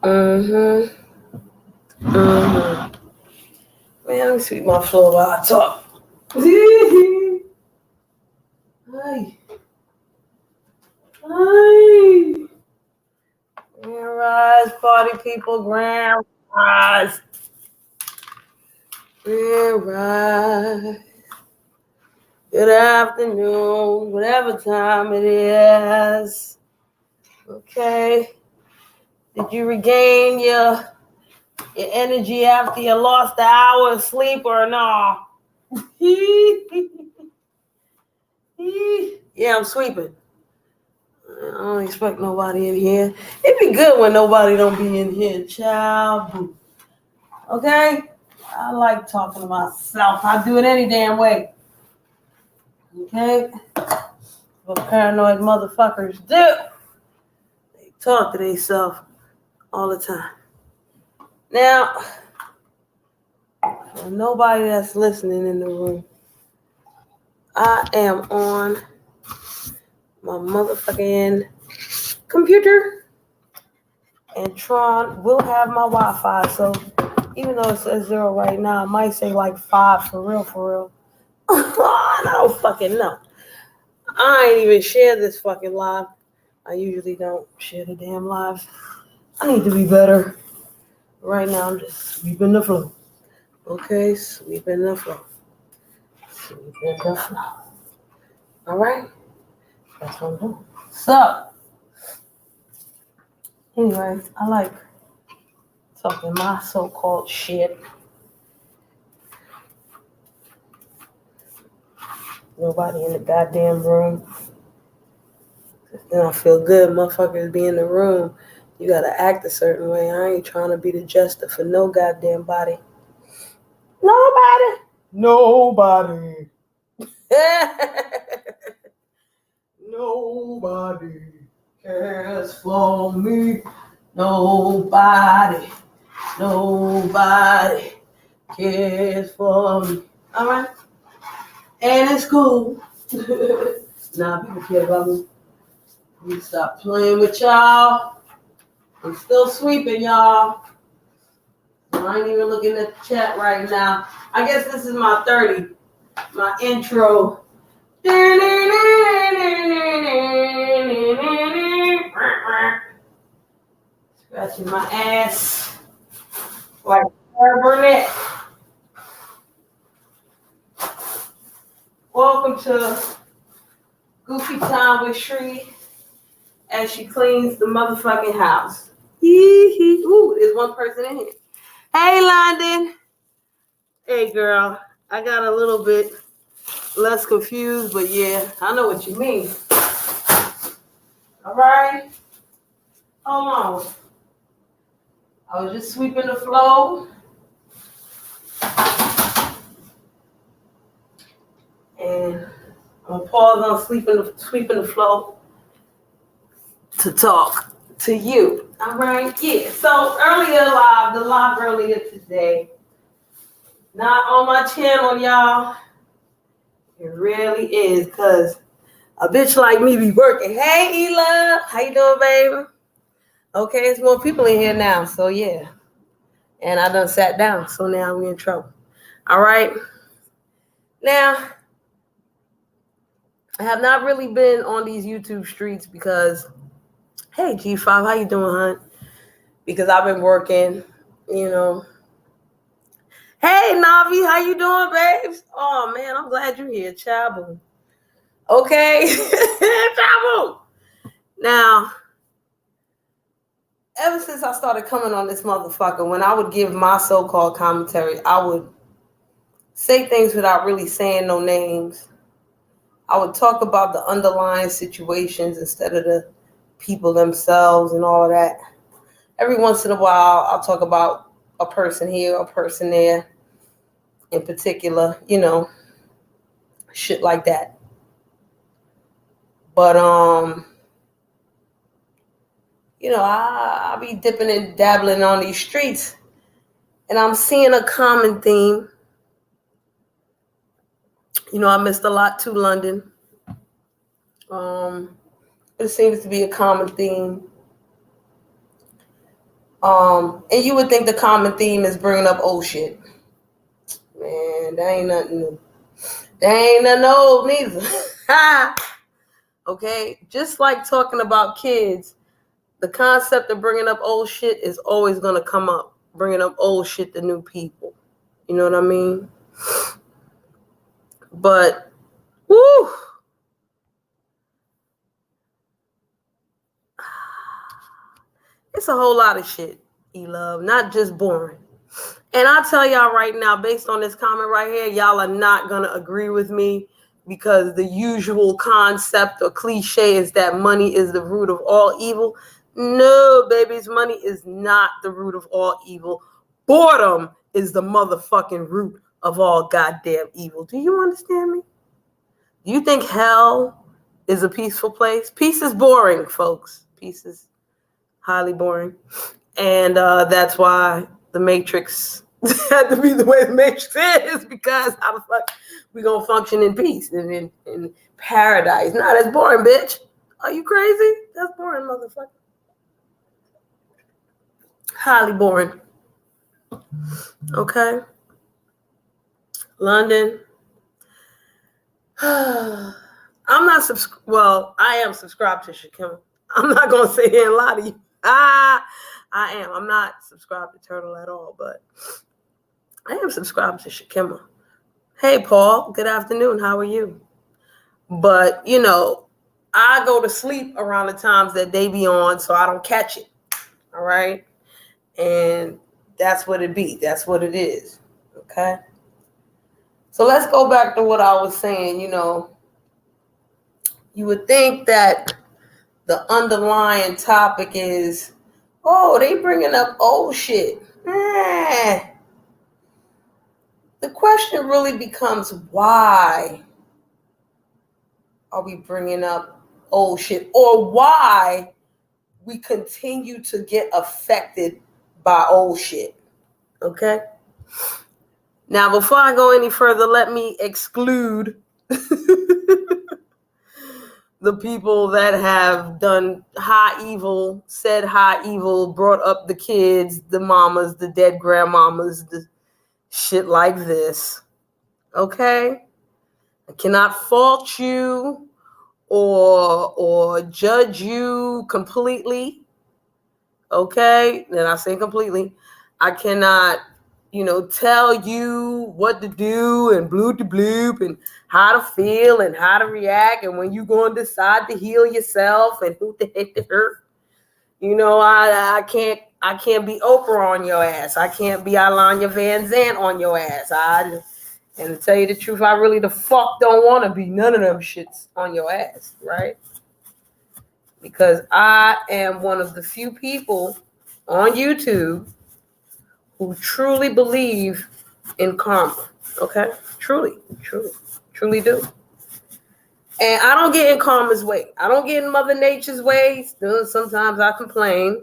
Mm-hmm. Mm-hmm. Man, let me sweep my floor while I talk. Hi. Hi. Grand rise, party people. Grand rise. Grand rise. Good afternoon, whatever time it is. Okay. Did you regain your energy after you lost the hour of sleep or no? Yeah, I'm sweeping. I don't expect nobody in here. It'd be good when nobody don't be in here, child. Okay? I like talking to myself. I do it any damn way. Okay? What paranoid motherfuckers do. They talk to themselves all the time. Now, for nobody that's listening in the room, I am on my motherfucking computer, and Tron will have my Wi-Fi. So even though it says 0 right now, it might say like 5 for real, for real. I don't fucking know. I ain't even share this fucking live. I usually don't share the damn lives. I need to be better. Right now, I'm just sweeping the floor. Okay, sweeping the floor. Sweeping the floor. All right? That's what I'm doing. So, anyway, I like talking my so-called shit. Nobody in the goddamn room. Then I feel good. Motherfuckers be in the room. You gotta act a certain way. I ain't trying to be the jester for no goddamn body. Nobody. Nobody. Nobody cares for me. Nobody. Nobody cares for me. All right. And it's cool. Nah, people care about me. We stop playing with y'all. I'm still sweeping, y'all. I ain't even looking at the chat right now. I guess this is my 30, my intro. Scratching my ass like Sarah Burnett. Welcome to Goofy Time with Shree as she cleans the motherfucking house. Ooh, there's one person in here. Hey, London. Hey, girl. I got a little bit less confused, but yeah, I know what you mean. All right. Hold on. I was just sweeping the floor. And I'm gonna pause on sweeping the floor to talk to you. All right. Yeah. So the live earlier today, not on my channel, y'all. It really is, because a bitch like me be working. Hey, E-Love. How you doing, baby? Okay, it's more people in here now, so yeah. And I done sat down, so now we in trouble. All right. Now, I have not really been on these YouTube streets because, hey, G5, how you doing, hon? Because I've been working, you know. Hey, Navi, how you doing, babes? Oh, man, I'm glad you're here, Chabu. Okay, Chabu. Now, ever since I started coming on this motherfucker, when I would give my so-called commentary, I would say things without really saying no names. I would talk about the underlying situations instead of the people themselves and all of that. Every once in a while, I'll talk about a person here, a person there, in particular, you know, shit like that. But, you know, I be dipping and dabbling on these streets, and I'm seeing a common theme. You know, I missed a lot to London. It seems to be a common theme And you would think the common theme is bringing up old shit. Man, that ain't nothing new. That ain't nothing old neither. Okay? Just like talking about kids, the concept of bringing up old shit is always going to come up. Bringing up old shit to new people. You know what I mean? But, woo! It's a whole lot of shit, E-Love, not just boring. And I'll tell y'all right now, based on this comment right here, y'all are not going to agree with me because the usual concept or cliche is that money is the root of all evil. No, babies, money is not the root of all evil. Boredom is the motherfucking root of all goddamn evil. Do you understand me? Do you think hell is a peaceful place? Peace is boring, folks. Peace is highly boring. And that's why the Matrix had to be the way the Matrix is, because how the fuck we gonna function in peace and in paradise? Nah, that's boring, bitch. Are you crazy? That's boring, motherfucker. Highly boring. Okay. London. I'm not well, I am subscribed to Shakima. I'm not gonna sit here and lie to you. I am. I'm not subscribed to Turtle at all, but I am subscribed to Shakima. Hey, Paul. Good afternoon. How are you? But, you know, I go to sleep around the times that they be on, so I don't catch it. All right? And that's what it be. That's what it is. Okay? So let's go back to what I was saying. You know, you would think that the underlying topic is, oh, they bringing up old shit. The question really becomes, why are we bringing up old shit? Or why we continue to get affected by old shit? Okay? Now, before I go any further, let me exclude the people that have done high evil, said high evil, brought up the kids, the mamas, the dead grandmamas, the shit like this. Okay? I cannot fault you or judge you completely. Okay? And I say completely. I cannot, tell you what to do and bloop to bloop and how to feel and how to react and when you're going to decide to heal yourself and who the heck to hurt. I can't be Oprah on your ass. I can't be Alanya Van Zant on your ass. And to tell you the truth, I really the fuck don't want to be none of them shits on your ass, right? Because I am one of the few people on YouTube who truly believe in karma, okay? Truly do. And I don't get in karma's way. I don't get in Mother Nature's way. Still, sometimes I complain.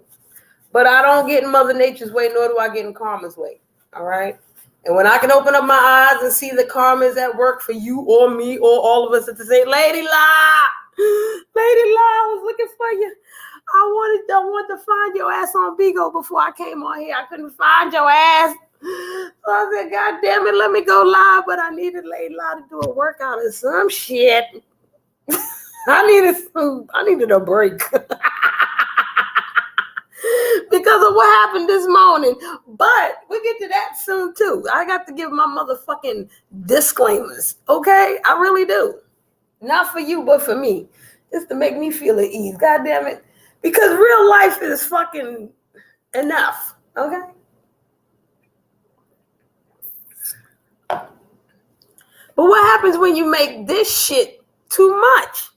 But I don't get in Mother Nature's way, nor do I get in karma's way, all right? And when I can open up my eyes and see the karma is at work for you or me or all of us at the same, Lady La, I was looking for you. I wanted to find your ass on Bigo before I came on here. I couldn't find your ass. So I said, God damn it, let me go live. But I needed Lady La to do a workout or some shit. I needed a break. Because of what happened this morning. But we'll get to that soon too. I got to give my motherfucking disclaimers. Okay? I really do. Not for you, but for me. Just to make me feel at ease. God damn it. Because real life is fucking enough. Okay? But what happens when you make this shit too much?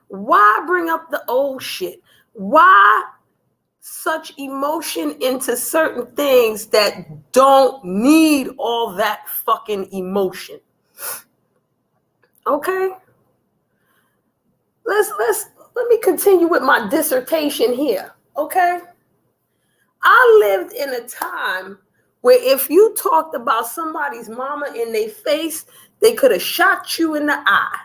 Why bring up the old shit? Why such emotion into certain things that don't need all that fucking emotion? Okay? Let me continue with my dissertation here. Okay? I lived in a time where if you talked about somebody's mama in their face, they could have shot you in the eye.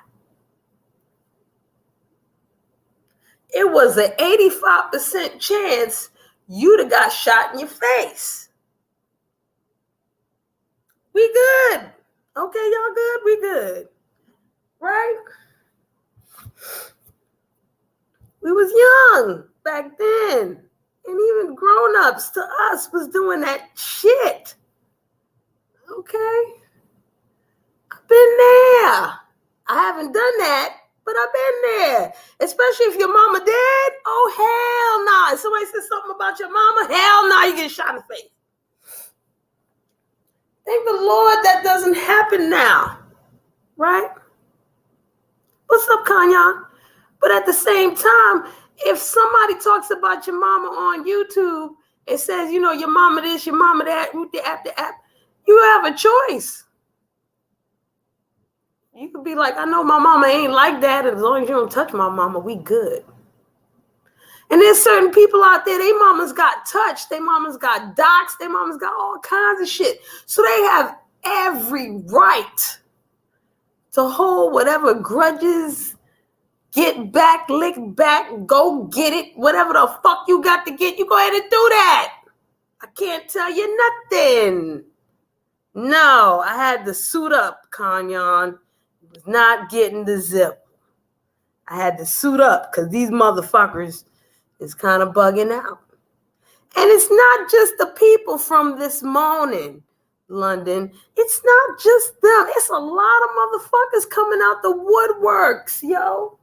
it was an 85% chance you'd have got shot in your face. We good. Okay, y'all good? We good. Right? We was young back then. And even grown-ups to us was doing that shit. Okay? I've been there. I haven't done that, but I've been there. Especially if your mama dead. Oh, hell no. If somebody says something about your mama, hell no, you get shot in the face. Thank the Lord that doesn't happen now. Right? What's up, Kanya? But at the same time, if somebody talks about your mama on YouTube and says, you know, your mama this, your mama that, the app, you have a choice. You could be like, I know my mama ain't like that. As long as you don't touch my mama, we good. And there's certain people out there, their mamas got touched, their mamas got doxxed, their mamas got all kinds of shit. So they have every right to hold whatever grudges, get back, lick back, go get it, whatever the fuck you got to get, you go ahead and do that. I can't tell you nothing. No, I had to suit up, Kanyon. Was not getting the zip. I had to suit up because these motherfuckers is kind of bugging out. And it's not just the people from this morning, London. It's not just them. It's a lot of motherfuckers coming out the woodworks, yo.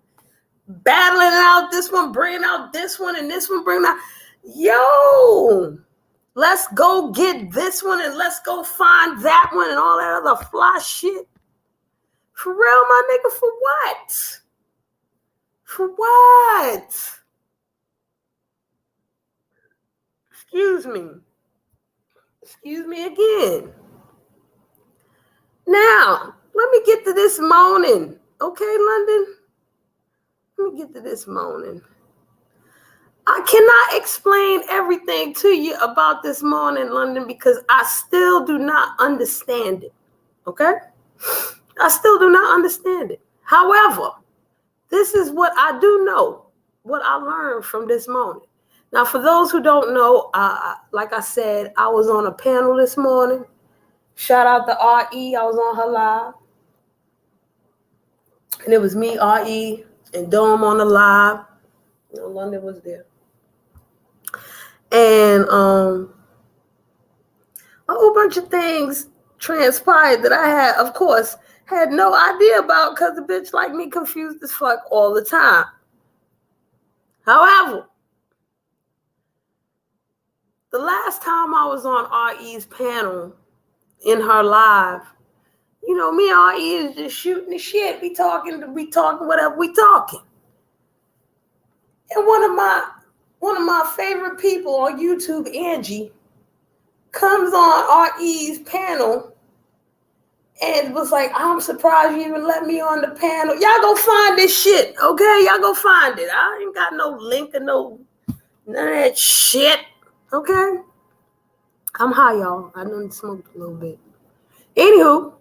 Battling out this one, bringing out this one, and this one bringing out. Yo, let's go get this one and let's go find that one and all that other fly shit. For real, my nigga, for what? For what? Excuse me. Excuse me again. Now, let me get to this moaning. Okay, London? Let me get to this moaning. I cannot explain everything to you about this morning, London, because I still do not understand it. Okay? I still do not understand it. However, this is what I do know, what I learned from this morning. Now, for those who don't know, like I said, I was on a panel this morning. Shout out to RE. I was on her live. And it was me, RE, and Dome on the live. You know, London was there. And a whole bunch of things transpired that I had, of course, had no idea about because the bitch like me confused as fuck all the time. However, the last time I was on RE's panel in her live, you know, me and RE is just shooting the shit. We talking whatever we talking. And one of my favorite people on YouTube, Angie, comes on RE's panel and was like, I'm surprised you even let me on the panel. Y'all go find this shit, okay? Y'all go find it. I ain't got no link or none of that shit, okay? I'm high, y'all. I done smoked a little bit. Anywho,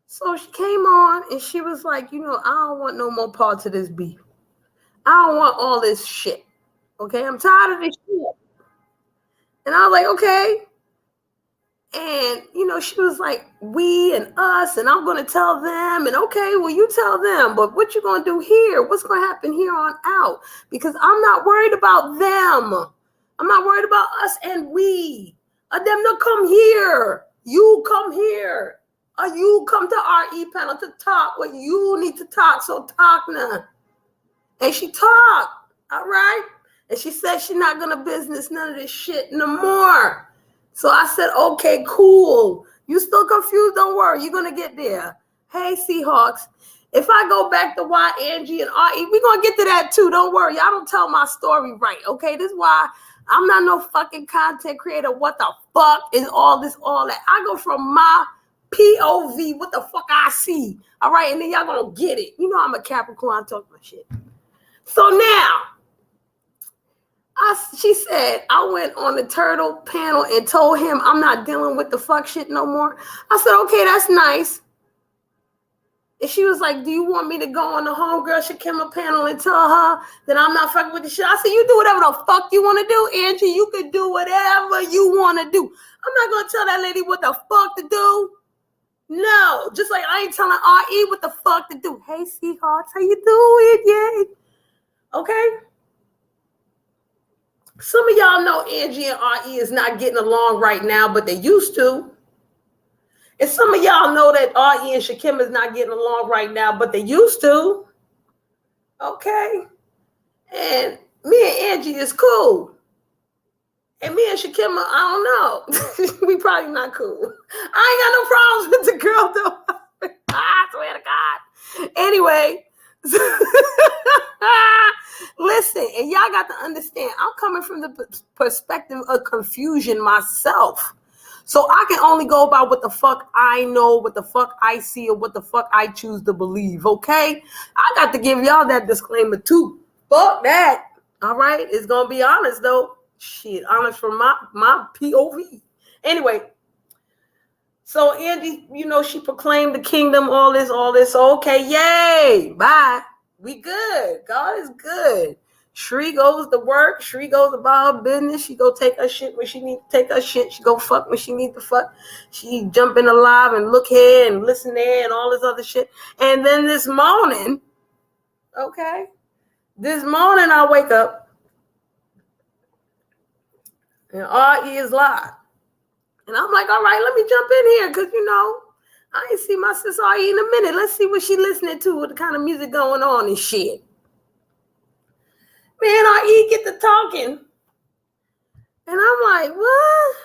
so she came on and she was like, you know, I don't want no more parts of this beef. I don't want all this shit. Okay, I'm tired of this shit. And I was like, okay. And, you know, she was like, we and us, and I'm going to tell them. And okay, well, you tell them. But what you going to do here? What's going to happen here on out? Because I'm not worried about them. I'm not worried about us and we. Them to come here. You come here. Or you come to RE panel to talk what you need to talk. So talk now. And she talked, all right? And she said she's not going to business none of this shit no more. So I said, okay, cool. You still confused? Don't worry. You're going to get there. Hey, Seahawks. If I go back to why Angie and RE, we're going to get to that too. Don't worry. I don't tell my story right, okay? This is why I'm not no fucking content creator. What the fuck is all this, all that? I go from my POV, what the fuck I see, all right? And then y'all going to get it. You know I'm a Capricorn. I talk my shit. So now, she said, I went on the turtle panel and told him I'm not dealing with the fuck shit no more. I said, okay, that's nice. And she was like, do you want me to go on the Homegirl Shakima panel and tell her that I'm not fucking with the shit? I said, you do whatever the fuck you want to do, Angie. You can do whatever you want to do. I'm not going to tell that lady what the fuck to do. No, just like I ain't telling R.E. what the fuck to do. Hey, sweethearts, how you doing? Yay. Okay? Some of y'all know Angie and R.E. is not getting along right now, but they used to. And some of y'all know that R.E. and Shakim is not getting along right now, but they used to. Okay? And me and Angie is cool. And me and Shakima, I don't know. We probably not cool. I ain't got no problems with the girl, though. I swear to God. Anyway. Listen, and y'all got to understand, I'm coming from the perspective of confusion myself. So I can only go about what the fuck I know, what the fuck I see, or what the fuck I choose to believe, okay? I got to give y'all that disclaimer too. Fuck that. All right? It's going to be honest, though. Shit, honest from my POV. Anyway, so Angie, you know, she proclaimed the kingdom, all this. Okay, yay, bye. We good. God is good. Shri goes to work. Shri goes about her business. She go take her shit when she need to take her shit. She go fuck when she need to fuck. She jump in the live and look here and listen there and all this other shit. And then this morning, I wake up and R.E. is live. And I'm like, all right, let me jump in here because, you know, I ain't see my sister R.E. in a minute. Let's see what she listening to, what the kind of music going on and shit. Man, R.E. get to talking. And I'm like, what?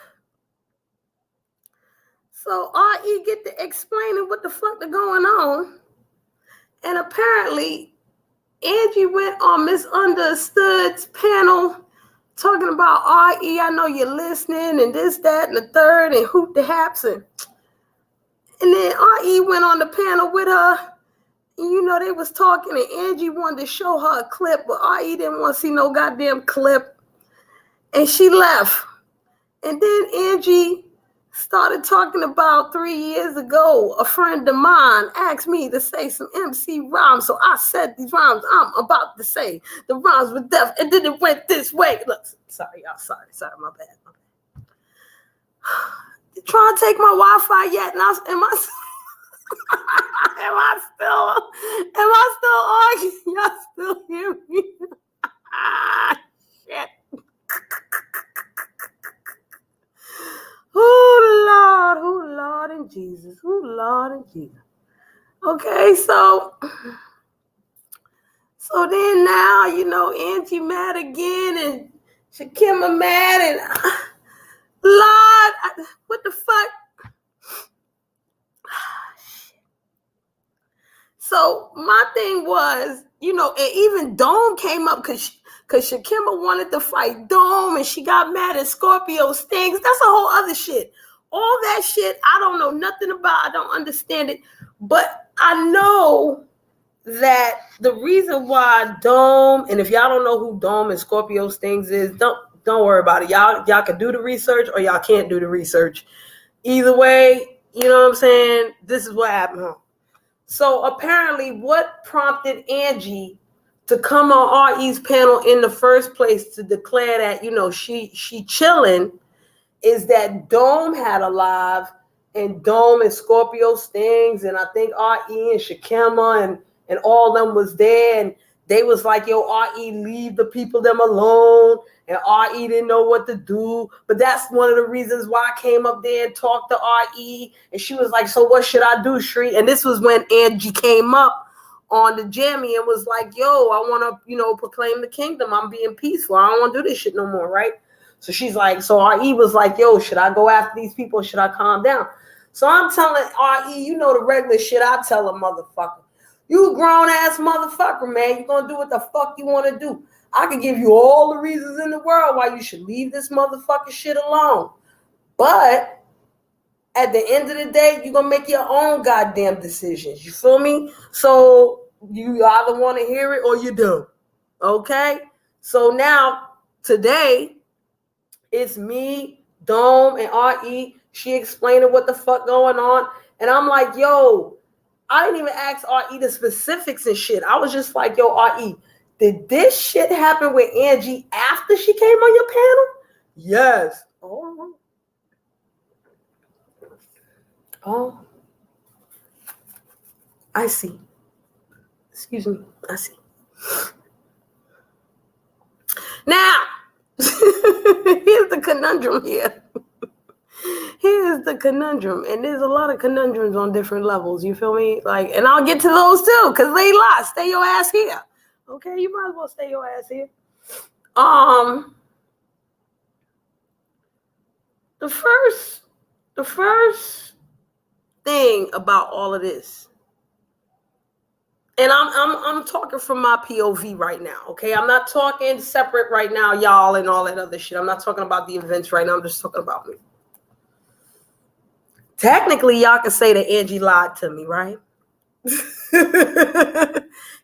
So R.E. get to explaining what the fuck is going on. And apparently, Angie went on Misunderstood's panel talking about R.E. I know you're listening and this, that, and the third, and hoot the haps. And then R.E. went on the panel with her. And you know, they was talking, and Angie wanted to show her a clip, but R.E. didn't want to see no goddamn clip. And she left. And then Angie started talking about 3 years ago, a friend of mine asked me to say some MC rhymes. So I said these rhymes I'm about to say. The rhymes were deaf, and then it went this way. Look, sorry, y'all. Sorry, my bad. You trying to take my Wi-Fi yet? And am I still arguing? Y'all still hear me? Shit. Oh Lord and Jesus. Oh Lord and Jesus. Okay, so then now, you know, Angie mad again and Shakima mad and Lord, what the fuck? So my thing was, you know, and even Dome came up because Shakima wanted to fight Dome and she got mad at Scorpio Stings. That's a whole other shit. All that shit, I don't know nothing about. I don't understand it. But I know that the reason why Dome, and if y'all don't know who Dome and Scorpio Stings is, don't worry about it. Y'all can do the research or y'all can't do the research. Either way, you know what I'm saying? This is what happened, huh? So apparently what prompted Angie to come on R.E.'s panel in the first place to declare that, you know, she chilling is that Dome had a live and Dome and Scorpio Stings and I think R.E. and Shakima and all them was there and they was like, yo, R.E. leave the people them alone. And R.E. didn't know what to do. But that's one of the reasons why I came up there and talked to R.E. And she was like, so what should I do, Shri? And this was when Angie came up on the jammy and was like, yo, I want to, you know, proclaim the kingdom. I'm being peaceful. I don't want to do this shit no more, right? So she's like, so R.E. was like, yo, should I go after these people or should I calm down? So I'm telling R.E., you know the regular shit I tell a motherfucker. You a grown-ass motherfucker, man. You gonna do what the fuck you want to do. I can give you all the reasons in the world why you should leave this motherfucking shit alone. But at the end of the day, you're going to make your own goddamn decisions. You feel me? So you either want to hear it or you don't. Okay? So now, today, it's me, Dome, and R.E. She explaining what the fuck going on. And I'm like, yo, I didn't even ask R.E. the specifics and shit. I was just like, yo, R.E., did this shit happen with Angie after she came on your panel? Yes. Oh, I see. Excuse me. I see. Now, here's the conundrum here. Here's the conundrum. And there's a lot of conundrums on different levels. You feel me? Like, and I'll get to those too, because they lie. Stay your ass here. Okay, you might as well stay your ass here. The first thing about all of this, and I'm talking from my POV right now, okay? I'm not talking separate right now, y'all, and all that other shit. I'm not talking about the events right now. I'm just talking about me. Technically, y'all can say that Angie lied to me, right?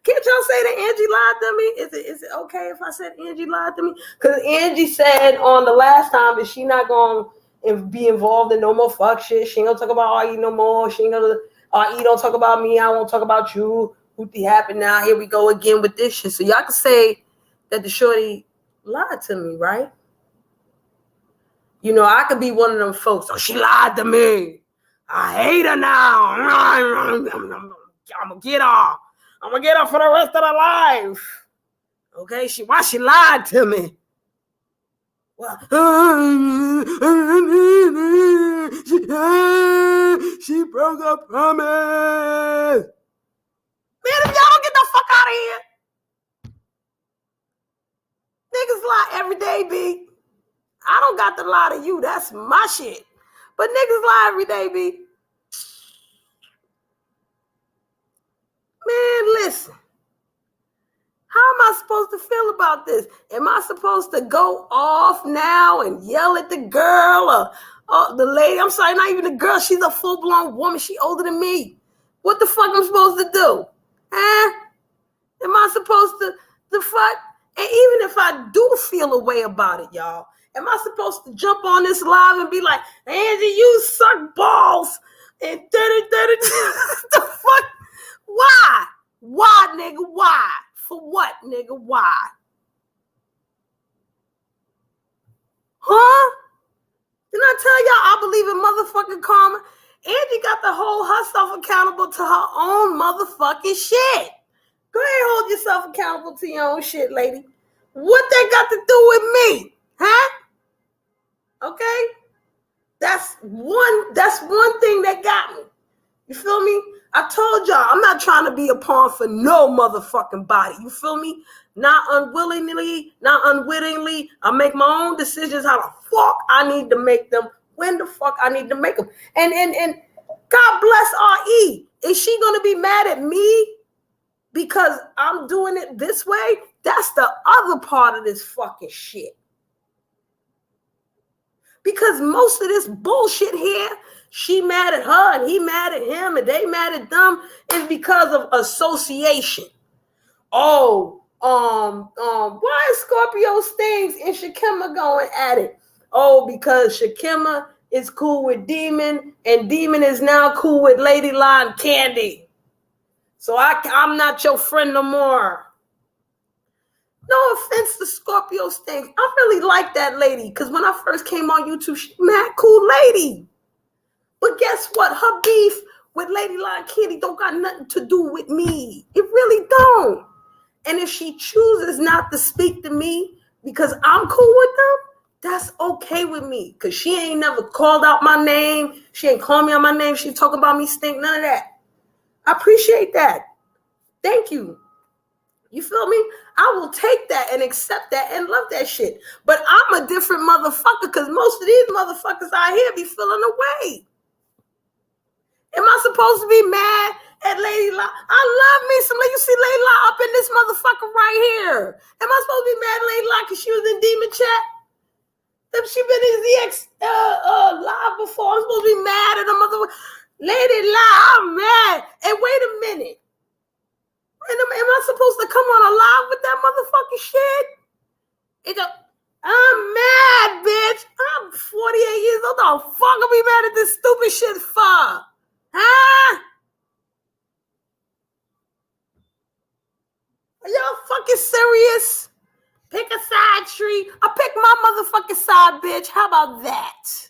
Can't y'all say that Angie lied to me? Is it okay if I said Angie lied to me? Because Angie said on the last time that she not going to be involved in no more fuck shit. She ain't going to talk about R.E. no more. She ain't going to, R.E. don't talk about me. I won't talk about you. What happened now? Here we go again with this shit. So y'all can say that the shorty lied to me, right? You know, I could be one of them folks. Oh, she lied to me. I hate her now. I'm gonna get her. I'm gonna get her for the rest of her life. Okay, why she lied to me? Well, she broke a promise. Man, if y'all don't get the fuck out of here. Niggas lie every day, B. I don't got to lie to you. That's my shit. But niggas lie every day, B. Man, listen. How am I supposed to feel about this? Am I supposed to go off now and yell at the girl or the lady? I'm sorry, not even the girl. She's a full-blown woman. She older than me. What the fuck am I supposed to do? Huh? Am I supposed to fuck? And even if I do feel a way about it, y'all, am I supposed to jump on this live and be like, Angie, you suck balls? And the fuck? Why? Why, nigga? Why? For what, nigga? Why? Huh? Didn't I tell y'all I believe in motherfucking karma? Angie got to hold herself accountable to her own motherfucking shit. Go ahead and hold yourself accountable to your own shit, lady. What that got to do with me? Huh? Okay? That's one thing that got me. You feel me? I told y'all, I'm not trying to be a pawn for no motherfucking body. You feel me? Not unwillingly, not unwittingly. I make my own decisions how the fuck I need to make them, when the fuck I need to make them. And God bless R.E. Is she going to be mad at me because I'm doing it this way? That's the other part of this fucking shit. Because most of this bullshit here, she mad at her and he mad at him and they mad at them, is because of association. Oh, why is Scorpio Stings and Shakima going at it? Oh, because Shakima is cool with Demon and Demon is now cool with Lady Lime Candy. So I'm not your friend no more. No offense to Scorpio Stings. I really like that lady because when I first came on YouTube, she's a mad cool lady. But guess what? Her beef with Lady Lime Candy don't got nothing to do with me. It really don't. And if she chooses not to speak to me because I'm cool with them, that's okay with me. Because she ain't never called out my name. She ain't called me on my name. She talking about me stink. None of that. I appreciate that. Thank you. You feel me? I will take that and accept that and love that shit. But I'm a different motherfucker because most of these motherfuckers out here be feeling away. Am I supposed to be mad at Lady La? I love me some. You see Lady La up in this motherfucker right here. Am I supposed to be mad at Lady La because she was in Demon Chat? If she been in ZX live before, I'm supposed to be mad at the motherfucker. Lady La, I'm mad. And wait a minute. Am I supposed to come on a live with that motherfucking shit? I'm mad, bitch. I'm 48 years old. The fuck I be mad at this stupid shit for? Huh? motherfucking side, bitch. How about that?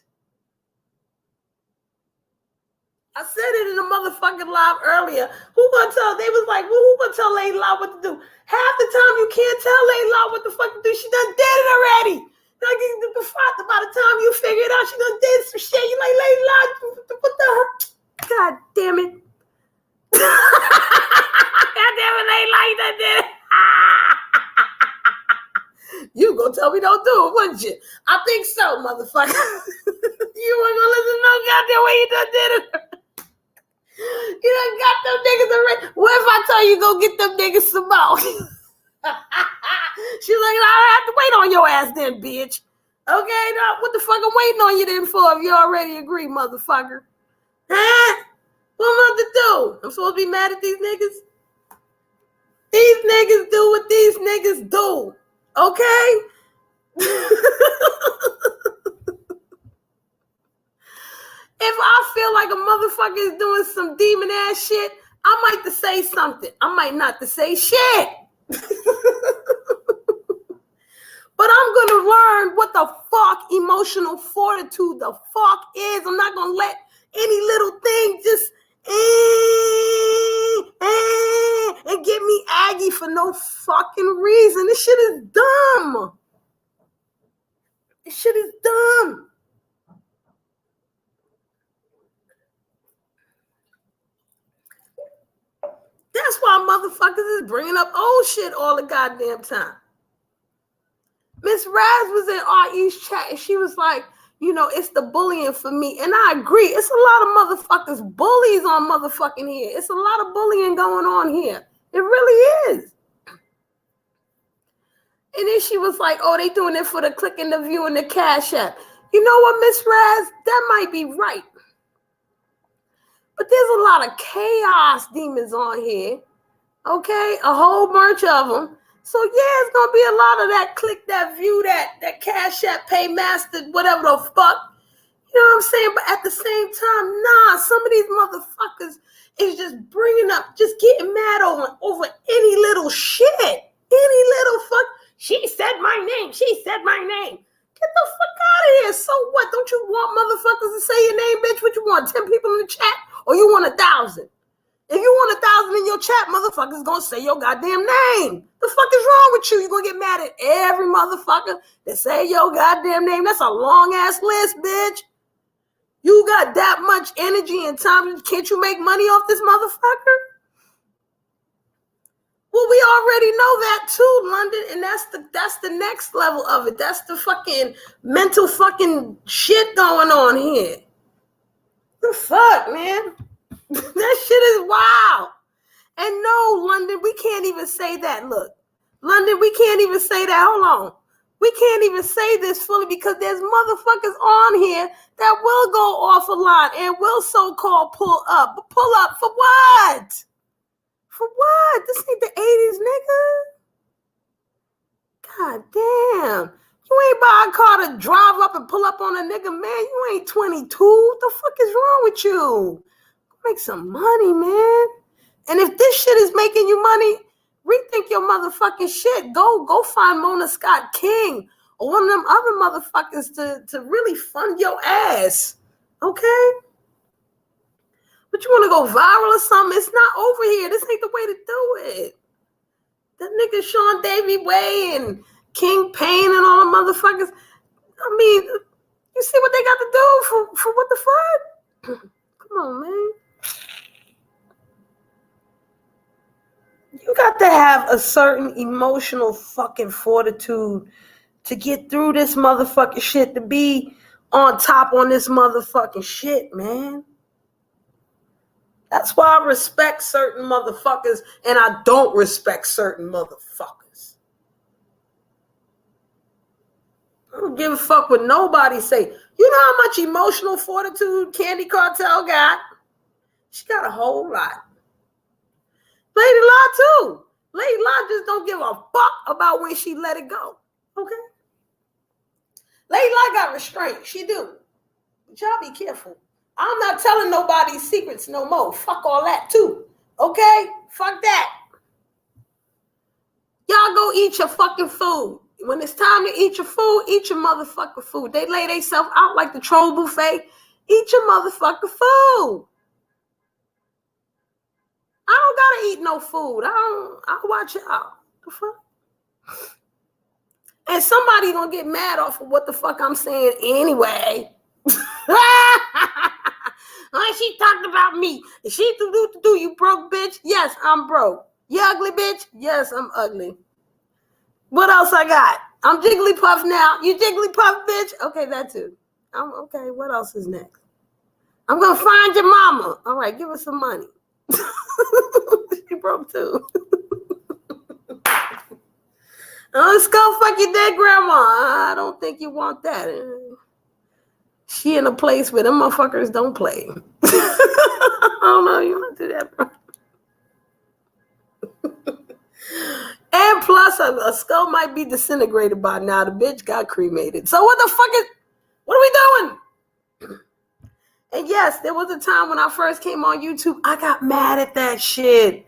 I said it in the motherfucking live earlier. Who gonna tell? They was like, well, who gonna tell Lady Law what to do? Half the time you can't tell Lady Law what the fuck to do. She done did it already. Like by the time you figure it out, she done did some shit. You like, Lady Law, what the hell? God damn it. God damn it, Lady Law, you done did it. You gonna tell me don't do it, wouldn't you? I think so, motherfucker. You weren't gonna listen to no goddamn way you done did it. You done got them niggas already. What if I tell you go get them niggas some more? She's like, I have to wait on your ass then, bitch. Okay, now what the fuck I'm waiting on you then for if you already agree, motherfucker? Huh? What am I to do? I'm supposed to be mad at these niggas? These niggas do what these niggas do. Okay? If I feel like a motherfucker is doing some demon ass shit, I might to say something. I might not to say shit. But I'm going to learn what the fuck emotional fortitude the fuck is. I'm not going to let any little thing just and get me aggy for no fucking reason. This shit is dumb. This shit is dumb. That's why motherfuckers is bringing up old shit all the goddamn time. Miss Raz was in R.E.'s chat and she was like, you know, it's the bullying for me. And I agree. It's a lot of motherfuckers bullies on motherfucking here. It's a lot of bullying going on here. It really is. And then she was like, oh, they doing it for the click and the view and the cash app. You know what, Miss Raz? That might be right. But there's a lot of chaos demons on here. Okay? A whole bunch of them. So, yeah, it's going to be a lot of that click, that view, that cash app, pay master, whatever the fuck. You know what I'm saying? But at the same time, nah, some of these motherfuckers is just bringing up, just getting mad over any little shit. Any little fuck. She said my name. She said my name. Get the fuck out of here. So what? Don't you want motherfuckers to say your name, bitch? What you want, 10 people in the chat? Or you want 1,000? If you want 1,000 in your chat, motherfuckers gonna say your goddamn name. The fuck is wrong with you? You gonna get mad at every motherfucker that say your goddamn name? That's a long-ass list, bitch. You got that much energy and time. Can't you make money off this motherfucker? Well, we already know that too, London, and that's the next level of it. That's the fucking mental fucking shit going on here. The fuck, man? That shit is wild. And no, London, we can't even say that. Look, London, we can't even say that. Hold on. We can't even say this fully because there's motherfuckers on here that will go off a line and will so-called pull up. But pull up for what? For what? This ain't the 80s, nigga. God damn. You ain't buy a car to drive up and pull up on a nigga, man. You ain't 22. What the fuck is wrong with you? Make some money, man. And if this shit is making you money, rethink your motherfucking shit. Go find Mona Scott King or one of them other motherfuckers to really fund your ass. Okay? But you want to go viral or something? It's not over here. This ain't the way to do it. That nigga Sean Davy Way and King Payne and all the motherfuckers. I mean, you see what they got to do for what the fuck? Come on, man. You got to have a certain emotional fucking fortitude to get through this motherfucking shit, to be on top on this motherfucking shit, man. That's why I respect certain motherfuckers and I don't respect certain motherfuckers. I don't give a fuck what nobody say. You know how much emotional fortitude Candy Cartel got? She got a whole lot. Lady Law too. Lady Law just don't give a fuck about when she let it go. Okay? Lady Law got restraint. She do. But y'all be careful. I'm not telling nobody's secrets no more. Fuck all that too. Okay? Fuck that. Y'all go eat your fucking food. When it's time to eat your food, eat your motherfucking food. They lay themselves out like the troll buffet. Eat your motherfucking food. I don't gotta eat no food. I'll watch y'all. The fuck? And somebody gonna get mad off of what the fuck I'm saying anyway. She talked about me. She do you broke bitch? Yes, I'm broke. You ugly bitch? Yes, I'm ugly. What else I got? I'm Jigglypuff now. You Jigglypuff bitch? Okay, that too. Okay, what else is next? I'm gonna find your mama. All right, give her some money. She broke too. Let's go fuck your dead grandma. I don't think you want that. She in a place where them motherfuckers don't play. I don't know. You want to do that, bro? And plus, a skull might be disintegrated by now. The bitch got cremated. So what the fuck what are we doing? And yes, there was a time when I first came on YouTube, I got mad at that shit.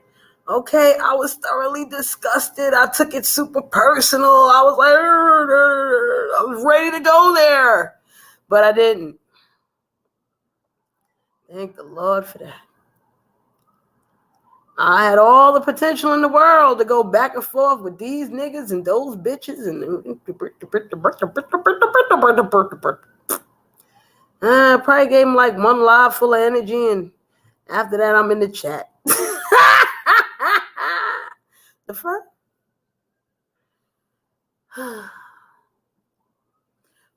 Okay, I was thoroughly disgusted. I took it super personal. I was like, I was ready to go there. But I didn't. Thank the Lord for that. I had all the potential in the world to go back and forth with these niggas and those bitches and I probably gave him like one live full of energy, and after that I'm in the chat. The fuck?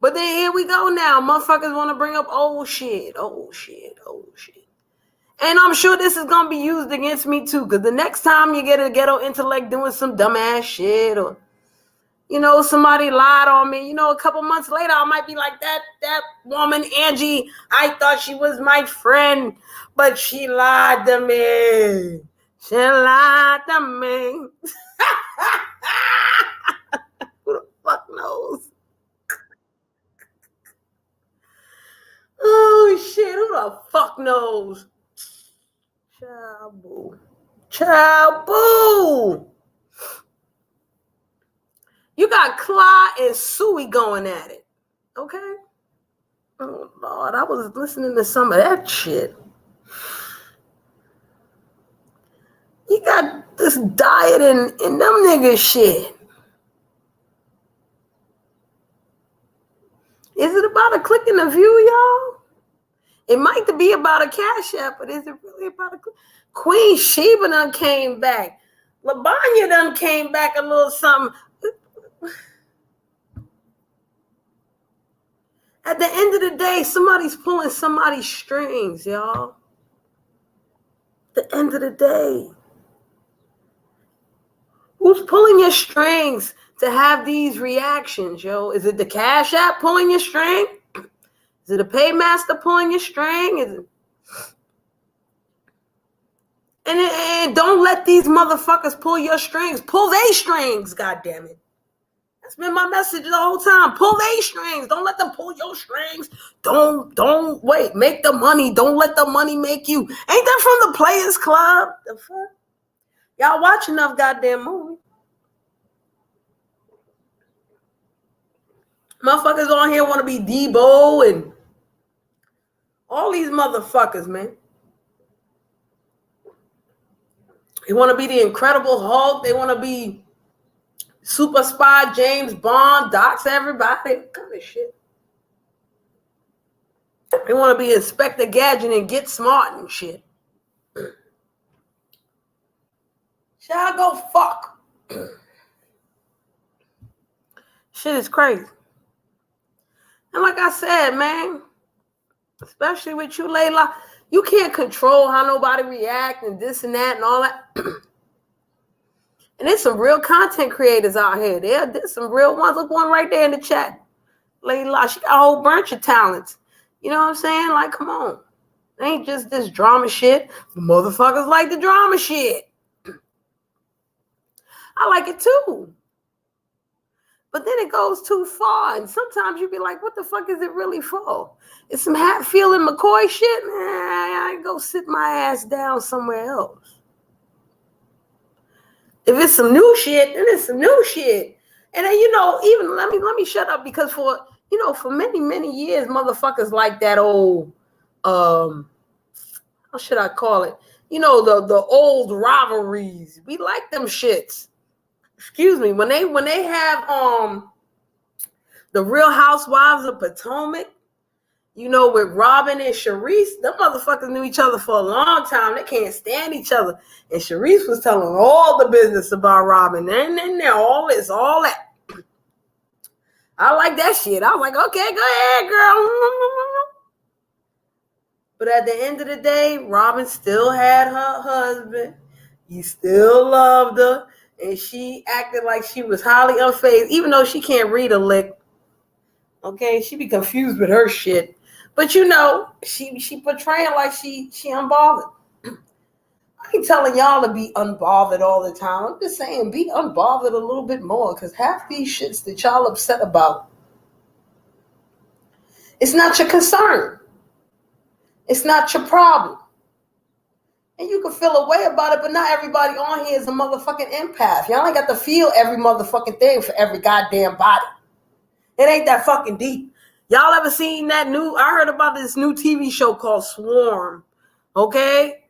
But then here we go now. Motherfuckers want to bring up old shit. And I'm sure this is going to be used against me too, because the next time you get a ghetto intellect doing some dumbass shit, or, somebody lied on me, a couple months later, I might be like, that woman, Angie, I thought she was my friend, but she lied to me. She lied to me. Who the fuck knows? Oh, shit, who the fuck knows? Child boo. You got Clyde and Suey going at it. Okay? Oh, Lord, I was listening to some of that shit. You got this diet and them niggas shit. Is it about a click and a view, y'all? It might be about a cash app, but is it really about a click? Queen Sheba done came back. Lavanya done came back a little something. At the end of the day, somebody's pulling somebody's strings, y'all. At the end of the day. Who's pulling your strings to have these reactions, yo? Is it the Cash App pulling your string? Is it a Paymaster pulling your string? Is it... And don't let these motherfuckers pull your strings. Pull they strings, goddammit. That's been my message the whole time. Pull they strings. Don't let them pull your strings. Don't wait. Make the money. Don't let the money make you. Ain't that from the Players Club? The fuck? Y'all watch enough goddamn movie. Motherfuckers on here want to be Debo and all these motherfuckers, man. They want to be the Incredible Hulk. They want to be Super Spy, James Bond, dox everybody. What kind of shit? They want to be Inspector Gadget and Get Smart and shit. Shall I go fuck? Shit is crazy. And like I said, man, especially with you, Layla, you can't control how nobody react and this and that and all that. And there's some real content creators out here. There's some real ones. Look, one right there in the chat. Layla, she got a whole bunch of talents. You know what I'm saying? Like, come on. It ain't just this drama shit. The motherfuckers like the drama shit. I like it too. But then it goes too far. And sometimes you be like, what the fuck is it really for? It's some Hatfield and McCoy shit? Nah, I go sit my ass down somewhere else. If it's some new shit, then it's some new shit. And then, even let me shut up, because for many, many years, motherfuckers like that old, how should I call it? The old rivalries. We like them shits. Excuse me. When they have the Real Housewives of Potomac, with Robin and Sharice, them motherfuckers knew each other for a long time. They can't stand each other. And Sharice was telling all the business about Robin. And all this, all that. I like that shit. I was like, okay, go ahead, girl. But at the end of the day, Robin still had her husband. He still loved her. And she acted like she was highly unfazed, even though she can't read a lick. Okay, she be confused with her shit. But she portraying like she unbothered. I ain't telling y'all to be unbothered all the time. I'm just saying, be unbothered a little bit more, because half these shits that y'all upset about, it's not your concern. It's not your problem. And you can feel a way about it, but not everybody on here is a motherfucking empath. Y'all ain't got to feel every motherfucking thing for every goddamn body. It ain't that fucking deep. Y'all ever seen I heard about this new TV show called Swarm. Okay?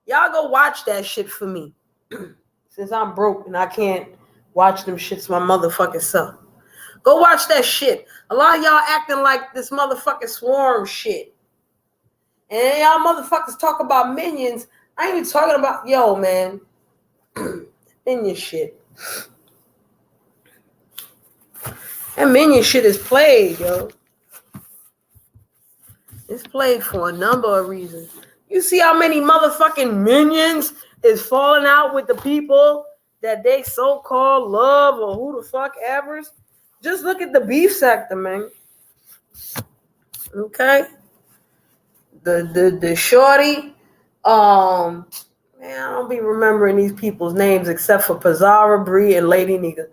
Y'all go watch that shit for me. Since I'm broke and I can't watch them shits my motherfucking self. Go watch that shit. A lot of y'all acting like this motherfucking Swarm shit. And y'all motherfuckers talk about Minions. I ain't even talking about, man. Minion shit. That Minion shit is played, yo. It's played for a number of reasons. You see how many motherfucking minions is falling out with the people that they so-called love, or who the fuck ever? Just look at the beef sector, man. Okay? The shorty, man, I don't be remembering these people's names except for Pizarra, Bree, and Lady Nigga.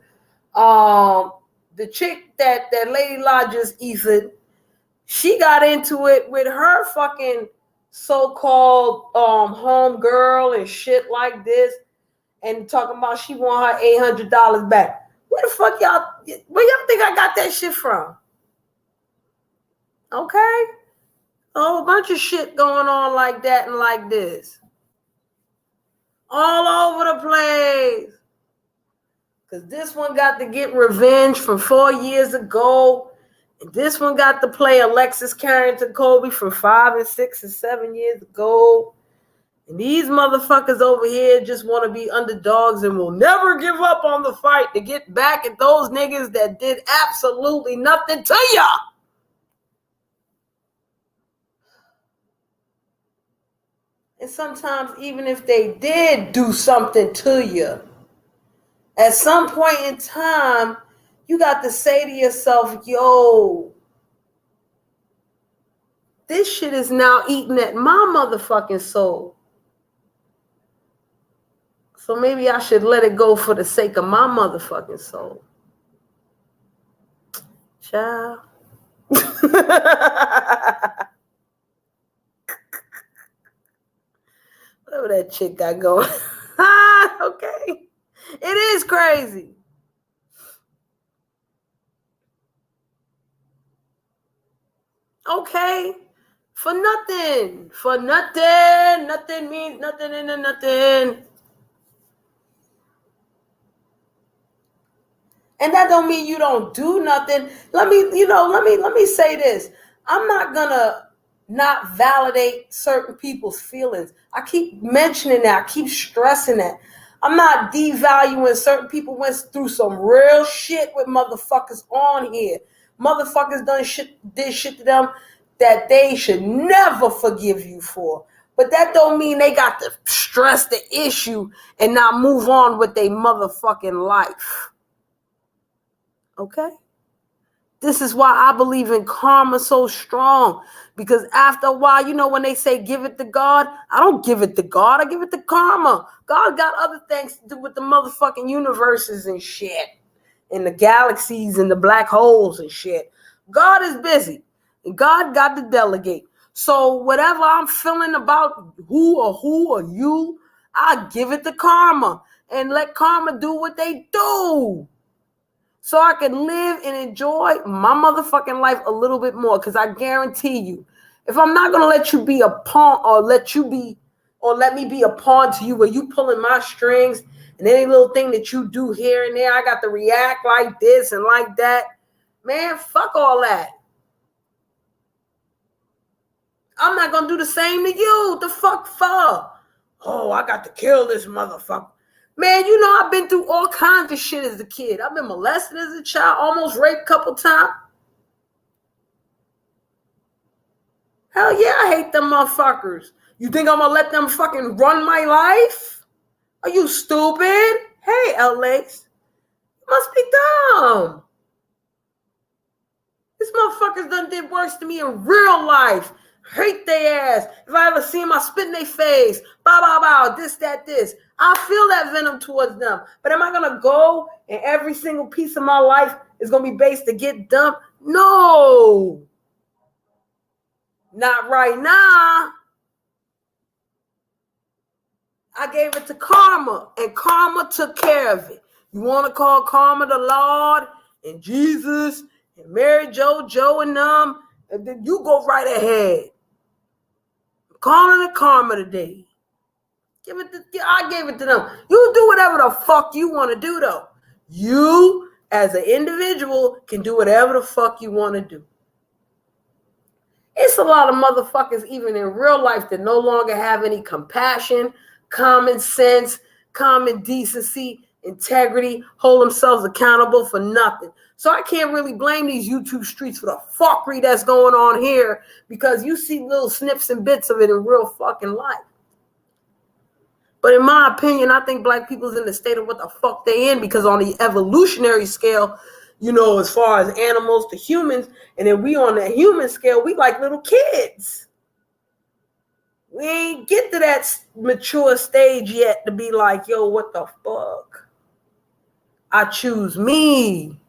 The chick that Lady La just ethed, she got into it with her fucking so-called home girl and shit like this, and talking about she want her $800 back. Where y'all think I got that shit from? Okay? A whole bunch of shit going on like that and like this. All over the place. Because this one got to get revenge from 4 years ago. This one got to play Alexis Carrington Colby from 5 and 6 and 7 years ago. And these motherfuckers over here just want to be underdogs and will never give up on the fight to get back at those niggas that did absolutely nothing to y'all. And sometimes even if they did do something to you, at some point in time, you got to say to yourself, yo, this shit is now eating at my motherfucking soul. So maybe I should let it go for the sake of my motherfucking soul. Child. Whatever that chick got going. Okay. It is crazy. Okay. For nothing. For nothing. Nothing means nothing and nothing. And that don't mean you don't do nothing. Let me say this. I'm not gonna not validate certain people's feelings. I keep mentioning that. I keep stressing that. I'm not devaluing certain people went through some real shit with motherfuckers on here. Motherfuckers did shit to them that they should never forgive you for. But that don't mean they got to stress the issue and not move on with their motherfucking life. Okay? This is why I believe in karma so strong. Because after a while, when they say give it to God, I don't give it to God. I give it to karma. God got other things to do with the motherfucking universes and shit. And the galaxies and the black holes and shit. God is busy. And God got to delegate. So whatever I'm feeling about who or you, I give it to karma. And let karma do what they do. so I can live and enjoy my motherfucking life a little bit more. Because I guarantee you, if I'm not gonna let you be a pawn, or let me be a pawn to you, where you pulling my strings, and any little thing that you do here and there, I got to react like this and like that. Man, fuck all that. I'm not gonna do the same to you. The fuck for? Oh, I got to kill this motherfucker. Man, you know I've been through all kinds of shit as a kid. I've been molested as a child, almost raped a couple times. Hell yeah, I hate them motherfuckers. You think I'm gonna let them fucking run my life? Are you stupid? Hey, LX, you must be dumb. These motherfuckers done did worse to me in real life. Hate their ass. If I ever see them, I spit in their face. Bow, bow, bow, this, that, this. I feel that venom towards them. But am I going to go and every single piece of my life is going to be based to get dumped? No. Not right now. I gave it to karma, and karma took care of it. You want to call karma the Lord and Jesus and Mary Joe and them, and then you go right ahead. I'm calling it karma today. I gave it to them. You do whatever the fuck you want to do, though. You, as an individual, can do whatever the fuck you want to do. It's a lot of motherfuckers, even in real life, that no longer have any compassion, common sense, common decency, integrity, hold themselves accountable for nothing. So I can't really blame these YouTube streets for the fuckery that's going on here, because you see little snips and bits of it in real fucking life. But in my opinion, I think black people's in the state of what the fuck they in, because on the evolutionary scale, you know, as far as animals to humans, and then we on that human scale, we like little kids. We ain't get to that mature stage yet to be like, yo, what the fuck? I choose me.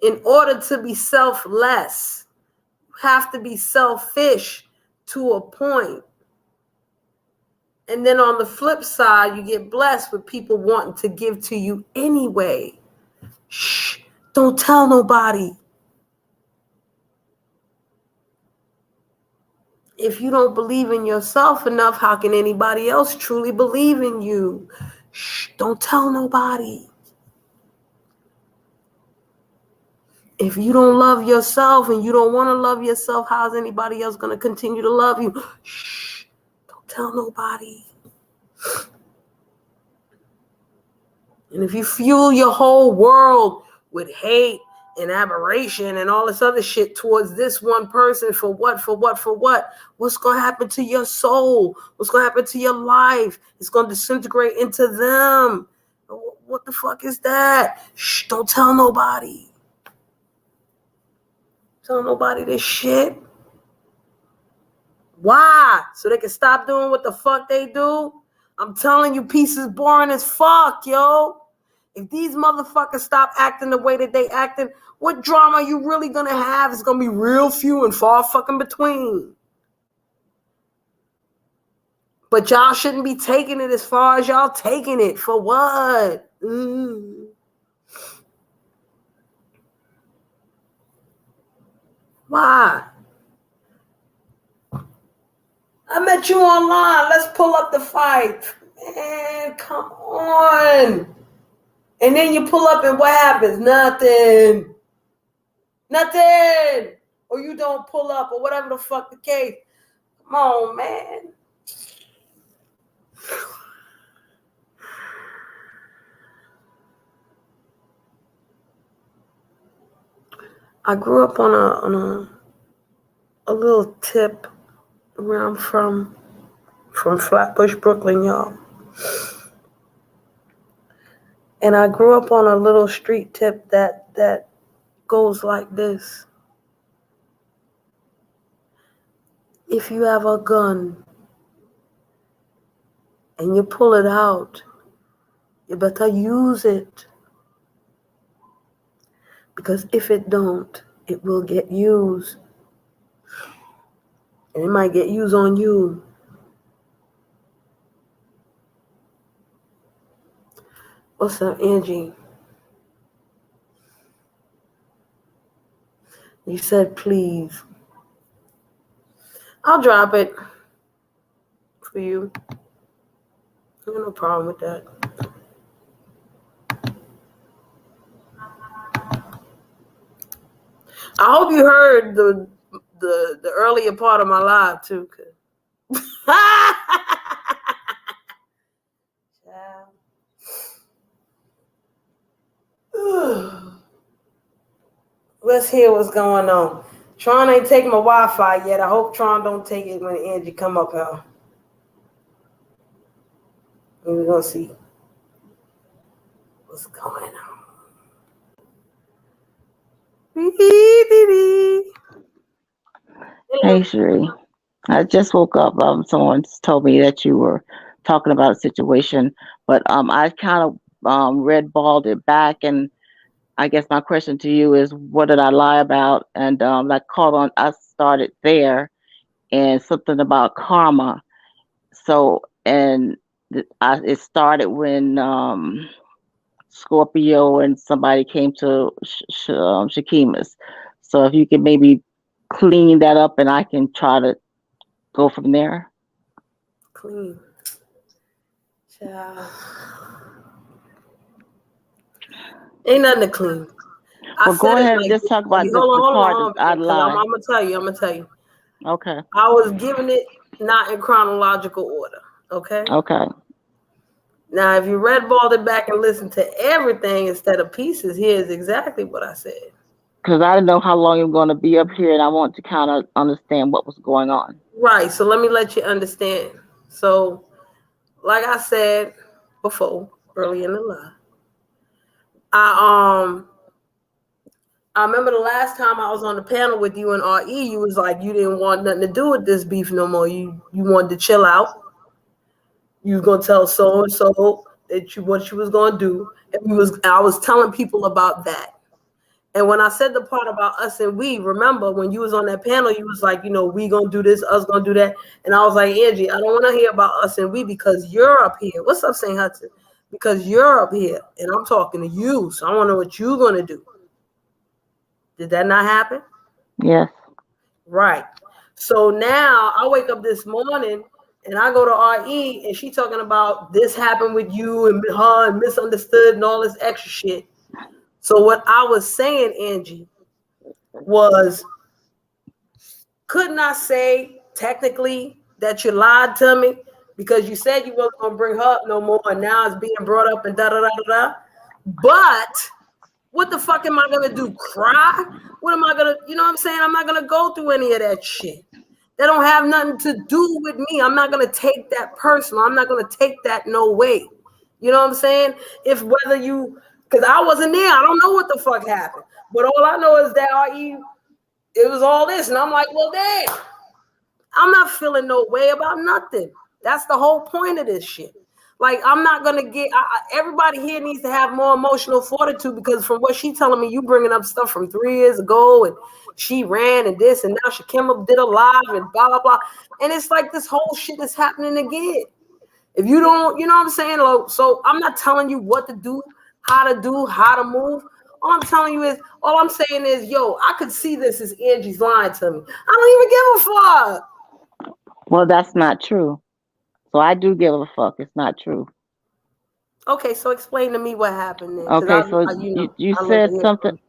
In order to be selfless, you have to be selfish to a point. And then on the flip side, you get blessed with people wanting to give to you anyway. Shh, don't tell nobody. If you don't believe in yourself enough, how can anybody else truly believe in you? Shh, don't tell nobody. If you don't love yourself and you don't want to love yourself, how's anybody else going to continue to love you? Shh, don't tell nobody. And if you fuel your whole world with hate and aberration and all this other shit towards this one person, for what? What's going to happen to your soul? What's going to happen to your life? It's going to disintegrate into them. What the fuck is that? Shh, don't tell nobody. Tell nobody this shit. Why? So they can stop doing what the fuck they do? I'm telling you, peace is boring as fuck, yo. If these motherfuckers stop acting the way that they acting, what drama you really gonna have is gonna be real few and far fucking between. But y'all shouldn't be taking it as far as y'all taking it. For what? Why? I met you online. Let's pull up the fight. Man, come on. And then you pull up and what happens? Nothing. Or you don't pull up or whatever the fuck the case. Come on, man. I grew up on a little tip where I'm from Flatbush, Brooklyn, y'all. And I grew up on a little street tip that goes like this. If you have a gun and you pull it out, you better use it. Because if it don't, it will get used. And it might get used on you. What's up, Angie? You said please. I'll drop it for you. I have no problem with that. I hope you heard the earlier part of my live too. Let's hear what's going on. Tron ain't taking my Wi-Fi yet. I hope Tron don't take it when Angie come up here. We're gonna see what's going on. Hey, Sheree. I just woke up. Someone told me that you were talking about a situation, but I kind of red balled it back, and I guess my question to you is, what did I lie about? And like called on, I started there, and something about karma. So, and it started when Scorpio and somebody came to Shakima's. So if you could maybe clean that up, and I can try to go from there. Clean. Child. Ain't nothing to clean. I Well, said go it ahead and like just this. talk about Hold the part on, that I because I'm lied. gonna tell you. Okay. I was giving it not in chronological order. Okay. Okay. Now, if you red balled it back and listened to everything instead of pieces, here's exactly what I said. Because I didn't know how long you're going to be up here, and I want to kind of understand what was going on. Right. So let me let you understand. So, like I said before, early in the live, I I remember the last time I was on the panel with you and RE, you was like you didn't want nothing to do with this beef no more. You wanted to chill out. You was gonna tell so and so that what you was gonna do, and I was telling people about that. And when I said the part about us and we, remember when you was on that panel, you was like, we gonna do this, us gonna do that, and I was like, Angie, I don't want to hear about us and we because you're up here. What's up, St. Hudson? Because you're up here, and I'm talking to you, so I want to know what you're gonna do. Did that not happen? Yes. Right. So now I wake up this morning and I go to RE and she talking about this happened with you and her and misunderstood and all this extra shit. So what I was saying, Angie, was couldn't I say technically that you lied to me because you said you wasn't gonna bring her up no more and now it's being brought up and da da da da da. But what the fuck am I gonna do? Cry? What am I gonna, you know what I'm saying? I'm not gonna go through any of that shit. That don't have nothing to do with me. I'm not gonna take that personal. I'm not gonna take that no way. You know what I'm saying? If whether you, because I wasn't there, I don't know what the fuck happened. But all I know is that it was all this, and I'm like, well, damn, I'm not feeling no way about nothing. That's the whole point of this shit. Like, I'm not gonna get. Everybody here needs to have more emotional fortitude because from what she telling me, you bringing up stuff from 3 years ago, and she ran and this, and now Shakima did a live and blah blah blah, and it's like this whole shit is happening again. If you don't, you know what I'm saying? So I'm not telling you what to do, how to move. All I'm saying is, yo, I could see this as Angie's lying to me. I don't even give a fuck. Well, that's not true. So I do give a fuck. It's not true. Okay, so explain to me what happened then, because Okay. So you I love to said hear something. from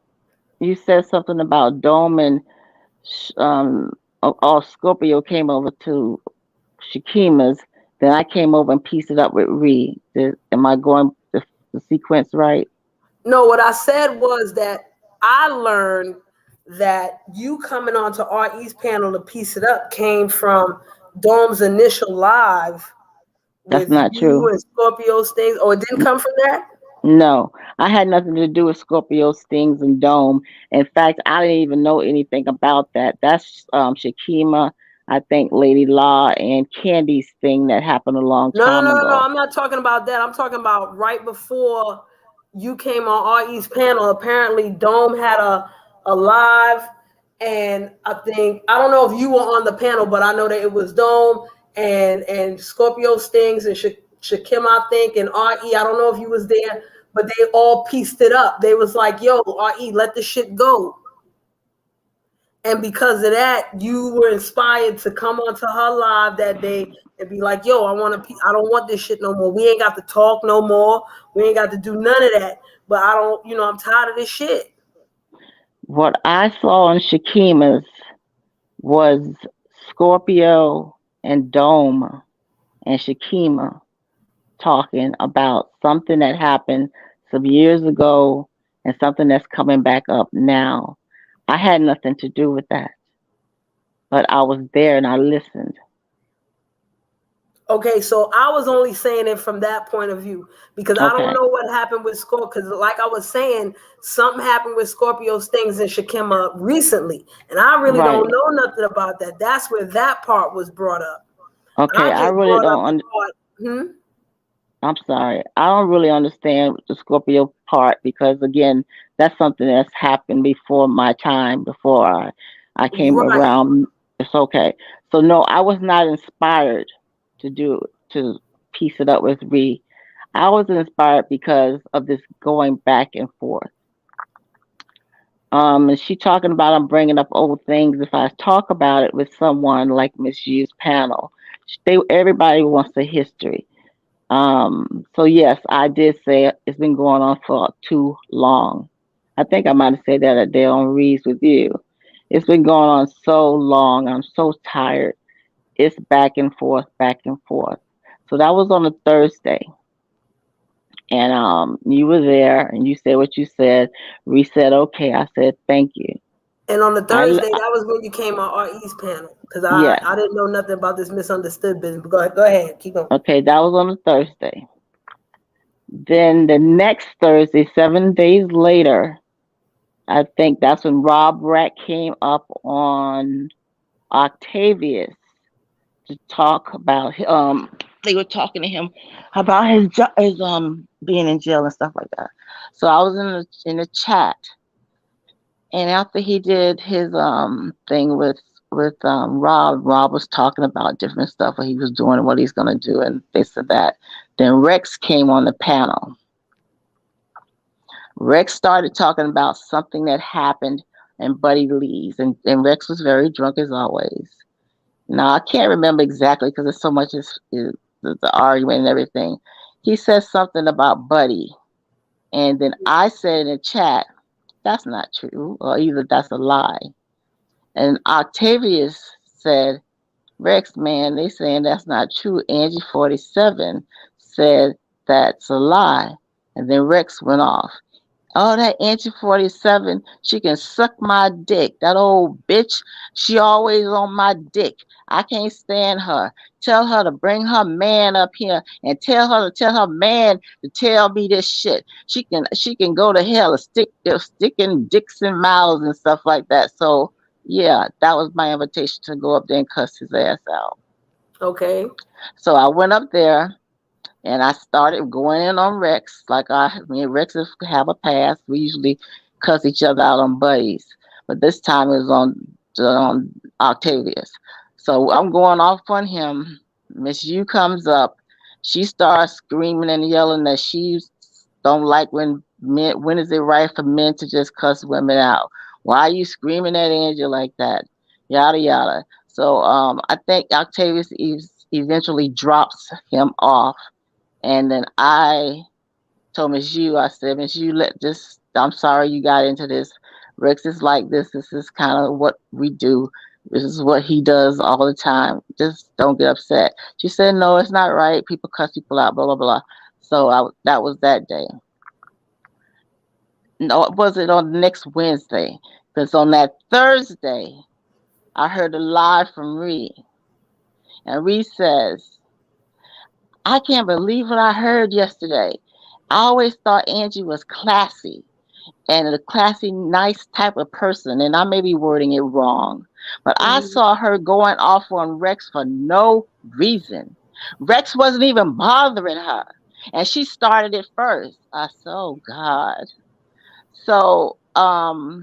you. You said something about Dome and um. All Scorpio came over to Shakima's. Then I came over and pieced it up with Ree. Am I going the sequence right? No, what I said was that I learned that you coming onto RE's panel to piece it up came from Dome's initial live That's with not you true. and Scorpio's things. Oh, it didn't come from that? No, I had nothing to do with Scorpio stings and Dome. In fact, I didn't even know anything about that. That's Shakima, I think Lady Law and Candy's thing that happened a long No, no, time no, no, no. ago. I'm not talking about that. I'm talking about right before you came on RE's panel. Apparently, Dome had a live, and I don't know if you were on the panel, but I know that it was Dome and Scorpio Stings and Shakim, I think, and RE. I don't know if you was there, but they all pieced it up. They was like, "Yo, RE, let the shit go." And because of that, you were inspired to come onto her live that day and be like, "Yo, I don't want this shit no more. We ain't got to talk no more. We ain't got to do none of that. But I don't, I'm tired of this shit." What I saw on Shakima's was Scorpio and Dome and Shakima talking about something that happened some years ago and something that's coming back up now. I had nothing to do with that, but I was there and I listened. Okay, so I was only saying it from that point of view because I don't Okay, know what happened with Scorpio. Because, like I was saying, something happened with Scorpio's things and Shakima recently, and I really right. don't know nothing about that. That's where that part was brought up. Okay, I I just really brought up don't. the part. I'm sorry. I don't really understand the Scorpio part because again, that's something that's happened before my time, before I came Right. around. It's okay. So no, I was not inspired to piece it up with Ree. I was inspired because of this going back and forth. And she talking about I'm bringing up old things. If I talk about it with someone like Miss U's panel, everybody wants a history. So yes, I did say it's been going on for too long. I think I might have said that a day on Reads with you. It's been going on so long. I'm so tired. It's back and forth, back and forth. So that was on a Thursday. And you were there and you said what you said. Reese said, okay. I said, thank you. And on the I, Thursday, that was when you came on our East panel because I yes. I didn't know nothing about this misunderstood business. But go ahead, keep going. Okay, that was on a Thursday. Then the next Thursday, 7 days later, I think that's when Rob Rack came up on Octavius to talk about they were talking to him about his being in jail and stuff like that. So I was in the chat, and after he did his thing with Rob was talking about different stuff, what he was doing and what he's gonna do and this and that. Then Rex came on the panel. Rex started talking about something that happened in Buddy Lee's, and Rex was very drunk as always. Now, I can't remember exactly because there's so much is the argument and everything. He said something about Buddy, and then I said in the chat, that's not true, or either that's a lie. And Octavius said, Rex, man, they saying that's not true. Angie 47 said that's a lie. And then Rex went off. Oh, that Auntie 47, she can suck my dick. That old bitch, she always on my dick. I can't stand her. Tell her to bring her man up here and tell her to tell her man to tell me this shit. She can go to hell and sticking dicks in mouths and stuff like that. So yeah, that was my invitation to go up there and cuss his ass out. Okay. So I went up there and I started going in on Rex. Me and Rex have a pass. We usually cuss each other out on buddies, but this time it was on Octavius. So I'm going off on him. Miss U comes up. She starts screaming and yelling that she don't like when men. When is it right for men to just cuss women out? Why are you screaming at Angel like that? Yada yada. So I think Octavius eventually drops him off, and then I told Miss Yu, I said, Miss Yu, I'm sorry you got into this. Rex is like this. This is kind of what we do. This is what he does all the time. Just don't get upset. She said, no, it's not right. People cuss people out, blah, blah, blah. So that was that day. No, it wasn't on the next Wednesday. Because on that Thursday, I heard a live from Ree. And Ree says, I can't believe what I heard yesterday. I always thought Angie was classy and a classy, nice type of person, and I may be wording it wrong, but I Mhm. saw her going off on Rex for no reason. Rex wasn't even bothering her, and she started it first. I said, "Oh God!" So, I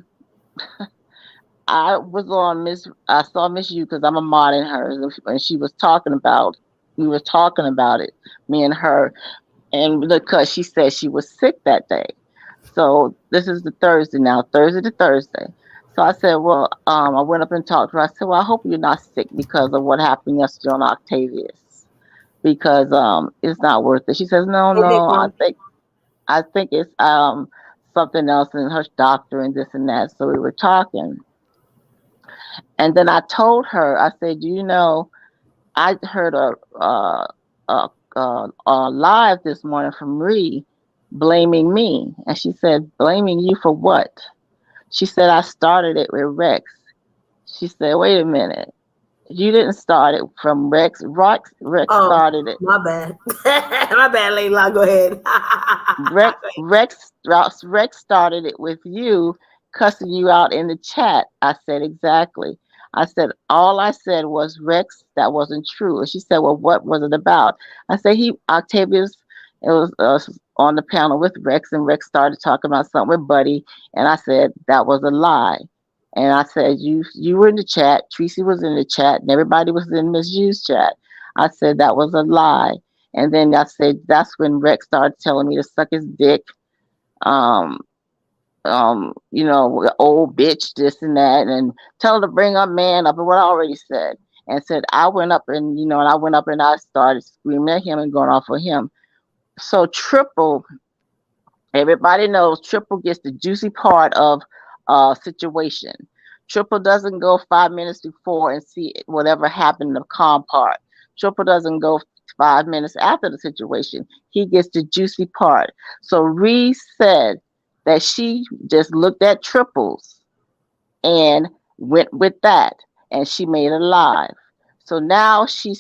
was on Miss. I saw Miss U because I'm a mod in hers, and she was talking about. We were talking about it, me and her, and because she said she was sick that day. So this is the Thursday now, Thursday to Thursday. So I said, well, I went up and talked to her. I said, well, I hope you're not sick because of what happened yesterday on Octavius, because it's not worth it. She says, no, Hey, Big no, Mom. I think it's something else in her doctor and this and that. So we were talking, and then I told her, I said, you know, I heard a, a live this morning from Ree blaming me, and she said, blaming you for what? She said, I started it with Rex. She said, wait a minute. You didn't start it from Rex. Rex Oh, started it. my bad. My bad, Layla. Go ahead. Rex started it with you cussing you out in the chat. I said, exactly. I said, all I said was Rex, that wasn't true. And she said, well, what was it about? I said, Octavius, it was on the panel with Rex, and Rex started talking about something with Buddy. And I said, that was a lie. And I said, you were in the chat, Tracy was in the chat, and everybody was in Miss U's chat. I said, that was a lie. And then I said, that's when Rex started telling me to suck his dick. Um, you know, old bitch, this and that, and tell her to bring her man up, and what I already said. And said, I went up and, you know, and I went up and I started screaming at him and going off of him. So Triple, everybody knows Triple gets the juicy part of situation. Triple doesn't go 5 minutes before and see whatever happened in the calm part. Triple doesn't go 5 minutes after the situation. He gets the juicy part. So Reese said that she just looked at Triples and went with that, and she made a live. So now she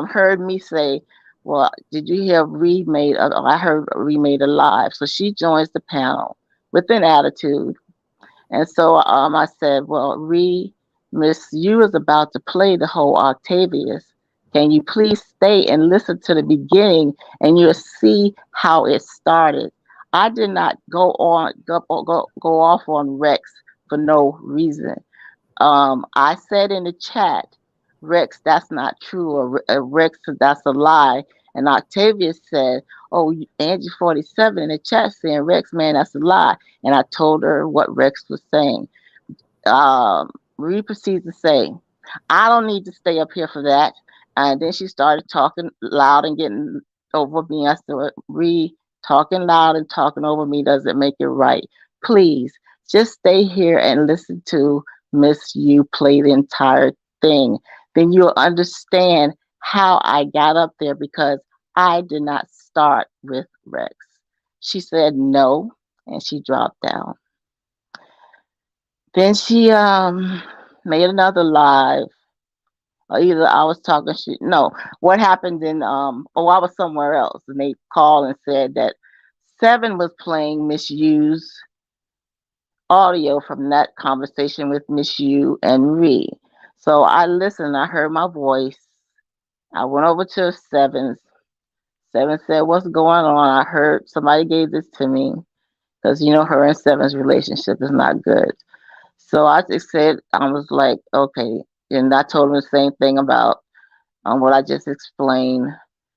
heard me say, "Well, did you hear remade? I heard remade a live." So she joins the panel with an attitude, and so I said, "Well, Miss U is about to play the whole Octavius. Can you please stay and listen to the beginning, and you'll see how it started." I did not go off on Rex for no reason. I said in the chat, Rex, that's not true, or Rex, that's a lie. And Octavia said, oh, Angie 47 in the chat saying, Rex, man, that's a lie. And I told her what Rex was saying. Marie proceeds to say, I don't need to stay up here for that. And then she started talking loud and getting over me. I said, Marie, talking loud and talking over me doesn't make it right. Please, just stay here and listen to Miss You play the entire thing. Then you'll understand how I got up there, because I did not start with Rex. She said no, and she dropped down. Then she made another live. Or either I was talking shit. No, what happened in I was somewhere else, and they called and said that Seven was playing Miss U's audio from that conversation with Miss U and Ree. So I listened. I heard my voice. I went over to Seven's. Seven said, "What's going on?" I heard somebody gave this to me, because you know her and Seven's relationship is not good. So I just said, I was like, okay. And I told him the same thing about what I just explained.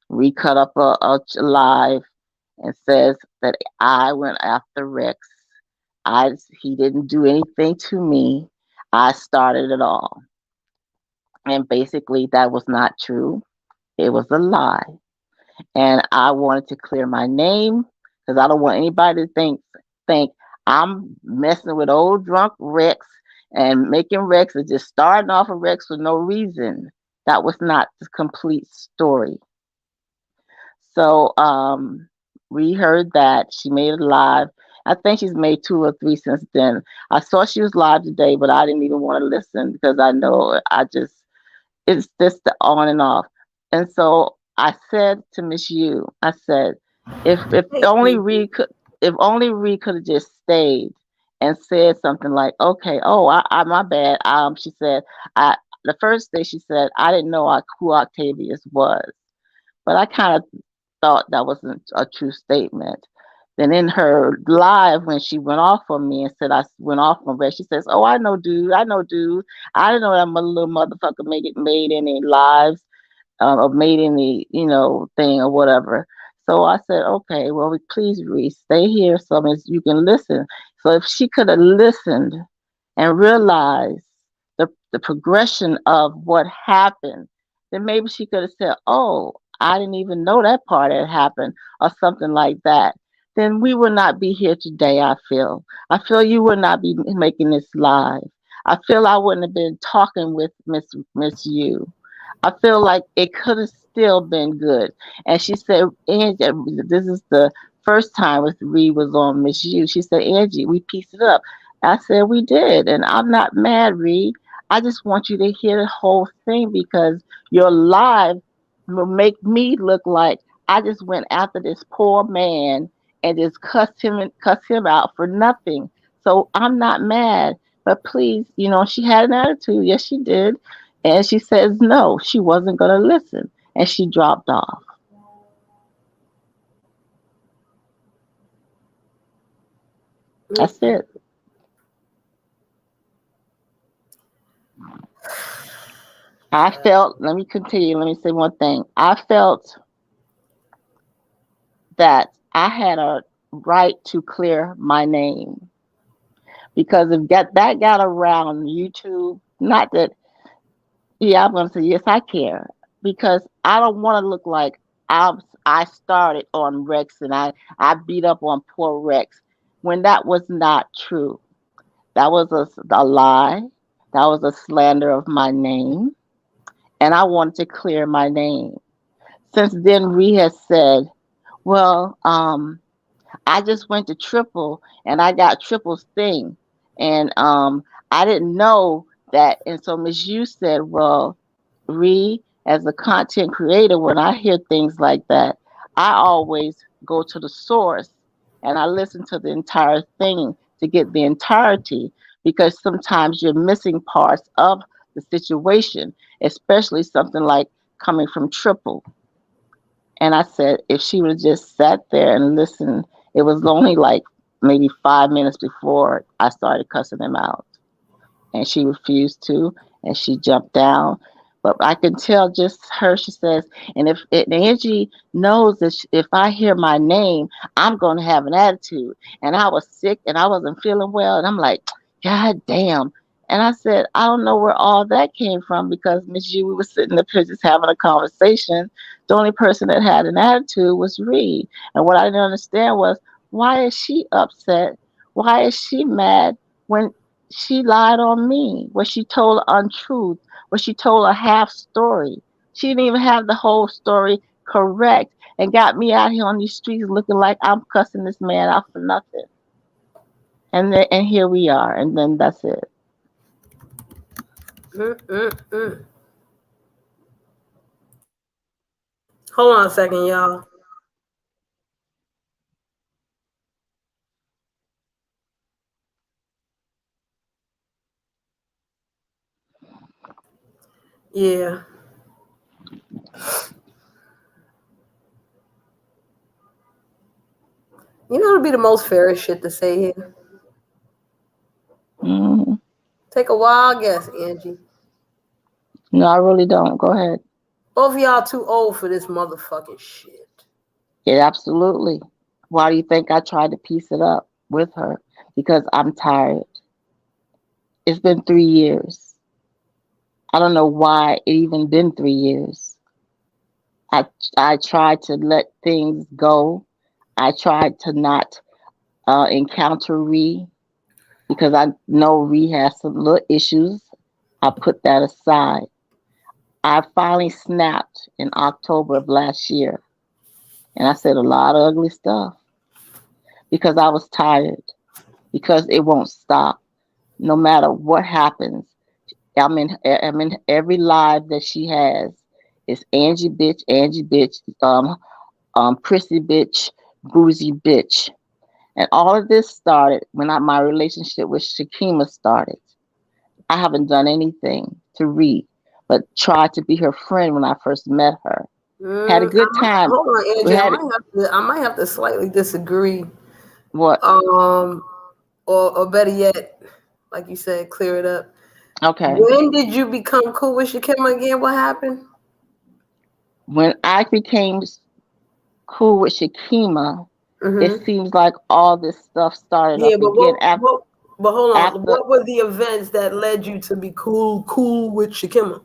We cut up a live and says that I went after Rex. He didn't do anything to me. I started it all. And basically that was not true. It was a lie. And I wanted to clear my name, because I don't want anybody to think I'm messing with old drunk Rex and making Rex and just starting off of Rex for no reason. That was not the complete story. So we heard that she made it live. I think she's made two or three since then. I saw she was live today, but I didn't even want to listen, because I know it's just the on and off. And so I said to Miss U, I said, if Hey, only Sneaky. Reed could if only Reed could have just stayed and said something like, okay, oh, my bad. She said, I the first day she said, I didn't know who Octavius was, but I kind of thought that wasn't a true statement. Then in her live, when she went off on me and said I went off on Red, she says, "Oh, I know, dude. I know, dude. I didn't know that little motherfucker made any lives, or made any thing or whatever." So I said, "Okay, well, please, Reese, stay here so as you can listen." So if she could have listened and realize the progression of what happened, then maybe she could have said, "Oh, I didn't even know that part had happened," or something like that. Then we would not be here today. I feel you would not be making this live. I feel I wouldn't have been talking with Miss You. I feel like it could have still been good. And she said, Angie, this is the first time with Reed was on Miss You. She said, Angie, we pieced it up. I said, we did. And I'm not mad, Reed. I just want you to hear the whole thing because your live will make me look like I just went after this poor man and just cussed him out for nothing. So I'm not mad. But please, she had an attitude. Yes, she did. And she says no, she wasn't going to listen. And she dropped off. That's it. I felt, let me continue, let me say one thing. I felt that I had a right to clear my name because if that got around YouTube, not that, yeah, I'm going to say, yes, I care because I don't want to look like I started on Rex and I beat up on poor Rex when that was not true. That was a lie. That was a slander of my name. And I wanted to clear my name. Since then, Ree has said, well, I just went to Triple and I got Triple's thing. And I didn't know that. And so Ms. Yu said, well, Ree, as a content creator, when I hear things like that, I always go to the source and I listen to the entire thing to get the entirety because sometimes you're missing parts of the situation, especially something like coming from Triple. And I said, if she would have just sat there and listened, it was only like maybe 5 minutes before I started cussing him out. And she refused to, and she jumped down. But I can tell just her, she says, and if Angie knows that if I hear my name, I'm going to have an attitude. And I was sick and I wasn't feeling well. And I'm like, God damn. And I said, I don't know where all that came from because Miss G, we were sitting up here just having a conversation. The only person that had an attitude was Reed. And what I didn't understand was, why is she upset? Why is she mad when she lied on me? When she told untruth? When she told a half story? She didn't even have the whole story correct and got me out here on these streets looking like I'm cussing this man out for nothing. And here we are. And then that's it. Hold on a second, y'all. Yeah. You know, it'll be the most fairest shit to say here. Mm-hmm. Take a wild guess, Angie. No, I really don't. Go ahead. Both of y'all too old for this motherfucking shit. Yeah, absolutely. Why do you think I tried to piece it up with her? Because I'm tired. It's been 3 years. I don't know why it even been 3 years. I I tried to let things go. I tried to not encounter Ree because I know Ree has some little issues. I put that aside. I finally snapped in October of last year, and I said a lot of ugly stuff because I was tired. Because it won't stop, no matter what happens. I'm in every live that she has. It's Angie bitch, prissy bitch, boozy bitch. And all of this started when my relationship with Shakima started. I haven't done anything to Reed, but tried to be her friend when I first met her. Had a good time. Hold on, We Angie. had I might have to slightly disagree. what? Um, or better yet, like you said, clear it up. Okay. When did you become cool with Shakima again? What happened? When I became cool with Shakima, it Mm-hmm. seems like all this stuff started Yeah, up but again what after. But hold on, After, what were the events that led you to be cool with Shakima?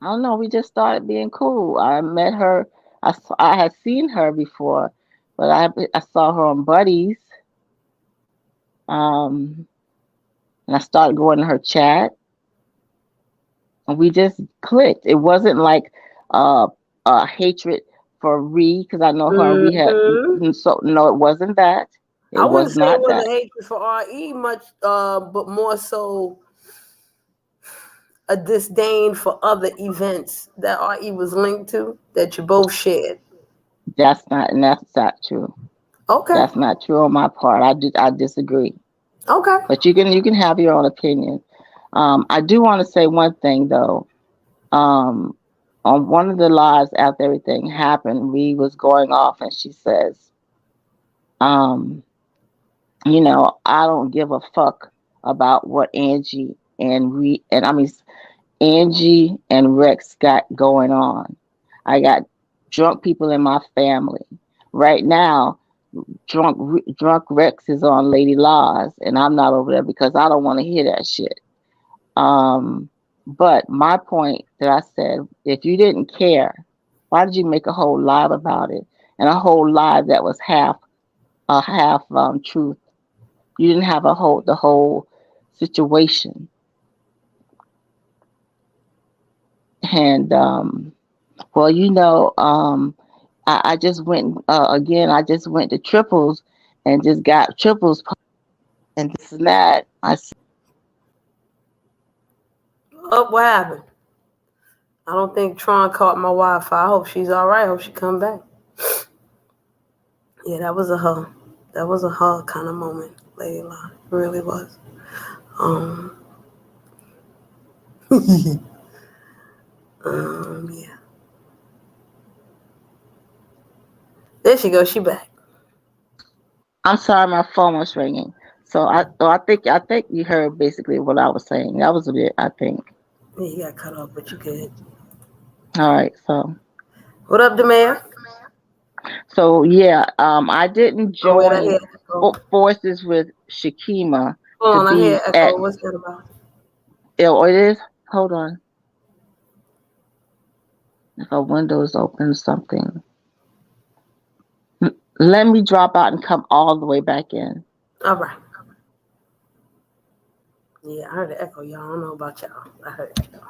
I don't know, we just started being cool. I met her. I had seen her before, but I saw her on Buddies, um, and I started going to her chat, and we just clicked. It wasn't like uh, hatred for Ree because I know her and Ree had. Hmm. So no, it wasn't that. It I wouldn't was say it not was a that. hatred for RE much, but more so a disdain for other events that RE was linked to that you both shared. That's not true. Okay. That's not true on my part. I disagree. Okay. But you can have your own opinion. I do want to say one thing though. Um, on one of the lives after everything happened, we was going off, and she says, um, I don't give a fuck about what Angie and Rex got going on. I got drunk people in my family. Right now, drunk Rex is on Lady Laws, and I'm not over there because I don't want to hear that shit. Um, but my point that I said, if you didn't care, why did you make a whole live about it, and a whole live that was half truth? You didn't have the whole situation, and well, I just went again. I just went to triples and just got triples and this and that. Oh, what happened? I don't think Tron caught my Wi-Fi. I hope she's all right. I hope she come back. Yeah, that was a her. That was a her kind of moment, Lady Line. It really was. Um, yeah. There she goes. She back. I'm sorry, my phone was ringing. So I think you heard basically what I was saying. That was a bit, I think. Yeah, you got cut off, but you good. All right, so What up, Demaya? yeah, I didn't Oh wait, I hear join echo. forces with Shakima to Hold on, I hear be at. echo. What's that about? Oh, it is. Hold on, if a window's open, something. Let me drop out and come all the way back in. All right. Yeah, I heard the echo, y'all. I don't know about y'all. I heard echo.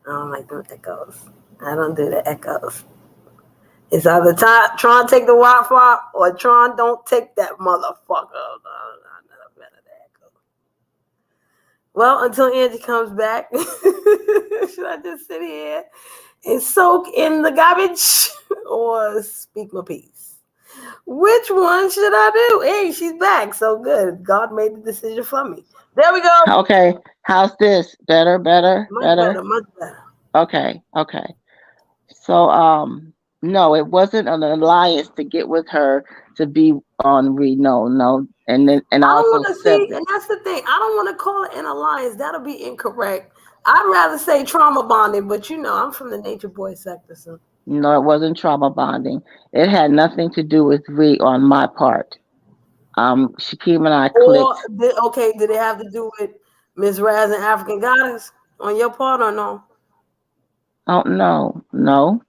I don't like them echoes. I don't do the echoes. It's either Tron take the Wi-Fi or Tron don't take that motherfucker. No, not a fan of the echo. Well, until Angie comes back, should I just sit here and soak in the garbage or speak my piece? Which one should I do? Hey, she's back. So good. God made the decision for me. There we go. Okay, how's this? Better, better, Much better. better, much better. Okay, okay. So, no, it wasn't an alliance to get with her to be on Reed. No, no, and I don't also want to see, seven. and that's the thing. I don't want to call it an alliance. That'll be incorrect. I'd rather say trauma bonding, but I'm from the nature boy sector, so. No, it wasn't trauma bonding. It had nothing to do with Reed on my part. Shakim and I Or clicked. did it have to do with Miss Raz and African Goddess on your part or no? Oh no, no,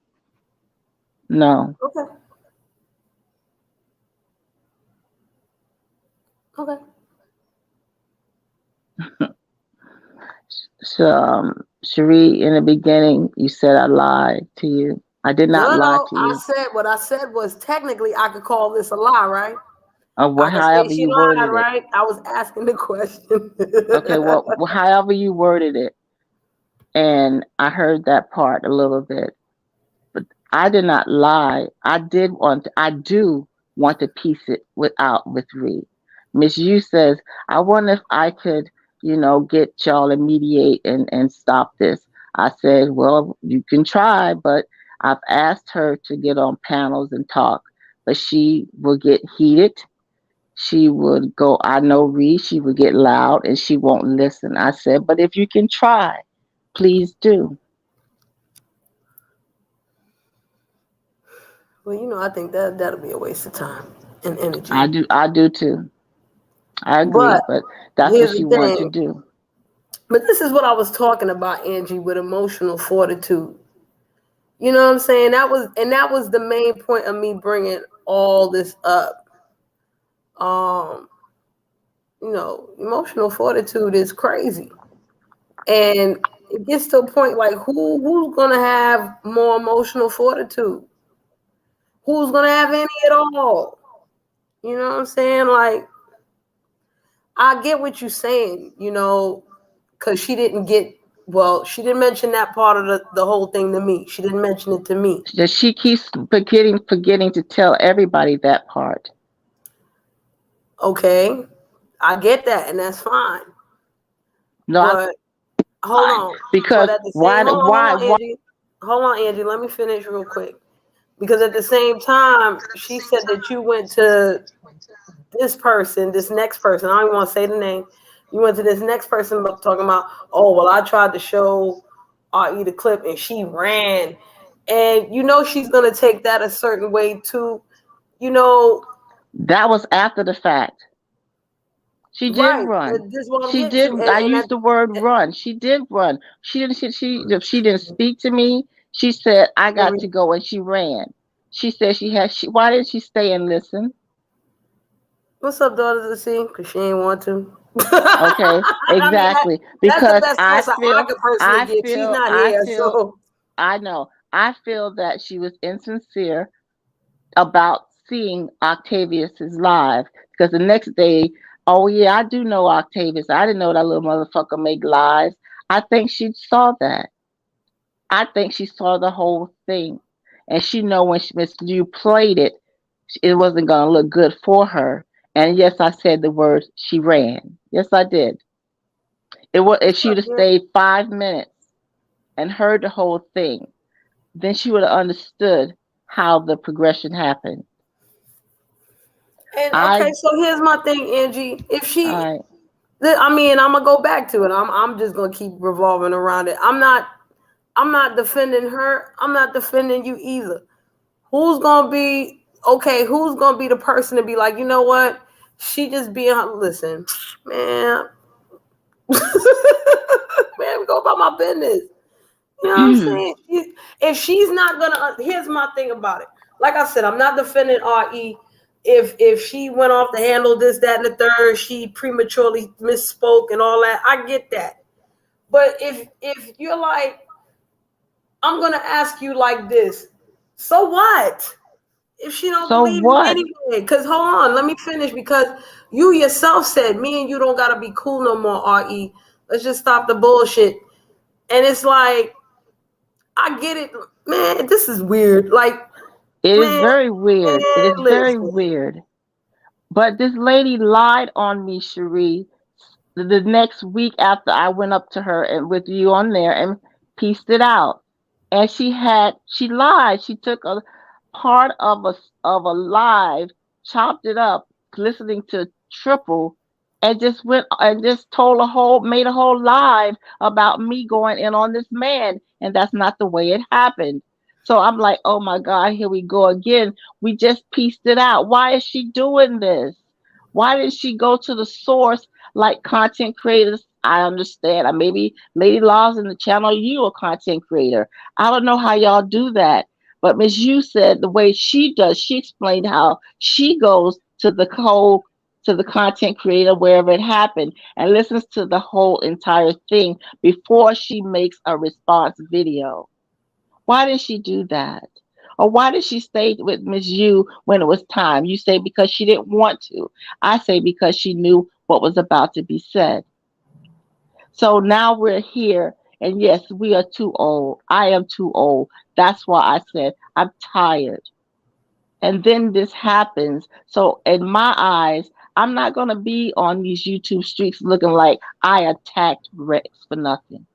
no. Okay, okay. So, Cherie, in the beginning, you said I lied to you. I did No, not no, lie no. to I you. said what I said was technically I could call this a lie, right? I could say However she you lied, worded it. right? I was asking the question. Okay, well, however you worded it, and I heard that part a little bit. But I did not lie. I do want to piece it with Reed. Miss Yu says, I wonder if I could, get y'all to mediate and stop this. I said, well, you can try, but I've asked her to get on panels and talk, but she will get heated. She would go, I know Reed, she would get loud and she won't listen. I said, but if you can try, please do. Well, I think that'll be a waste of time and energy. I do too. I agree, But but that's what here's she the wanted to thing. do. But this is what I was talking about, Angie, with emotional fortitude. You know what I'm saying? That was the main point of me bringing all this up. Um, emotional fortitude is crazy, and it gets to a point like who's gonna have more emotional fortitude? Who's gonna have any at all? You know what I'm saying? Like, I get what you're saying, because she didn't get, well, she didn't mention that part of the whole thing to me. She didn't mention it to me. That she keeps forgetting to tell everybody that part. Okay, I get that, and that's fine. No, I'm But hold fine on. But because at the same, why? Why? Why? Hold on, Angie. Let me finish real quick. Because at the same time, she said that you went to this person, this next person. I don't even want to say the name. You went to this next person talking about, oh, well, I tried to show RE the clip and she ran. And she's going to take that a certain way too. You know, That was after the fact. She did right. run. This is what I'm She getting did. to. I used the word run. She did run. She didn't. If she didn't speak to me, she said I got to go, and she ran. She said she had. Why didn't she stay and listen? What's up, daughters of the sea? Because she ain't want to. Okay, I mean, exactly. that's the Because best answer I could personally give. She's not here, so. I know. I feel that she was insincere about seeing Octavius's live because the next day, oh yeah, I do know Octavius. I didn't know that little motherfucker make lives. I think she saw that. I think she saw the whole thing, and she know when Miss Liu played it, it wasn't gonna look good for her. And yes, I said the words. She ran. Yes, I did. It was if she'd have stayed 5 minutes and heard the whole thing, then she would have understood how the progression happened. And okay, I, so here's my thing, Angie. If she, I, I mean, I'm gonna go back to it. I'm just gonna keep revolving around it. I'm not defending her. I'm not defending you either. Who's gonna be okay? Who's gonna be the person to be like, you know what? She just being, listen, man, man, go about my business. You know what I'm saying? If she's not gonna, here's my thing about it. Like I said, I'm not defending RE. If she went off the handle, this, that, and the third, she prematurely misspoke and all that. I get that. But if you're like, I'm gonna ask you like this, so what? If she don't so believe you what? anyway, because hold on, let me finish. Because you yourself said me and you don't gotta be cool no more, RE. Let's just stop the bullshit. And it's like, I get it, man. This is weird. Like, It is man, very weird. It is very listen. weird. But this lady lied on me, Cherie. The next week after I went up to her and with you on there and pieced it out. And she lied. She took a part of a live, chopped it up, listening to Triple, and just went and just made a whole live about me going in on this man, and that's not the way it happened. So I'm like, oh my God, here we go again. We just pieced it out. Why is she doing this? Why didn't she go to the source like content creators? I understand. Maybe Lady Laws in the channel, you a content creator. I don't know how y'all do that. But Miss Yu said the way she does, she explained how she goes to the content creator wherever it happened and listens to the whole entire thing before she makes a response video. Why did she do that? Or why did she stay with Miss Yu when it was time? You say because she didn't want to. I say because she knew what was about to be said. So now we're here, and yes, we are too old. I am too old. That's why I said I'm tired. And then this happens. So in my eyes, I'm not going to be on these YouTube streets looking like I attacked Rex for nothing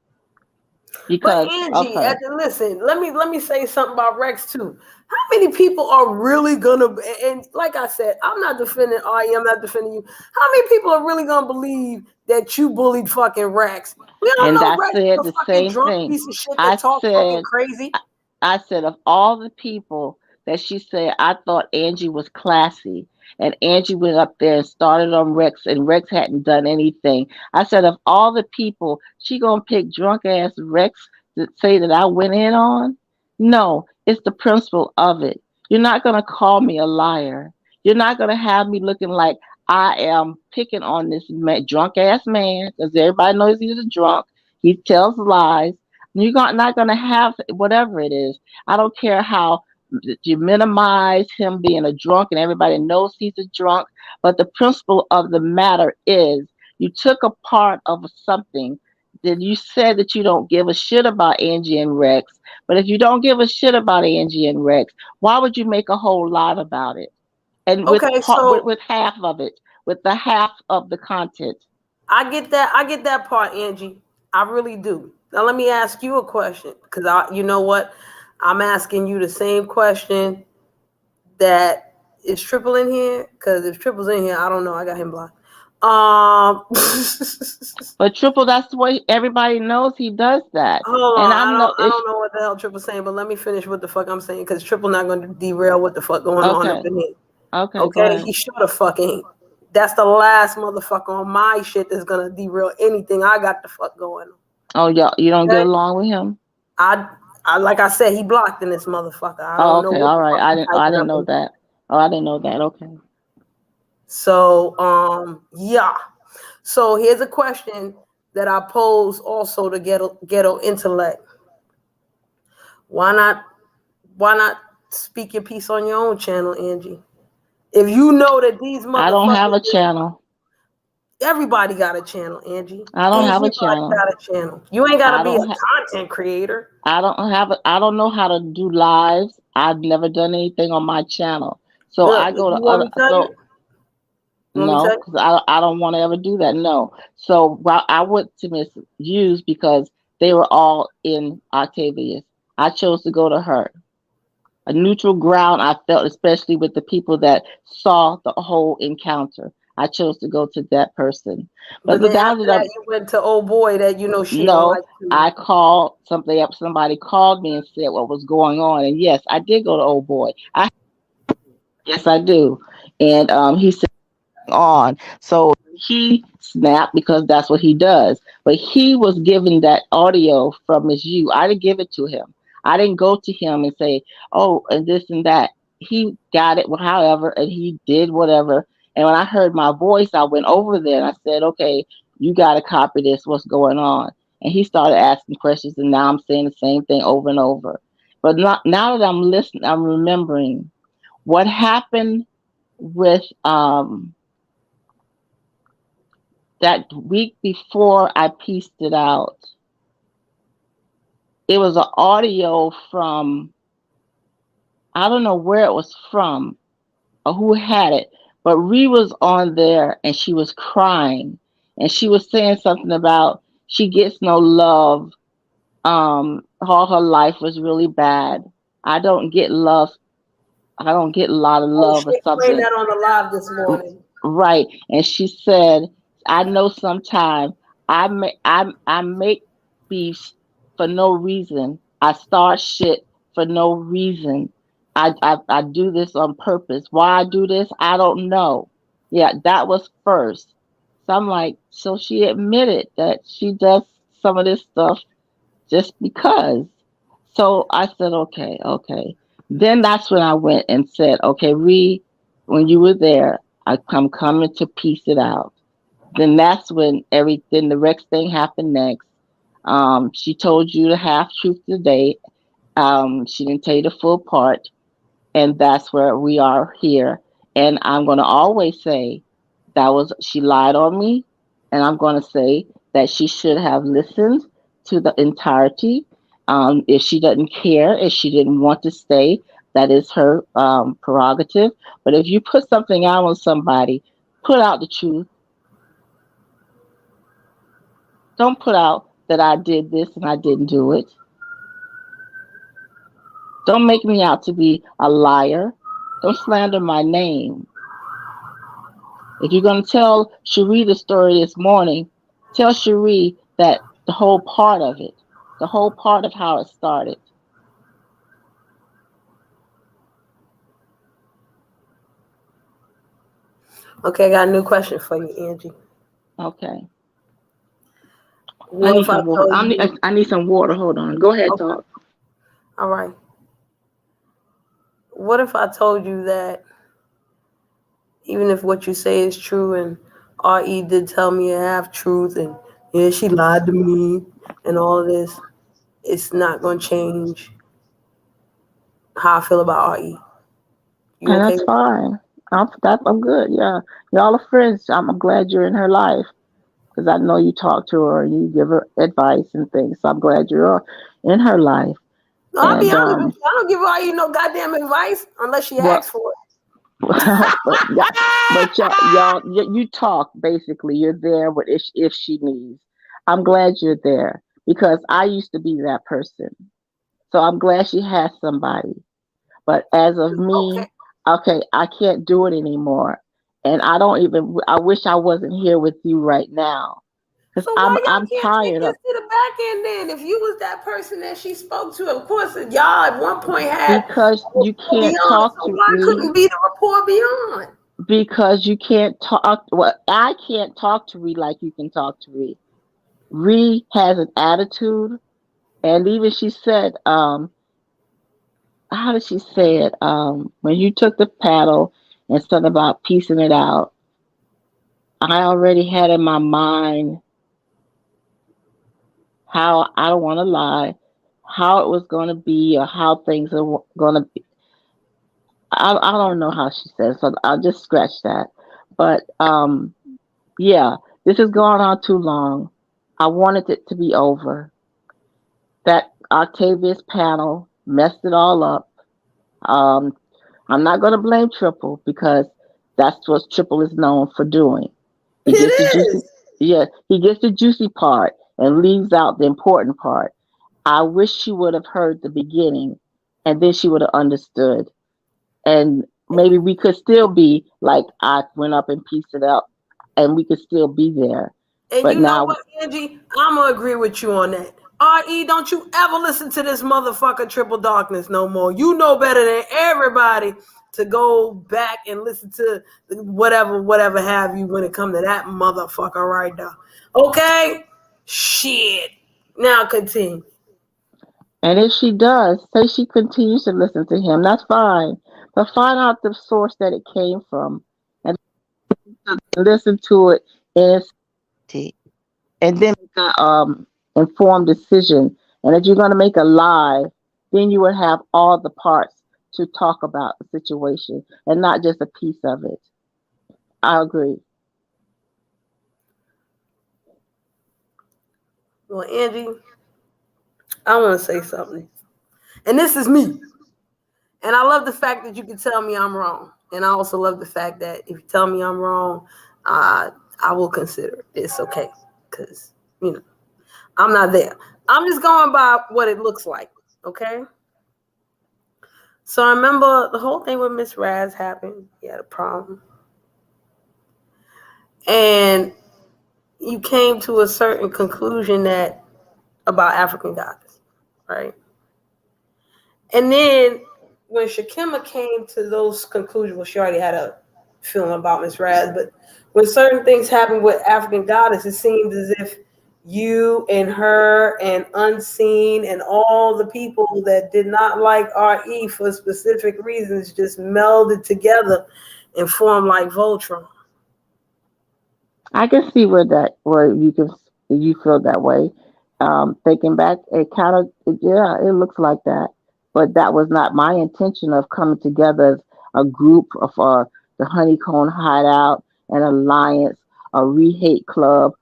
But because of Angie, her. listen, let me say something about Rex too. How many people are really gonna? And like I said, I'm not defending RE. I'm not defending you. How many people are really gonna believe that you bullied fucking Rex? We all And know I Rex said is the a fucking same drunk thing. piece of shit I that talks fucking said, crazy. I said, of all the people that she said I thought Angie was classy. And Angie went up there and started on Rex, and Rex hadn't done anything. I said, of all the people, she gonna pick drunk ass Rex to say that I went in on? No, it's the principle of it. You're not gonna call me a liar. You're not gonna have me looking like I am picking on this drunk ass man, because everybody knows he's a drunk. He tells lies. Not going to have whatever it is. I don't care how you minimize him being a drunk and everybody knows he's a drunk. But the principle of the matter is you took a part of something that you said that you don't give a shit about Angie and Rex. But if you don't give a shit about Angie and Rex, why would you make a whole lot about it? And Okay, so with half of it, with the half of the content. I get that. I get that part, Angie. I really do. Now let me ask you a question, because you know what, I'm asking you the same question that is Triple in here. Because if Triple's in here, I don't know. I got him blocked. But Triple, that's the way everybody knows he does that. Hold And on. I know I it's don't know what the hell Triple's saying, but let me finish what the fuck I'm saying, because Triple not going to derail what the fuck going on up okay. in here. Okay, go Okay, ahead. he sure the fuck ain't. That's the last motherfucker on my shit that's gonna derail anything I got the fuck going on. Oh, y'all, you don't get Okay, along with him? I, I like I said, he blocked in this motherfucker. I Oh, don't know okay, what all the right. fuck he I typing didn't up know in there. that. Oh, I didn't know that. Okay. So, yeah. So here's a question that I pose also to ghetto intellect. Why not? Why not speak your piece on your own channel, Angie? If you know that these I don't have motherfuckers, a channel. everybody got a channel, Angie. I don't have a Everybody channel. got a channel. You ain't gotta I be a don't have. content creator. I don't know how to do lives. I've never done anything on my channel. So Look, I go to you want other. me to tell you? So You want me to tell no, you? because I don't want to ever do that. No. So I went to Miss Hughes because they were all in Octavius. I chose to go to her. A neutral ground, I felt, especially with the people that saw the whole encounter. I chose to go to that person. But But then now after that that, I'm you went to old boy that you know she don't no, like you. I called something up. Somebody called me and said what was going on, and yes, I did go to old boy. Yes, I do. And he said on. So he snapped because that's what he does. But he was given that audio from Miss You. I didn't give it to him. I didn't go to him and say, oh, and this and that. He got it, however, and he did whatever. And when I heard my voice, I went over there and I said, okay, you got to copy this. What's going on? And he started asking questions, and now I'm saying the same thing over and over. But now that I'm listening, I'm remembering what happened with that week before I pieced it out. It was an audio from, I don't know where it was from or who had it, but Ree was on there and she was crying and she was saying something about she gets no love. All her life was really bad. I don't get love. I don't get a lot of Oh, love she or explained something. that on the live this morning. Right. And she said, I know sometime I make beefs for no reason. I start shit for no reason. I do this on purpose. Why I do this, I don't know. Yeah, that was first. So I'm like, so she admitted that she does some of this stuff just because. So I said, okay, okay. Then that's when I went and said, okay, Ree, when you were there, I'm coming to piece it out. Then that's when everything, the Rex thing happened next. She told you the half truth today. She didn't tell you the full part, and that's where we are here. And I'm going to always say that was she lied on me, and I'm going to say that she should have listened to the entirety. If she doesn't care, if she didn't want to stay, that is her prerogative. But if you put something out on somebody, put out the truth. Don't put out that I did this and I didn't do it. Don't make me out to be a liar. Don't slander my name. If you're going to tell Cherie the story this morning, tell Cherie that the whole part of it, the whole part of how it started. Okay, I got a new question for you, Angie. Okay. I What need if I some water. told you? I need some water. Hold on. Go ahead, Okay, talk. all right. What if I told you that even if what you say is true and RE did tell me a half truth and yeah, she lied to me and all of this, it's not going to change how I feel about RE. You And okay that's with that? fine. I'm good. Yeah. Y'all are friends. I'm glad you're in her life because I know you talk to her and you give her advice and things. So I'm glad you're in her life. No, I'll be And honest with you. I don't give RE no goddamn advice unless she what asks for but yeah, but it. you talk basically. You're there, but if she needs, I'm glad you're there because I used to be that person. So I'm glad she has somebody. But as of Okay. me, okay, I can't do it anymore, and I don't even. I wish I wasn't here with you right now because So why I'm y'all can't take tired this of to the back end then? If you was that person that she spoke to, of course y'all at one point had because a you rapport can't beyond. talk So to why me couldn't be the rapport beyond? because you can't talk. Well, I can't talk to Ree like you can talk to Ree. Ree has an attitude. And even she said, how did she say it? When you took the paddle and something about piecing it out, I already had in my mind how I don't want to lie, how it was going to be, or how things are going to be. I don't know how she said it, so I'll just scratch that. But yeah, this has gone on too long. I wanted it to be over. That Octavius panel messed it all up. Um, I'm not going to blame Triple because that's what Triple is known for doing. He gets the It juicy, is. yeah, he gets the juicy part and leaves out the important part. I wish she would have heard the beginning, and then she would have understood, and maybe we could still be like I went up and pieced it up, and we could still be there. And But you know now what, Angie? I'm gonna agree with you on that. RE, don't you ever listen to this motherfucker Triple Darkness no more. You know better than everybody to go back and listen to whatever have you when it come to that motherfucker right now. Okay? Shit. Now continue. and if she does, say she continues to listen to him, that's fine. But find out the source that it came from and listen to it in its entirety, and then make a informed decision. And if you're going to make a lie, then you would have all the parts to talk about the situation and not just a piece of it. I agree. Well, Angie, I want to say something. And this is me. And I love the fact that you can tell me I'm wrong. And I also love the fact that if you tell me I'm wrong, uh, I will consider it. It's okay. Because, you know, I'm not there. I'm just going by what it looks like. Okay. So I remember the whole thing with Miss Raz happened. He had a problem. And you came to a certain conclusion that about African goddess, right? And then when Shakima came to those conclusions, well, she already had a feeling about Miss Raz, but when certain things happened with African Goddess, it seemed as if you and her and Unseen and all the people that did not like RE for specific reasons just melded together and formed like Voltron. I can see where you feel that way. Thinking back, it kind of yeah, it looks like that. But that was not my intention of coming together as a group of the Honeycomb Hideout, an alliance, a re-hate club,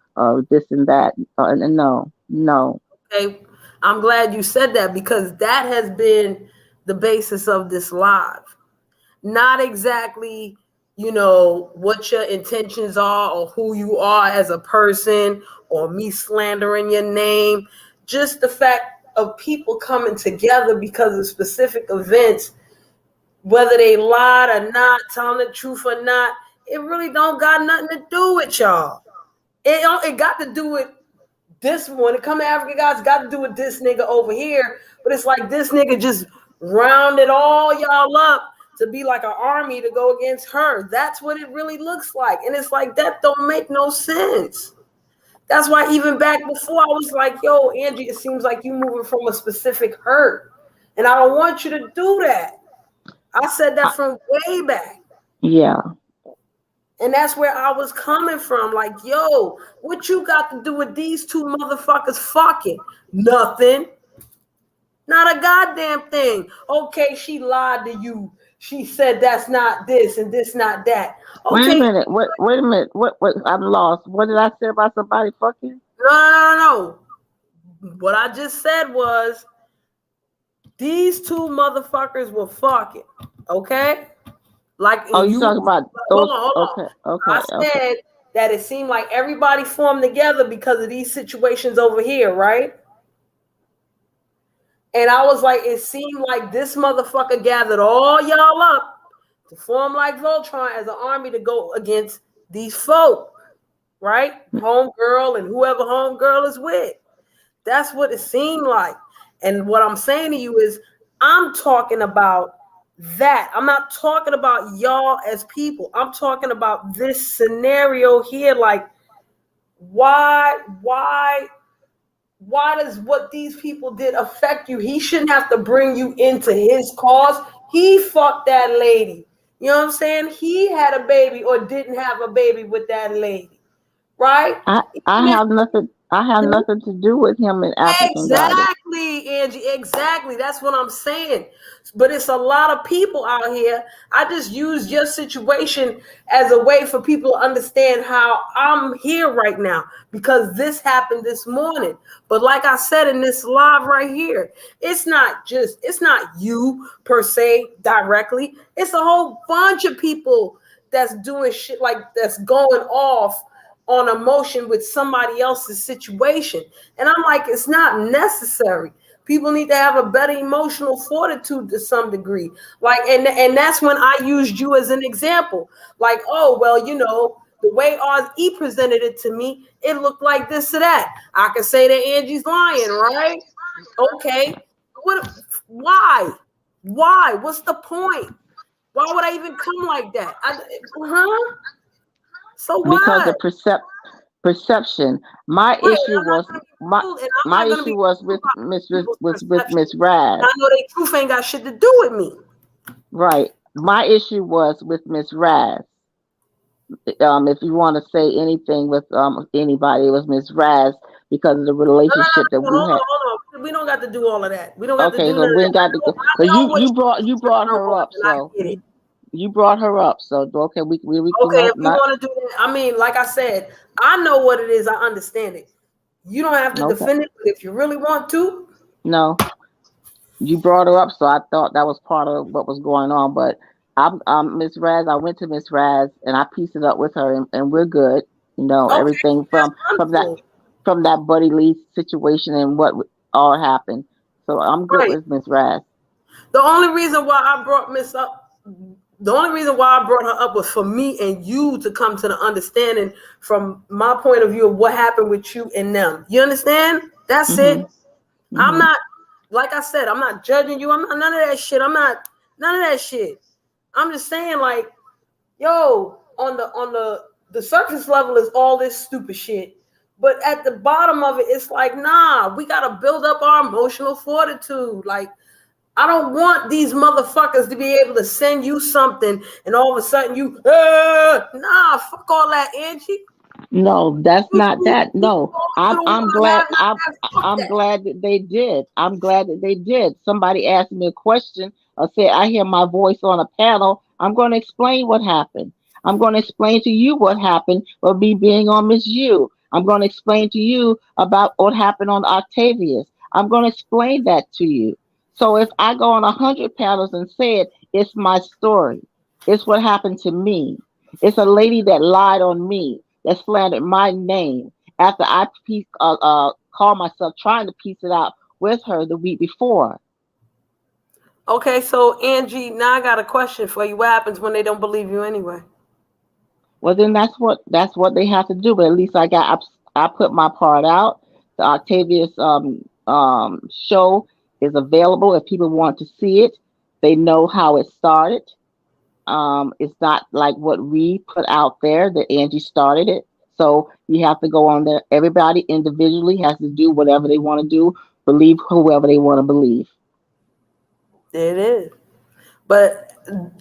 this and that. No, no. Okay. I'm glad you said that because that has been the basis of this live. Not exactly, what your intentions are or who you are as a person or me slandering your name. Just the fact of people coming together because of specific events, whether they lied or not, telling the truth or not, it really don't got nothing to do with y'all. It got to do with this one. It come to African guys, got to do with this nigga over here. But it's like this nigga just rounded all y'all up to be like an army to go against her. That's what it really looks like. And it's like, that don't make no sense. That's why even back before I was like, yo, Angie, it seems like you moving from a specific hurt. And I don't want you to do that. I said that from way back. Yeah. And that's where I was coming from. Like, yo, what you got to do with these two motherfuckers fucking? Nothing. Not a goddamn thing. Okay, she lied to you. She said that's not this and this not that. Wait a Okay, minute. Wait a minute. What? I'm lost. What did I say about somebody fucking? no. What I just said was these two motherfuckers were fucking. Okay? Like Oh, and you you talking about those? hold on. I Okay. said that it seemed like everybody formed together because of these situations over here, right? And I was like, it seemed like this motherfucker gathered all y'all up to form like Voltron as an army to go against these folk, right? Homegirl and whoever homegirl is with. That's what it seemed like. And what I'm saying to you is, I'm talking about that. I'm not talking about y'all as people. I'm talking about this scenario here. Like, why does what these people did affect you? He shouldn't have to bring you into his cause. He fucked that lady. You know what I'm saying? He had a baby or didn't have a baby with that lady, right? I have nothing. I have nothing to do with him and African Goddess. Exactly, Angie. Exactly. That's what I'm saying. But it's a lot of people out here. I just used your situation as a way for people to understand how I'm here right now because this happened this morning. But like I said in this live right here, it's not you per se directly. It's a whole bunch of people that's doing shit like that's going off on emotion with somebody else's situation. And I'm like, it's not necessary. People need to have a better emotional fortitude to some degree. Like, and that's when I used you as an example. Like, oh, well, the way RE presented it to me, it looked like this or that. I could say that Angie's lying, right? Okay. Why? What's the point? Why would I even come like that? So Because the what? perception. My Right, issue was I'm my not gonna be issue was fooled by people's with perception. Miss Raz. I know they truth ain't got shit to do with me. Right. My issue was with Miss Raz. If you want to say anything with anybody, it was Miss Raz because of the relationship that we Hold had. on, hold on. We don't got to do all of that. We don't got to Okay, do so none of we that. ain't got to go. I But know you what you brought you brought her up, and I so get it. you brought her up. So okay, we Okay, if you not want to do that, I mean, like I said, I know what it is. I understand it. You don't have to okay. defend it, but if you really want to, No, you brought her up, so I thought that was part of what was going on. But I'm Miss Raz. I went to Miss Raz and I pieced it up with her, and we're good. okay, Everything that's wonderful. from that Buddy Lee situation and what all happened. So I'm good Right. with Miss Raz. The only reason why I brought Miss up, the only reason why I brought her up was for me and you to come to the understanding from my point of view of what happened with you and them. You understand? That's it. Mhm. I'm Mhm. not, like I said, I'm not judging you. I'm not none of that shit. I'm not none of that shit. I'm just saying, like, yo, on the surface level is all this stupid shit. But at the bottom of it, it's like, nah, we gotta build up our emotional fortitude. Like, I don't want these motherfuckers to be able to send you something and all of a sudden nah, fuck all that, Angie. No, that's not that. You No, don't I'm want to glad have none of that. Fuck I'm that. glad that they did. I'm glad that they did. Somebody asked me a question or said I hear my voice on a panel. I'm going to explain what happened. I'm going to explain to you what happened with me being on Miss U. I'm going to explain to you about what happened on Octavius. I'm going to explain that to you. So if I go on 100 panels and say it, it's my story. It's what happened to me. It's a lady that lied on me, that slandered my name after I called myself trying to piece it out with her the week before. Okay, so Angie, now I got a question for you. What happens when they don't believe you anyway? Well, then that's what they have to do. But at least I put my part out. The Octavius show is available if people want to see it. They know how it started. It's not like what we put out there that Angie started it. So you have to go on there. Everybody individually has to do whatever they want to do, believe whoever they want to believe. It is. But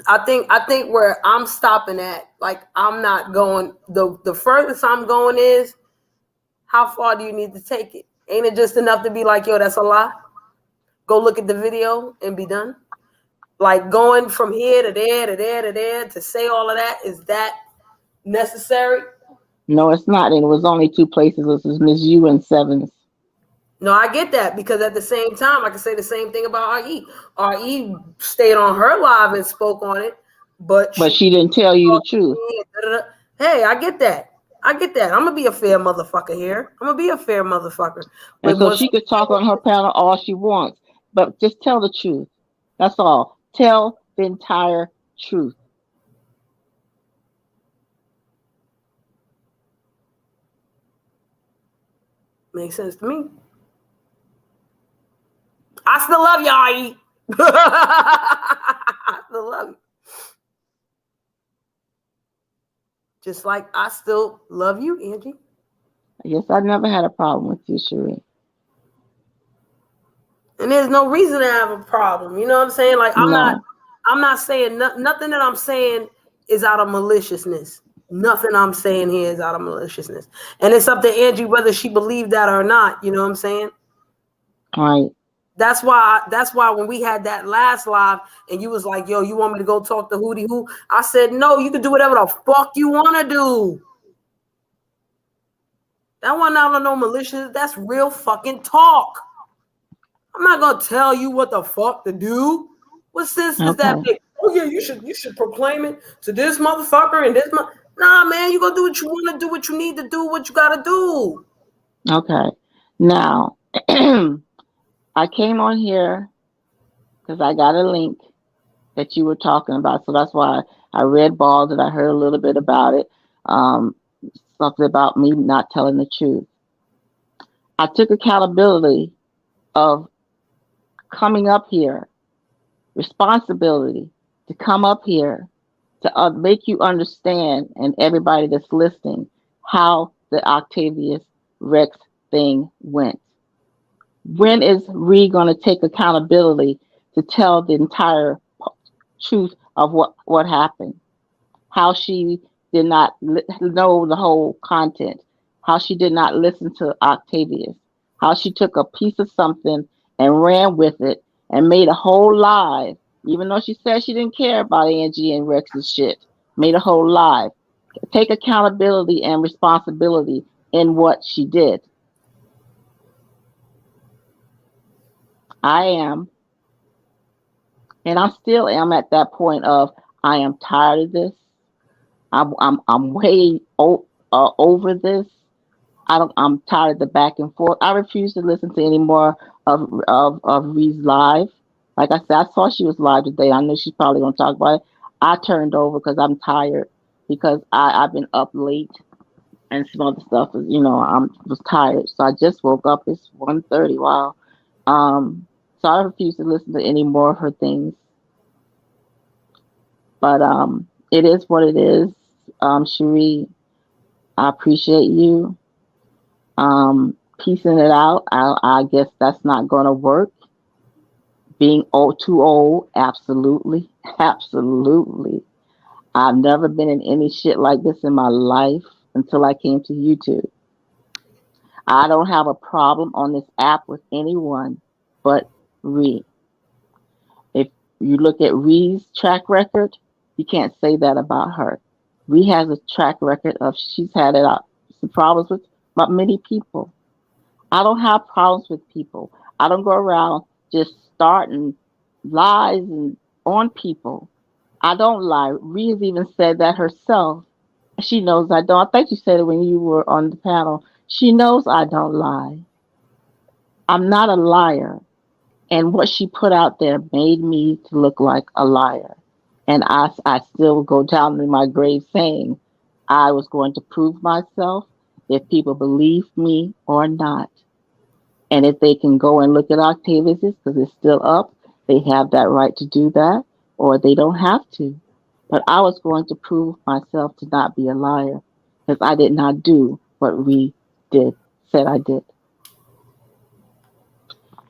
I think where I'm stopping at, like I'm not going the furthest I'm going is how far do you need to take it? Ain't it just enough to be like, yo, that's a lie? Go look at the video and be done. Like going from here to there to there to there to say all of that, is that necessary? No, it's not. And it was only two places. This is Miss U and Sevens. No, I get that because at the same time, I can say the same thing about RE. RE stayed on her live and spoke on it, but But she she didn't tell you the truth. hey, I get that. I get that. I'm gonna be a fair motherfucker here. I'm gonna be a fair motherfucker. And But so once she could talk on her panel all she wants. But just tell the truth. That's all. Tell the entire truth. makes sense to me. I still love you, RE. I still love you. Just like I still love you, Angie. I guess I never had a problem with you, Cherie. And there's no reason to have a problem. You know what I'm saying? Like No. I'm not saying nothing that I'm saying is out of maliciousness. Nothing I'm saying here is out of maliciousness. And it's up to Angie whether she believed that or not. You know what I'm saying? Right. That's why when we had that last live and you was like, yo, you want me to go talk to Hootie Who? I said, no, you can do whatever the fuck you want to do. That wasn't out of no malicious. That's real fucking talk. I'm not gonna tell you what the fuck to do. What sense does that Okay. make? Oh yeah, you should proclaim it to this motherfucker and this. Nah, man, you gonna do what you want to do, what you need to do, what you gotta do. Okay. Now, I came on here because I got a link that you were talking about. So that's why I read balls and I heard a little bit about it. Um, Something about me not telling the truth. I took accountability of coming up here, responsibility to come up here to make you understand and everybody that's listening how the Octavius Rex thing went. When is Ree going to take accountability to tell the entire truth of what happened? How she did not know the whole content, how she did not listen to Octavius, how she took a piece of something and ran with it and made a whole live, even though she said she didn't care about Angie and Rex's shit, made a whole live. Take accountability and responsibility in what she did. I am, and I still am at that point of I am tired of this. I'm way over this. I'm tired of the back and forth. I refuse to listen to any more of Ree's live. Like I said, I saw she was live today. I knew she's probably gonna talk about it. I turned over because I'm tired because I've been up late and some other stuff. I was tired, so I just woke up. It's 1:30. Wow. So I refuse to listen to any more of her things. But it is what it is. Cherie, I appreciate you. Piecing it out, I guess that's not going to work. Being too old, absolutely, absolutely. I've never been in any shit like this in my life until I came to YouTube. I don't have a problem on this app with anyone but Ree. If you look at Ree's track record, you can't say that about her. Ree has a track record of she's had some problems with many people. I don't have problems with people. I don't go around just starting lies and on people. I don't lie. Ree has even said that herself. She knows I don't. I think you said it when you were on the panel. She knows I don't lie. I'm not a liar. And what she put out there made me to look like a liar. And I still go down in my grave saying I was going to prove myself if people believe me or not. And if they can go and look at Octavius's because it's still up, they have that right to do that, or they don't have to. but I was going to prove myself to not be a liar because I did not do what we did said I did.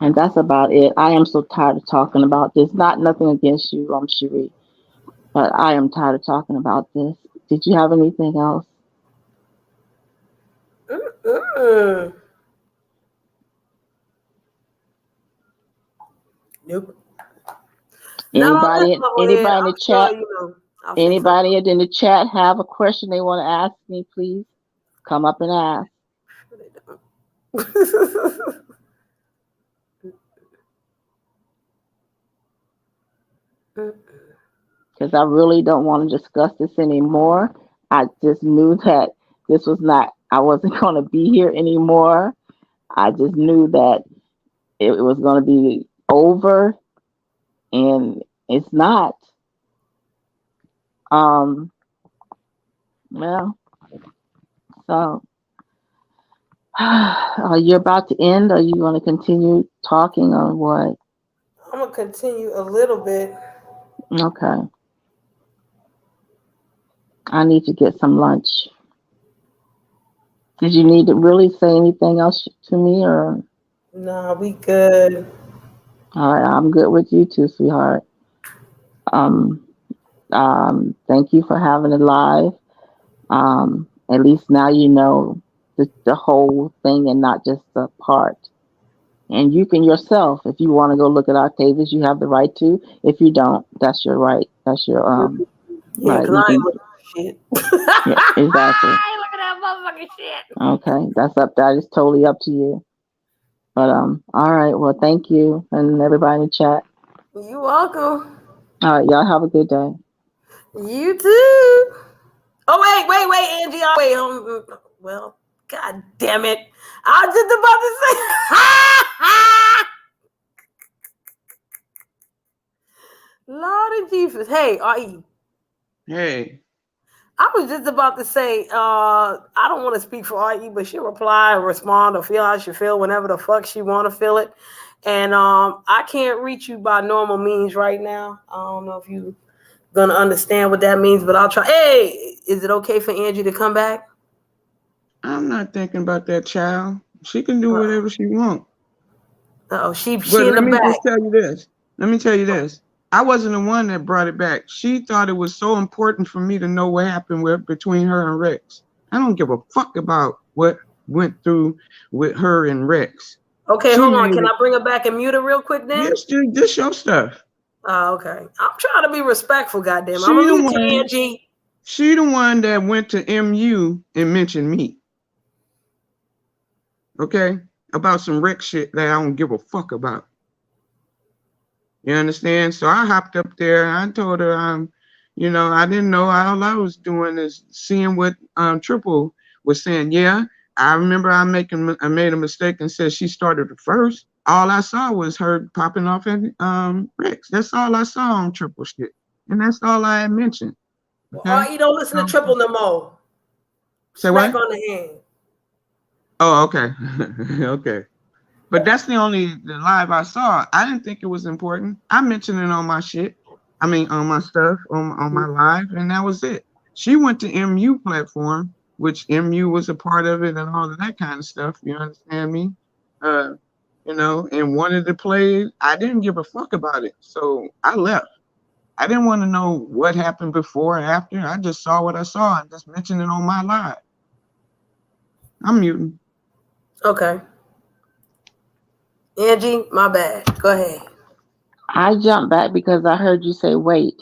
And that's about it. I am so tired of talking about this. Not nothing against you, Cherie, but I am tired of talking about this. Did you have anything else? Mm-mm. Nope. Not on this Anybody level here. anybody in I'm the sure, chat I'll say something. anybody in the chat have a question they want to ask me, please come up and ask. Because I really don't want to discuss this anymore. I just knew that this was not, I wasn't going to be here anymore. I just knew that it was going to be over, and it's not. Um, well, so are you about to end? Are you going to continue talking or what? I'm gonna continue a little bit. Okay, I need to get some lunch. Did you need to really say anything else to me, or Nah, we good. all right? I'm good with you too, sweetheart. Um, thank you for having it live. At least now you know the whole thing and not just the part. And you can yourself, if you want to go look at our tables, you have the right to. If you don't, that's your right. That's your Yeah, right. cause You I ain't can. looking at shit. Yeah, exactly. I ain't looking at motherfucking shit. Okay, that's up. That is totally up to you. But all right. Well, thank you and everybody in the chat. You welcome. All right, y'all have a good day. You too. Oh wait, Angie. Wait. Well, god damn it. I was just about to say. Lord Jesus. Hey, RE. Hey, I was just about to say, I don't want to speak for RE, but she'll reply or respond or feel how she feel whenever the fuck she want to feel it. And I can't reach you by normal means right now. I don't know if you gonna understand what that means, but I'll try. Hey, is it okay for Angie to come back? I'm not thinking about that child. She can do Uh whatever she wants. oh, she But in let the me back. just tell you this. Let me tell you this. I wasn't the one that brought it back. She thought it was so important for me to know what happened between her and Rex. I don't give a fuck about what went through with her and Rex. Okay, She hold on. made Can it. I bring her back and mute her real quick then? Yes, this your stuff. Okay. I'm trying to be respectful, goddamn. I'm She gonna the mute you, one. Angie. She the one that went to MU and mentioned me. Okay, about some Rex shit that I don't give a fuck about. You understand? So I hopped up there and I told her, I didn't know. All I was doing is seeing what Triple was saying. Yeah, I remember I made a mistake and said she started it first. All I saw was her popping off at Rex. That's all I saw on Triple shit, and that's all I had mentioned. Well, Okay. RE don't listen to So, Triple no more. say Smack what? on the hand. Oh, okay, okay. But that's the live I saw. I didn't think it was important. I mentioned it on my shit. I mean, on my stuff, on my live, and that was it. She went to MU platform, which MU was a part of it, and all of that kind of stuff. You understand me? Uh, and wanted to play it. I didn't give a fuck about it, so I left. I didn't want to know what happened before or after. I just saw what I saw and just mentioned it on my live. I'm muting. Okay. Angie, my bad. Go ahead. I jumped back because I heard you say wait.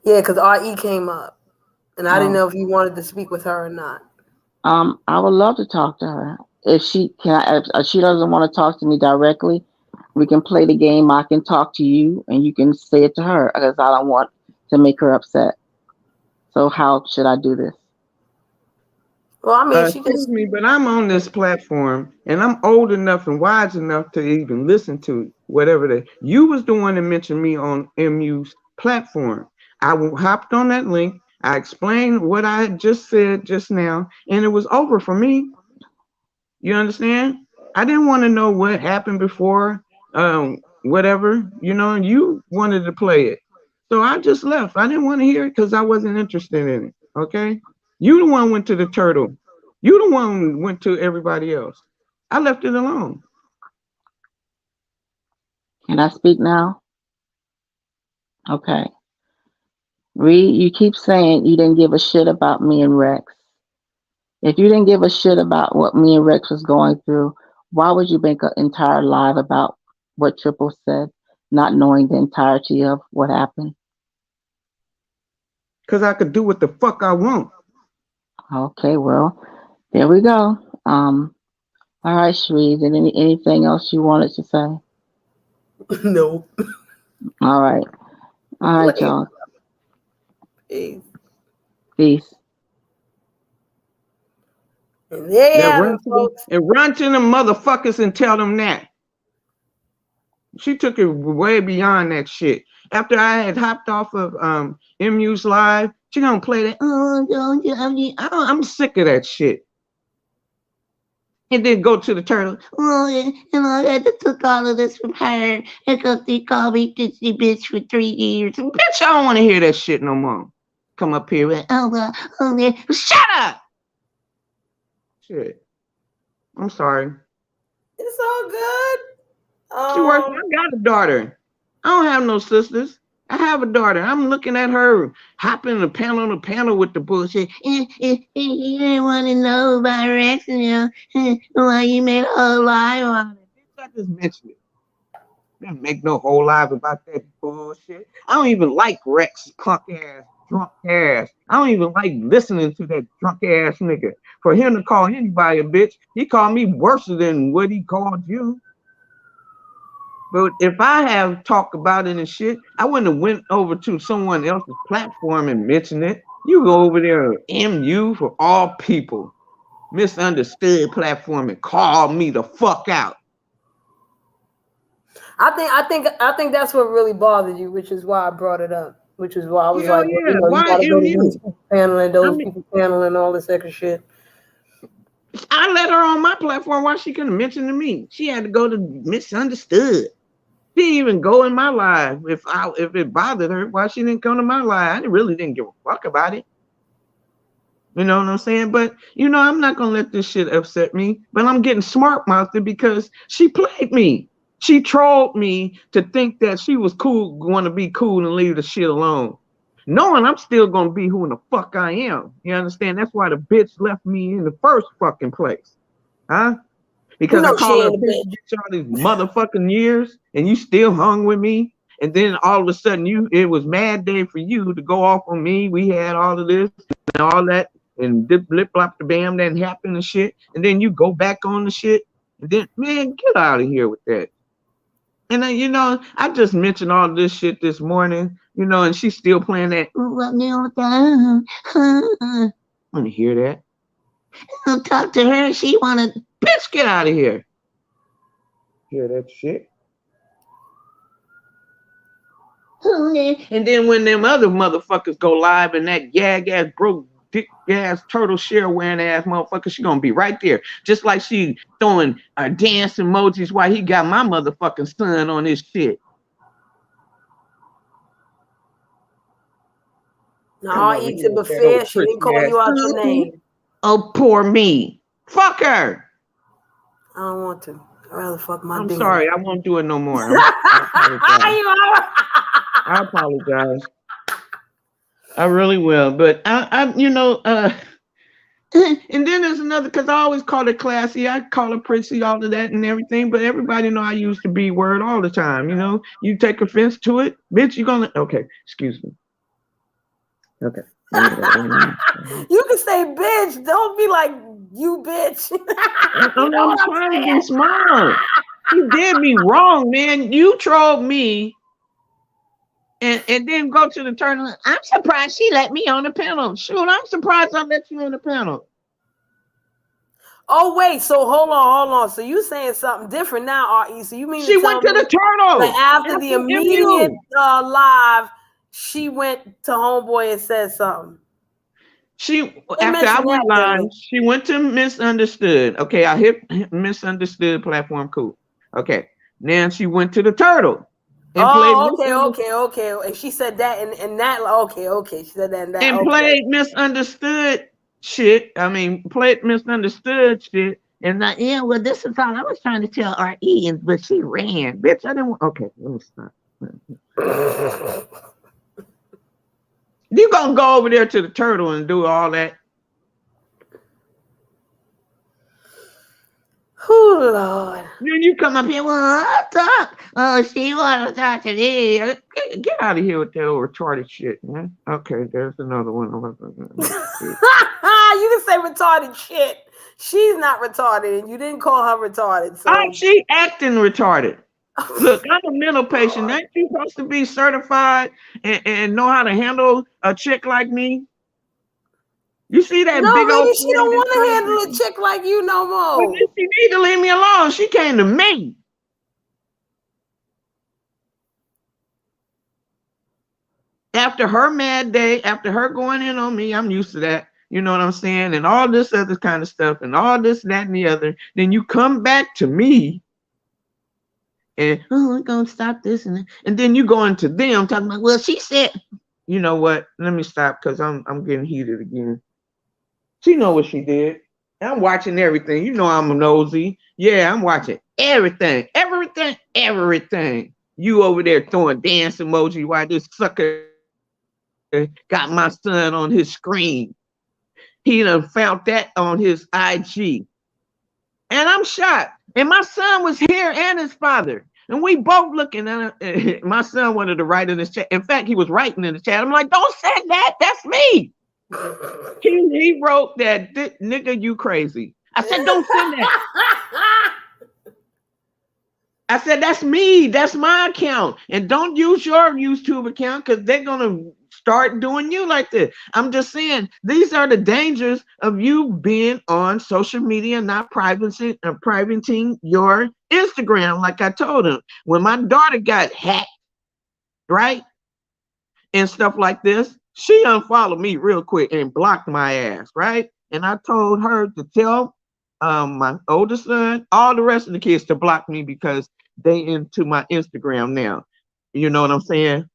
Yeah, because RE came up. And I didn't Oh, know if you wanted to speak with her or not. I would love to talk to her. If she can, if she doesn't want to talk to me directly, we can play the game. I can talk to you, and you can say it to her because I don't want to make her upset. So how should I do this? Well, I mean, she Excuse just me, but I'm on this platform and I'm old enough and wise enough to even listen to whatever that you was the one that mentioned me on MU's platform. Hopped on that link. I explained what I had just said just now, and it was over for me. You understand? I didn't want to know what happened before, whatever. You wanted to play it. So I just left. I didn't want to hear it because I wasn't interested in it. Okay. You the one went to the turtle. You the one went to everybody else. I left it alone. Can I speak now? Okay. Reed, you keep saying you didn't give a shit about me and Rex. If you didn't give a shit about what me and Rex was going through, why would you make an entire live about what Triple said, not knowing the entirety of what happened? Because I could do what the fuck I want. Okay, well, there we go. All right, Shree, is there anything else you wanted to say? No. All right. All right, y'all. Peace. Peace. And there you have it, folks. And run to them motherfuckers and tell them that. She took it way beyond that shit. After I had hopped off of MU's live, she gonna play that. I'm sick of that shit. And then go to the turtle. Oh, and I had to took all of this from her because they called me ditzy bitch for 3 years. Bitch, I don't want to hear that shit no more. Come up here with, shut up. Shit. I'm sorry. It's all good. She works. I got a daughter. I don't have no sisters. I have a daughter. I'm looking at her hopping the panel to panel with the bullshit. You didn't want to know about Rex and why you made a whole live on it. Bitch, I just mentioned it. I didn't make no whole live about that bullshit. I don't even like Rex, punk ass, drunk ass. I don't even like listening to that drunk ass nigga. For him to call anybody a bitch, he called me worse than what he called you. But if I have talked about it and shit, I wouldn't have went over to someone else's platform and mentioned it. You go over there, MU for all people, misunderstood platform, and call me the fuck out. I think that's what really bothered you, which is why I brought it up. Which is why I was like, yeah. well, Why you gotta go to MU? these people paneling, those people paneling, all this extra shit. I let her on my platform. Why she couldn't mention to me? She had to go to misunderstood. She didn't even go in my live. If it bothered her, why she didn't come to my live? I really didn't give a fuck about it. You know what I'm saying? But I'm not gonna let this shit upset me. But I'm getting smart mouthed because she played me. She trolled me to think that she was cool, want to be cool and leave the shit alone. Knowing I'm still gonna be who in the fuck I am. You understand? That's why the bitch left me in the first fucking place. Huh? Because I called her a bitch all these motherfucking years, and you still hung with me. And then all of a sudden, it was mad day for you to go off on me. We had all of this and all that, and blip blop the bam that happened and shit. And then you go back on the shit, and then man, get out of here with that. And then I just mentioned all this shit this morning, and she's still playing that. I want to hear that. I'll talk to her. She wanted, bitch, get out of here. Hear that shit. And then when them other motherfuckers go live and that yag ass broke dick ass turtle shell wearing ass motherfucker, she gonna be right there. Just like she throwing dance emojis while he got my motherfucking son on this shit. No, I'll eat it, but fair. She didn't call you out your name. Oh, poor me. Fuck her. I don't want to. I'd rather fuck my dick. I'm sorry, I won't do it no more. I apologize. I really will. But and then there's another, because I always call her classy. I call her prissy, all of that and everything. But everybody know I use the B word all the time. You take offense to it, bitch, you're gonna. Okay, excuse me. Okay. You can say bitch. Don't be like you bitch. I'm trying to be smart. You did me wrong, man. You trolled me. And then go to the tournament. I'm surprised she let me on the panel. Shoot, I'm surprised I let you on the panel. Oh wait, so hold on. So you saying something different now, RE? So you mean she went to the turtle? Like after the immediate live, she went to Homeboy and said something. After I went live, she went to Misunderstood. Okay, I hit Misunderstood platform. Cool. Okay, then she went to the turtle. and played And she said that and that. Okay. She said that and that. and Okay. played misunderstood shit. I mean, played misunderstood shit. And like, yeah, well, this is all I was trying to tell RE, but she ran. Bitch, I didn't want. Okay, let me stop. You gonna go over there to the turtle and do all that? Oh Lord. Then you come up here, well, what's up? Oh, she want to talk to me. Get out of here with that old retarded shit, man. Okay, there's another one. You can say retarded shit. She's not retarded, and you didn't call her retarded. So Oh, she acting retarded. Look, I'm a mental patient. Ain't you supposed to be certified and know how to handle a chick like me? You see that no, big old maybe she don't 40 want to handle a thing? chick like you no Well, more. then she need to leave me alone. She came to me. After her mad day, after her going in on me, I'm used to that. You know what I'm saying? And all this other kind of stuff and all this, that, and the other. Then you come back to me and, oh, we're going to stop this. And then you go into them talking about, well, she said, you know what? Let me stop because I'm getting heated again. She know what she did. I'm watching everything. You know I'm nosy. Yeah, I'm watching everything. Everything. You over there throwing dance emoji while this sucker got my son on his screen. He done found that on his IG. And I'm shocked. And my son was here and his father. And we both looking at it. My son wanted to write in the chat. In fact, he was writing in the chat. I'm like, don't say that. That's me. He wrote that, nigga, you crazy. I said, don't send that. I said, that's me. That's my account. And don't use your YouTube account because they're going to start doing you like this. I'm just saying, these are the dangers of you being on social media, not privating your Instagram, like I told him. When my daughter got hacked, right, and stuff like this, she unfollowed me real quick and blocked my ass, right? And I told her to tell my older son, all the rest of the kids to block me because they into my Instagram now. You know what I'm saying?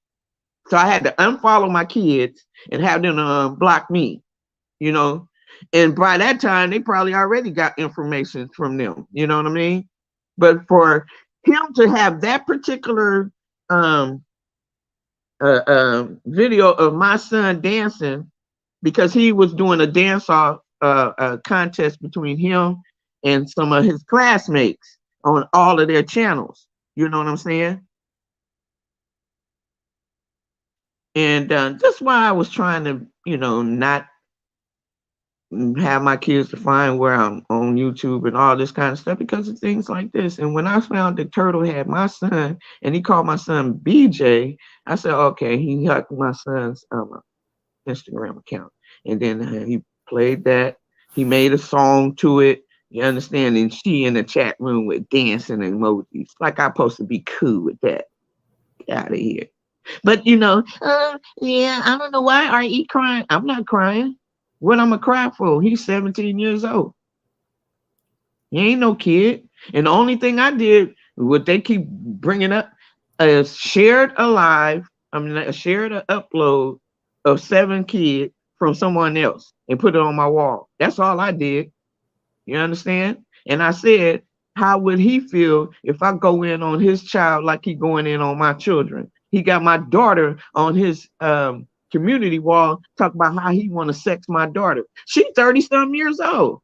So I had to unfollow my kids and have them block me, you know. And by that time, they probably already got information from them. You know what I mean? But for him to have that particular video of my son dancing because he was doing a dance off contest between him and some of his classmates on all of their channels. You know what I'm saying? And that's why I was trying to, not have my kids to find where I'm on YouTube and all this kind of stuff because of things like this. And when I found that Turtle had my son and he called my son BJ, I said, okay, he hacked my son's Instagram account. And then he played that. He made a song to it. You understand? And she in the chat room with dancing emojis. Like I'm supposed to be cool with that. Get out of here. But yeah, I don't know why RE crying. I'm not crying. What I'm gonna cry for? He's 17 years old. He ain't no kid. And the only thing I did, what they keep bringing up, is shared a live. I mean, I shared an upload of 7 kids from someone else and put it on my wall. That's all I did. You understand? And I said, how would he feel if I go in on his child like he going in on my children? He got my daughter on his community wall, talk about how he want to sex my daughter. She's 30-some years old.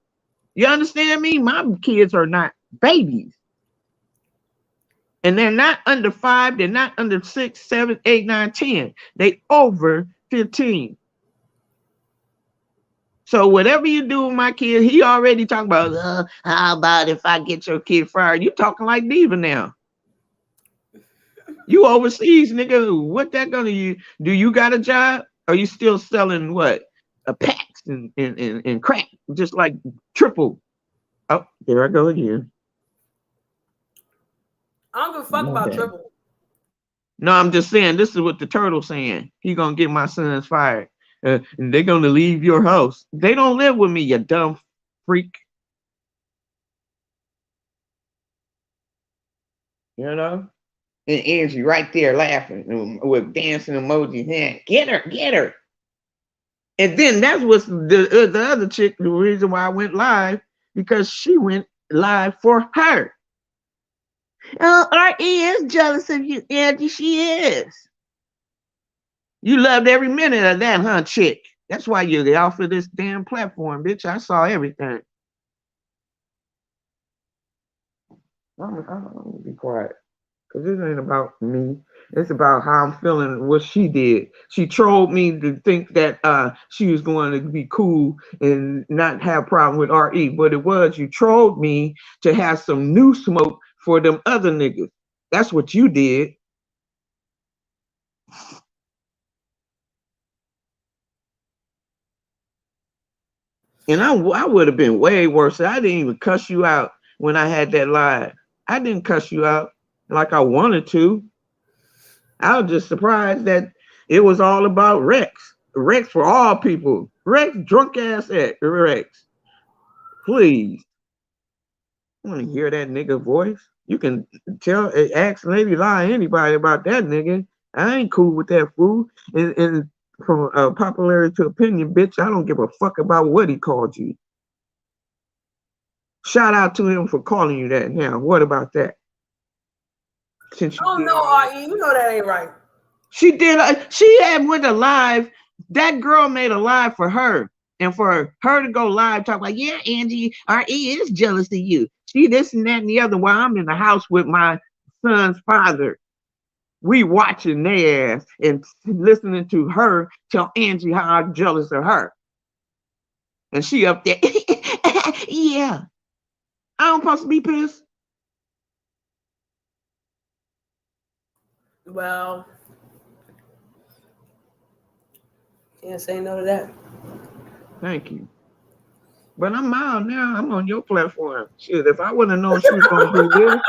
You understand me? My kids are not babies. And they're not under 5, they're not under 6, 7, 8, 9, 10. They over 15. So whatever you do with my kid, he already talking about, how about if I get your kid fired? You talking like Diva now. You overseas, nigga. What that gonna you? Do you got a job? Are you still selling what? A packs and crack, just like Triple. Oh, there I go again. I don't give a fuck about Triple. No, I'm just saying, this is what the Turtle's saying. He gonna get my sons fired. And they're gonna leave your house. They don't live with me, you dumb freak. You know? And Angie right there laughing with dancing emojis. Yeah, get her, get her. And then that was the other chick, the reason why I went live, because she went live for her. Oh, R.E. is jealous of you, Angie. She is. You loved every minute of that, huh, chick? That's why you're off of this damn platform, bitch. I saw everything. I'm gonna be quiet. Because this ain't about me. It's about how I'm feeling, what she did. She trolled me to think that she was going to be cool and not have a problem with RE. But it was, you trolled me to have some new smoke for them other niggas. That's what you did. And I would have been way worse. I didn't even cuss you out when I had that live. I didn't cuss you out like I wanted to. I was just surprised that it was all about Rex. Rex for all people. Rex, drunk ass at Rex. Please. I want to hear that nigga voice. You can ask Lady Lie anybody about that nigga. I ain't cool with that fool. And from popularity to opinion, bitch, I don't give a fuck about what he called you. Shout out to him for calling you that. Now, what about that? Since you no, you know that ain't right. She did. She had went live. That girl made a live for her, and for her to go live, talk like, yeah, Angie, RE is jealous of you. She this and that and the other. While I'm in the house with my son's father, we watching their ass and listening to her tell Angie how I'm jealous of her, and she up there, yeah. I'm supposed to be pissed. Well, can't say no to that. Thank you. But I'm out now. I'm on your platform. Shit, if I would have known she was gonna do this,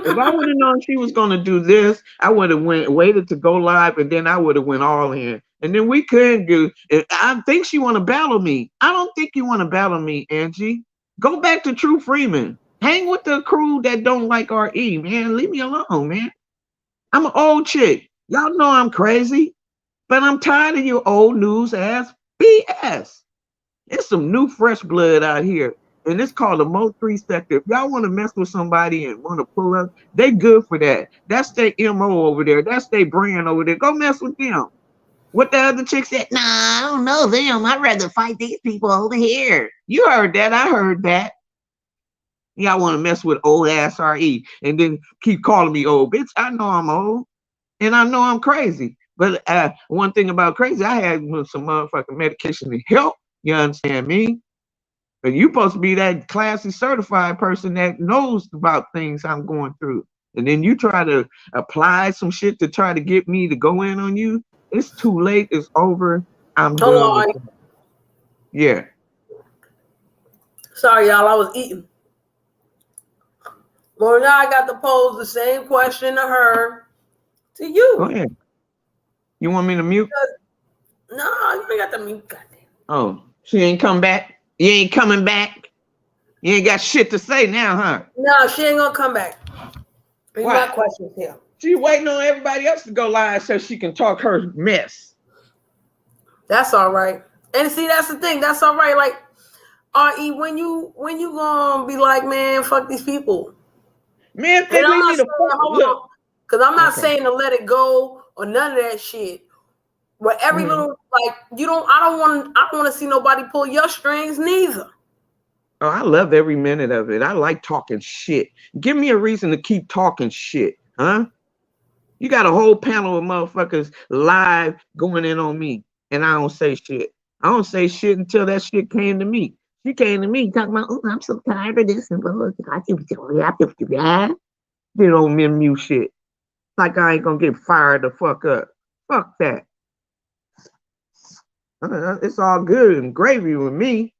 if I would have known she was gonna do this, I would have waited to go live, and then I would have went all in. And then we couldn't do. I think she want to battle me. I don't think you want to battle me, Angie. Go back to True Freeman. Hang with the crew that don't like RE, man. Leave me alone, man. I'm an old chick. Y'all know I'm crazy, but I'm tired of your old news ass BS. It's some new fresh blood out here, and it's called the Mo 3 sector. If y'all want to mess with somebody and want to pull up, they good for that. That's their MO over there. That's their brand over there. Go mess with them. What the other chick said, nah, I don't know them. I'd rather fight these people over here. You heard that. I heard that. Y'all want to mess with old ass RE and then keep calling me old. Bitch, I know I'm old, and I know I'm crazy. But one thing about crazy, I had some motherfucking medication to help. You understand me? But you supposed to be that classy certified person that knows about things I'm going through. And then you try to apply some shit to try to get me to go in on you. It's too late. It's over. I'm done with it. Yeah. Sorry, y'all. I was eating. Well, now I got to pose the same question to her, to you. Go ahead. You want me to mute? No, you ain't got to mute. Goddamn. Oh, she ain't come back? You ain't coming back? You ain't got shit to say now, huh? No, she ain't gonna come back. You got questions here. She waiting on everybody else to go live so she can talk her mess. That's all right. And see, that's the thing. That's all right. Like, RE, when you gonna be like, man, fuck these people? Man, they leave me the fuck. Because I'm not saying to let it go or none of that shit. But every little, like, I don't want to see nobody pull your strings neither. Oh, I love every minute of it. I like talking shit. Give me a reason to keep talking shit, huh? You got a whole panel of motherfuckers live going in on me, and I don't say shit. I don't say shit until that shit came to me. She came to me talking about, oh, I'm so tired of this. And I think they don't mute shit. Like I ain't gonna get fired the fuck up. Fuck that. It's all good and gravy with me.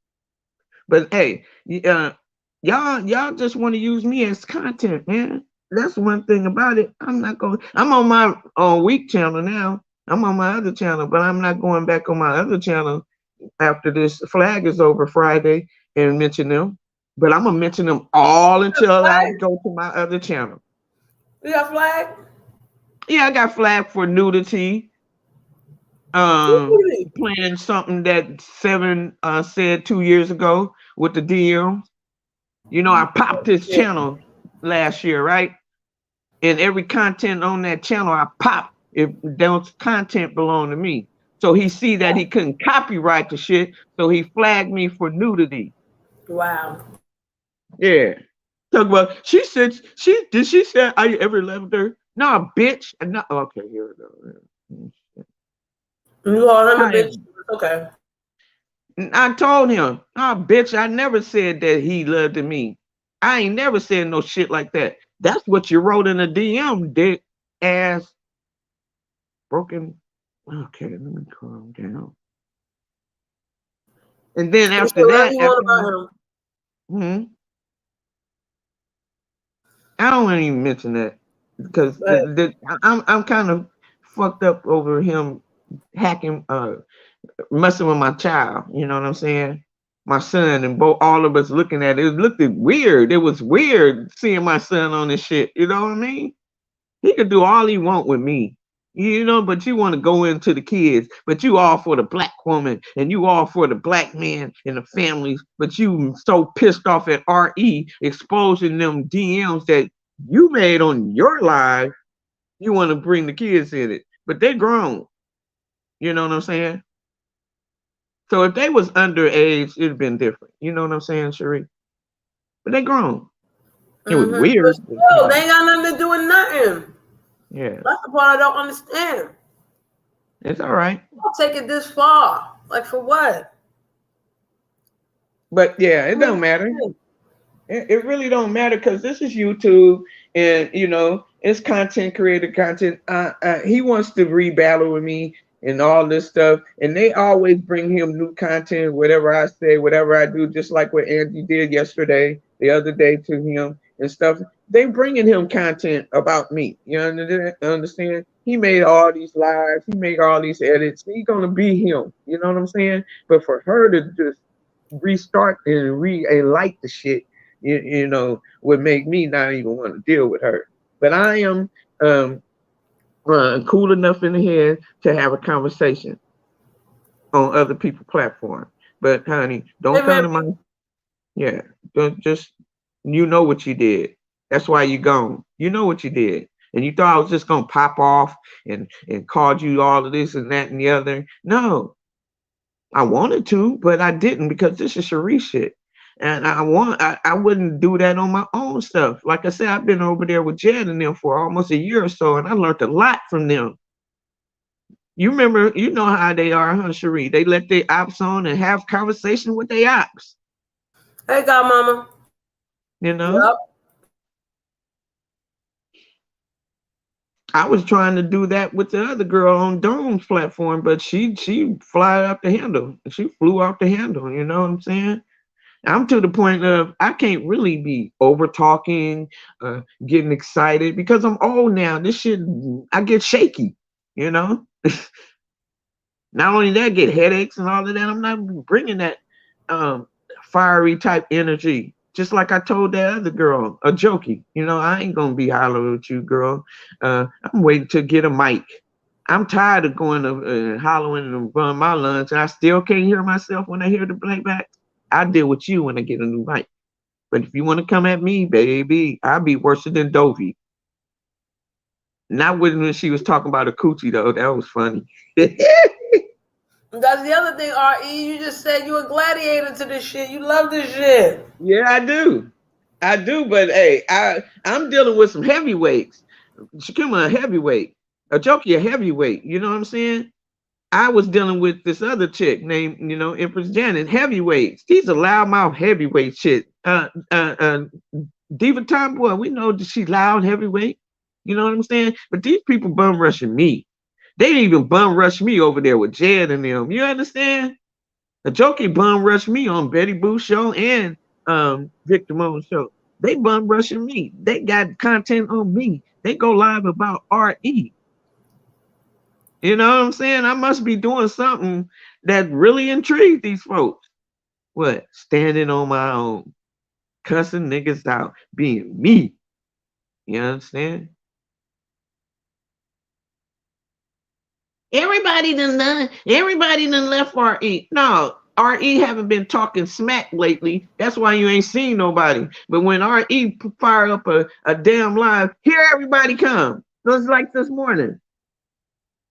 But hey, y'all just want to use me as content, man. That's one thing about it. I'm on my week channel now. I'm on my other channel, but I'm not going back on my other channel after this flag is over Friday and mention them. But I'm gonna mention them all until I go to my other channel. You got flag? Yeah, I got flagged for nudity. Really? Playing something that Seven said 2 years ago with the DM. You know, I popped his Yeah. channel last year, right? And every content on that channel I popped, if those content belong to me. So he see that he couldn't copyright the shit, so he flagged me for nudity. Wow. Yeah. Talk about she say I ever loved her? No, bitch. No, okay, here we go. You call him a I bitch? Okay. I told him, nah, bitch, I never said that he loved me. I ain't never said no shit like that. That's what you wrote in the DM, dick ass broken. Okay, let me calm down. And then You say after whatever that, you want after about him. I don't even mention that because But I'm kind of fucked up over him hacking, messing with my child. You know what I'm saying? My son and both all of us looking at it. It looked weird. It was weird seeing my son on this shit. You know what I mean? He could do all he want with me. You know, but you want to go into the kids, but you all for the black woman and you all for the black man and the families, but you so pissed off at RE exposing them DMs that you made on your live, you want to bring the kids in it. But they're grown. You know what I'm saying? So if they was underage, it'd been different. You know what I'm saying, Cherie? But they grown. It was but weird. But still, they yeah, ain't got nothing to do with nothing. yeah, That's the part I don't understand. it's all right. I'll take it this far. Like for what? But yeah, it I don't don't matter. understand. It really don't matter because this is YouTube, and you know it's content creator content. He wants to rebattle with me and all this stuff, and they always bring him new content. Whatever I say, whatever I do, just like what Angie did yesterday, the other day to him and stuff. They bringing him content about me. You understand? He made all these lives. He made all these edits. He gonna be him. You know what I'm saying? But for her to just restart and relight the shit, you know, would make me not even want to deal with her. But I am um, cool enough in the head to have a conversation on other people's platform. But honey, Hey don't come man, to my yeah. Don't just you know what you did. That's why you gone. You know what you did. And you thought I was just gonna pop off and called you all of this and that and the other. No, I wanted to, but I didn't because this is Cherie shit. And I wouldn't do that on my own stuff. Like I said, I've been over there with Jed and them for almost a year or so, and I learned a lot from them. You remember, you know how they are, huh, Cherie? They let their ops on and have conversation with their ops, hey godmama. you know? Yep. I was trying to do that with the other girl on Dome's platform, but she fly off the handle. She flew off the handle, you know what I'm saying? I'm to the point of I can't really be over talking, getting excited because I'm old now. This shit, I get shaky, you know. Not only that, I get headaches and all of that. I'm not bringing that um, fiery type energy. Just like I told that other girl, a jokey. You know, I ain't gonna be hollering at you, girl. I'm waiting to get a mic. I'm tired of going to hollering and run my lunch, and I still can't hear myself when I hear the playback. I deal with you when I get a new mic. But if you want to come at me, baby, I'll be worse than Dovey. Not when she was talking about a coochie though. That was funny. That's the other thing, RE. You just said you a gladiator to this shit. You love this shit. Yeah, I do. I do, but hey, I'm dealing with some heavyweights. Shakima a heavyweight. A jokey a heavyweight. You know what I'm saying? I was dealing with this other chick named, you know, Empress Janet, heavyweights. These are loudmouth heavyweight shit. Diva Tomboy, we know that she's loud heavyweight. You know what I'm saying? But these people bum rushing me. They didn't even bum rush me over there with Jed and them. You understand? The Jokey bum rushed me on Betty Boo show and Victor Moan show. They bum rushing me. They got content on me. They go live about RE. You know what I'm saying? I must be doing something that really intrigued these folks. What? Standing on my own, cussing niggas out, being me. You understand? Everybody done left RE. No, RE haven't been talking smack lately. That's why you ain't seen nobody. But when RE fire up a damn live, here everybody come. So it's like this morning.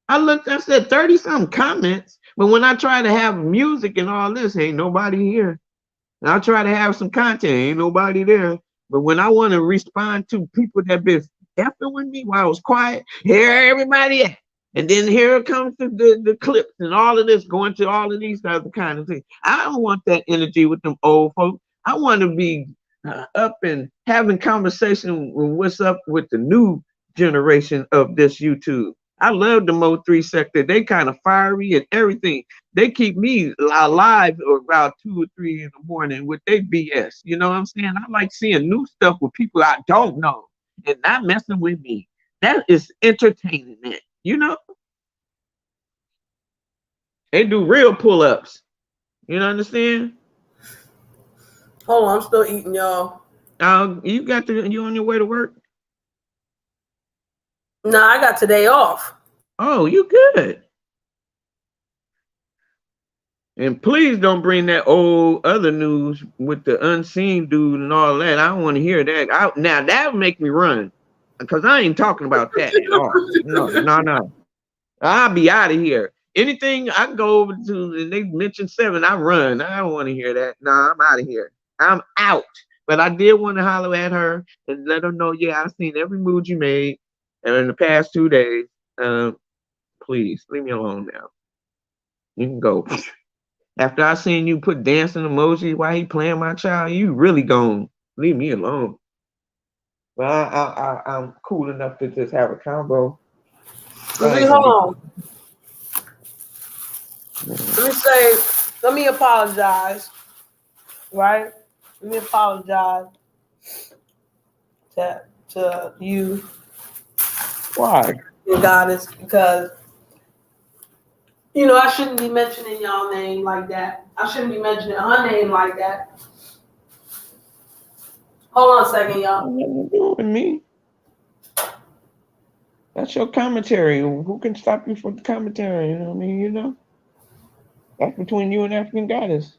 I said 30 something comments, but when I try to have music and all this, ain't nobody here. And I try to have some content, ain't nobody there. But when I want to respond to people that been effing with me while I was quiet, here everybody at. And then here comes the clips and all of this going to all of these other kind of things. I don't want that energy with them old folks. I want to be up and having conversation with what's up with the new generation of this YouTube. I love the Mo 3 sector. They kind of fiery and everything. They keep me alive about 2 or 3 in the morning with their BS. You know what I'm saying? I like seeing new stuff with people I don't know and not messing with me. That is entertaining, man. You know? They do real pull-ups. You know understand? Hold on, I'm still eating, y'all. You on your way to work? No, I got today off. Oh, you good. And please don't bring that old other news with the unseen dude and all that. I don't want to hear that. Now that would make me run, because I ain't talking about that at all. No. I'll be out of here. Anything I can go over to and they mention 7, I run. I don't want to hear that. No, I'm out of here. I'm out. But I did want to holler at her and let her know, yeah, I've seen every move you made in the past 2 days. Please leave me alone now. You can go. After I seen you put dancing emojis while he playing my child, you really gone. Leave me alone. But I'm cool enough to just have a combo. Hold on. Let me apologize. Right? Let me apologize to you. Why? Goddess, because I shouldn't be mentioning y'all name like that. I shouldn't be mentioning her name like that. Hold on a second, y'all. Nothing to do with me. That's your commentary. Who can stop you from the commentary? You know what I mean? You know? That's between you and African Goddess.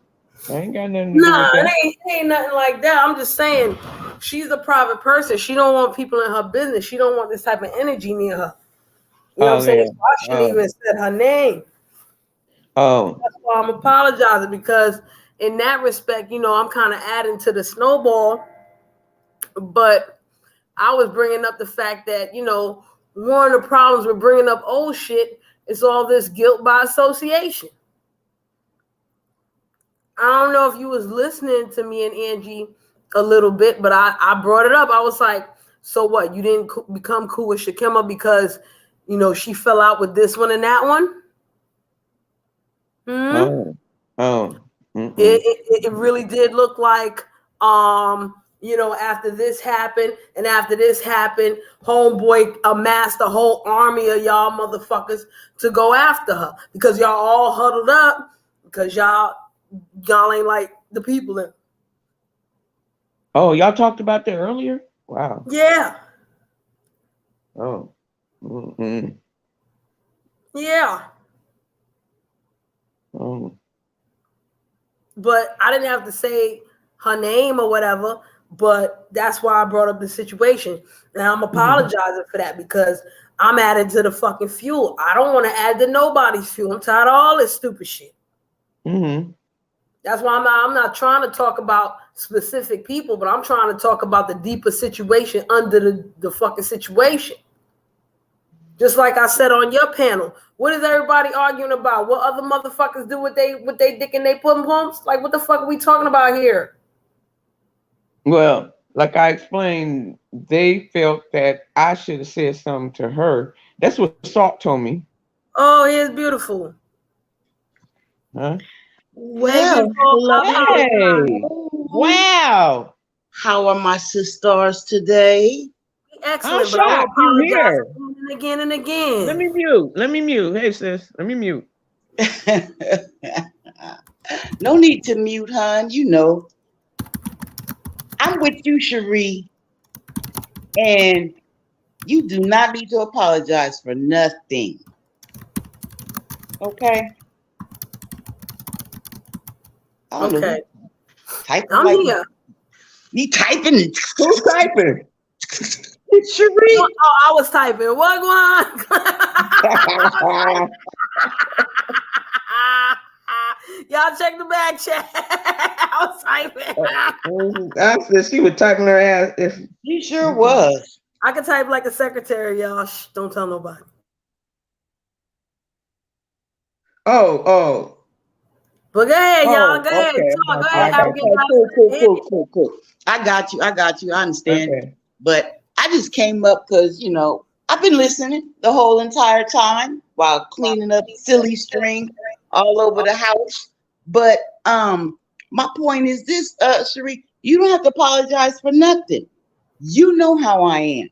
I ain't got nothing to do with that. It ain't nothing like that. I'm just saying she's a private person. She don't want people in her business. She don't want this type of energy near her. You know what I'm saying? So I shouldn't even said her name. Oh. That's why I'm apologizing, because in that respect, I'm kind of adding to the snowball. But I was bringing up the fact that, one of the problems with bringing up old shit is all this guilt by association. I don't know if you was listening to me and Angie a little bit, but I brought it up. I was like, so what? You didn't become cool with Shakima because, she fell out with this one and that one? It really did look like, after this happened and after this happened, homeboy amassed a whole army of y'all motherfuckers to go after her because y'all all huddled up because y'all ain't like the people in. Oh, y'all talked about that earlier? Wow. Yeah. Oh. Mm-hmm. Yeah. Oh. But I didn't have to say her name or whatever, but that's why I brought up the situation. And I'm apologizing for that because I'm adding to the fucking fuel. I don't want to add to nobody's fuel. I'm tired of all this stupid shit. Mm-hmm. That's why I'm not trying to talk about specific people, but I'm trying to talk about the deeper situation under the fucking situation. Just like I said on your panel, what is everybody arguing about? What other motherfuckers do with they dick and they pum pumps? Like, what the fuck are we talking about here? Well, like I explained, they felt that I should have said something to her. That's what Salt told me. Oh, he is beautiful. Huh? Well, hey. Wow. How are my sisters today? Excellent, but I apologize again and again. Let me mute. Hey, sis, let me mute. No need to mute, hon. I'm with you, Cherie. And you do not need to apologize for nothing. Okay. I don't know Okay. who typing I'm like here. me typing and Who's typing? Cherie. Oh, I was typing. What one? Y'all check the back chat. I was typing. I said she was typing her ass. If She sure was. I can type like a secretary, y'all. Shh, don't tell nobody. oh But go ahead, y'all. Go ahead. okay, Talk. Go I ahead. got Abigail. Cool. I got you. I understand. Okay. But I just came up because, I've been listening the whole entire time while cleaning up silly string all over the house. But my point is this, Cherie, you don't have to apologize for nothing. You know how I am.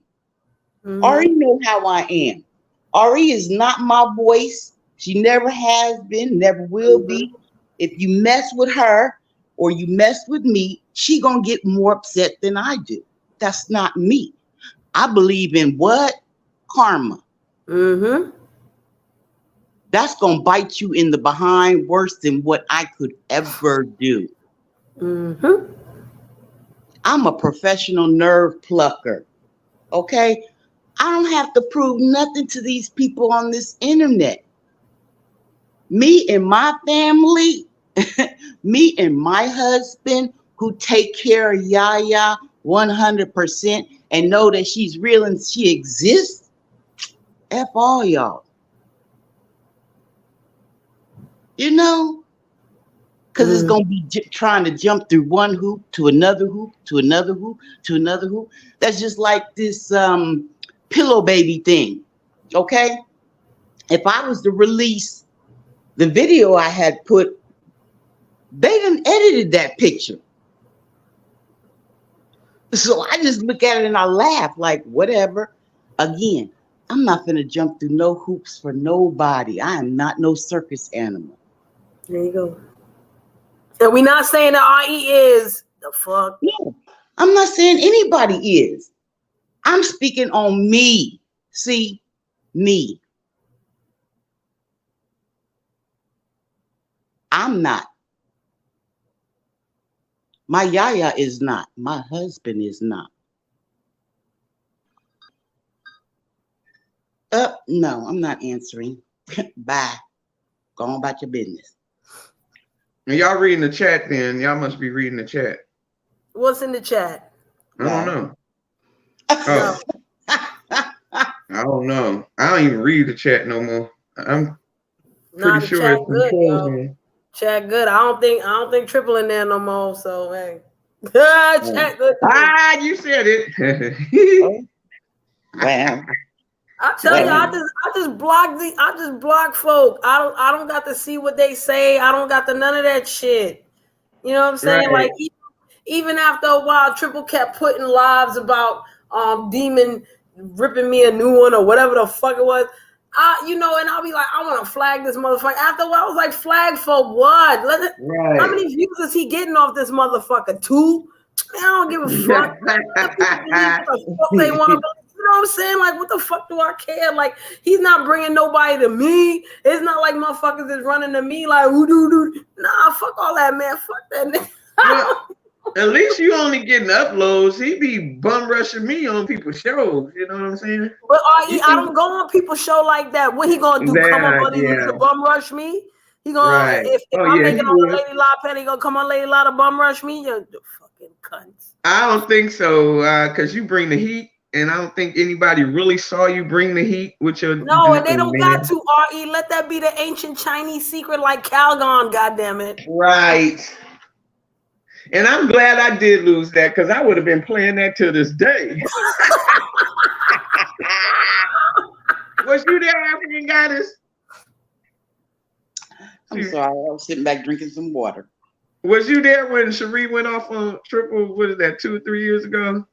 Mhm. Ari know how I am. Ari is not my voice. She never has been, never will be. If you mess with her or you mess with me, she gonna get more upset than I do. That's not me. I believe in what? Karma. Mm-hmm. That's gonna bite you in the behind worse than what I could ever do. Mm-hmm. I'm a professional nerve plucker. Okay? I don't have to prove nothing to these people on this internet. Me and my family, me and my husband who take care of Yaya 100% and know that she's real and she exists, F all y'all. Because it's going to be trying to jump through one hoop to another hoop to another hoop to another hoop. That's just like this pillow baby thing, okay? If I was to release the video I had put, they done edited that picture. So I just look at it and I laugh like, whatever. Again, I'm not going to jump through no hoops for nobody. I am not no circus animal. There you go. And we not saying that RE is the fuck. No, I'm not saying anybody is. I'm speaking on me. See, me. I'm not. My Yaya is not. My husband is not. No, I'm not answering. Bye. Go on about your business. And y'all reading the chat then. Y'all must be reading the chat. What's in the chat? I don't know. No. Oh. I don't know. I don't even read the chat no more. I'm pretty sure chat it's good, controls yo. me. Chat good. I don't think Triple in there no more. So hey. Chat good. You said it. Oh, well. I tell you, I just block folk. I don't got to see what they say. I don't got to none of that shit. You know what I'm saying? Right. Like even after a while, Triple kept putting lives about Demon ripping me a new one or whatever the fuck it was. And I'll be like, I want to flag this motherfucker. After a while, I was like, flag for what? How many views is he getting off this motherfucker? 2? I don't give a fuck. Let people believe what the fuck they want to believe. You know what I'm saying? Like, what the fuck do I care? Like, he's not bringing nobody to me. It's not like motherfuckers is running to me like, ooh, doo. Nah, fuck all that, man. Fuck that nigga. Well, at least you only getting uploads. He be bum rushing me on people's shows. You know what I'm saying? But I don't go on people's show like that. What he gonna do? Come up on to bum rush me? He gonna if I'm making on the Lady La Penny, he gonna come on Lady La to bum rush me? You fucking cunts. I don't think so, because you bring the heat, and I don't think anybody really saw you bring the heat with your. No, and they don't got to. RE, let that be the ancient Chinese secret, like Calgon. Goddamn it! Right. And I'm glad I did lose that because I would have been playing that to this day. Was you there, African Goddess? I'm sorry, I was sitting back drinking some water. Was you there when Cherie went off on Triple? What is that, 2 or 3 years ago?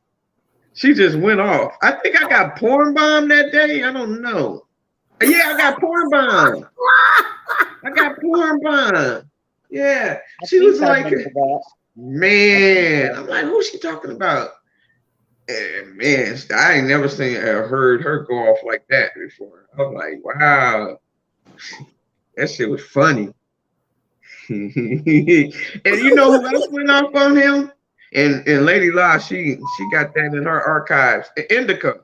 She just went off. I think I got porn bombed that day. I don't know. Yeah, I got porn bombed. Yeah, she was like, man. I'm like, who's she talking about? And man, I ain't never seen or heard her go off like that before. I'm like, wow. That shit was funny. And you know who else went off on him? And Lady Law, she got that in her archives. Indica.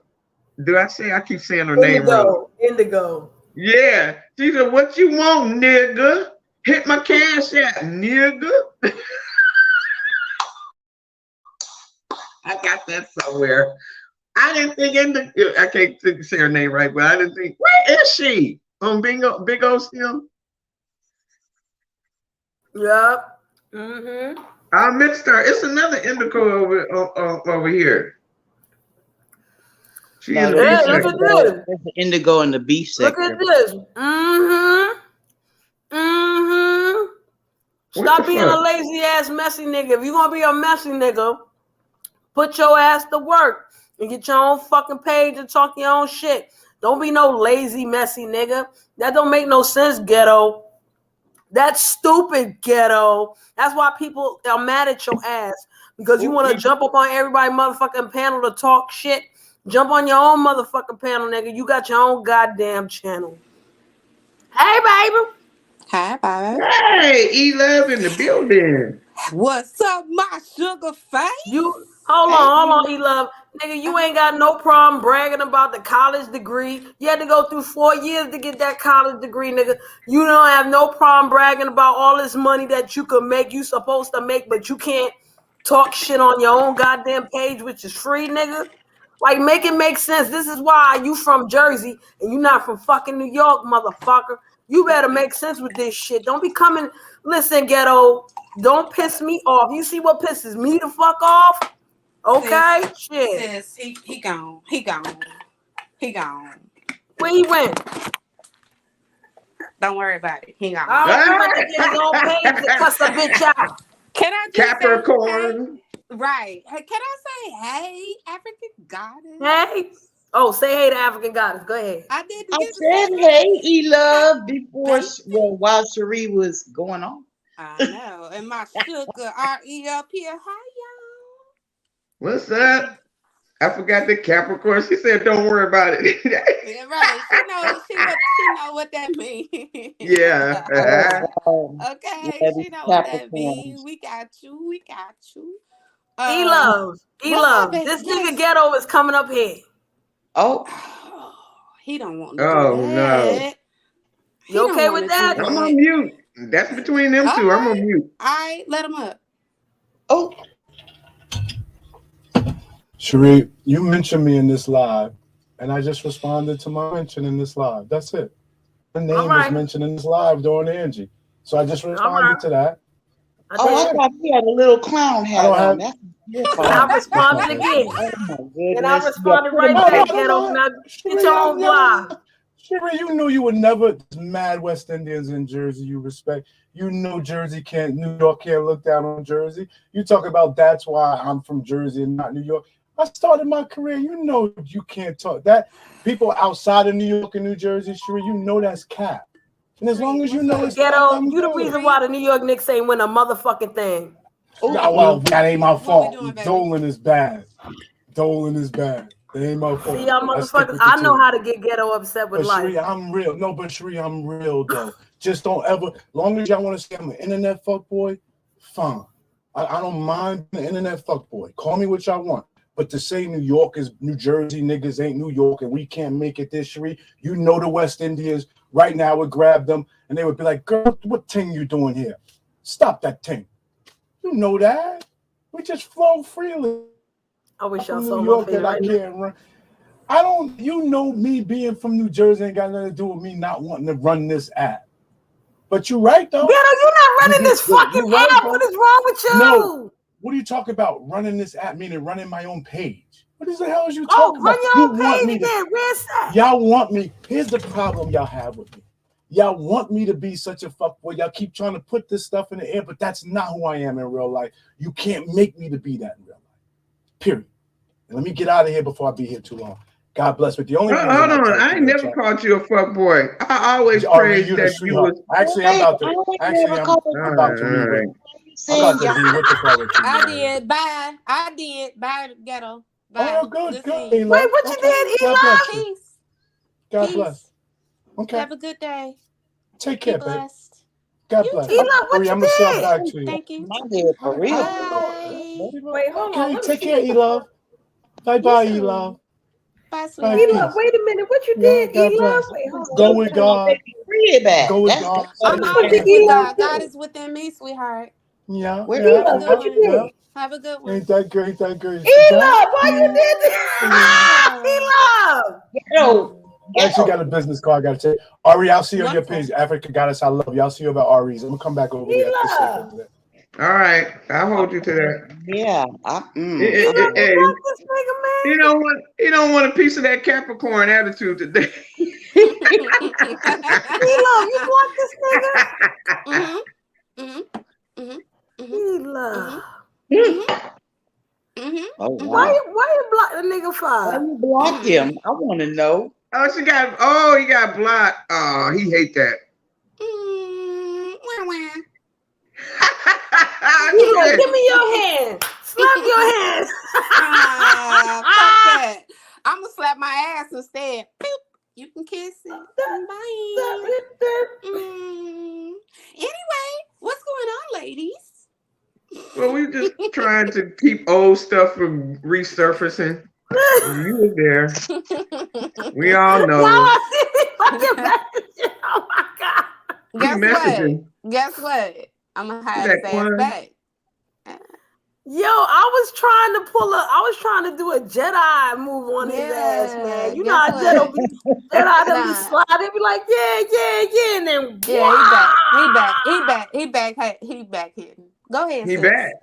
Do I say? I keep saying her name wrong. Indigo. Yeah. She said, "What you want, nigga? Hit my cash app, nigga." I got that somewhere. I didn't think I can't say her name right, but I didn't think. Where is she? On Big O still? Yep. Mm-hmm. I mixed her. It's another Indigo over here. She in the Hey, B look section. at this. There's the indigo in the B Look sector. at this. Mm-hmm. Mm-hmm. What Stop the being a fuck? lazy ass messy nigga. If you're gonna be a messy nigga, put your ass to work and get your own fucking page and talk your own shit. Don't be no lazy messy nigga. That don't make no sense, ghetto. That's stupid, ghetto. That's why people are mad at your ass. Because you want to jump up on everybody motherfucking panel to talk shit. Jump on your own motherfucking panel, nigga. You got your own goddamn channel. Hey, baby. Hi, Bobby. Hey, E-Love in the building. What's up, my sugar face? You hold on, E-Love. Nigga, you ain't got no problem bragging about the college degree. You had to go through 4 years to get that college degree, nigga. You don't have no problem bragging about all this money that you could make, you supposed to make, but you can't talk shit on your own goddamn page, which is free, nigga. Like, make it make sense. This is why you from Jersey and you not from fucking New York, motherfucker. You better make sense with this shit. Don't be coming. Listen, ghetto. Don't piss me off. You see what pisses me the fuck off? Okay? Shit. Sis, he gone. He gone. He gone. Where he went? Don't worry about it. He gone. I hope he went to get his own page to cuss a bitch out. Can I just Capricorn. say, right? Hey, can I say, hey, African goddess? Hey? Oh, say hey to African goddess. Go ahead. I did. I said, hey, E-Love, before, while Cherie was going on. I know. And my sugar R.E. up here. Hi, y'all. What's up? I forgot the Capricorn. She said, "Don't worry about it." Yeah, right. She know what that means. Yeah. Okay. Yeah, She know what that means. We got you. We got you. E-Love. E-Love. happened? This Yes. nigga ghetto is coming up here. Oh, He don't want to Oh, do no. that. You okay with that? I'm on mute. That's between them two. I'm on mute. All right, let him up. oh, Cherie, you mentioned me in this live, and I just responded to my mention in this live. That's it. My name was mentioned in this live during Angie. So I just responded to that. I thought he had a little clown hat on. That's and I responded again. Oh my goodness. And I responded right back, ghetto. Now get your own live. Cherie, you knew you would never mad West Indians in Jersey you respect. You know New York can't look down on Jersey. You talk about that's why I'm from Jersey and not New York. I started my career. You know you can't talk that. People outside of New York and New Jersey, Cherie, you know that's cap. And as long as you know it's ghetto, you the reason why the New York Knicks ain't win a motherfucking thing. No, well, that ain't my fault. Dolan is bad. Dolan is bad. That ain't my fault. See, y'all motherfuckers, I know how to get ghetto upset with life. Cherie, I'm real. No, but Cherie, I'm real though. Just don't ever. Long as y'all want to say I'm an internet fuckboy, fine. I don't mind the internet fuckboy. Call me what y'all want. But to say New York is New Jersey, niggas ain't New York, and we can't make it this, Cherie, you know the West Indians right now would grab them, and they would be like, girl, what thing you doing here? Stop that thing. You know that. We just flow freely. I wish y'all from saw New my York face that I can't run. I don't, you know, me being from New Jersey ain't got nothing to do with me not wanting to run this app. But you're right, though. Ghetto, you're not running this fucking right, app. though. What is wrong with you? No. What are you talking about? Running this app, meaning running my own page. What the hell is you talking run about? your own page again. Where's that? Y'all want me. Here's the problem y'all have with me. Y'all want me to be such a fuckboy. Y'all keep trying to put this stuff in the air, but that's not who I am in real life. You can't make me to be that in real life. Period. And let me get out of here before I be here too long. God bless. But the only reason Hold on, I ain't never called you a fuckboy. I always praised that you was. Actually, I'm about to. Actually, I'm about to leave. I'm about to be with the call with you. I did. Bye. I did. Bye, ghetto. Bye. Oh, good. Wait, what you did, Eli? Peace. God bless. Okay. Have a good day. Take Be care, babe. blessed. God You bless. too. Eli, what Ari, you I'm gonna say did? back to you. Thank you. My head for real. Bye. Wait, hold on. Okay, Let me take see. care, E-Love. Bye-bye, You too. E-Love. Bye, Bye, sweetheart. Eli, peace. wait a minute. What you Yeah, did, God Eli? bless. Wait, hold on. Go Let me with turn my God. baby. Free back. Go with That's God. I'm What always did with Eli God. do? God is within me, sweetheart. Yeah, Where yeah, Have a Eli, good what you one. yeah. did? Have a good one. Ain't that great? Ain't that great? Eli, God. why you did Yeah. this? Eli! ghetto. I actually got a business card. I got to take. Ari, I'll see you on your Wonderful. page. Africa Goddess, I love you. I'll see you about Ari's. I'm gonna come back over there to say Eli! something. All right, I'll hold you to that. Yeah. Eli, you Hey, block this nigga, man? he don't want a piece of that Capricorn attitude today. Eli, you block this nigga? Mhm. Mhm. Mhm. Mhm. Eli. Mhm. Oh Mhm. Why wow. you block the nigga Why for? you block him? I want to know. He got blocked. Oh, he hate that. Wah, wah. She Eli, said, give me your hand. Slap your hand. Fuck that. I'm gonna slap my ass instead. Boop. You can kiss it. Bye. Anyway, what's going on, ladies? well, we just trying to keep old stuff from resurfacing. You were there. We all Y'all know. are seeing fucking messages. Oh my God. Guess what? Messaging. Guess what? I'm gonna hide That his ass Quan. back. Yo, I was trying to do a Jedi move on his ass, man. You know Guess how what? Jedi them be Nah. slide, they be like, yeah, and then Yeah, he back hidden. Go ahead, He sis. back.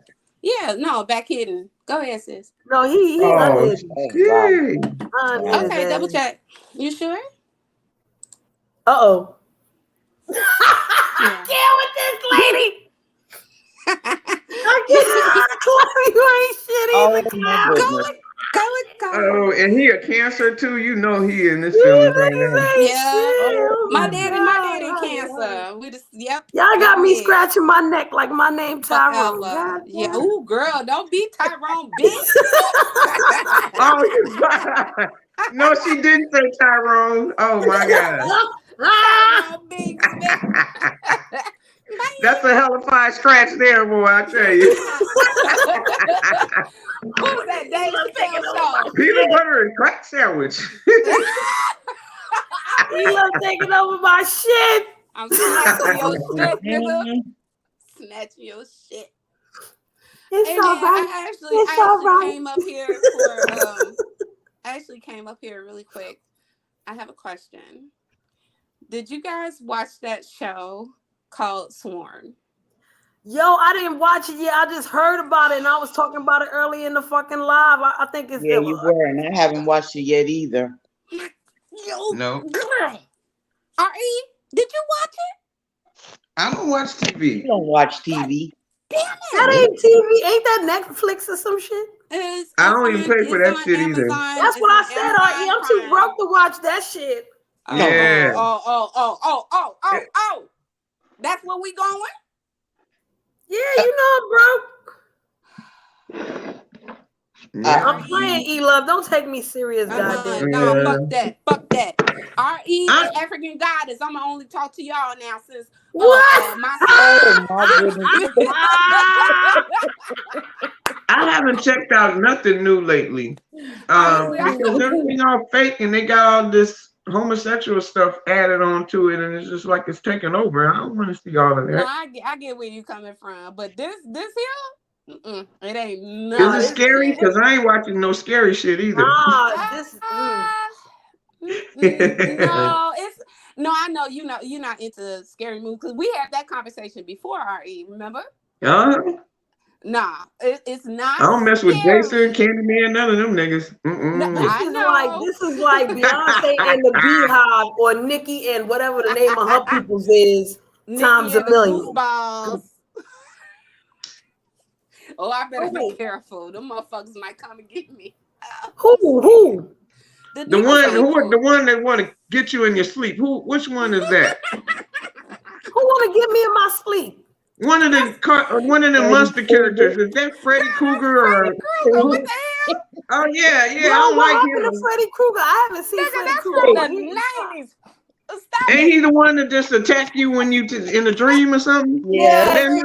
Yeah, no, back hidden. Go ahead, sis. No, he Oh, unhidden. Oh God. shit. Unhidden Okay, his double ass. check. You sure? Uh-oh. Yeah. I can't with this lady. I can't. Chloe, you ain't shit Oh either, my Cloud. goodness. Go. Oh, and he a Cancer too. You know he in this You feelings right niggas now. ain't Yeah. shit. Oh Oh My my goodness. daddy God. cancer. We just Y'all got go me ahead. scratching my neck like my name Tyrone. Forever. God Yeah. damn. Ooh, girl, don't be Tyrone, bitch. Oh, you no, she didn't say Tyrone. Oh my God. Tyrone Bigsby. That's a hellified scratch there, boy, I tell you. Who's that Dave Chappelle show? Peanut butter and crack sandwich. You love taking over my shit. I'm snatching your shit, nigga. Mhm. Snatching your shit. It's Hey all man, right. I It's all actually right. came up here for I actually came up here really quick. I have a question. Did you guys watch that show called Sworn? Yo, I didn't watch it yet. I just heard about it, and I was talking about it early in the fucking live. I think it's Yeah, you were, and I haven't watched it yet either. Yo, No. girl. R.E., did you watch it? I don't watch You TV. don't watch TV. Damn that it. ain't TV. Ain't that Netflix or some shit? I don't even pay for that shit either. Amazon. That's It's what I on said. Amazon I'm too Prime. broke to watch that shit. Yeah. Oh. That's where we going? Yeah, you know I'm broke. Yeah. I'm playing E-Love. Don't take me serious, goddamn. No, Yeah. fuck that. R.E., I- the African goddess. I'm gonna only talk to y'all now since What? my Oh my goodness. I haven't checked out nothing new lately. Honestly, I Because everything all fake and they got all this homosexual stuff added onto it, and it's just like it's taking over. I don't want to see all of no, that. I get where you coming from, but this here, it ain't Is none it of scary? that Because I ain't watching no scary shit either. Nah, this. No, I know you're not into scary movies because we had that conversation before, R.E., remember? Nah, it's not I don't mess with Jason, scary. Candyman, none of them niggas. No, I know. This is like Beyonce and the Beehive, or Nicki and whatever the name of her people's is, times Nikki a and the million. goofballs. Oh, I better be Who? careful. Them motherfuckers might come and get me. Who? The The Nikki one that want to get you in your sleep. Which one is that? Who want to get me in my sleep? One of the monster characters. Is that Freddy Krueger or? Krueger, what the hell? Oh yeah. I Bro, don't what like happened to him. Freddy Krueger? I haven't seen Nigga, Freddy that's Krueger. from the 90s. Stop Ain't it. he the one that just attack you when you in a dream or something? Yeah, That him?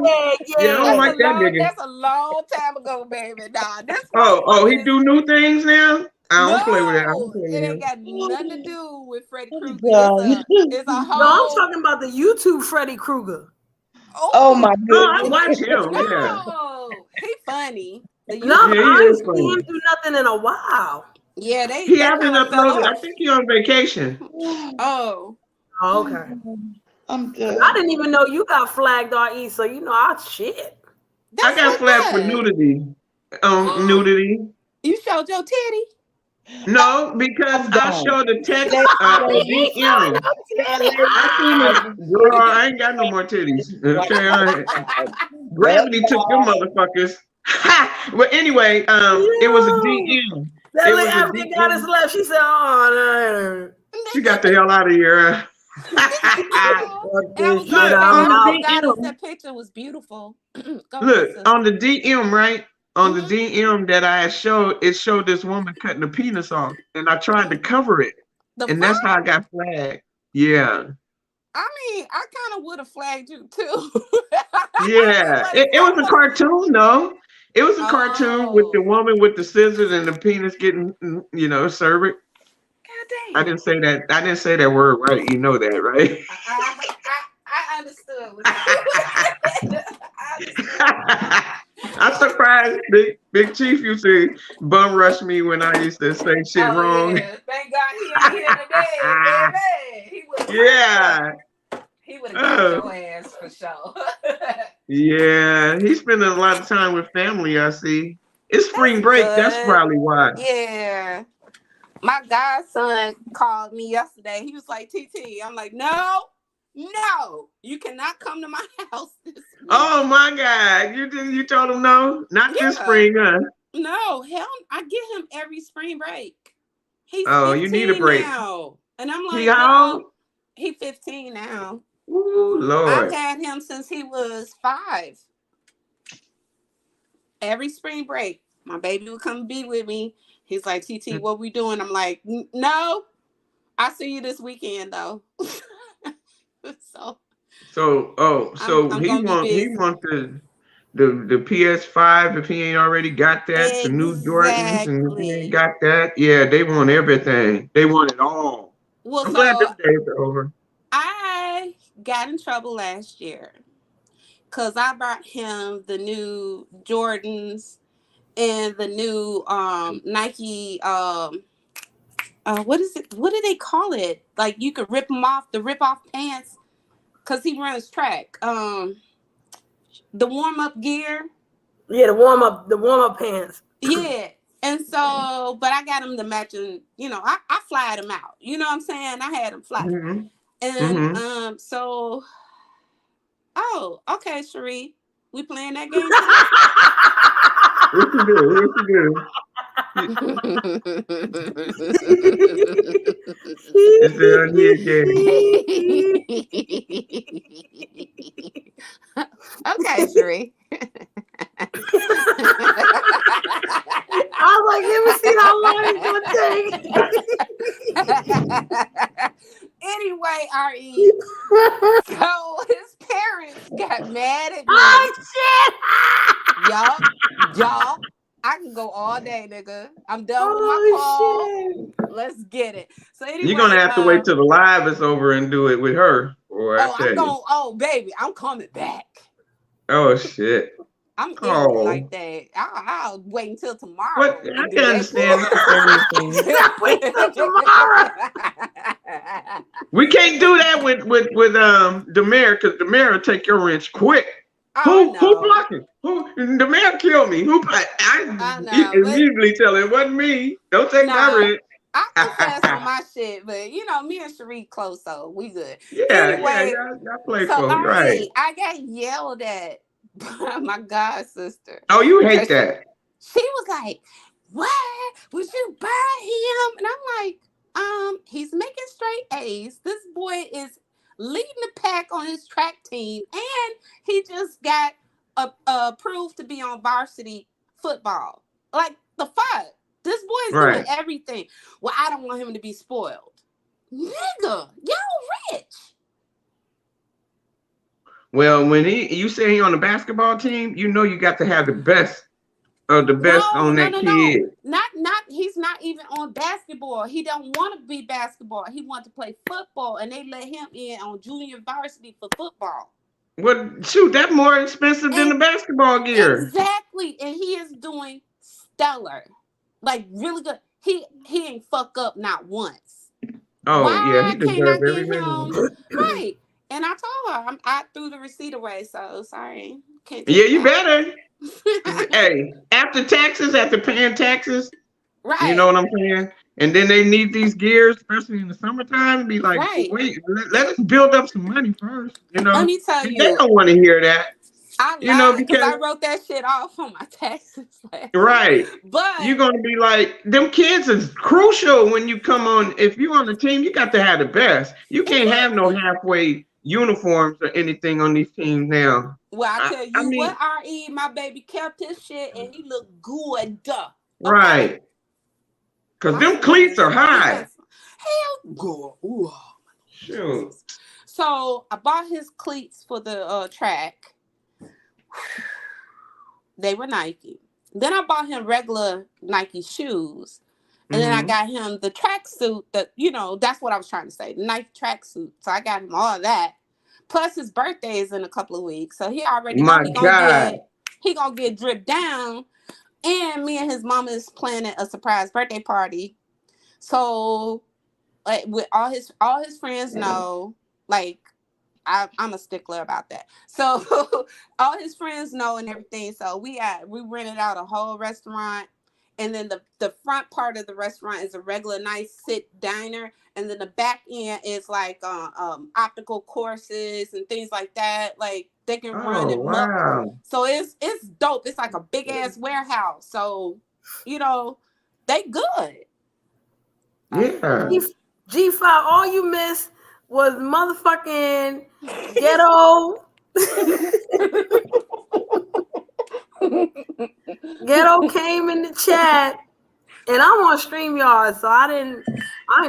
Yeah, I don't That's like that nigga. that's a long time ago, baby. Nah, this Oh, he motherfucker is do new things now? I don't play with that. I don't no. play with It ain't him. got nothing to do with Freddy Krueger. God. It's a No, I'm whole. talking about the YouTube Freddy Krueger. Oh my Oh, I goodness. watch him. Yeah, No, he funny. The No, YouTube. but yeah, he I ain't is seen him funny. do nothing in a while. Yeah, He they hasn't kind of fell uploaded. I off. think he on vacation. Oh, Oh, okay. I'm 'Cause done. I didn't even know you got flagged, RE. So you know, shit. I that's got what's flagged for up. nudity. Nudity. You showed your titty. No, because I'm I done. showed a text, Lady, a He showing DM. up titty. I seen I it. just Girl, I ain't got no more titties. Okay, That's gravity took them all. motherfuckers. Ha! Well, anyway, it was a Yo, DM. that It little was a African goddess DM. left. She said, "Oh She got the hell out of here. no, fuck And I this was shit. gonna Look say I'm on that the little out." goddess, DM. that picture was beautiful. Go ahead, Look on sister. the DM, right? On the Hmm. DM that I showed, it showed this woman cutting a penis off, and I tried to cover it, The and fuck? that's how I got flagged. Yeah, I mean, I kind of would have flagged you too. yeah. But It was a someone. cartoon, though. It was a cartoon with the Oh, woman with the scissors and the penis getting, served. god I damn. didn't say that. I didn't say that word right. You know that, right? I understood what you said. I understood. I'm surprised Big Chief used to bum rush me when I used to say shit Oh wrong. yeah, thank God he ain't here today, baby. He would have turned up. Yeah. He would have got Oh, your ass for sure. yeah. He's spending a lot of time with family, I see. It's spring That's break. That's good. probably why. Yeah. My godson called me yesterday. He was like, TT. I'm like, no, you cannot come to my house this week. Oh my God. You told him no? Not this Yeah. spring, huh? No, hell, I get him every spring break. He's Oh, you need a 15 break. now. And I'm He like, how no, old? he 15 now. Ooh, I've Lord. had him since he was 5. Every spring break, my baby would come be with me. He's like, TT, what we doing? I'm like, no, I'll see you this weekend though. So So I'm he gonna be want busy. the PS5 if he ain't already got that, the new Jordans, and if he ain't Exactly. got that, yeah, they want everything. They want it all. Well, I'm glad so them days are over. I got in trouble last year because I bought him the new Jordans and the new Nike what is it? What do they call it? Like you could rip them off, the rip off pants, because he runs track. The warm up gear. Yeah, the warm up pants. Yeah. And so, but I got him the matching, I flyed him out. You know what I'm saying? I had him fly. Mm-hmm. And Mm-hmm. so, oh, okay, Cherie. We playing that game today? What you do? What you do? It's the idea game. Okay, Cherie. I was like, let me see how long it's gonna Anyway, RE. take. So his parents got mad at me. Oh shit! Y'all. I can go all day, nigga. I'm done with my Oh call. shit! Let's get it. So You're gonna anyway, have to wait till the live is over and do it with her, or I tell you. oh baby, I'm coming back. Oh shit. I'm ignorant like Oh. that. I'll wait until What? tomorrow I and do can that understand. It's a family thing. Wait till tomorrow. shit. We can't do that with Demare, because Demare will take your wrench quick. I Who know. blocking? Who Demare killed me? I I know. But immediately tell him it wasn't me. Don't take my nah, wrench. I confess on my shit, but me and Cherie close, so we good. Yeah, Anyway, y'all so playful, right? RE, I got yelled at by my god sister. Oh, you hate Cause that. she was like, what? Would you buy him? And I'm like, he's making straight A's. This boy is leading the pack on his track team, and he just got approved to be on varsity football. Like the fuck? This boy is doing Right. everything. Well, I don't want him to be spoiled. Nigga, y'all rich. Well, when you say he on the basketball team, you know you got to have the best of the best No, on no, that no, kid. no. Not he's not even on basketball. He don't want to be basketball. He wants to play football, and they let him in on junior varsity for football. Well, shoot, that's more expensive than the And basketball gear. exactly. And he is doing stellar. Like really good. He ain't fuck up not once. Oh yeah, he Why can't I deserved every get minute. him right? And I told her I threw the receipt away, so sorry. Can't take Yeah, it you back. better. Hey, after paying taxes, you know Right. what I'm saying? And then they need these gears, especially in the summertime. Be like, Right. wait, let us build up some money first. You Let know, me tell they you, don't want to hear that. I You know, lied because because I wrote that shit off on my taxes last year. right, you're But gonna be like, them kids is crucial when you come on. If you're on the team, you got to have the best. You can't have no exactly. halfway uniforms or anything on these teams now. Well, I I, tell I you mean, what, RE, my baby kept his shit and he looked good. Okay? right, because My them son cleats are he high. got some hell good. Ooh, oh my Lord Shoot. Jesus. So I bought his cleats for the track. They were Nike. Then I bought him regular Nike shoes. And then I Mm-hmm. got him the tracksuit that, that's what I was trying to say. The Nike tracksuit. So I got him all of that. Plus his birthday is in a couple of weeks. So he already know My God. he gonna get dripped down. And me and his mama is planning a surprise birthday party. So with all his friends know, like I'm a stickler about that. So all his friends know and everything. So we rented out a whole restaurant, and then the front part of the restaurant is a regular nice sit diner, and then the back end is like optical courses and things like that. Like they can run Oh, it muck. wow. So it's dope. It's like a big ass warehouse. So they good. Yeah. G5, all you missed was motherfucking ghetto. Ghetto came in the chat, and I'm on StreamYard, so I didn't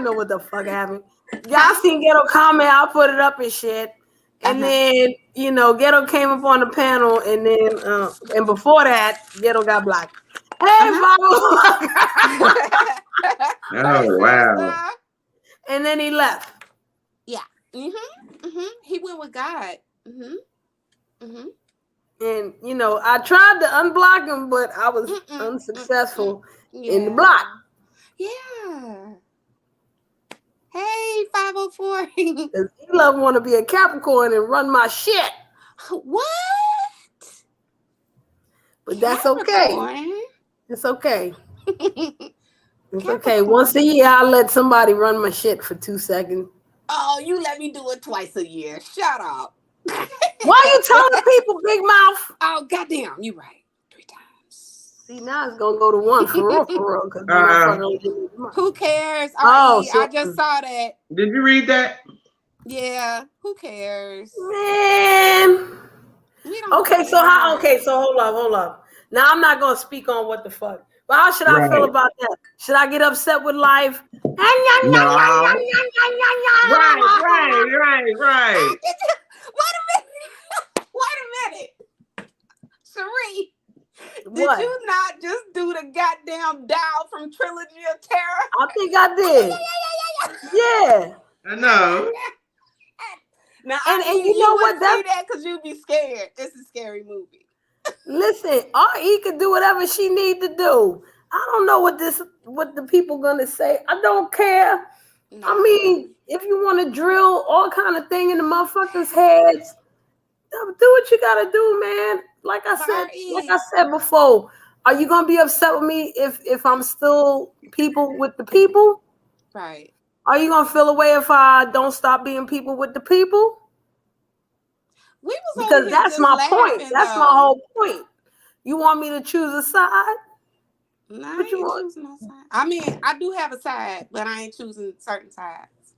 know what the fuck happened. Y'all seen Ghetto comment? I put it up and shit. And then Ghetto came up on the panel, and then and before that, Ghetto got blocked. Hey, Bobby. Oh, wow. And then he left. Yeah. He went with God. And I tried to unblock him, but I was unsuccessful in the block. Yeah. Hey, 504. Because E-Love want to be a Capricorn and run my shit. What? But that's okay. It's okay. It's okay. Once a year, I'll let somebody run my shit for 2 seconds. Oh, you let me do it twice a year. Shut up. Why are you telling people, Big Mouth? Oh, goddamn. You right. 3 times. See, now it's going to go to 1 for real. Who cares? Oh, so, I just saw that. Did you read that? Yeah. Who cares? Man. Okay, so hold up. Now I'm not gonna speak on what the fuck. But how should I feel about that? Should I get upset with life? No. Right. Wait a minute. Cherie, What? did you not just do the goddamn dial from Trilogy of Terror? I think I did. Yeah. I know. Now, and you know what? That's that because you'd be scared. It's a scary movie. Listen, RE could do whatever she need to do. I don't know what the people gonna say. I don't care. No. I mean, if you want to drill all kind of thing in the motherfuckers' heads, do what you gotta do, man. Like I said before, are you gonna be upset with me if I'm still people with the people? Right. Are you gonna feel away if I don't stop being people with the people? Because that's my point. That's my whole point. You want me to choose a side? No, I ain't choosing no side. I mean, I do have a side, but I ain't choosing certain sides.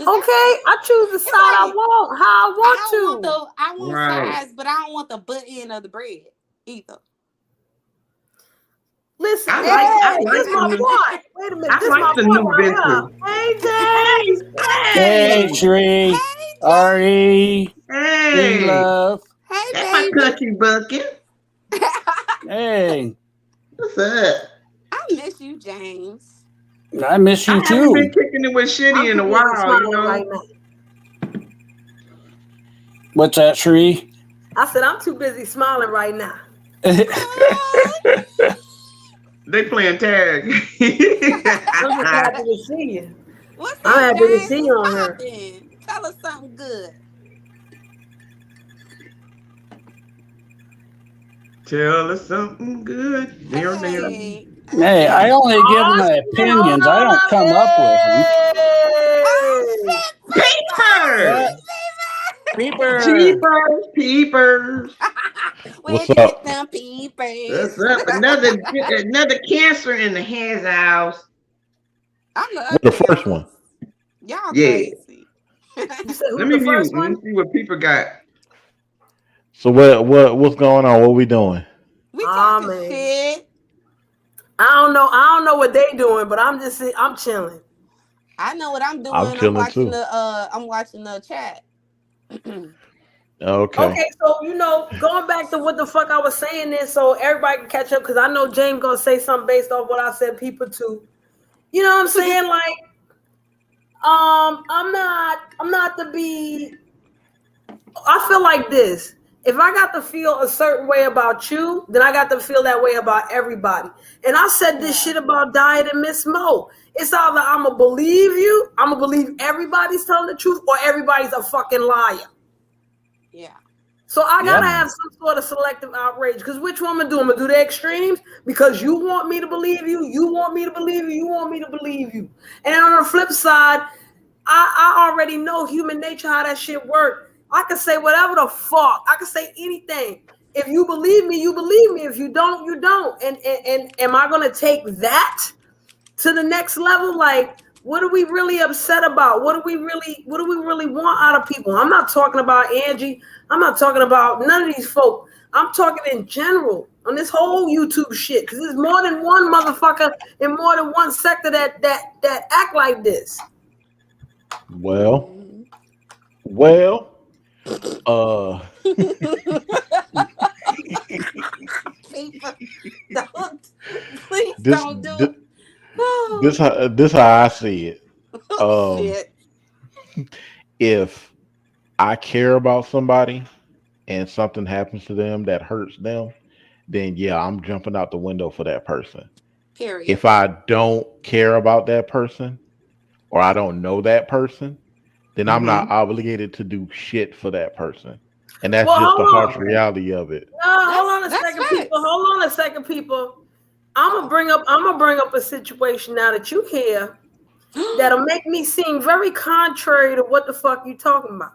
Okay, I choose the side I want, how I want to. I want sides, but I don't want the butt end of the bread either. Listen, I hey, like this my the new, boy. Wait a minute, I this like my the boy new right Bentley. here. Hey, James. Hey, Hey, Shree, Ari, P hey, Love. Hey, that's my baby. country bucket. Hey, What's up? I miss you, James. I miss I you haven't been too. kicking it with Shitty I'm in a too busy while, you smiling know. right now. What's that, Shree? I said I'm too busy smiling right now. Oh, They playing tag. I'm just happy to see you. what's I'm up, happy to James? see you What's on here. poppin'? Tell us something good. Tell us something good. There, there. Hey, Hey, I hey. only give Oh, my shit, hold opinions. I don't on. come up with them. Oh Hey. shit, Peepers! What? Fever! Peeper. Peepers! Peepers! Where'd What's you get up? them What's peepers? up? Another cancer in the hands house. I'm the We're the first ugliest. one. Y'all Yeah. crazy. You said Let who's me the mute. first Let me one? see what people got. So what's going on? What we doing? We Oh talking man. shit. I don't know what they doing, but I'm chilling. I know what I'm I'm doing. chilling too. I'm watching the chat. Okay. Okay, so going back to what the fuck I was saying there, so everybody can catch up because I know James gonna say something based off what I said. People too, you know what I'm saying? Like, I'm not to be. I feel like this. If I got to feel a certain way about you, then I got to feel that way about everybody. And I said this Yeah. shit about Diet and Miss Mo. It's either I'm gonna believe you, I'm gonna believe everybody's telling the truth, or everybody's a fucking liar. Yeah. So I gotta Yep. have some sort of selective outrage. Because which one I'm gonna do? I'm gonna do the extremes because you want me to believe you, you want me to believe you, you want me to believe you. And then on the flip side, I already know human nature, how that shit works. I can say whatever the fuck. I can say anything. If you believe me, you believe me. If you don't, you don't. And am I gonna take that to the next level? Like, what are we really upset about? What do we really want out of people? I'm not talking about Angie. I'm not talking about none of these folk. I'm talking in general on this whole YouTube shit. Because there's more than one motherfucker in more than one sector that act like this. Well, Mhm. well, uh People, don't. Please this don't do this, it. Oh, this how I see it. oh Um shit. if I care about somebody and something happens to them that hurts them, then yeah, I'm jumping out the window for that person. Period. If I don't care about that person or I don't know that person, then I'm not Mm-hmm. obligated to do shit for that person. And that's Well, just the hold on. harsh reality of it. Hold on a That's second, people. facts. Hold on a second, people. I'm gonna bring up a situation now that you hear that'll make me seem very contrary to what the fuck you talking about.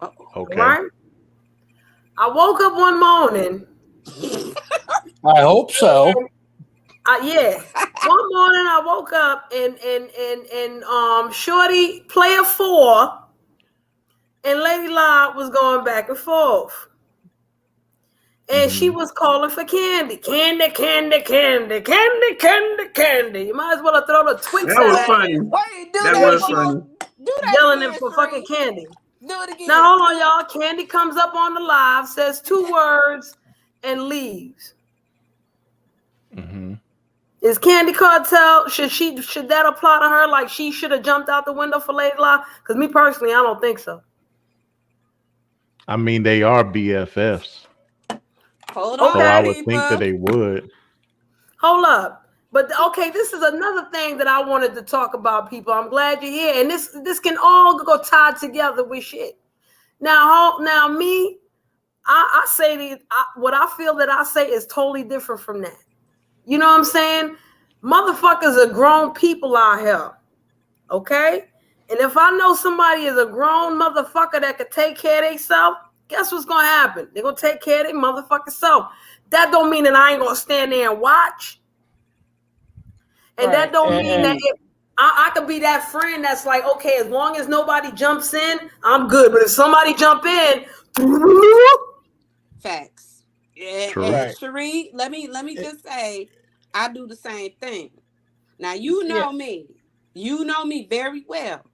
Uh-oh. All Okay. right? I woke up one morning. I hope so. Yeah. One morning I woke up and Shorty player 4 and Lady Lob was going back and forth. And she Hmm. was calling for candy. Candy, candy, candy, candy, candy, candy. You might as well have thrown the Twix That was at her funny. Wait, do That the way that was she one was more. funny. Do that yelling again, for fucking Sheree. candy. Do it again. Now hold Do on, it. y'all. Candy comes up on the live, says 2 words, and leaves. Hmm. Is Candy Cartel? Should that apply to her? Like she should have jumped out the window for Lady Live? Because me personally, I don't think so. I mean, they are BFFs, Hold so Okay, I on, would think that people. they would. hold up. But okay, this is another thing that I wanted to talk about, people. I'm glad you're here, and this can all go tied together with shit. Now me, I say what I feel that I say is totally different from that. You know what I'm saying? Motherfuckers are grown people out here. Okay? And if I know somebody is a grown motherfucker that could take care of themselves, guess what's gonna happen? They're gonna take care of their motherfucking self. That don't mean that I ain't gonna stand there and watch. And that Right. don't mean that And if I could be that friend that's like, okay, as long as nobody jumps in, I'm good. But if somebody jump in, Facts. And True. right. Sheree, let me just say, I do the same thing. Now you know me. You know me very well.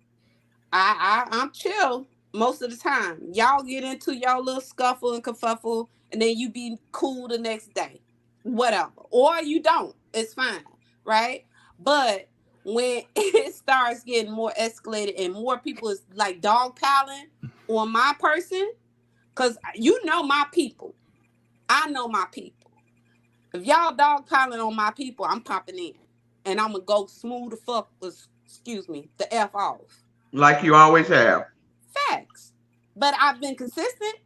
I'm chill most of the time. Y'all get into y'all little scuffle and kerfuffle, and then you be cool the next day. Whatever. Or you don't. It's fine. Right? But when it starts getting more escalated and more people is like dog piling on my person, because you know my people. I know my people. If y'all dog piling on my people, I'm popping in. And I'm gonna go smooth the fuck, excuse me, the F off. Like you always have. Facts. But I've been consistent.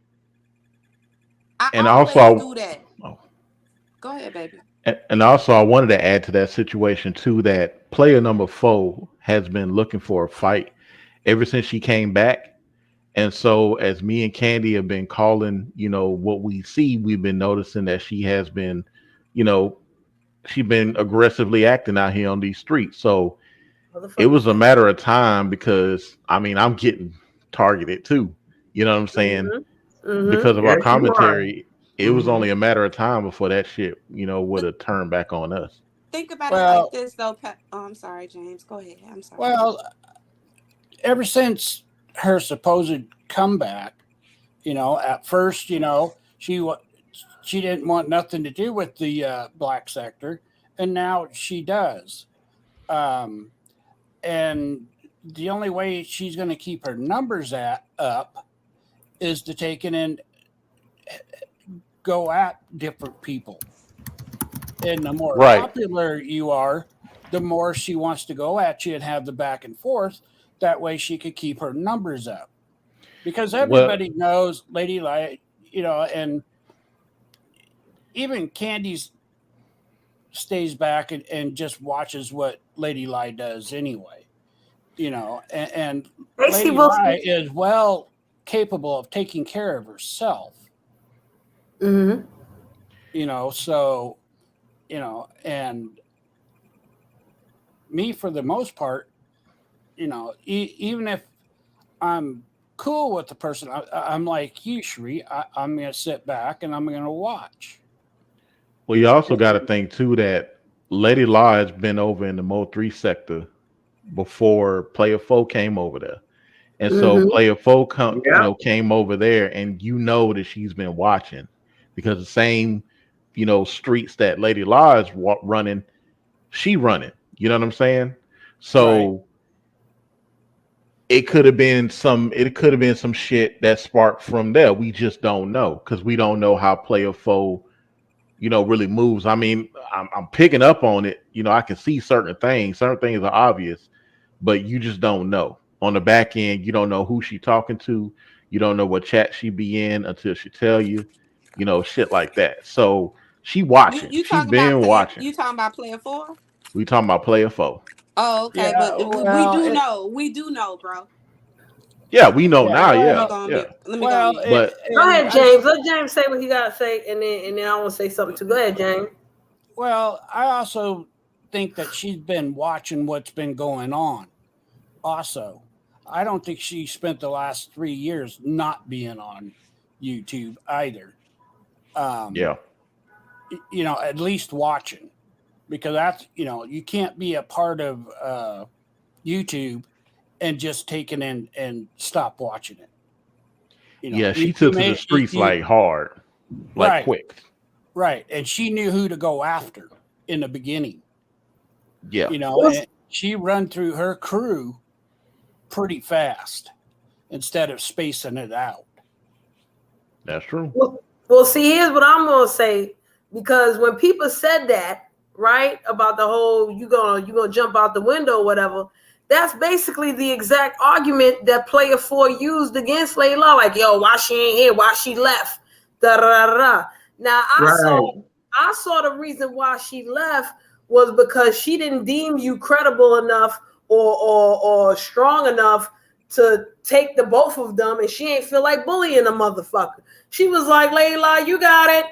I And always do also, that. Go ahead, baby. and also, I wanted to add to that situation too that player number 4 has been looking for a fight ever since she came back. And so, as me and Candy have been calling, what we see, we've been noticing that she has been, you know, she's been aggressively acting out here on these streets. So it was a matter of time because I mean, I'm getting targeted too. You know what I'm saying? Because of our Yes, you are. commentary, it was only a matter of time before that shit, would But have turned back on us. think about it like Well, this, though. Oh, I'm sorry, James. Go ahead. I'm sorry. well, ever since her supposed comeback, at first, she didn't want nothing to do with the black sector, and now she does. Um, and the only way she's going to keep her numbers up is to take it and go at different people. And the more Right. popular you are, the more she wants to go at you and have the back and forth. That way she could keep her numbers up. Because Well, everybody knows Lady Light, and even Candy's stays back and just watches what Lady Lie does anyway. And Lady Lie is well capable of taking care of herself. Mm-hmm. So, and me for the most part, even if I'm cool with the person, I'm like you, Sheree. I'm going to sit back and I'm going to watch. well, you also got to think too that Lady Law has been over in the Mo 3 sector before Player 4 came over there. And so Mm-hmm. Player 4 Yeah. came over there and that she's been watching because the same, streets that Lady Law is running, she running. You know what I'm saying? Right. So it could have been some shit that sparked from there. We just don't know because we don't know how Player 4 really moves. I mean, I'm picking up on it. I can see certain things. Certain things are obvious, but you just don't know. On the back end, you don't know who she talking to. You don't know what chat she be in until she tell you, shit like that. So she You watching. you She talking about been player? watching. You talking about player 4? We talking about Player 4. Oh, okay. Yeah. But we Well, do know. We do know, bro. Yeah, we know yeah. now. Let me Yeah, go on yeah. mute. Let me go on Well, mute. But Go and ahead, James. Let James say what he got to say, and then I want to say something too. Go ahead, James. well, I also think that she's been watching what's been going on. Also, I don't think she spent the last 3 years not being on YouTube either. Um, yeah, at least watching, because that's you can't be a part of YouTube and just take it in and stop watching it. yeah. She You took to the may streets like hard, like right, quick. right, and she knew who to go after in the beginning. Yeah, And she run through her crew pretty fast instead of spacing it out. that's true. Well, see, here's what I'm gonna say, because when people said that, right, about the whole you gonna jump out the window or whatever, that's basically the exact argument that Player 4 used against Layla. Like, yo, why she ain't here? Why she left? Da da da da. Now Right. I saw the reason why she left was because she didn't deem you credible enough or strong enough to take the both of them, and she ain't feel like bullying a motherfucker. She was like, Layla, you got it.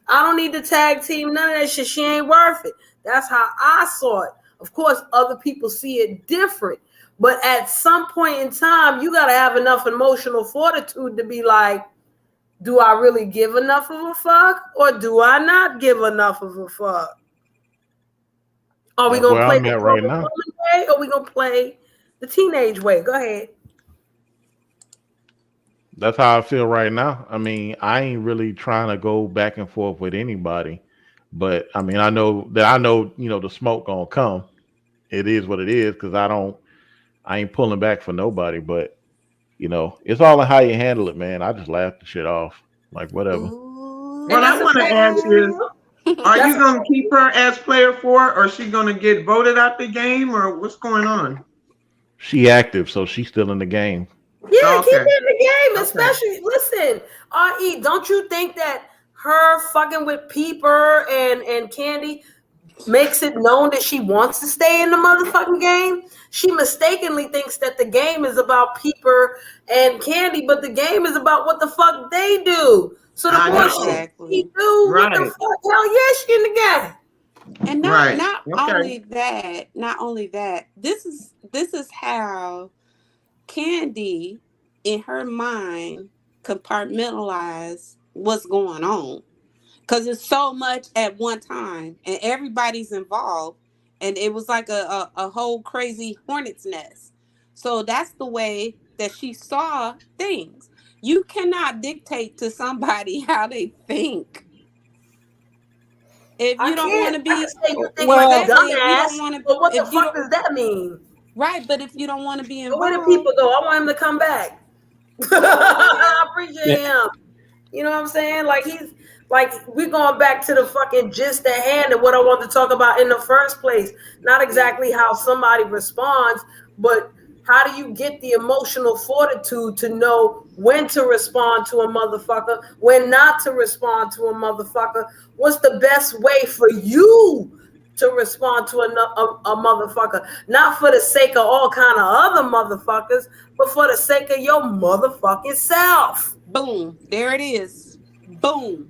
I don't need the tag team, none of that shit. She ain't worth it. That's how I saw it. Of course, other people see it different. But at some point in time, you got to have enough emotional fortitude to be like, do I really give enough of a fuck or do I not give enough of a fuck? Are we That's gonna where play I'm the at right grown now. woman way, or we gonna play the teenage way? Go ahead. That's how I feel right now. I mean, I ain't really trying to go back and forth with anybody, but I mean, I know, the smoke gonna come. It is what it is because I ain't pulling back for nobody. But it's all in how you handle it, man. I just laugh the shit off, like whatever. Ooh, What And I that's a want to fact. ask is, child. are That's you a going to keep her as player 4, or is she going to get voted out the game, or what's going on? She active, so she's still in the game. Yeah, keep Okay. it in the game, Okay. especially listen, RE, don't you think that her fucking with Peeper and Candy makes it known that she wants to stay in the motherfucking game? She mistakenly thinks that the game is about Peeper and Candy, but the game is about what the fuck they do. So the I more know. she Exactly. do, what the Right. fuck? Hell yeah, she in the game. And not Right. not Okay. only that, this is how Candy in her mind compartmentalize what's going on. Because it's so much at one time and everybody's involved, and it was like a whole crazy hornet's nest. So that's the way that she saw things. You cannot dictate to somebody how they think. If I you don't want can't. to I can be, say you think like a Well, exactly, if you dumbass, don't want to, but what the if you fuck don't, does that mean? right, but if you don't want to be But where did involved, people go? I want him to come back. come on, man. I appreciate him. You know what I'm saying? Like he's like we going back to the fucking gist at hand and what I wanted to talk about in the first place. Not exactly how somebody responds, but how do you get the emotional fortitude to know when to respond to a motherfucker, when not to respond to a motherfucker? What's the best way for you to respond to a motherfucker? Not for the sake of all kind of other motherfuckers, but for the sake of your motherfucking self. Boom, there it is. Boom.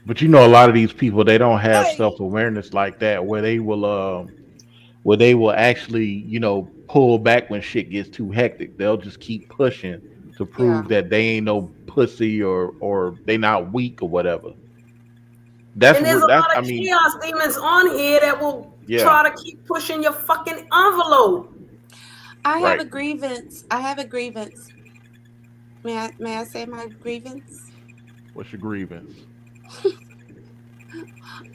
But a lot of these people, they don't have Hey, self-awareness like that where they will actually, pull back when shit gets too hectic. They'll just keep pushing to yeah. prove that they ain't no pussy or they not weak or whatever. That's And there's where a that's lot I of mean, chaos demons on here that will yeah, try to keep pushing your fucking envelope. I have right. a grievance. I have a grievance. May I say my grievance? What's your grievance?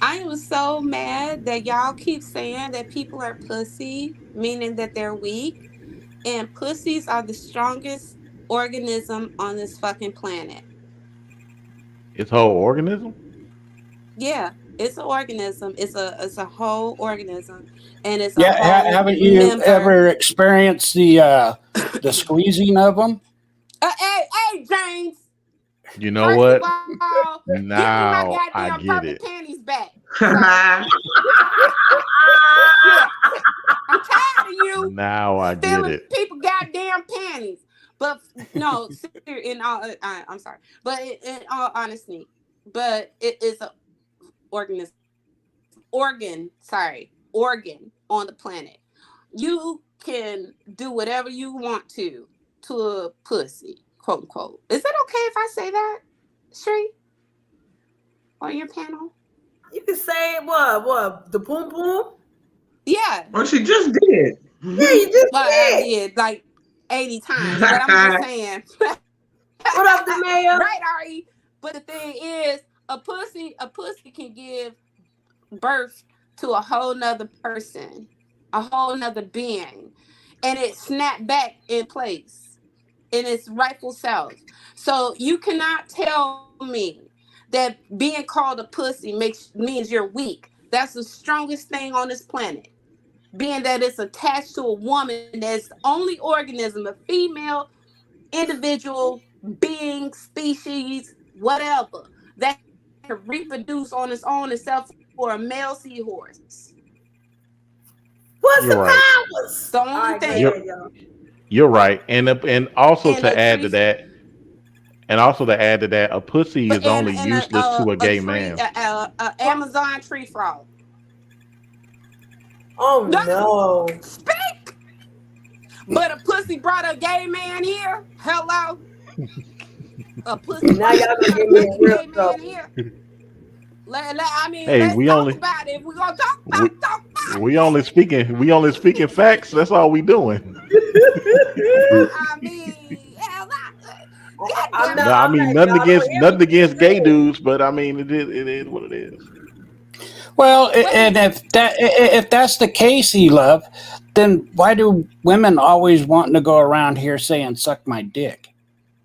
I am so mad that y'all keep saying that people are pussy, meaning that they're weak, and pussies are the strongest organism on this fucking planet. It's whole organism? Yeah, it's an organism. It's a whole organism, and it's a yeah, whole haven't you member. ever experienced the squeezing of them? Hey, James. You know First of what? all, give me my Now I goddamn get purple it. panties back, sir. Shit, I'm tired of you Now I get stealing it. people goddamn panties. But no, in all, I'm sorry, but in all honesty, but it is a organism, organ on the planet. You can do whatever you want to a pussy, quote unquote. Is it okay if I say that, Shree, on your panel? You can say what the boom boom. Yeah, Well, she just did. Yeah, you just well, I did. did like 80 times, but I'm just saying. What up, the mayor? Right, Ari. But the thing is, a pussy can give birth to a whole nother person, a whole nother being, and it snapped back in place in its rightful self. So you cannot tell me that being called a pussy means you're weak. That's the strongest thing on this planet. Being that it's attached to a woman that's the only organism, a female individual, being, species, whatever, that can reproduce on its own itself for a male seahorse. What's You're the right. It's powers? the All only right, go thing. You're ahead, y'all. you're right. And also And to a add to tree, that, a pussy but is only and useless to a a gay tree, man. a Amazon tree frog. Oh No, no. speak. But a pussy brought a gay man here. Hello, a pussy Now y'all gonna brought get me in another real gay man trouble. here. Hey, let's talk about it. If we're gonna talk about it, talk about it. we only speaking facts. That's all we doing. I mean, hell, God I'm damn not. it. No, I I'm mean not. Y'all don't hear nothing me against gay saying. dudes, but I mean it is what it is. Well, Wait, and if that's the case, love, then why do women always wanting to go around here saying "suck my dick,"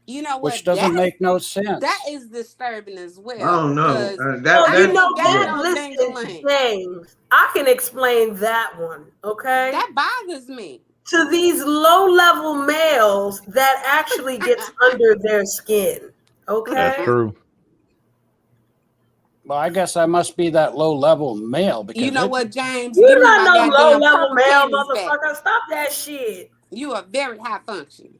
you know which what? doesn't make no That sense? is disturbing as I well. don't know. Cause Well, I you That know ain't got what? yeah. no Listen, dingling. James, I can explain that one. Okay. That bothers me. To these low-level males that actually gets under their skin. That's Okay. true. Well, I guess I must be that low level male You because know it. what, James? Give You're me my not no goddamn low-level purple male, panties back. motherfucker. Stop that shit. You are very high function.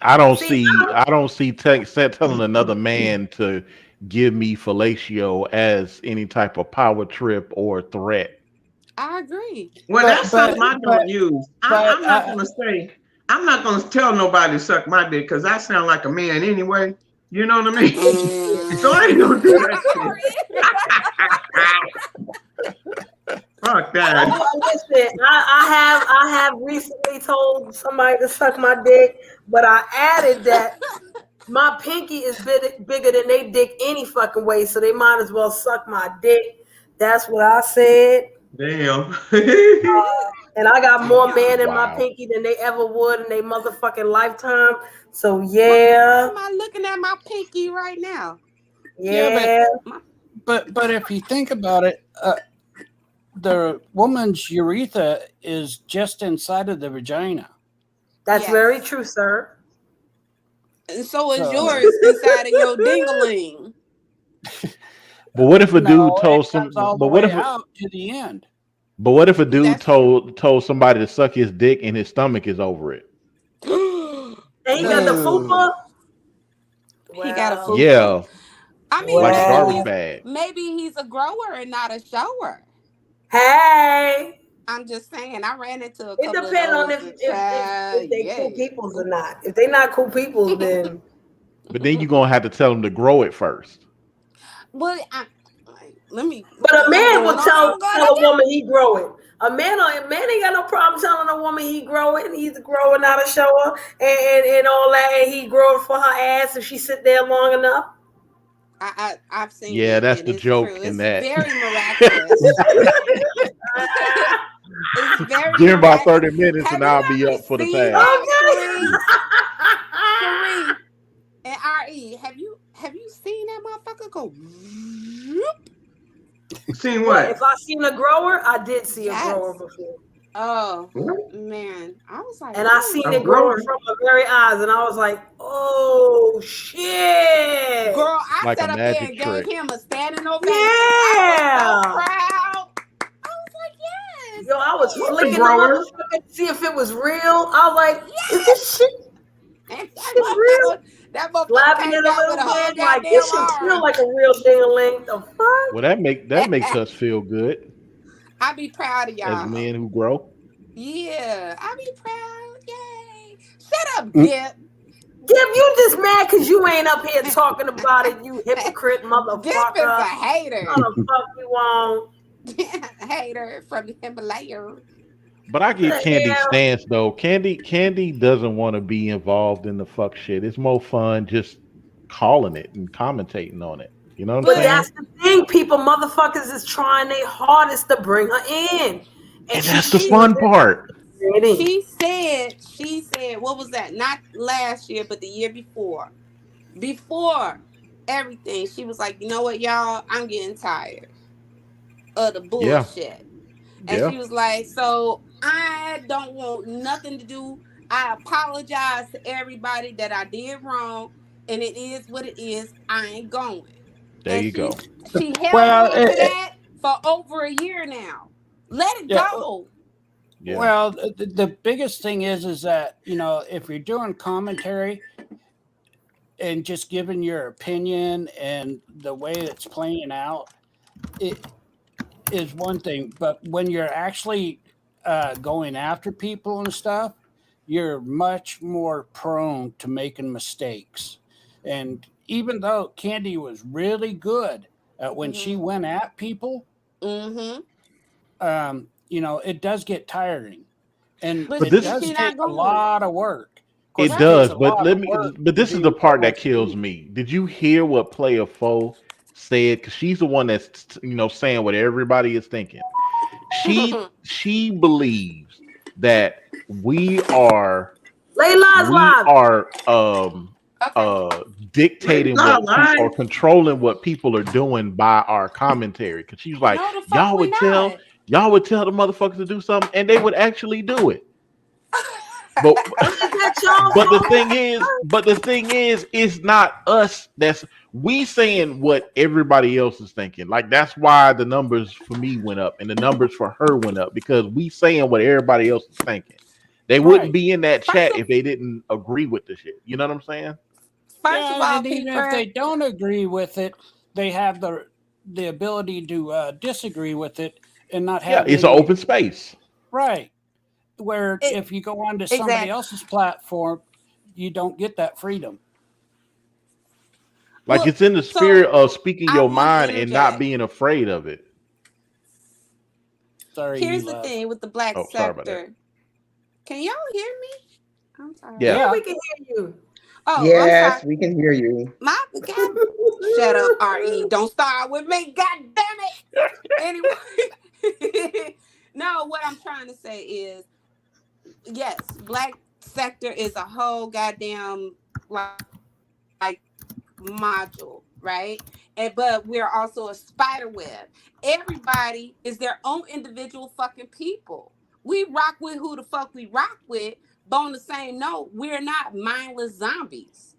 I don't See, see telling another man to give me fellatio as any type of power trip or threat. I agree. Well, But that's something but I but don't use. but I'm not gonna say. I'm not gonna tell nobody to suck my dick because I sound like a man anyway. You know what I mean? So I ain't gonna do that shit. Fuck that. listen, I have recently told somebody to suck my dick, but I added that my pinky is bigger than they dick any fucking way, so they might as well suck my dick. That's what I said. Damn. And I got more man Damn. in my Wow. pinky than they ever would in their motherfucking lifetime. So Why yeah, am I looking at my pinky right now? yeah, yeah, but if you think about it, the woman's urethra is just inside of the vagina. that's very Yes. true, sir. And so is So yours inside of your dingaling. But what if a dude no, it told some? comes all the But what way if? out to the end. But what if a dude That's true. told somebody to suck his dick and his stomach is over it? And he got the Ooh. fupa. He got a Well, fupa. Yeah, I mean, like a garbage well, bag. maybe he's a grower and not a shower. hey, I'm just saying. I ran into a it couple of depends on those. And if they cool yeah. peoples or not. If they not cool peoples, then But then you're gonna have to tell him to grow it first. Well, let me. but a What's man going will on? tell a woman he grow it. A man ain't got no problem telling a woman he grow it. He's growing out a shower and all that, and he grow it for her ass if she sit there long enough. I've seen Yeah, it, that's and the it's true. joke in It's that. very miraculous. It's very Give him about miraculous. 30 minutes Have and you I'll be ever up for the seen task. that, Okay. Cherie and Re? Have you seen that motherfucker go? Seen Well, what? if I seen a grower, I did see a grower Yes. before. Oh What? man, I was like, And I what? seen A it growing grower? from my very eyes, and I was like, "Oh shit!" Girl, I Like a sat up there magic and gave trick. him a standing ovation. I was so Yeah. proud. I was like, yes. Yo, I was What's a flicking the grower? motherfucker to see if it was real. I was like, "Is this shit And real?" that motherfucker Slapping came it a out with little a whole bit, like goddamn this shit feel like a real ding-a-ling. The Well, fuck? that makes us feel good I be proud of as y'all. men who grow. Yeah, I be proud. Yay. Shut up, Mm. Dip. Dip, you just mad because you ain't up here talking about it, you hypocrite Dip is motherfucker. a hater. How the fuck you want? Hater from the Himalaya. But I get The Candy's hell? stance though. Candy doesn't want to be involved in the fuck shit. It's more fun just calling it and commentating on it. You know what I'm But But saying? that's the thing, people, motherfuckers is trying their hardest to bring her in. And And she that's the chooses fun part. to bring it in. she said, what was that? Not last year, but the year before. Before everything, she was like, you know what, y'all? I'm getting tired of the Yeah. bullshit. And Yeah. she was like, so I don't want nothing to do. I apologize to everybody that I did wrong. And it is what it is. I ain't going. There And you go. she held Well, on to that for over a year now. Let it yeah. go. Yeah. Well, the biggest thing is that if you're doing commentary and just giving your opinion and the way it's playing out, it is one thing. But when you're actually going after people and stuff, you're much more prone to making mistakes. And even though Candy was really good when she went at people, Mm-hmm. It does get tiring, and But But it this but does she take not a going. lot of work. Of course, it it takes does, a Right. but lot let of me. work But to this is the do what part that what you kills do. me. Did you hear what Player Foe said? Because she's the one that's saying what everybody is thinking. She believes that we are Layla's we live. are Okay. Lady dictating Live what people or live. controlling what people are doing by our commentary. Because she's like, No, the fuck we not. y'all would tell the motherfuckers to do something, and they would actually do it. But Well, is that y'all but the fault? thing is, it's not us. That's we saying what everybody else is thinking. Like that's why the numbers for me went up and the numbers for her went up because we saying what everybody else is thinking. They wouldn't Right. be in that First chat of if they didn't agree with the shit. You know what I'm saying? first of Yeah, all, and even if people. they don't agree with it, they have the ability to disagree with it and not Yeah, have it's an any open space. right. Where It, if you go onto somebody exactly. else's platform, you don't get that freedom. Like Well, it's in the spirit so of speaking I your want to mind and not interject. being afraid of it. Sorry, you Here's the love. thing with the black Oh, sorry about that. sector. Can y'all hear me? I'm sorry. Yeah. Yeah, Yeah. we can hear you. Oh, I'm sorry. Yes, we can hear you. My God. Shut up, Re. Don't start with me. God damn it. Anyway. No, what I'm trying to say is yes, black sector is a whole goddamn like module, right? And but we're also a spider web. Everybody is their own individual fucking people. We rock with who the fuck we rock with, but on the same note, we're not mindless zombies.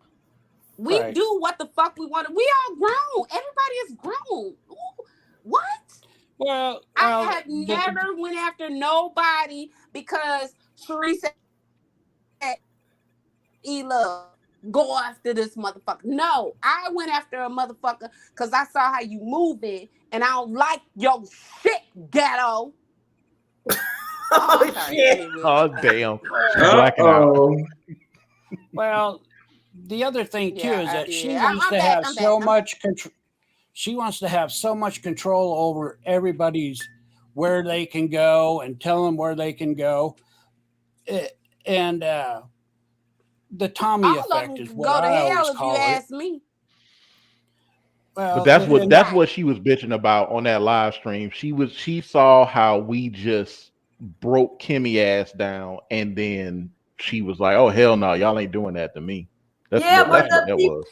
We Right. do what the fuck we want. We all grown. Everybody is grown. Ooh, what? Well, I have never went after nobody because Teresa love go after this motherfucker. No, I went after a motherfucker because I saw how you moving and I don't like your shit, ghetto. Oh, I'm Oh sorry. shit. Anyway. Oh damn. She Uh blacking out. oh. well, the other thing too Yeah, is I that she did. wants I'm to back. have I'm back. so I'm back. much control. She wants to have so much control over everybody's where they can go and tell them where they can go. And the Tommy All of effect them is can what go to I always hell if you call it. ask me. But Well, that's and Right. what she was bitching about on that live stream. She saw how we just broke Kimmy ass down, and then she was like, "Oh hell no, y'all ain't doing that to me." Yeah, but right. What the that was.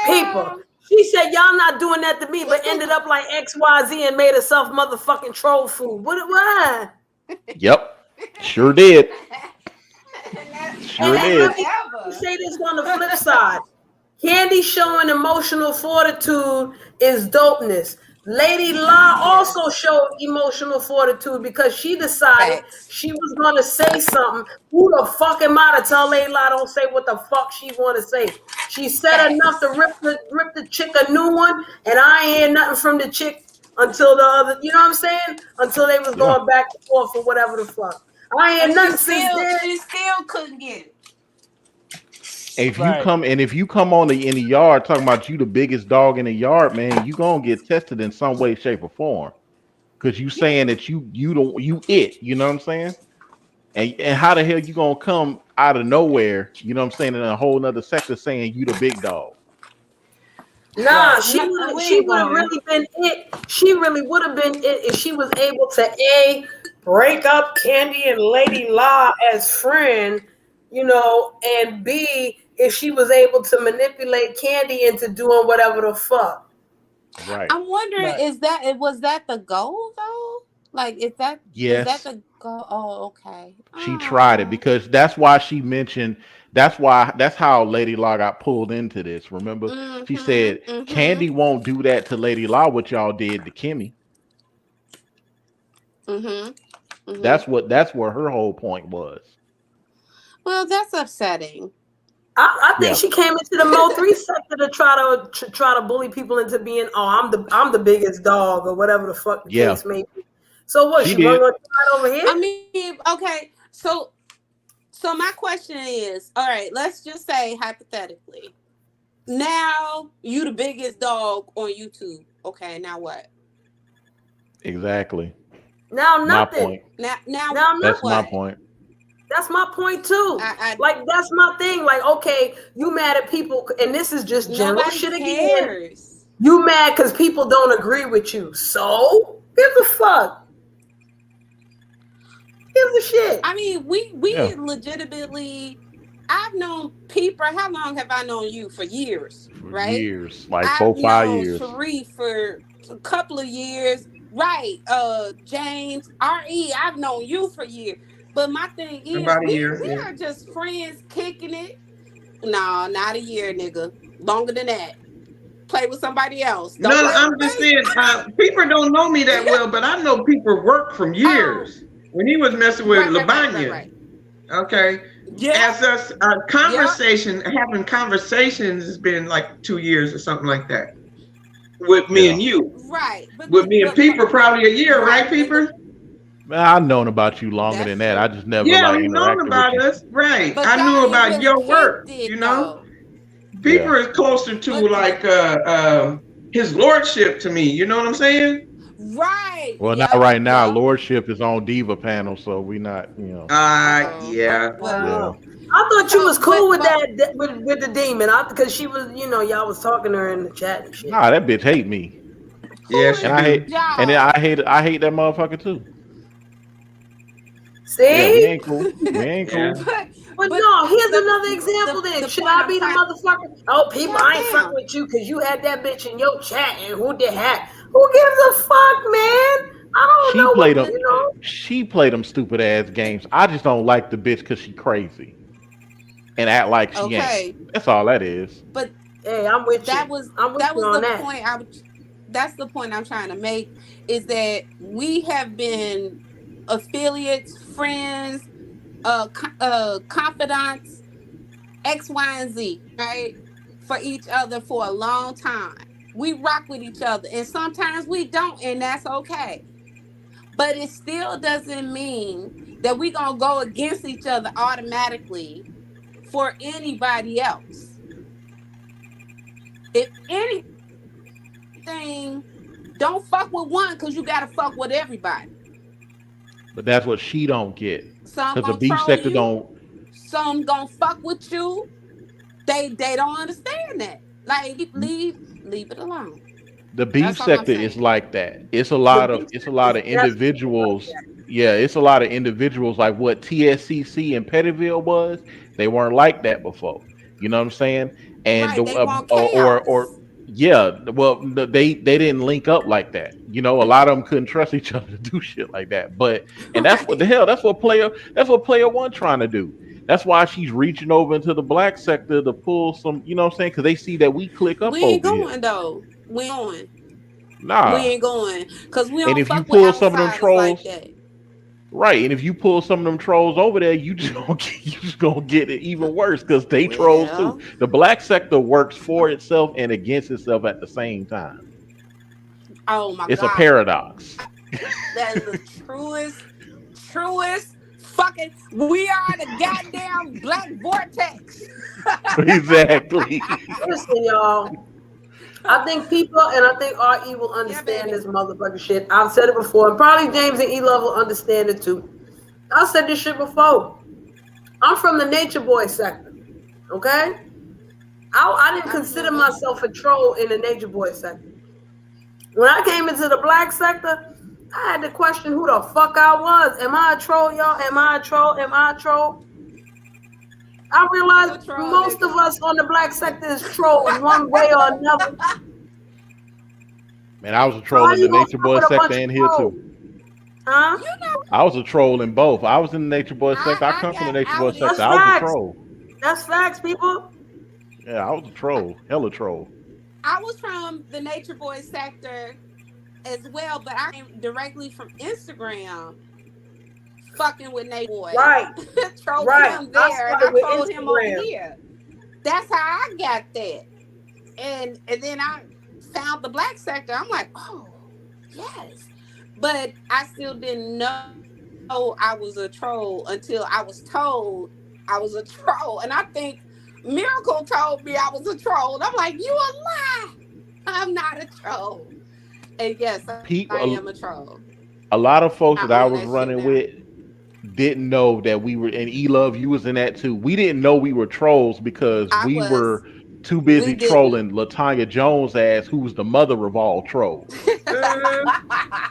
people. Well, She said y'all not doing that to me, but ended up like XYZ and made herself motherfucking troll food. What? Yep, sure did, And, sure and let did. me whatever. say this on the flip side. Candy showing emotional fortitude is dopeness. Lady La also Yes. showed emotional fortitude because she decided Facts. she was gonna say something. Who the fuck am I to tell Lady La don't say what the fuck she wanna say? She said enough to Facts. rip the chick a new one, and I ain't hear nothing from the chick until the other, you know what I'm saying? Until they was Yeah. going back and forth or whatever the fuck. I ain't And hear nothing since then. she still couldn't get it. Right. If you come on in the yard talking about you the biggest dog in the yard, man, you gonna get tested in some way, shape, or form. Cause you saying that you don't you know what I'm saying? And how the hell you gonna come out of nowhere, you know what I'm saying, in a whole nother sector saying you the big dog? Nah, Right. We she ain't would have going. really been it. She really would have been it if she was able to A, break up Candy and Lady La as friend, and B, if she was able to manipulate Candy into doing whatever the fuck. Right. I'm wondering, Right. was that the goal though? Like, is that Yes. the goal? Oh, okay. She tried it Oh. because that's why she mentioned that's how Lady Law got pulled into this. Remember? She Mm-hmm. said Mm-hmm. Candy won't do that to Lady Law what y'all did to Kimmy. Mm-hmm. Mm-hmm. That's where her whole point was. Well, that's upsetting. I think Yeah. she came into the Mo3 sector to try to bully people into being, I'm the biggest dog or whatever the fuck the Yeah. case may be. So what? She She wasn't did. gonna try it over here? I mean, okay. So my question is, all right, let's just say hypothetically, Now you the biggest dog on YouTube. Okay, now what? Exactly. Now My nothing. point. Now Now That's my what? point. That's my point too. I Like that's my thing. Like, okay, you mad at people, and this is just general nobody shit again. cares. You mad because people don't agree with you. So give a fuck. Give a shit. I mean, we Yeah. legitimately. I've known Peeper. How long have I known you? For years, For right? years, like I've 4, 5 known years. Sharif for a couple of years, right? James, Re, I've known you for years. But my thing is, About a year, we yeah. are just friends kicking it. No, not a year, nigga. Longer than that. Play with somebody else. No, Don't play I'm with just me. saying, people don't know me that well, but I know people work from Oh, years. When he was messing with right. Lavanya, okay, Yeah, as us yeah. having conversations has been like 2 years or something like that with me Yeah. and you. Right. With me and Peeper, probably a year, right, right. Peeper? Man, I've known about you longer That's than that. I true. just never Yeah, like we known interacted with about you. us, right? But I y'all knew ain't about really your work, kicked it you know. though. Peeper Yeah. is closer to But like his lordship to me. You know what I'm saying? right. Well, not Yep. right now. Yep. Lordship is on Diva panel, so we not, you know. Yeah. But Yeah. I thought you so was cool with but that with the demon. Because she was, y'all was talking to her in the chat and shit. Nah, that bitch hate me, Yeah, who she and is I do. hate, and then y'all? I hate that motherfucker too. Yeah, we See? ain't cool. We ain't Yeah. cool. But But no, here's the another example then. the Should point I I'm be the trying. motherfucker? Oh, people, I ain't fucking Goddamn. with you because you had that bitch in your chat and who did that? Who gives a fuck, man? I don't She know what, played them. But She played them stupid ass games. I just don't like the bitch because she crazy and act like she ain't. okay. That's all that is. But Hey, I'm with that you. was I'm with that you was on the that. point I was. That's the point I'm trying to make is that we have been affiliates, friends, confidants, X, Y, and Z, right? For each other for a long time. We rock with each other, and sometimes we don't, and that's okay. But it still doesn't mean that we're gonna go against each other automatically for anybody else. If anything, don't fuck with one because you gotta fuck with everybody. But that's what she don't get Some because the gonna B troll sector you, don't. some gonna fuck with you. They don't understand that. Like leave it alone. The beef That's all I'm sector is saying. like that. The beef It's a is lot of definitely like individuals. that. Yeah, it's a lot of individuals like what TSCC and Pettyville was. They weren't like that before. You know what I'm saying? And Right. the They want or chaos. yeah, well they didn't link up like that. You know, a lot of them couldn't trust each other to do shit like that. But and that's what the Right. hell that's what player one trying to do. That's why she's reaching over into the black sector to pull some, you know what I'm saying? Because they see that we click up We ain't over here. going though. We ain't going. We Nah. ain't going. Cause we And don't if you fuck with pull some of them outsiders like trolls, that. right? And if you pull some of them trolls over there, you just gonna you just gonna get it even worse because they trolls too. Well, The black sector works for itself and against itself at the same time. oh my It's a God. paradox. That is the truest fucking we are the goddamn black vortex. Exactly. Listen, y'all. I think people and I think RE will Yeah, understand baby. this motherfucking shit. I've said it before, and probably James and E Love will understand it too. I said this shit before. I'm from the nature boy sector. Okay? I didn't I consider remember. myself a troll in the nature boy sector. When I came into the black sector, I had to question who the fuck I was. Am I a troll, y'all? Am I a troll? Am I a troll? I You a realized troll most of nigga. us on the black sector is trolls one way or another. Man, I was a So how troll in you the gonna nature fuck boy with a sector bunch of and here trolls? too. Huh? You know, I was a troll in both. I was in the nature boy sector. I come from the nature I boy was sector. That's I was a facts. troll. That's facts, people. Yeah, I was a troll. Hella troll. I was from the nature boy sector as well, but I came directly from Instagram fucking with Nate Boy. Right. Trolling Right. him I there and started I with trolled him over Instagram. here. That's how I got that. And then I found the black sector. I'm like, oh yes. But I still didn't know I was a troll until I was told I was a troll. And I think Miracle told me I was a troll. I'm like, you a lie. I'm not a troll. And yes, I am a troll. A lot of folks I that I own was that shit running now. with didn't know that we were, and E Love, you was in that too. We didn't know we were trolls because I we was. were too We busy didn't. trolling Latanya Jones' ass, who's the mother of all trolls. Mhm.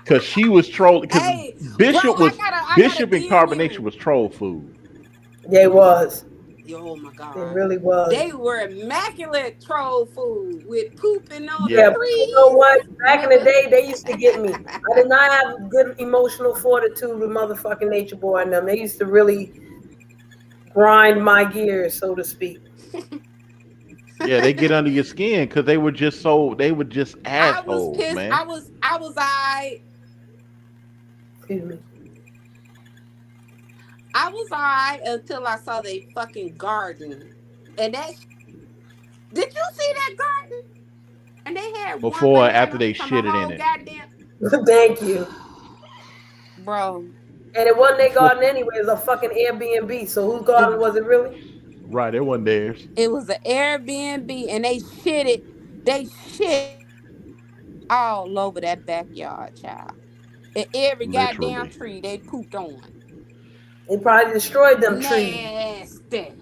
Because she was trolling. Because Hey, bro, Bishop was I gotta Bishop and DM Carbonation you. was troll food. They was. Oh my They god. really was. They were immaculate troll food with pooping on the Yeah, Yeah, but you know trees. what? Back in the Remember? day, they used to get me. I did not have good emotional fortitude with motherfucking Nature Boy and them. They used to really grind my gears, so to speak. yeah, they get under your skin because they were just I was assholes, pissed. man. Excuse me. I was alright until I saw they fucking garden. And that did you see that garden? And they had one Before or after banana they from a shitted in whole it. goddamn Thank you. bro. And it wasn't their Before, garden anyway. It was a fucking Airbnb. So whose garden was it really? right, it wasn't theirs. It was an Airbnb and they shit all over that backyard, child. And every goddamn Literally. tree they pooped on. They probably destroyed them trees. Nasty.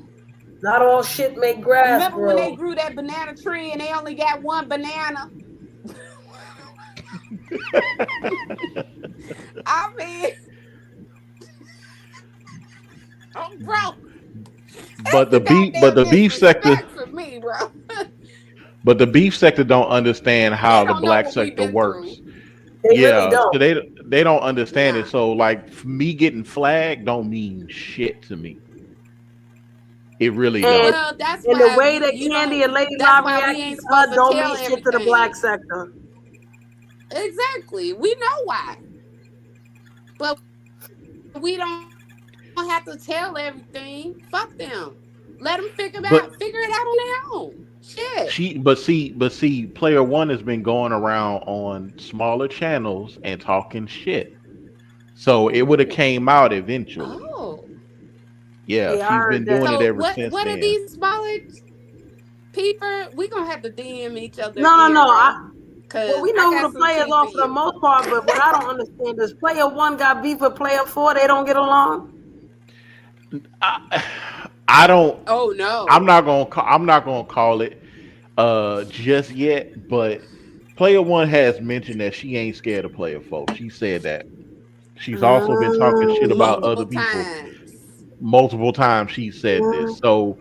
Not all shit make grass Remember when they grow. grew that banana tree and they only got one banana? I mean, oh, bro, But that's the but goddamn the beef sector disrespect for me, bro. but the beef sector don't understand They how the don't know black what we've sector been through. works. They really Yeah, so don't. they don't understand it. Nah. So like me getting flagged don't mean shit to me. It really And don't. Well, that's and the why way we that you Candy don't and Lady that's La why we reacted ain't to her supposed to don't tell mean shit to the black everything. sector. Exactly. We know why. But we don't have to tell everything. Fuck them. Let them But figure it out on their own. Shit. but see, player one has been going around on smaller channels and talking shit. So it would have Ooh. came out eventually. Oh. Yeah, Yeah, I she's heard been that. doing it So ever since what are then. these smaller people? We gonna have to DM each other No, no, again, no. bro. Well, Cause we I know who got the some players tea are for for the you. most part, but what I don't understand is player one got beef with player four. They don't get along. I, I don't. Oh no. I'm not gonna call it just yet. But player one has mentioned that she ain't scared of player four. She said that. She's also been talking shit about Mm, other Multiple people times. multiple times. She said this. mm. So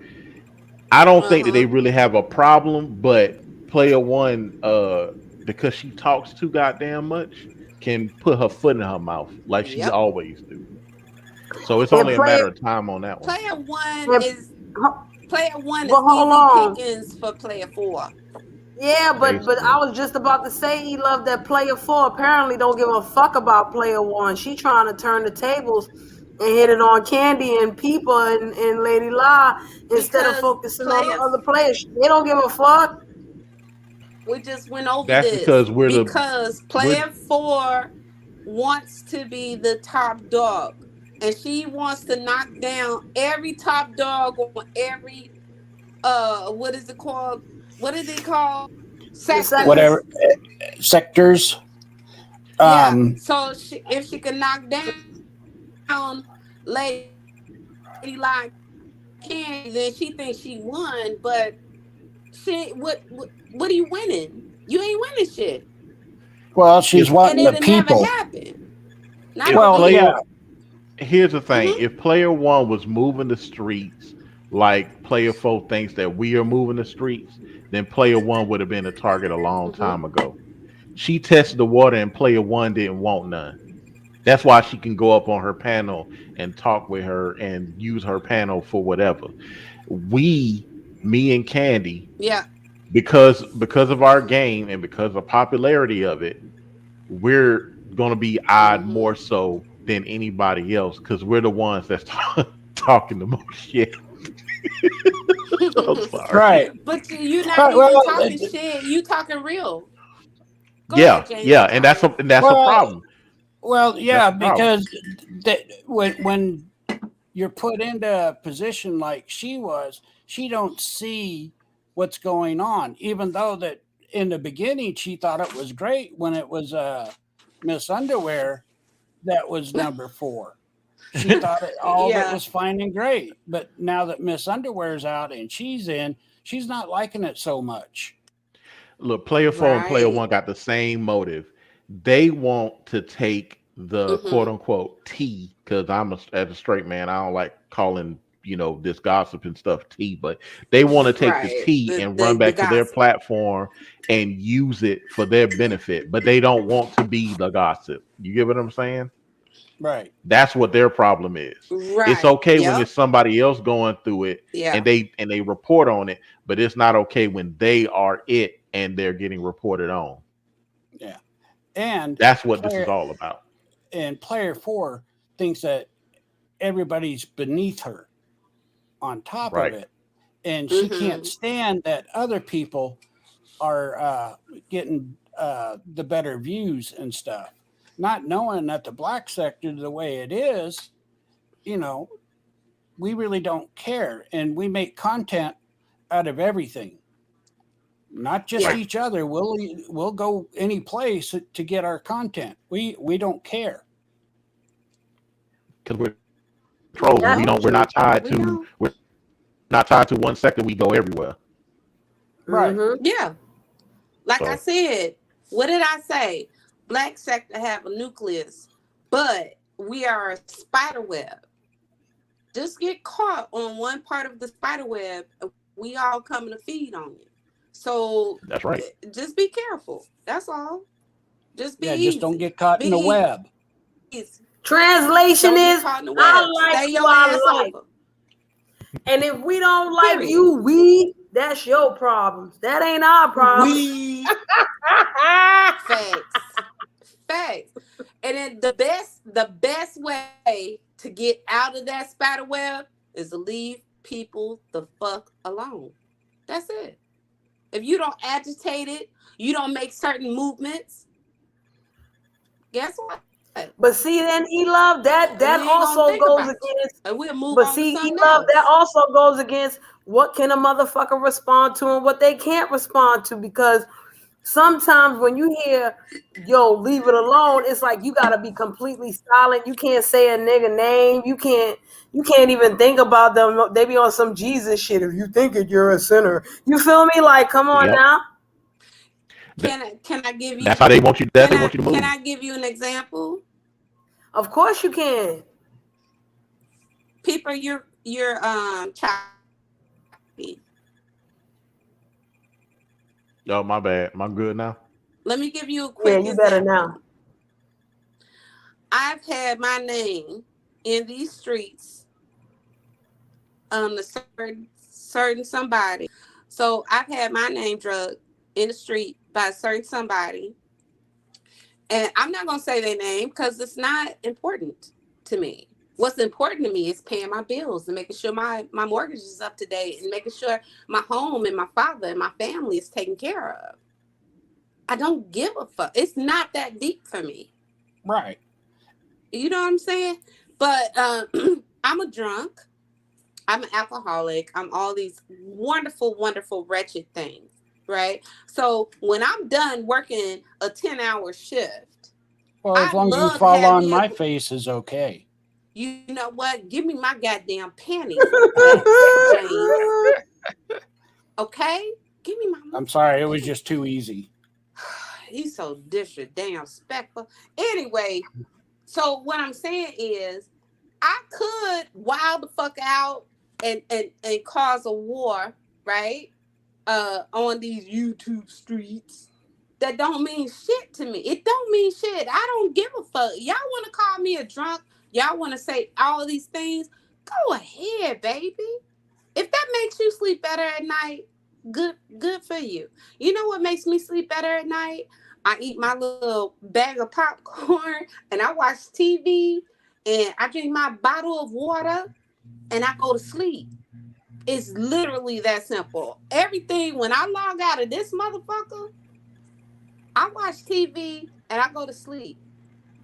I don't think that they Uh-huh. really have a problem. But player one, because she talks too goddamn much, can put her foot in her mouth like she Yep. always do. So it's And only a matter of time on that one. Player one and, is but hold easy on. pickings for player four. Yeah, but I Basically. was just about to say he loved that player four. Apparently, don't give a fuck about player one. She trying to turn the tables and hit it on Candy and Peeper and Lady La instead of Because focusing on the other players. They don't give a fuck. we just went over That's this. because Because we're player four wants to be the top dog. And she wants to knock down every top dog on every what is it called? What is it called? The Sectors. sectors. Whatever sectors. Yeah. Um, So if she can knock down Lady Like Candy, then she thinks she won. But shit, what are you winning? You ain't winning shit, well, she's if and wanting the it'll never people. happen. Not if over Well, player here. yeah. here's the thing, Hmm. if player one was moving the streets like player four thinks that we are moving the streets, then player one would have been a target a long Hmm. time ago. She tested the water and player one didn't want none. That's why she can go up on her panel and talk with her and use her panel for whatever. We, me and Candy, Yeah. because of our game and because of the popularity of it, we're gonna be eyed Hmm. more so than anybody else because we're the ones that's talking the most shit. I'm sorry. Right. But you're not Right. even Well, talking shit. You talking real. Go ahead, Yeah, James. yeah, I'm and sorry. that's a well, problem. well, That's yeah, a problem. because that when you're put into a position like she was, she don't see what's going on, even though that in the beginning she thought it was great when it was Miss Underwear that was number 4. She thought all of it Yeah. was fine and great, but now that Miss Underwear's out and she's in, she's not liking it so much. Look, player 4 and player Right. 1 got the same motive. They want to take the quote Mm-hmm. unquote tea, because as a straight man, I don't like calling this gossip and stuff tea, but they want to take the Right. tea and run The back to their gossip. platform and use it for their benefit, but they don't want to be the gossip. You get what I'm saying? Right. That's what their problem is. It's Right. okay when Yep. it's somebody else going through it Yeah. and they report on it, but it's not okay when they are it and they're getting reported on. Yeah. And That's what this is player all about. and player 4 thinks that everybody's beneath her on top of Right. it. And she can't Mm-hmm. stand that other people are getting the better views and stuff. Not knowing that the black sector, the way it is, you know, we really don't care. And we make content out of everything, not just Yeah. each other. We'll go any place to get our content. We don't care. Because we're trolls and That, No, we're not tied we to don't. one sector. We go everywhere. Right. mm-hmm. Yeah. Like I So said, what did I say? Black sector have a nucleus, but we are a spider web. Just get caught on one part of the spider web, we all coming to feed on you. So that's right. just be careful. That's all. Just be Yeah, just don't easy. get caught in the Be web. easy. Translation Don't get is, caught in the I web. like Stay who your ass I like. over. And if we don't like Period. you, that's your problems. That ain't our problem. We facts. Facts. And then the best way to get out of that spider web is to leave people the fuck alone. That's it. If you don't agitate it, you don't make certain movements, guess what? But see, then E-Love, that We ain't gonna also think goes about you. against. And we'll move But on to see, something E-Love, that else. also goes against what can a motherfucker respond to and what they can't respond to. Because sometimes when you hear, yo, leave it alone, it's like you gotta be completely silent. You can't say a nigga name. You can't even think about them. They be on some Jesus shit. If you think it, you're a sinner. You feel me? Like, come on Yep. now. Can I give you That's how they want you. That's how they want you to can move. I give you an example? Of course you can. People, you're choppy. Oh, my bad. Am I good now? Let me give you a Yeah, quick you better example. now. I've had my name in these streets on the certain somebody. So I've had my name drugged in the street by a certain somebody. And I'm not going to say their name because it's not important to me. What's important to me is paying my bills and making sure my mortgage is up to date and making sure my home and my father and my family is taken care of. I don't give a fuck. It's not that deep for me. Right. You know what I'm saying? But I'm a drunk. I'm an alcoholic. I'm all these wonderful, wonderful, wretched things. Right? So when I'm done working a 10-hour shift, Well, as I'd long as you love to fall have on me my face is okay. You know what? Give me my goddamn panties back, James. Okay? Give me my I'm sorry, it was just too easy. He's so disrespectful. Anyway, so what I'm saying is I could wild the fuck out and cause a war, right? On these YouTube streets. That don't mean shit to me. It don't mean shit. I don't give a fuck. Y'all want to call me a drunk? Y'all want to say all of these things? Go ahead, baby. If that makes you sleep better at night, good for you. You know what makes me sleep better at night? I eat my little bag of popcorn and I watch TV and I drink my bottle of water and I go to sleep. It's literally that simple. Everything, when I log out of this motherfucker, I watch TV and I go to sleep.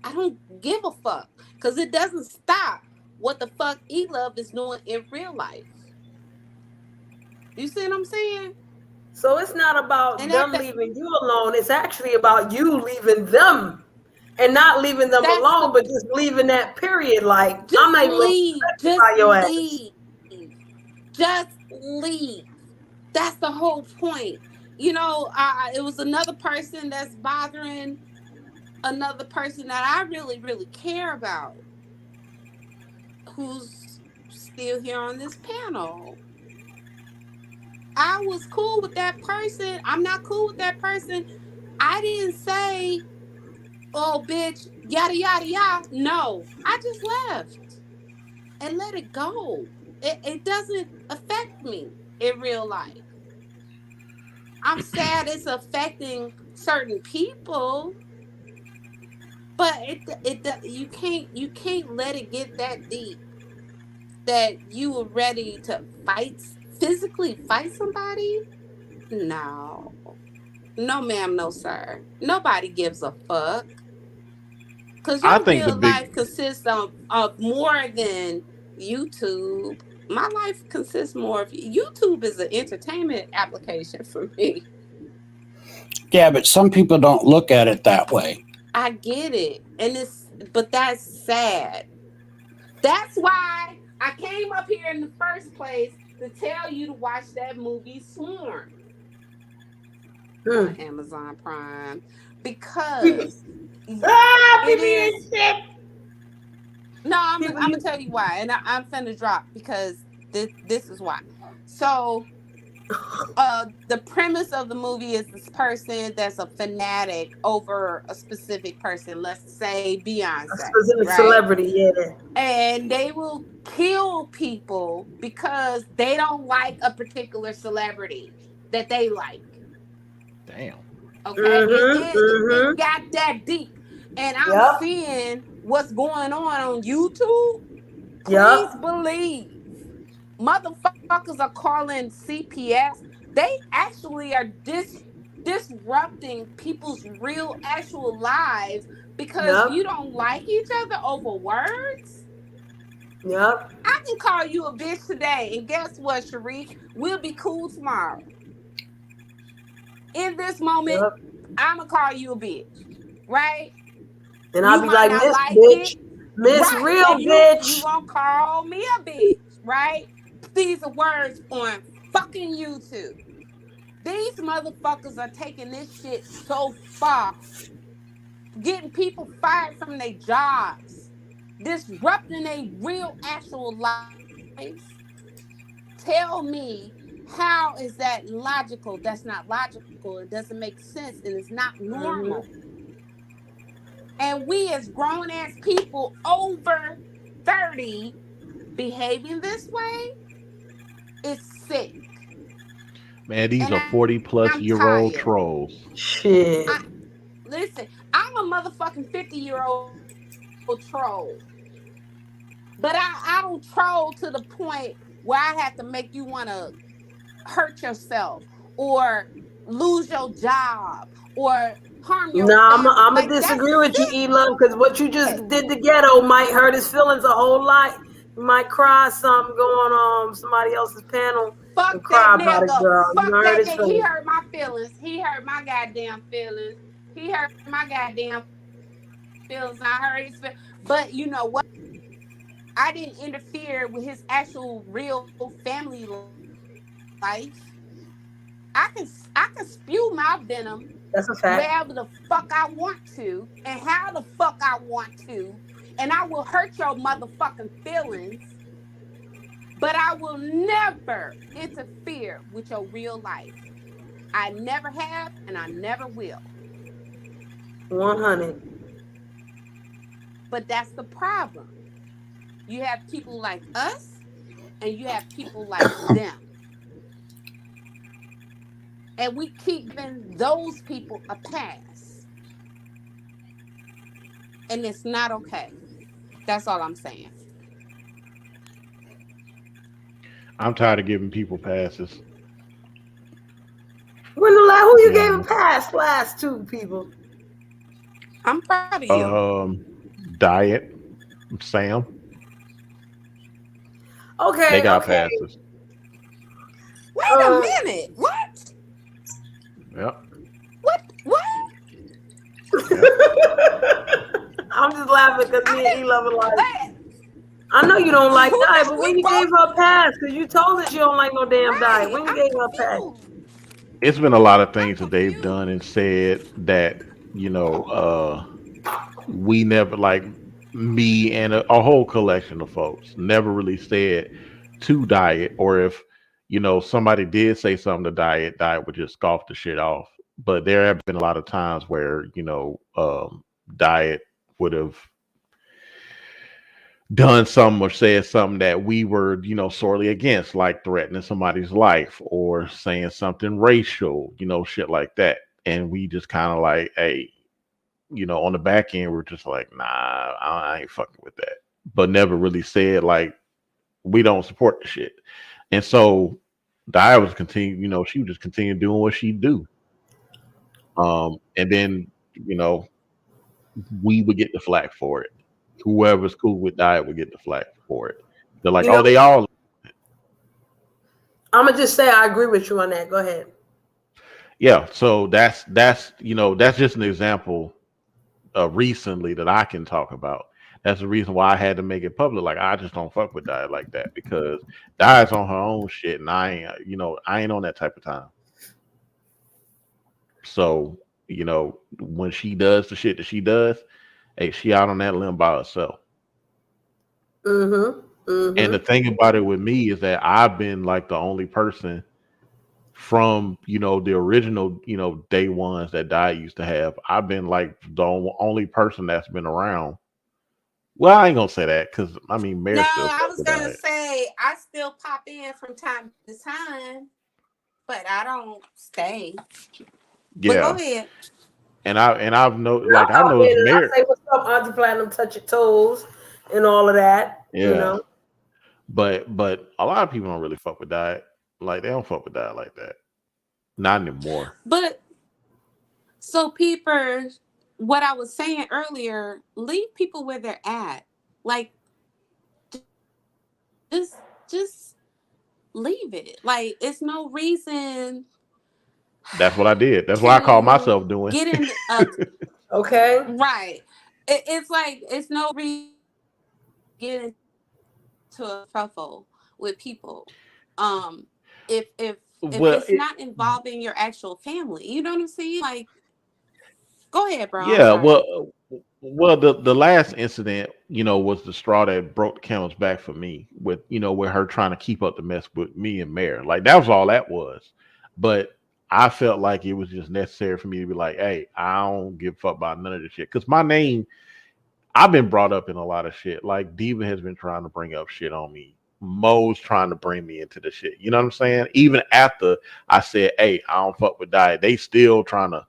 I don't give a fuck because it doesn't stop what the fuck E-Love is doing in real life. You see what I'm saying? So it's not about And them leaving you alone. It's actually about you leaving them. And not leaving them that's alone, the but just leaving that period. Like, I'm just not even gonna leave. Just by your ass. leave. Just leave. That's the whole point. You know, it was another person that's bothering another person that I really, really care about who's still here on this panel. I was cool with that person. I'm not cool with that person. I didn't say, oh, bitch, yada, yada, yada. No, I just left and let it go. It doesn't affect me in real life. I'm sad it's affecting certain people, but you can't let it get that deep that you were ready to physically fight somebody. No, no, ma'am, no, sir. Nobody gives a fuck because I your think the real big life consists of more than YouTube. My life consists more of YouTube is an entertainment application for me. Yeah, but some people don't look at it that way. I get it. But that's sad. That's why I came up here in the first place to tell you to watch that movie Swarm on Hmm. Amazon Prime People, because it people is. ain't shit. No, I'm People, gonna tell you why, and I'm finna drop because this is why. So the premise of the movie is this person that's a fanatic over a specific person, let's say a Beyonce, specific right? celebrity, yeah. And they will kill people because they don't like a particular celebrity that they like. damn. Okay, Mm-hmm. it Mm-hmm. got that deep, and I'm Yep. seeing what's going on YouTube. Please Yep. believe motherfuckers are calling CPS. They actually are disrupting people's real actual lives because Yep. you don't like each other over words. Yep. I can call you a bitch today, and guess what, Sharice? We'll be cool tomorrow. In this moment, Yep. I'm gonna call you a bitch, right? And I'll You be might like, not Miss like Bitch, it, Miss right? Real And you Bitch. gonna call me a bitch, right? These are words on fucking YouTube. These motherfuckers are taking this shit so far, getting people fired from their jobs, disrupting their real actual lives. Tell me, how is that logical? That's not logical. It doesn't make sense and it's not normal. Mm-hmm. And we as grown ass people over 30 behaving this way is sick. Man, these And are 40 plus I'm year old tired. trolls. Shit. I listen, I'm a motherfucking 50-year-old troll. But I don't troll to the point where I have to make you want to hurt yourself or lose your job or harm your Nah, family. I'm Like disagree with you, that's E-Love, because what you just sick. did to Ghetto might hurt his feelings a whole lot. You might cry something going on somebody else's panel and Fuck that cry about it, nigga. girl. You Fuck gonna hurt that his nigga. He feelings. hurt my feelings. He hurt my goddamn feelings. He hurt my goddamn feelings. I hurt his feelings. But you know what? I didn't interfere with his actual real family life. I can spew my venom That's a fact. wherever the fuck I want to and how the fuck I want to, and I will hurt your motherfucking feelings, but I will never interfere with your real life. I never have and I never will. 100. But that's the problem. You have people like us and you have people like them. And we keep giving those people a pass. And it's not okay. That's all I'm saying. I'm tired of giving people passes. When the last To who you be gave a honest. pass? Last two people. I'm proud of you. Diet, Sam, they Okay, got okay. passes. Wait a minute. What? Yep. What? Yep. I'm just laughing because me and E love it like. What? I know you don't like Who diet, know but we when you both gave her a pass, because you told us you don't like no damn diet. right? When you I'm gave her a pass. confused. It's been a lot of I'm things that they've done and confused. said that, you know, we never like me and a whole collection of folks never really said to diet, or if somebody did say something to diet would just scoff the shit off. But there have been a lot of times where diet would have done something or said something that we were sorely against, like threatening somebody's life or saying something racial, shit like that. And we just kind of like, hey, on the back end, we're just like, nah, I ain't fucking with that. But never really said like we don't support the shit. And so Dia was continue, she would just continue doing what she do. And then, you know, we would get the flack for it. Whoever's cool with Dia would get the flack for it. They're like, You oh, know, they all. I'm gonna just say I agree with you on that. Go ahead. Yeah. So that's just an example recently that I can talk about. That's the reason why I had to make it public. Like I just don't fuck with Dia like that because Dia's on her own shit, and I ain't on that type of time. So when she does the shit that she does, hey, she out on that limb by herself. Mm-hmm. And the Mm-hmm. thing about it with me is that I've been like the only person from the original day ones that Dia used to have. I've been like the only person that's been around. Well, I ain't gonna say that because I mean, No, Mary still I fuck was with gonna Dia. say I still pop in from time to time, but I don't stay. But go Yeah, ahead. and I've And I I pop in noticed and Mary. I say, "What's up, Auntie Platinum? Touch your toes," and all of that. You Yeah, know. but a lot of people don't really fuck with Dia. Like they don't fuck with Dia like that. Not anymore. But so peepers, what I was saying earlier, leave people where they're at. Like just leave it. Like it's no reason That's what I did. That's what I call to myself doing. get in a Okay. right. It's like it's no reason to get into a fuffle with people. Um, if Well, it's not involving your actual family, you know what I'm saying? Like, go ahead, bro. I'm yeah. sorry. Well, the last incident, was the straw that broke the camel's back for me. With her trying to keep up the mess with me and Mayor. Like that was all that was. But I felt like it was just necessary for me to be like, hey, I don't give a fuck about none of this shit because my name I've been brought up in a lot of shit. Like Diva has been trying to bring up shit on me. Mo's trying to bring me into the shit. You know what I'm saying? Even after I said, "Hey, I don't fuck with diet," they still trying to,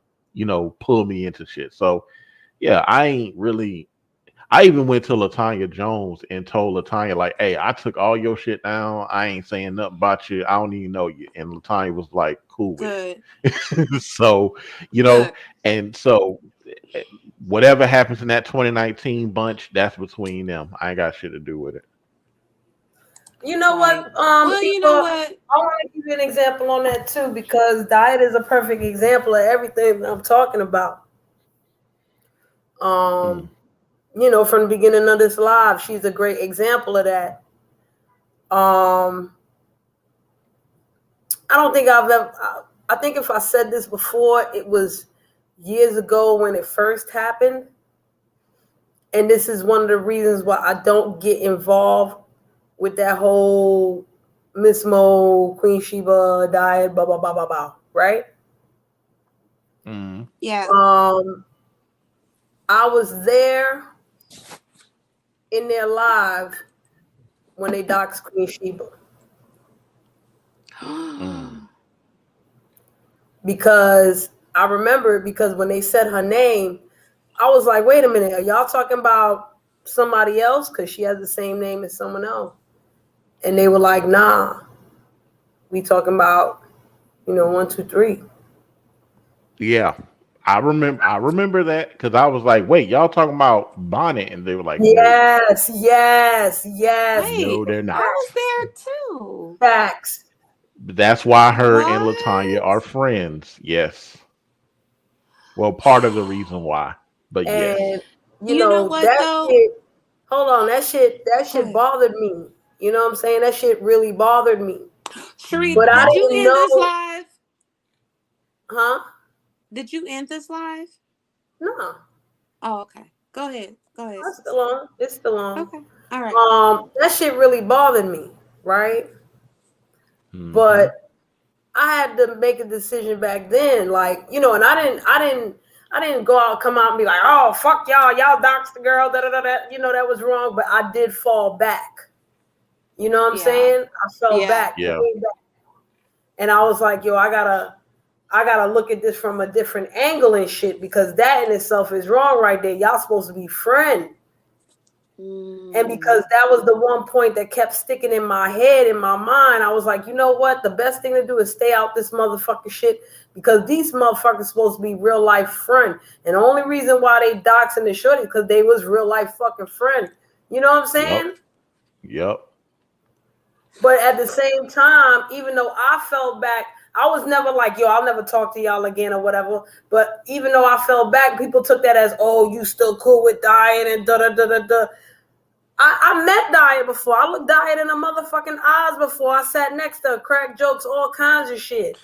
pull me into shit. So yeah, I ain't really. I even went to Latanya Jones and told Latanya like, "Hey, I took all your shit down. I ain't saying nothing about you. I don't even know you." And Latanya was like, "Cool with Good, it." So, you know, good. and so eh, whatever happens in that 2019 bunch, that's between them. I ain't got shit to do with it. You know Right. what, Well, you Eva, know what? I want to give you an example on that too because diet is a perfect example of everything that I'm talking about. Mm. Um, from the beginning of this live, she's a great example of that. Um, I don't think I've ever. I think if I said this before, it was years ago when it first happened, and this is one of the reasons why I don't get involved with that whole Miss Mo, Queen Sheba diet, blah blah blah blah blah. Right? Mm. Yeah. I was there in their live when they doxed Queen Sheba Mm. because I remember because when they said her name, I was like, wait a minute, are y'all talking about somebody else? Because she has the same name as someone else. And they were like, nah, we talking about, 1, 2, 3. Yeah. I remember that because I was like, wait, y'all talking about Bonnet? And they were like, no. Yes. No, Wait, they're not. I was there too. Facts. That's why her and Latanya are What? friends. Yes. Well, part of the reason why, but yes. And You know what that though? shit. Hold on, that Go shit ahead. bothered me. You know what I'm saying? That shit really bothered me. Sheree, But I Hmm. did you didn't end this know, live? huh? Did you end this live? No, Oh, okay. Go ahead. Go ahead, it's sis. still on. It's still on. Okay. All right. That shit really bothered me, right? Hmm. But I had to make a decision back then, like, and I didn't come out and be like, oh fuck y'all doxed the girl, da da da da. That was wrong. But I did fall back. You know what I'm Yeah. saying? I fell Yeah. back, Yeah. way back, and I was like, yo, I gotta look at this from a different angle and shit because that in itself is wrong right there. Y'all supposed to be friends. And because Mm, that was the one point that kept sticking in my head, in my mind, I was like, you know what? The best thing to do is stay out this motherfucking shit because these motherfuckers supposed to be real life friend. And the only reason why they doxing the shorty because they was real life fucking friend. You know what I'm Yep. saying? Yep. But at the same time, even though I fell back, I was never like, yo, I'll never talk to y'all again or whatever. But even though I fell back, people took that as, oh, you still cool with Diane and da da da da da. I met Diet before. I looked Diet in the motherfucking eyes before. I sat next to her, crack jokes, all kinds of shit.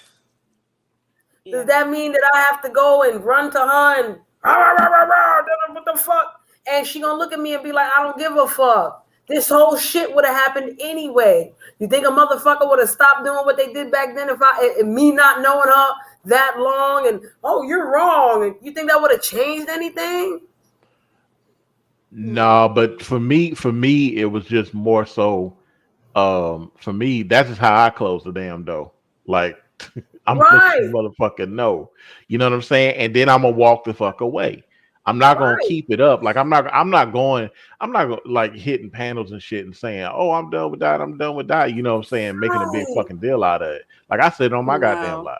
Does yeah. that mean that I have to go and run to her and rah, rah, rah, rah, rah, what the fuck? And she gonna look at me and be like, I don't give a fuck. This whole shit would have happened anyway. You think a motherfucker would have stopped doing what they did back then if me not knowing her that long and oh you're wrong and you think that would have changed anything? No, but Hmm. for me, it was just more so. For me, that's just how I close the damn door. Like, I'm gonna let you Right, motherfucking know. You know what I'm saying? And then I'm gonna walk the fuck away. I'm not gonna right, keep it up. Like I'm not going like hitting panels and shit and saying, oh, I'm done with that. I'm done with that. You know what I'm saying? Making a big right. fucking deal out of it. Like I said on my goddamn No. live.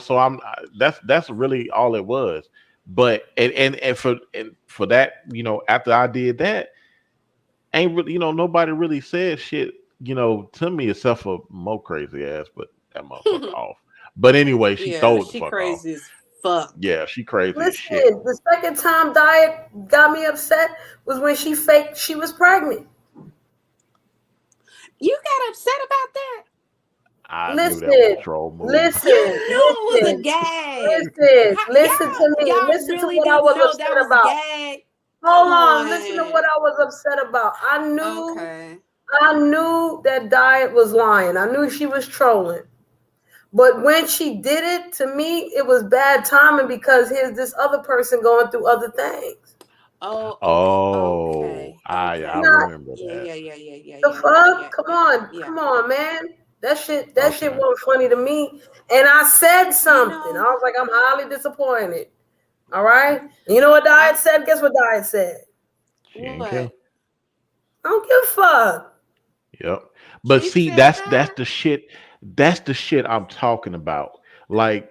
So that's really all it was. But and for that, after I did that, ain't really, nobody really said shit, to me except for Mo crazy ass, but that motherfucker off. But anyway, she Yeah, throw it the she fuck off. crazy as fuck. Yeah, she crazy as Listen, shit. the second time Diet got me upset was when she faked she was pregnant. You got upset about that? I knew that was a Listen, troll move. listen, You knew it was a listen, gag. listen, How, listen to me. y'all Listen to really what I didn't was know that upset was a about. gag? Hold Come on, listen to on. what I was upset about. Okay. I knew that Diet was lying. I knew she was trolling. But when she did it, to me, it was bad timing because here's this other person going through other things. Oh, okay, Oh, okay, I okay. Not remember Yeah, that. yeah, yeah, yeah, yeah, the yeah, yeah, fuck? yeah, yeah, yeah. Come on, man. That shit Okay, wasn't funny to me. And I said You something. I know, was like, I'm highly disappointed. All right. And you know what Diet I said? Guess what Diet said? she ain't care. what? I don't give a fuck. Yep. But She see, said that's that? the shit. That's the shit I'm talking about. Like,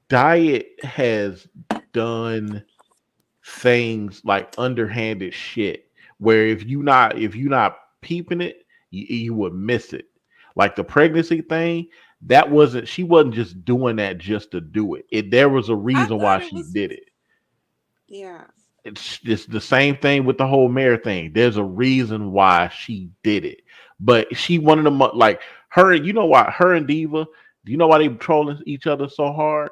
Diet has done things like underhanded shit where if you not peeping it, you would miss it. Like the pregnancy thing, that wasn't she wasn't just doing that just to do it. There was a I reason why thought it she was, did it. yeah. It's the same thing with the whole mayor thing. There's a reason why she did it. But she wanted them like her, you know why her and Diva, do you know why they trolling each other so hard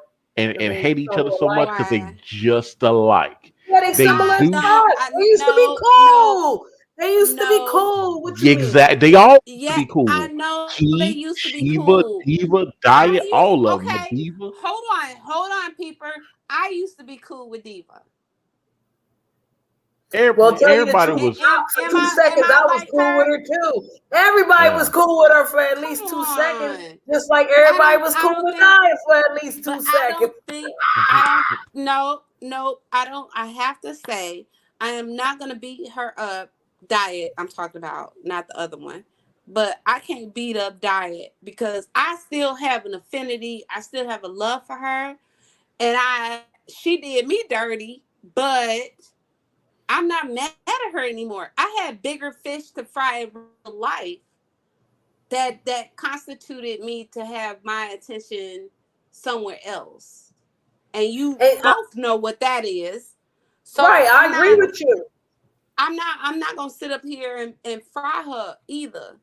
Because and they hate each other so so much? alike. Because they Why? just alike. Yeah, they They similar as do I fuck. don't. I They used to be no, no, cool. They used to be no. cool. What you mean? exact. They all used to Yeah, be I cool. know they Key, used to be Sheba, cool. Diva, I Diet, used all of them. okay. Diva. Hold on, peeper. I used to be cool with Diva. Well, tell you the Everybody truth, was. for Am two am seconds, I I was like cool with her? her too. Everybody was Yeah. cool with her for at Come least 2 seconds, on. just like everybody was I cool don't with think Nia for at least but two I seconds. don't think I don't no, no, I don't I have to say I am not gonna beat her up. Diet I'm talking about, not the other one. But I can't beat up Diet because I still have an affinity. I still have a love for her. And she did me dirty, but I'm not mad at her anymore. I had bigger fish to fry in real life that constituted me to have my attention somewhere else. And you both know what that is. So right, I agree with you. I'm not gonna sit up here and fry her either.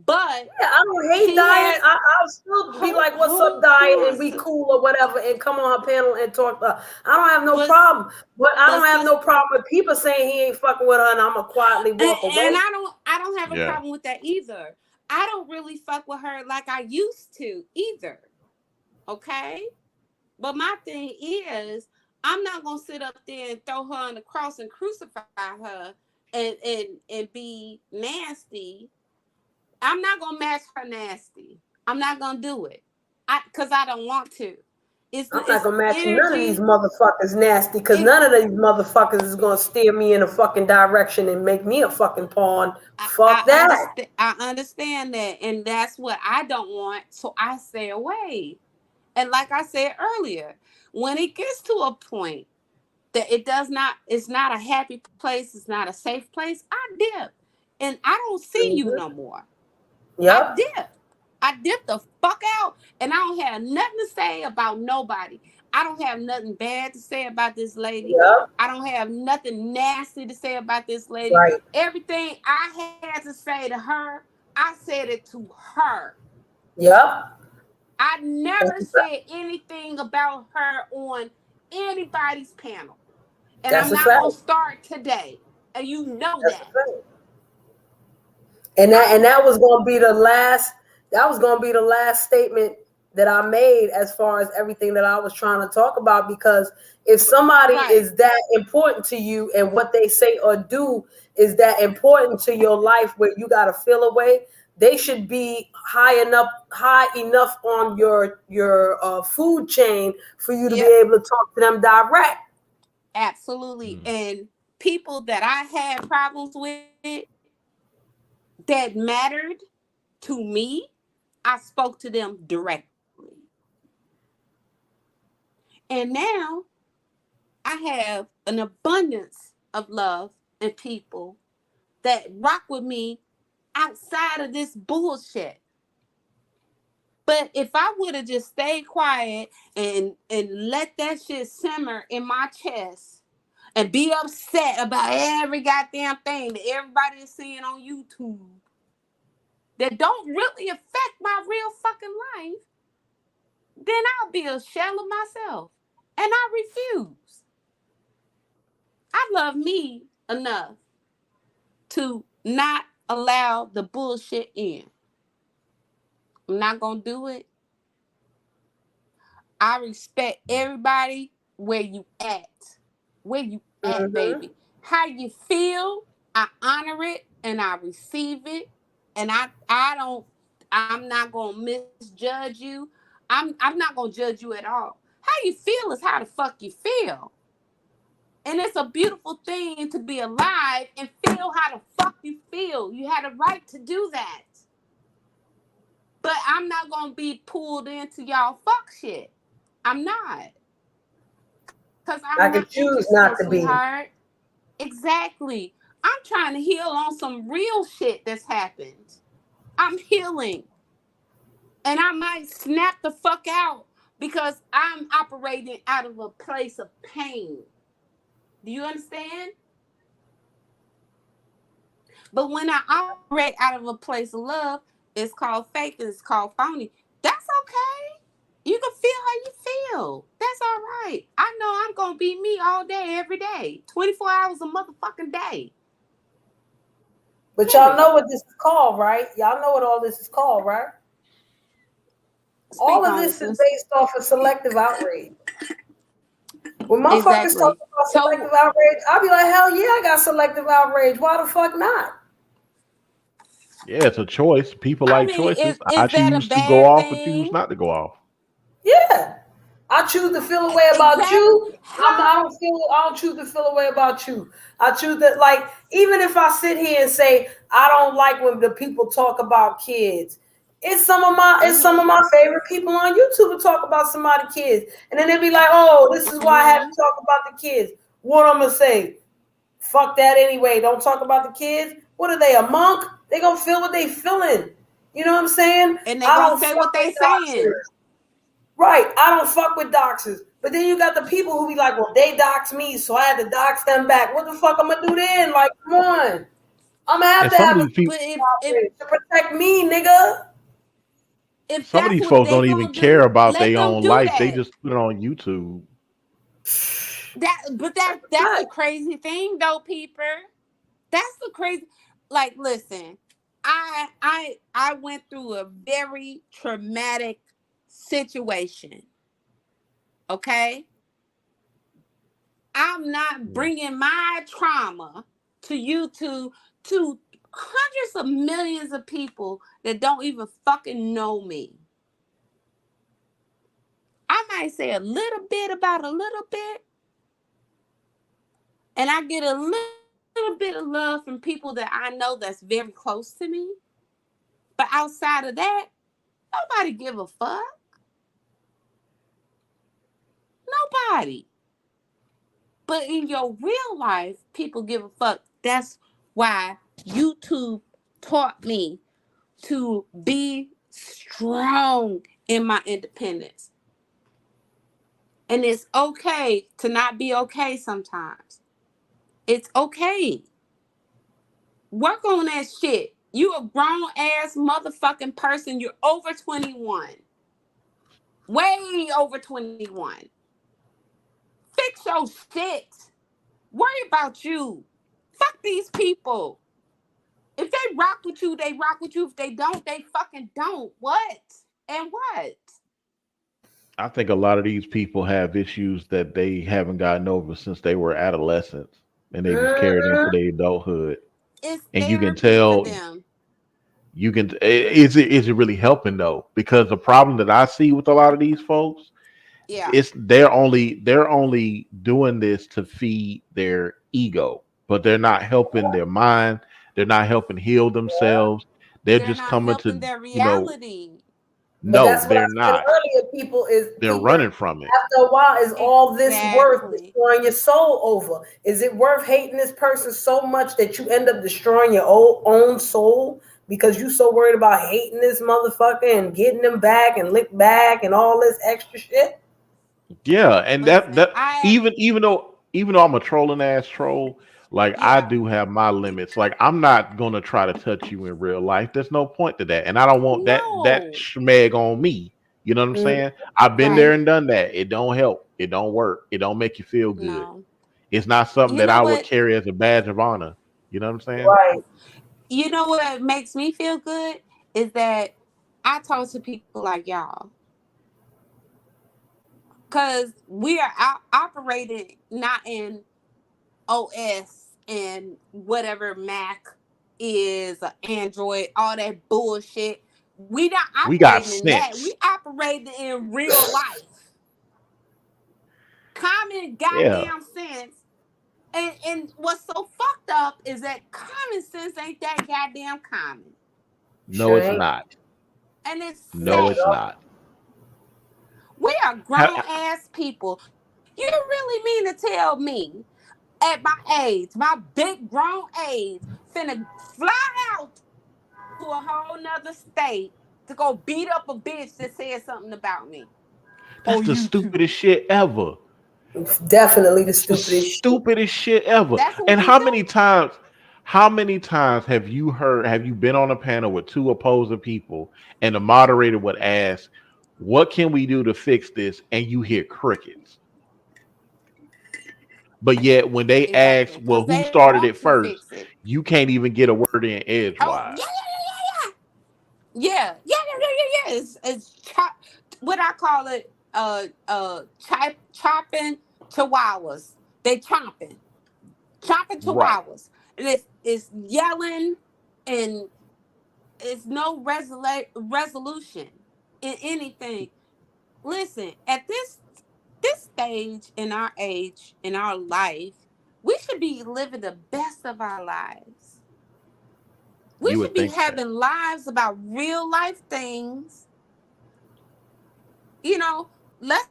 But yeah, I don't hate Diane. I'll still be like, "What's up, Diane?" and be cool or whatever, and come on her panel and talk. I don't have no problem, but I don't have no problem with people saying he ain't fucking with her, and I'm gonna quietly walk away. And I don't have a problem with that either. I don't really fuck with her like I used to either. Okay, but my thing is, I'm not gonna sit up there and throw her on the cross and crucify her and be nasty. I'm not gonna match her nasty. I'm not gonna do it. Because I don't want to. I'm not gonna match none of these motherfuckers nasty, because none of these motherfuckers is gonna steer me in a fucking direction and make me a fucking pawn. Fuck that. I understand that, and that's what I don't want, so I stay away. And like I said earlier, when it gets to a point that it's not a happy place, it's not a safe place, I dip. And I don't see you no more. Yep. I dip the fuck out, and I don't have nothing to say about nobody. I don't have nothing bad to say about this lady. Yep. I don't have nothing nasty to say about this lady. Right. Everything I had to say to her, I said it to her. Yep. I never said anything about her on anybody's panel. And I'm not going to start today. And you know that. And that was going to be the last. That was going to be the last statement that I made as far as everything that I was trying to talk about. Because if somebody is that important to you and what they say or do is that important to your life, where you got to feel away, they should be high enough on your food chain for you to be able to talk to them direct. Absolutely. And people that I had problems with that mattered to me, I spoke to them directly. And now I have an abundance of love and people that rock with me outside of this bullshit. But if I would have just stayed quiet and let that shit simmer in my chest and be upset about every goddamn thing that everybody is seeing on YouTube that don't really affect my real fucking life, then I'll be a shell of myself. And I refuse. I love me enough to not allow the bullshit in. I'm not going to do it. I respect everybody where you at. Where you at, baby. How you feel, I honor it and I receive it. And I'm not gonna misjudge you. I'm not gonna judge you at all. How you feel is how the fuck you feel. And it's a beautiful thing to be alive and feel how the fuck you feel. You had a right to do that. But I'm not gonna be pulled into y'all fuck shit. I'm not. Because I can choose not to be. Sweetheart. Exactly. I'm trying to heal on some real shit that's happened. I'm healing. And I might snap the fuck out because I'm operating out of a place of pain. Do you understand? But when I operate out of a place of love, it's called fake and it's called phony. That's okay. You can feel how you feel. That's all right. I know I'm going to be me all day, every day. 24 hours a motherfucking day. But y'all know what this is called, right? Y'all know what all this is called, right? All of this is based off of selective outrage. When motherfuckers talk about selective outrage, I'll be like, hell yeah, I got selective outrage. Why the fuck not? Yeah, it's a choice. People like choices. I choose to go off or choose not to go off. Yeah. I choose to feel a way about you. I don't choose to feel a way about you. I choose to, like, even if I sit here and say I don't like when the people talk about kids, it's some of my favorite people on YouTube to talk about somebody's kids. And then they be like, oh, this is why I have to talk about the kids. What I'm gonna say? Fuck that anyway. Don't talk about the kids. What are they, a monk? They gonna feel what they feeling. You know what I'm saying? And they I gonna don't say fuck what they with saying. doxers. Right. I don't fuck with doxers. But then you got the people who be like, well, they dox me, so I had to dox them back. What the fuck I'm gonna do then? Like, come on. I'm gonna have And to some of have a these people, But to protect me, nigga. if some of that's these what folks they don't even gonna care do, about let their them own do life. They that. just put it on YouTube. That's the crazy thing though, Peeper. That's the crazy. Like, listen, I went through a very traumatic situation. Okay, I'm not bringing my trauma to YouTube to hundreds of millions of people that don't even fucking know me. I might say a little bit about a little bit, and I get a little bit of love from people that I know that's very close to me. But outside of that, nobody give a fuck. Nobody. But in your real life, people give a fuck. That's why YouTube taught me to be strong in my independence. And it's okay to not be okay sometimes. It's okay. Work on that shit. You a grown ass motherfucking person. You're over 21. Way over 21. Fix your shit. Worry about you. Fuck these people. If they rock with you, they rock with you. If they don't, they fucking don't. What? And what? I think a lot of these people have issues that they haven't gotten over since they were adolescents and they just carried into Mhm. their adulthood. It's And you can therapy for tell, them. is it really helping though? Because the problem that I see with a lot of these folks, Yeah. it's they're only doing this to feed their ego, but they're not helping their mind. They're not helping heal themselves. They're They're just not coming helping to, their you know, reality. But no, that's what I they're said not. earlier. People is They're Peter. running from it. After a while, is all this worth Exactly. destroying your soul over? Is it worth hating this person so much that you end up destroying your own soul because you so worried about hating this motherfucker and getting them back and lick back and all this extra shit? Yeah, and that Listen, that even though I'm a trolling ass troll, like I yeah, do have my limits. Like I'm not gonna try to touch you in real life. There's no point to that, and I don't want that no, schmeg on me. You know what I'm Mm, saying? I've been there right, and done that. It don't help. It don't work. It don't make you feel good. no. It's not something You that know I would what? carry as a badge of honor. You know what I'm saying? right. You know what makes me feel good is that I talk to people like y'all because we are operating not in OS and whatever Mac is, Android, all that bullshit. We not We got operating in that. We sense. operating in real life. Common Yeah. goddamn sense. And what's so fucked up is that common sense ain't that goddamn common. No, Sure it's ain't. not. And it's No, it's sad. not. We are grown Ha- ass people. You really mean to tell me at my age, my big grown age, finna fly out to a whole nother state to go beat up a bitch that said something about me That's on the YouTube? stupidest shit ever. It's definitely the It's the stupidest shit. stupidest shit ever. That's what And we do. how many times have you been on a panel with two opposing people and the moderator would ask, what can we do to fix this? And you hear crickets. But yet when they Exactly. ask, Because well, who they started want it to first? fix it. You can't even get a word in Oh, yeah, edgewise. yeah, yeah, yeah, yeah. Yeah, yeah, yeah, yeah, yeah. It's what I call it, chopping chihuahuas. They chomping Right. chihuahuas. And it's yelling and it's no resolution in anything. Listen, at this stage in our age, in our life, we should be living the best of our lives. We You should would be think that. having lives about real life things. You know, let's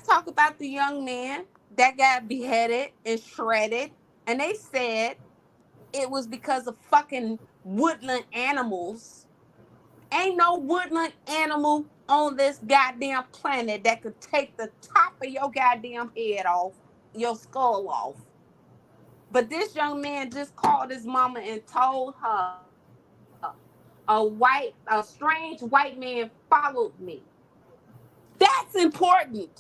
talk about the young man that got beheaded and shredded, and they said it was because of fucking woodland animals. Ain't no woodland animal on this goddamn planet that could take the top of your goddamn head off, your skull off. But this young man just called his mama and told her a strange white man followed me. That's important.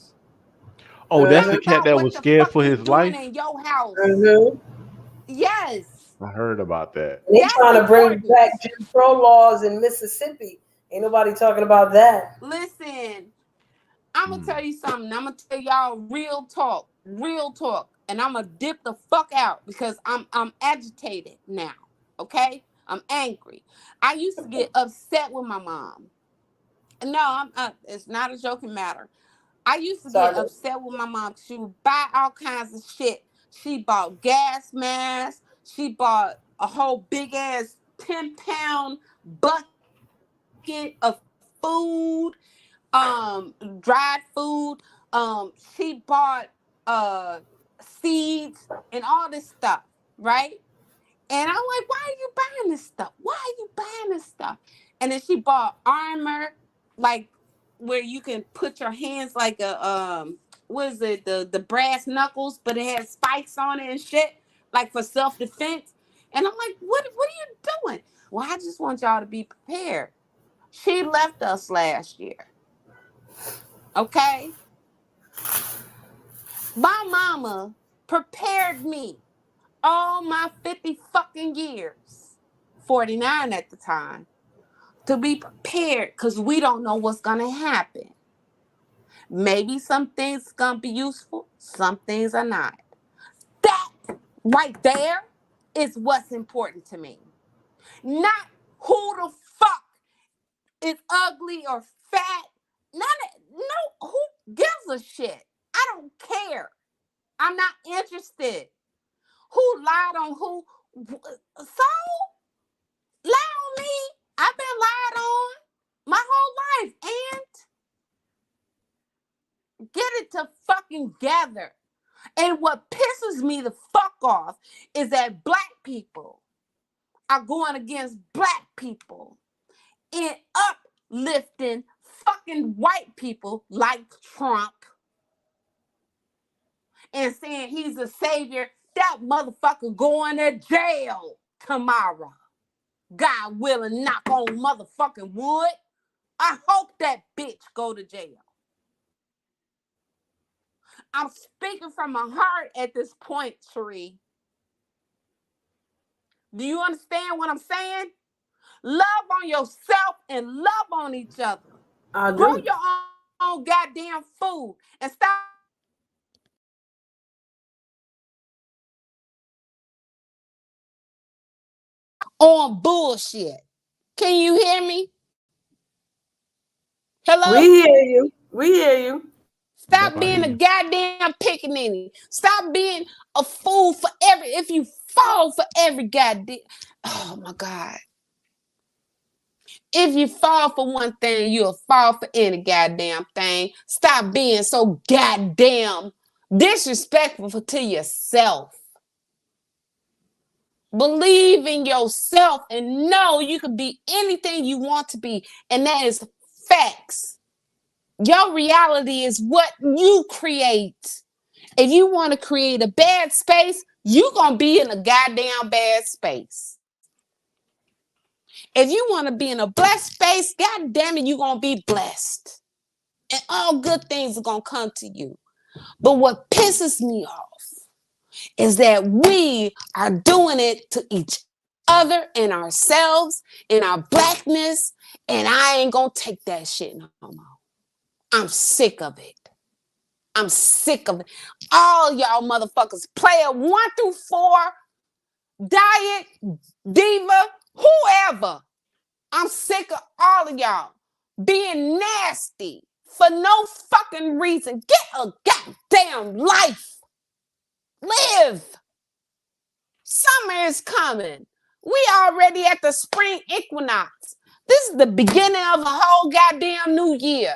Oh, that's Not the Mhm. cat about that what was the scared fuck for he's his doing life. in your house. Mhm. Yes, I heard about that. And they that's trying to bring important. back Jim Crow laws in Mississippi. Ain't nobody talking about that. Listen, I'm gonna Hmm. tell you something. I'm gonna tell y'all real talk, and I'm gonna dip the fuck out because I'm agitated now. Okay, I'm angry. I used to get upset with my mom. No, it's not a joking matter. I used to get Sorry. upset with my mom. She would buy all kinds of shit. She bought gas masks. She bought a whole big ass 10-pound bucket of food, dried food. She bought uh seeds and all this stuff, right? And I'm like, why are you buying this stuff? Why are you buying this stuff? And then she bought armor, like where you can put your hands like a what is it, the brass knuckles, but it has spikes on it and shit, like for self-defense. And I'm like, what are you doing? Well, I just want y'all to be prepared. She left us last year. Okay? My mama prepared me all my 50 fucking years, 49 at the time, to be prepared because we don't know what's going to happen. Maybe some things going to be useful, some things are not. That right there is what's important to me. Not who the fuck is ugly or fat. No, who gives a shit? I don't care. I'm not interested. Who lied on who? So lie on me. I've been lied on my whole life. And get it to fucking gather. And what pisses me the fuck off is that black people are going against black people and uplifting fucking white people like Trump and saying he's a savior. That motherfucker going to jail tomorrow. God willing, knock on motherfucking wood. I hope that bitch go to jail. I'm speaking from my heart at this point, Sheree. Do you understand what I'm saying? Love on yourself and love on each other. I Grow do. your own goddamn food and stop on bullshit. Can you hear me? We Hello? hear you. We hear you. Yep, Stop I hear being a you. goddamn pickaninny. Stop being a fool for if you fall for every goddamn, oh my God. If you fall for one thing, you'll fall for any goddamn thing. Stop being so goddamn disrespectful to yourself. Believe in yourself and know you can be anything you want to be. And that is facts. Your reality is what you create. If you want to create a bad space, you're going to be in a goddamn bad space. If you want to be in a blessed space, god damn it, you're going to be blessed. And all good things are going to come to you. But what pisses me off is that we are doing it to each other and ourselves in our blackness. And I ain't going to take that shit no more. I'm sick of it. I'm sick of it. All y'all motherfuckers, player 1 through 4, diet, diva, whoever. I'm sick of all of y'all being nasty for no fucking reason. Get a goddamn life. Live. Summer is coming. We already at the spring equinox. This is the beginning of a whole goddamn new year.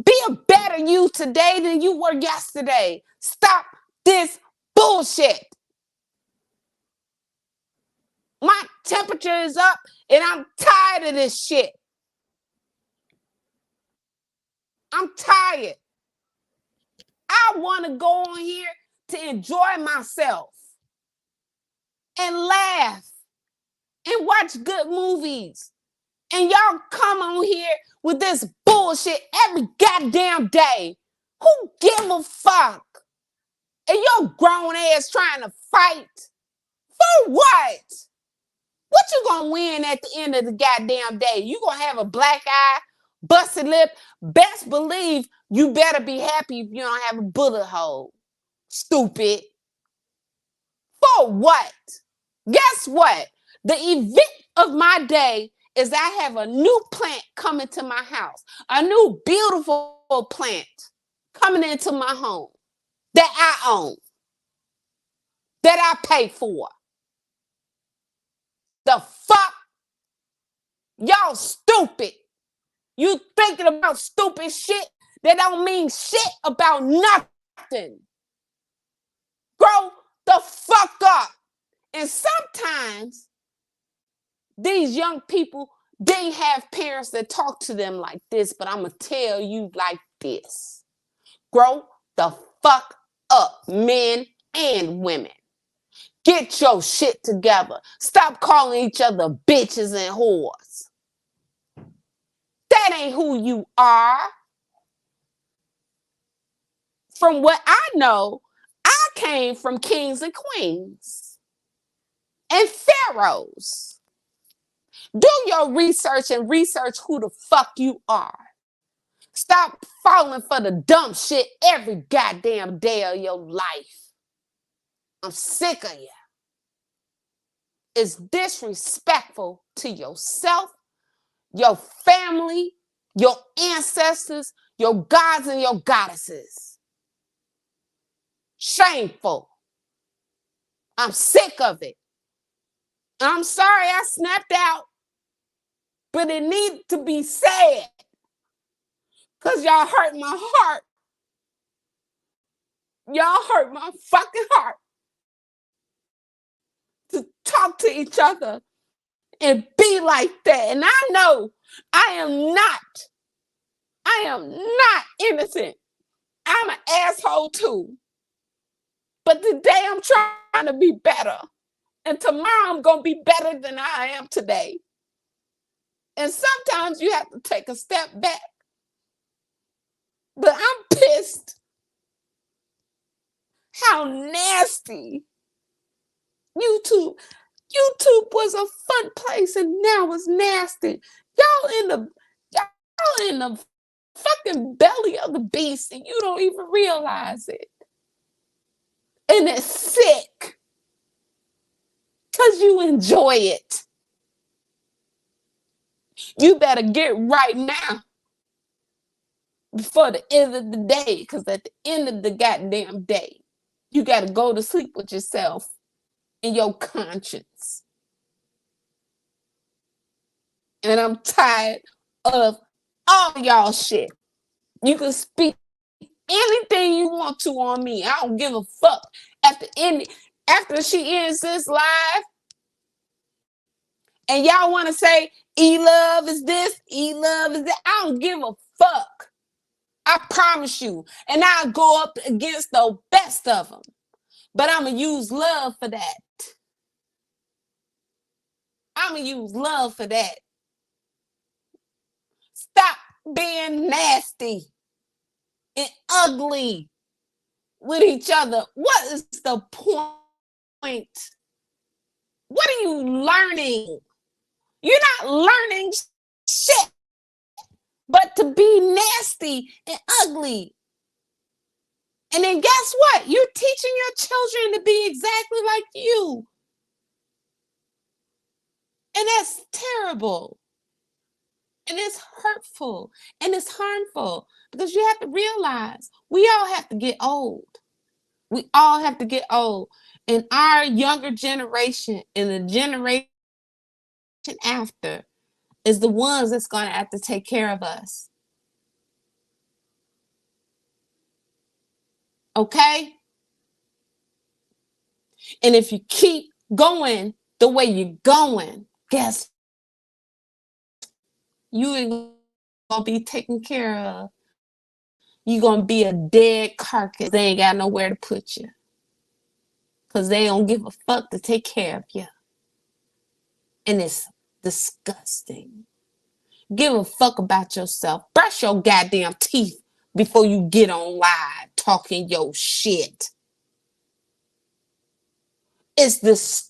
Be a better you today than you were yesterday. Stop this bullshit. My temperature is up and I'm tired of this shit. I'm tired. I want to go on here to enjoy myself and laugh and watch good movies. And y'all come on here with this bullshit every goddamn day. Who give a fuck? And your grown ass trying to fight? For what? What you gonna win at the end of the goddamn day? You gonna have a black eye, busted lip? Best believe you better be happy if you don't have a bullet hole. Stupid. For what? Guess what? The event of my day is I have a new plant coming to my house. A new beautiful plant coming into my home that I own, that I pay for. The fuck? Y'all stupid. You thinking about stupid shit that don't mean shit about nothing. Grow the fuck up. And sometimes these young people, they have parents that talk to them like this, but I'm going to tell you like this. Grow the fuck up, men and women. Get your shit together. Stop calling each other bitches and whores. That ain't who you are. From what I know, I came from kings and queens and pharaohs. Do your research and research who the fuck you are. Stop falling for the dumb shit every goddamn day of your life. I'm sick of you. It's disrespectful to yourself, your family, your ancestors, your gods and your goddesses. Shameful. I'm sick of it. I'm sorry I snapped out, but it needed to be said because y'all hurt my heart. Y'all hurt my fucking heart to talk to each other and be like that. And I know I am not innocent. I'm an asshole too. But today I'm trying to be better. And tomorrow I'm going to be better than I am today. And sometimes you have to take a step back. But I'm pissed how nasty YouTube was a fun place and now it's nasty. Y'all in the fucking belly of the beast and you don't even realize it. And it's sick because you enjoy it. You better get right now before the end of the day, because at the end of the goddamn day, you got to go to sleep with yourself and your conscience. And I'm tired of all y'all shit. You can speak anything you want to on me. I don't give a fuck. After she ends this live, and y'all want to say, E-Love is this, E-Love is that. I don't give a fuck. I promise you. And I'll go up against the best of them. But I'm going to use love for that. I'm going to use love for that. Stop being nasty and ugly with each other. What is the point? What are you learning? You're not learning shit, but to be nasty and ugly. And then guess what? You're teaching your children to be exactly like you. And that's terrible. And it's hurtful. And it's harmful. Because you have to realize we all have to get old. We all have to get old. And our younger generation and the generation after is the ones that's going to have to take care of us. Okay? And if you keep going the way you're going, guess you ain't going to be taken care of. you're going to be a dead carcass. They ain't got nowhere to put you. Because they don't give a fuck to take care of you. And it's disgusting. Give a fuck about yourself. Brush your goddamn teeth before you get on live talking your shit. It's disturbing.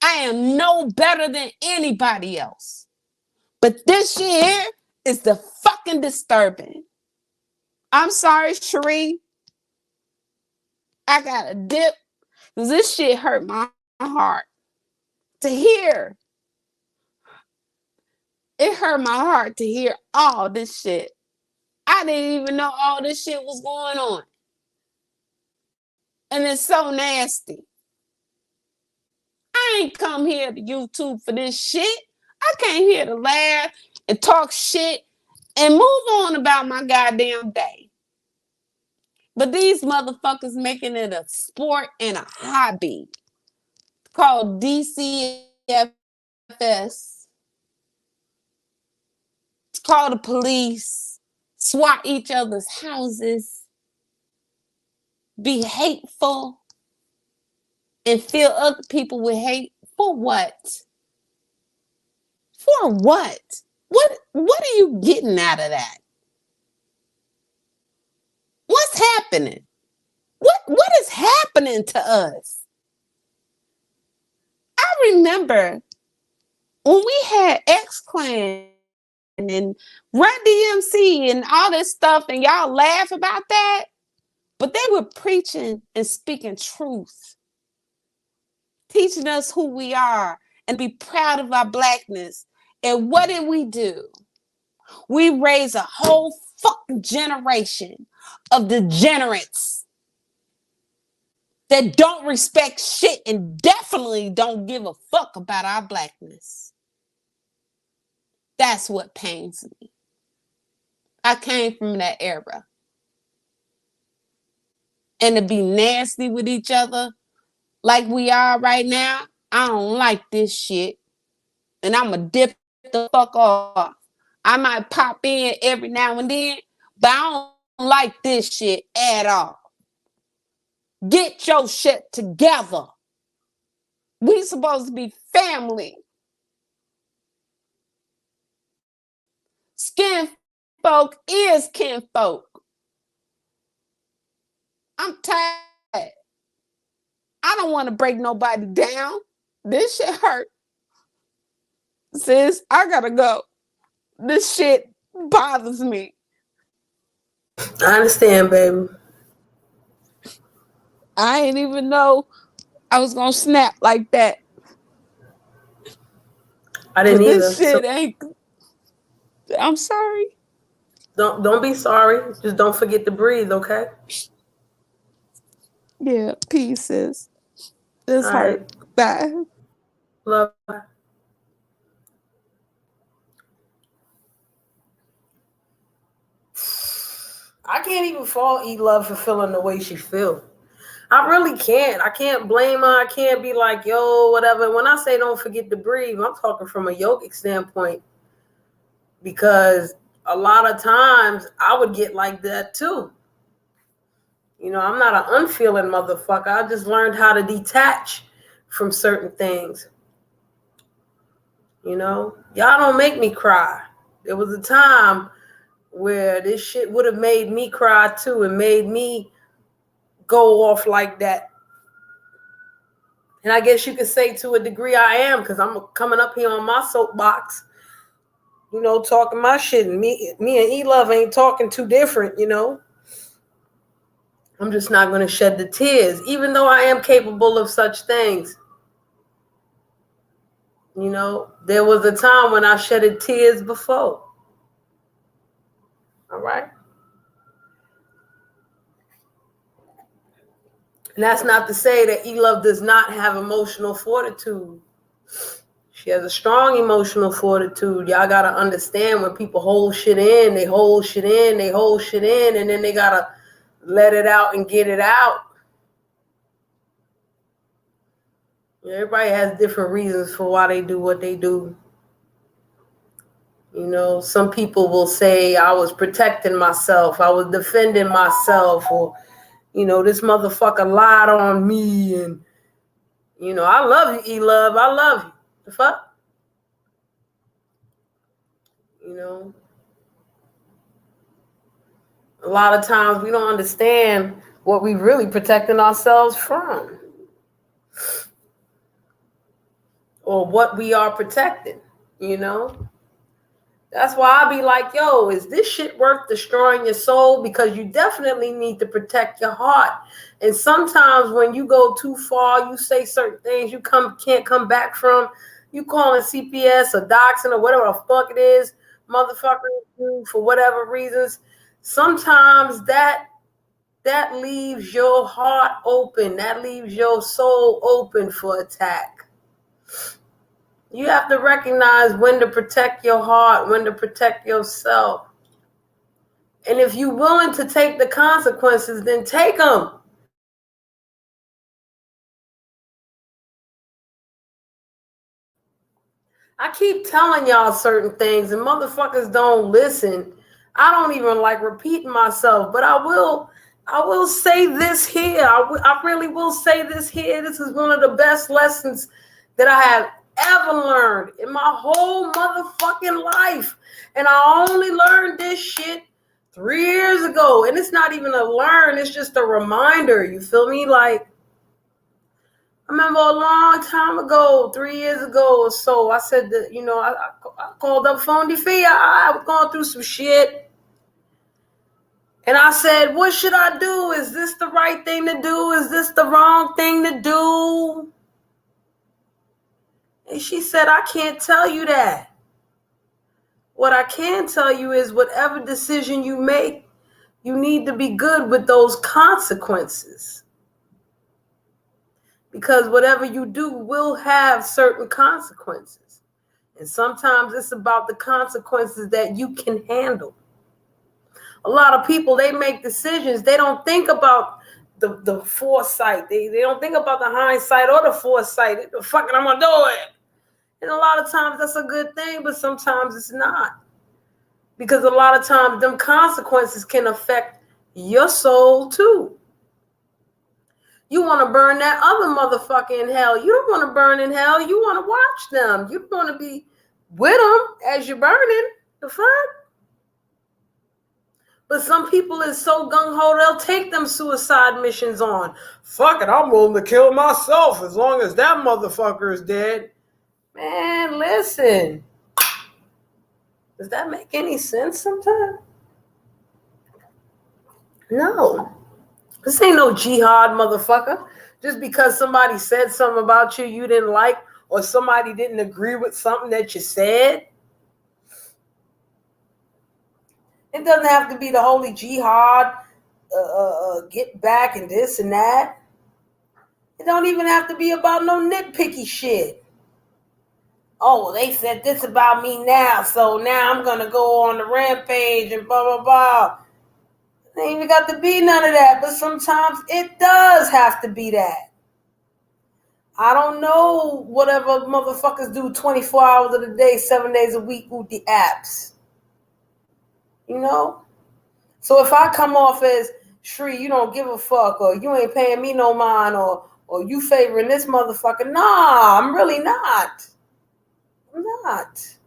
I am no better than anybody else. But this shit here is the fucking disturbing. I'm sorry, Cherie. I got a dip. Because this shit hurt my heart to hear. It hurt my heart to hear all this shit. I didn't even know all this shit was going on. And it's so nasty. I ain't come here to YouTube for this shit. I came here to laugh and talk shit and move on about my goddamn day. But these motherfuckers making it a sport and a hobby called DCFS. Call the police, swat each other's houses, be hateful, and fill other people with hate. For what? For what? What are you getting out of that? What's happening? What is happening to us? I remember when we had X-Clan and Run DMC and all this stuff, and y'all laugh about that, but they were preaching and speaking truth, teaching us who we are and be proud of our blackness. And what did we do? We raised a whole fucking generation of degenerates that don't respect shit and definitely don't give a fuck about our blackness. That's what pains me. I came from that era. And to be nasty with each other like we are right now, I don't like this shit. And I'm going to dip the fuck off. I might pop in every now and then, but I don't like this shit at all. Get your shit together. We supposed to be family. Skin folk is kinfolk. I'm tired. I don't want to break nobody down. This shit hurt. Sis, I gotta go. This shit bothers me. I understand, baby. I ain't even know I was gonna snap like that. I didn't either. This shit ain't. I'm sorry. Don't be sorry. Just don't forget to breathe, okay? Yeah, pieces. This All hurt. right. Bye. Love. I can't even fault E-Love for feeling the way she feel. I really can't. I can't blame her. I can't be like, yo, whatever. When I say don't forget to breathe, I'm talking from a yogic standpoint. Because a lot of times I would get like that too. You know, I'm not an unfeeling motherfucker. I just learned how to detach from certain things. You know, y'all don't make me cry. There was a time where this shit would have made me cry too and made me go off like that. And I guess you could say to a degree I am, because I'm coming up here on my soapbox, you know, talking my shit. And me and E-Love ain't talking too different, you know. I'm just not going to shed the tears, even though I am capable of such things. You know, there was a time when I shedded tears before. All right. And that's not to say that E-Love does not have emotional fortitude. She has a strong emotional fortitude. Y'all got to understand when people hold shit in, they hold shit in, they hold shit in, and then they got to let it out and get it out. Everybody has different reasons for why they do what they do. You know, some people will say I was protecting myself, I was defending myself, or, you know, this motherfucker lied on me, and, you know, I love you, E-Love, I love you. The fuck? You know? A lot of times we don't understand what we really protecting ourselves from, or what we are protecting, you know? That's why I be like, yo, is this shit worth destroying your soul? Because you definitely need to protect your heart. And sometimes when you go too far, you say certain things you can't come back from. You calling CPS or doxing or whatever the fuck it is, motherfucker, for whatever reasons. Sometimes that leaves your heart open. That leaves your soul open for attack. You have to recognize when to protect your heart, when to protect yourself. And if you're willing to take the consequences, then take them. I keep telling y'all certain things and motherfuckers don't listen. I don't even like repeating myself, but I will say this here. I really will say this here. This is one of the best lessons that I have ever learned in my whole motherfucking life. And I only learned this shit 3 years ago. And it's not even a learn, it's just a reminder. You feel me? Like, I remember a long time ago, 3 years ago or so, I said that, you know, I called up Phone Defee. I was going through some shit. And I said, what should I do? Is this the right thing to do? Is this the wrong thing to do? And she said, I can't tell you that. What I can tell you is whatever decision you make, you need to be good with those consequences. Because whatever you do will have certain consequences. And sometimes it's about the consequences that you can handle. A lot of people, they make decisions. They don't think about the foresight. They don't think about the hindsight or the foresight. The fucking I'm going to do it. And a lot of times that's a good thing, but sometimes it's not. Because a lot of times them consequences can affect your soul too. You want to burn that other motherfucker in hell. You don't want to burn in hell. You want to watch them. You want to be with them as you're burning. The fuck? But some people is so gung-ho, they'll take them suicide missions on. Fuck it, I'm willing to kill myself as long as that motherfucker is dead. Man, listen. Does that make any sense sometimes? No. This ain't no jihad, motherfucker. Just because somebody said something about you you didn't like, or somebody didn't agree with something that you said. It doesn't have to be the holy jihad, get back and this and that. It don't even have to be about no nitpicky shit. Oh, they said this about me now, so now I'm going to go on the rampage and blah, blah, blah. It ain't even got to be none of that, but sometimes it does have to be that. I don't know whatever motherfuckers do 24 hours of the day, 7 days a week with the apps. You know? So if I come off as, Shree, you don't give a fuck, or you ain't paying me no mind, or you favoring this motherfucker, nah, I'm really not. I'm not.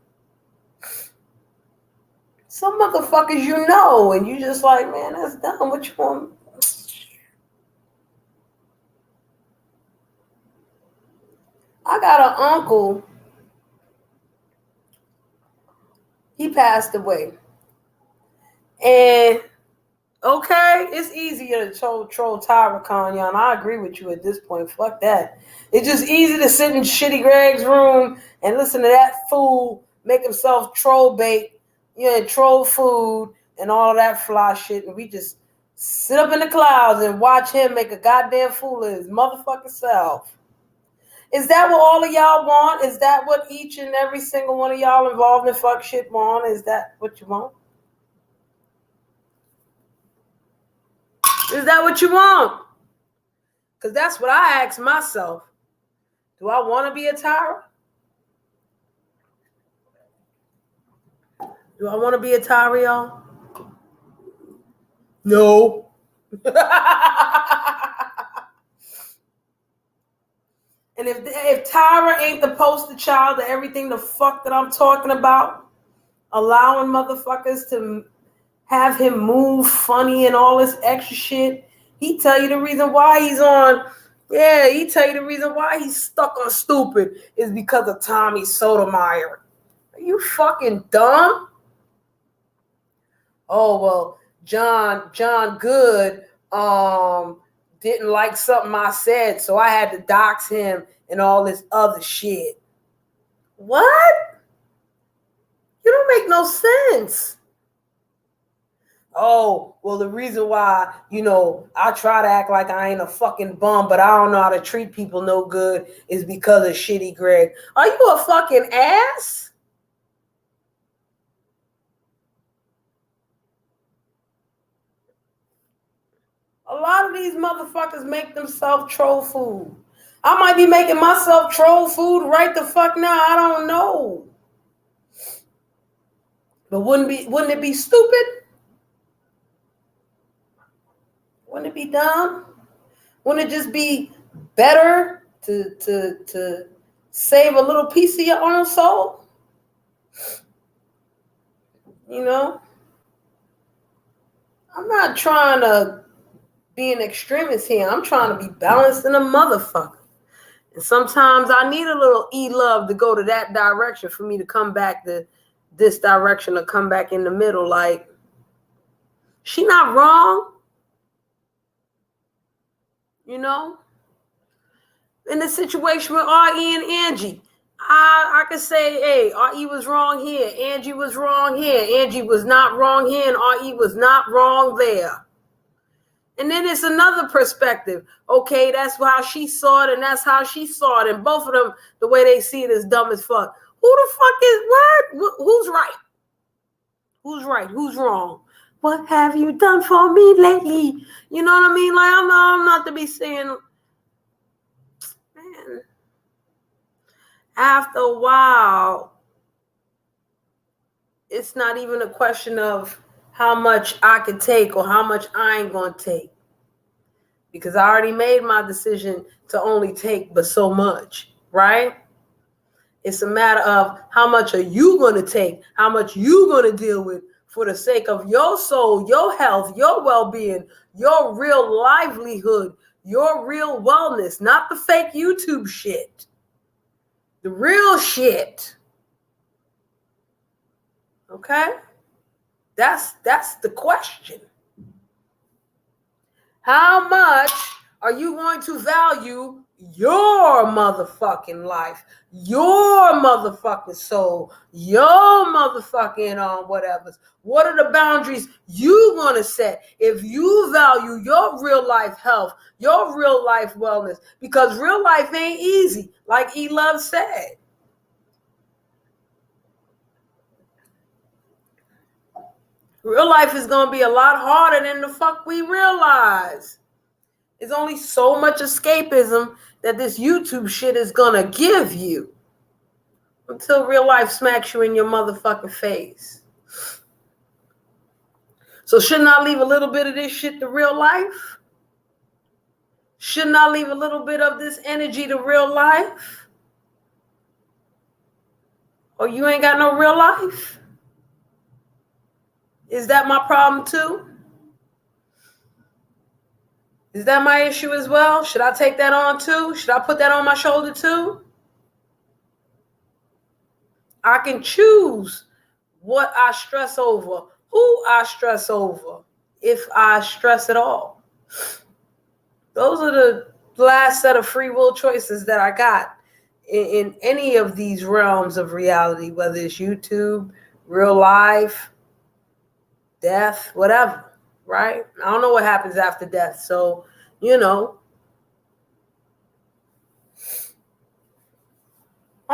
Some motherfuckers you know, and you just like, man, that's dumb. What you want? I got an uncle. He passed away. And, okay, it's easier to troll Tyra Kanye, and I agree with you at this point. Fuck that. It's just easy to sit in Shitty Greg's room and listen to that fool make himself troll bait, troll food, and all of that fly shit, and we just sit up in the clouds and watch him make a goddamn fool of his motherfucking self. Is that what all of y'all want? Is that what each and every single one of y'all involved in fuck shit want? Is that what you want? Is that what you want? Because that's what I ask myself. Do I want to be a Tyra? Do I want to be a Tyra, y'all? No. And if Tyra ain't the poster child of everything the fuck that I'm talking about, allowing motherfuckers to have him move funny and all this extra shit, he tell you the reason why he's on. Yeah, he tell you the reason why he's stuck on stupid is because of Tommy Sotomayor. Are you fucking dumb? Oh well, John Good didn't like something I said, so I had to dox him and all this other shit. What? You don't make no sense. Oh, well, the reason why, I try to act like I ain't a fucking bum, but I don't know how to treat people no good is because of Shitty Greg. Are you a fucking ass? A lot of these motherfuckers make themselves troll food. I might be making myself troll food right the fuck now. I don't know. But wouldn't it be stupid? Wouldn't it be dumb? Wouldn't it just be better to save a little piece of your own soul? I'm not trying to be an extremist here. I'm trying to be balanced in a motherfucker. And sometimes I need a little E-love to go to that direction for me to come back to this direction or come back in the middle. Like, she not wrong. In the situation with R.E. and Angie, I could say, hey, R.E. was wrong here. Angie was wrong here. Angie was not wrong here, and R.E. was not wrong there. And then it's another perspective. Okay, that's how she saw it, and that's how she saw it. And both of them, the way they see it is dumb as fuck. Who the fuck is what? Who's right? Who's right? Who's wrong? What have you done for me lately? You know what I mean? Like, I'm not to be saying, man. After a while, it's not even a question of how much I can take or how much I ain't going to take. Because I already made my decision to only take but so much, right? It's a matter of how much are you going to take, how much you going to deal with for the sake of your soul, your health, your well-being, your real livelihood, your real wellness, not the fake YouTube shit. The real shit. Okay? That's the question. How much are you going to value your motherfucking life, your motherfucking soul, your motherfucking whatever? What are the boundaries you want to set if you value your real life health, your real life wellness? Because real life ain't easy, like E-Love said. Real life is going to be a lot harder than the fuck we realize. There's only so much escapism that this YouTube shit is going to give you until real life smacks you in your motherfucking face. So shouldn't I leave a little bit of this shit to real life? Shouldn't I leave a little bit of this energy to real life? Or you ain't got no real life? Is that my problem too? Is that my issue as well? Should I take that on too? Should I put that on my shoulder too? I can choose what I stress over, who I stress over, if I stress at all. Those are the last set of free will choices that I got in any of these realms of reality, whether it's YouTube, real life, death, whatever, right? I don't know what happens after death. So, I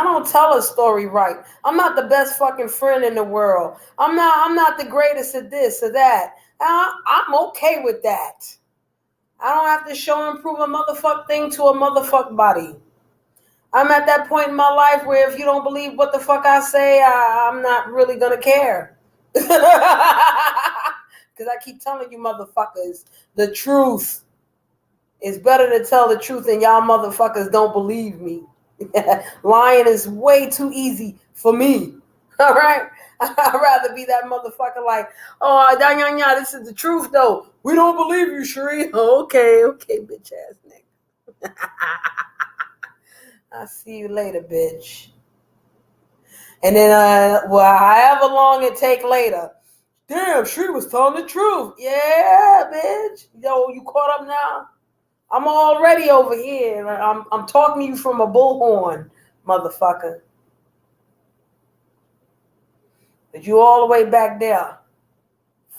don't tell a story right. I'm not the best fucking friend in the world. I'm not the greatest at this or that. I'm okay with that. I don't have to show and prove a motherfuck thing to a motherfuck body. I'm at that point in my life where if you don't believe what the fuck I say, I'm not really gonna care. Because I keep telling you motherfuckers the truth. It's better to tell the truth and y'all motherfuckers don't believe me. Lying is way too easy for me. All right? I'd rather be that motherfucker like, oh, this is the truth though. We don't believe you, Sheree. Okay, bitch ass nigga. I'll see you later, bitch. And then, however long it take later, damn, Sheree was telling the truth. Yeah, bitch. Yo, you caught up now? I'm already over here. I'm talking to you from a bullhorn, motherfucker. But you all the way back there.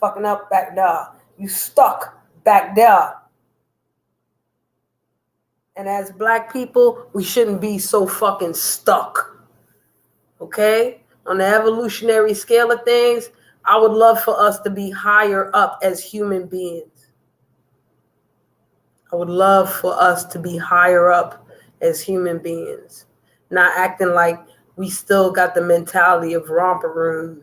Fucking up back there. You stuck back there. And as black people, we shouldn't be so fucking stuck. Okay? On the evolutionary scale of things, I would love for us to be higher up as human beings. I would love for us to be higher up as human beings. Not acting like we still got the mentality of romper room.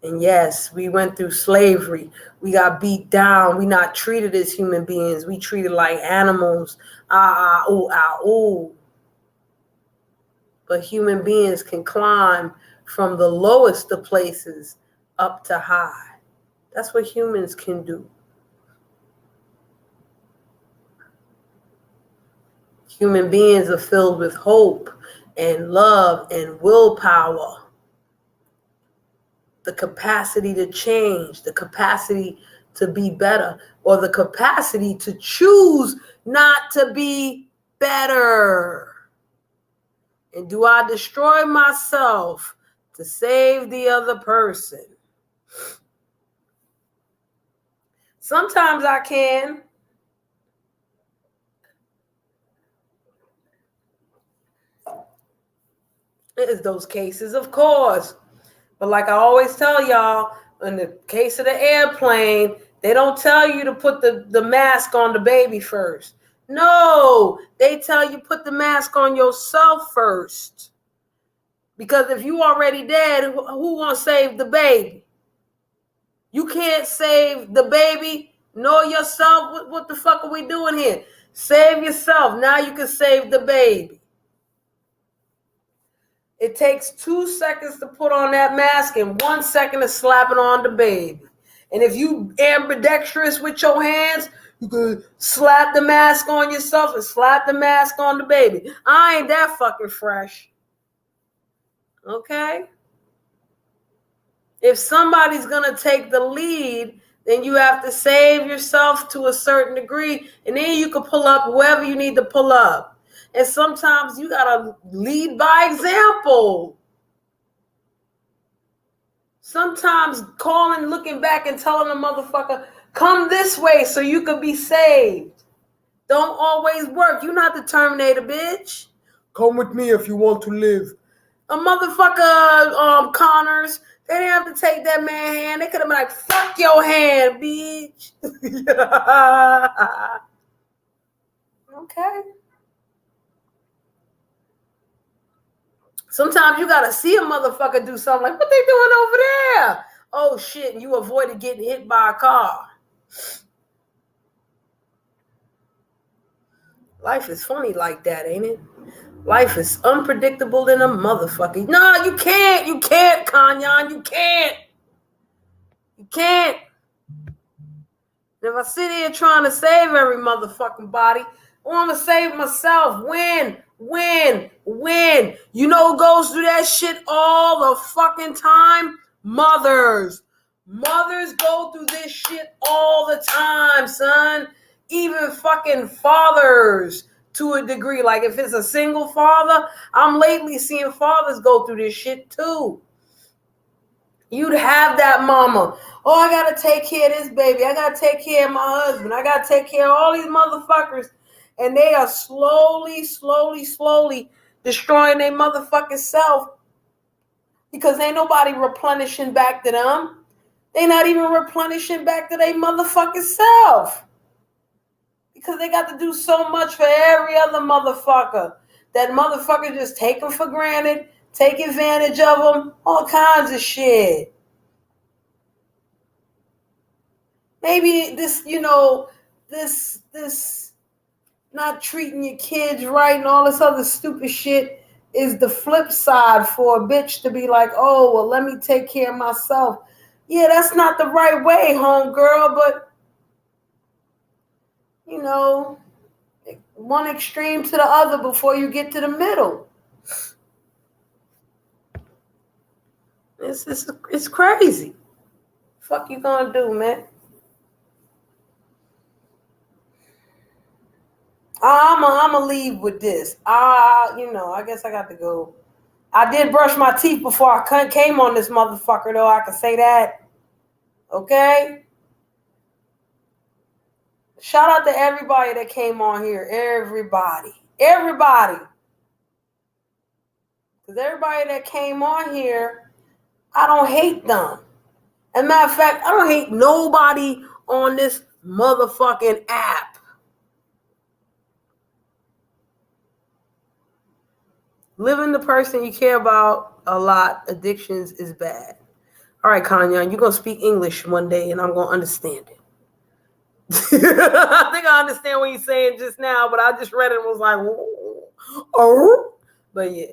And yes, we went through slavery. We got beat down. We not treated as human beings. We treated like animals. Ooh. But human beings can climb from the lowest of places up to high. That's what humans can do. Human beings are filled with hope and love and willpower. The capacity to change, the capacity to be better, or the capacity to choose not to be better. And do I destroy myself to save the other person? Sometimes I can. There's those cases, of course. But like I always tell y'all, in the case of the airplane, they don't tell you to put the mask on the baby first. No, they tell you put the mask on yourself first. Because if you already dead, who gonna save the baby? You can't save the baby nor yourself. What the fuck are we doing here? Save yourself. Now you can save the baby. It takes 2 seconds to put on that mask and 1 second to slap it on the baby. And if you ambidextrous with your hands, you can slap the mask on yourself and slap the mask on the baby. I ain't that fucking fresh. Okay? If somebody's going to take the lead, then you have to save yourself to a certain degree, and then you can pull up whoever you need to pull up. And sometimes you got to lead by example. Sometimes calling, looking back and telling a motherfucker, come this way so you can be saved. Don't always work. You're not the Terminator, bitch. Come with me if you want to live. A motherfucker, Connors, they didn't have to take that man's hand. They could have been like, fuck your hand, bitch. Okay. Sometimes you got to see a motherfucker do something like, what they doing over there? Oh, shit, and you avoided getting hit by a car. Life is funny like that, ain't it? Life is unpredictable than a motherfucker. No, you can't. You can't, Kanyan. You can't. You can't. If I sit here trying to save every motherfucking body, I want to save myself. When? You know who goes through that shit all the fucking time? Mothers. Mothers go through this shit all the time, son. Even fucking fathers to a degree. Like if it's a single father, I'm lately seeing fathers go through this shit too. You'd have that mama. Oh, I got to take care of this baby. I got to take care of my husband. I got to take care of all these motherfuckers. And they are slowly destroying their motherfucking self because ain't nobody replenishing back to them. They not even replenishing back to their motherfucking self because they got to do so much for every other motherfucker. That motherfucker just take them for granted. take advantage of them, all kinds of shit. Maybe this, this not treating your kids right and all this other stupid shit is the flip side for a bitch to be like, oh, well, let me take care of myself. Yeah, that's not the right way, homegirl, but, one extreme to the other before you get to the middle. It's crazy. Fuck you gonna do, man? I'ma leave with this. I guess I got to go. I did brush my teeth before I came on this motherfucker, though. I can say that. Okay? Shout out to everybody that came on here. Everybody. Because everybody that came on here, I don't hate them. As a matter of fact, I don't hate nobody on this motherfucking app. Living the person you care about a lot, addictions is bad. All right, Kanye, you're going to speak English one day and I'm going to understand it. I think I understand what you're saying just now, but I just read it and was like, oh. But yeah.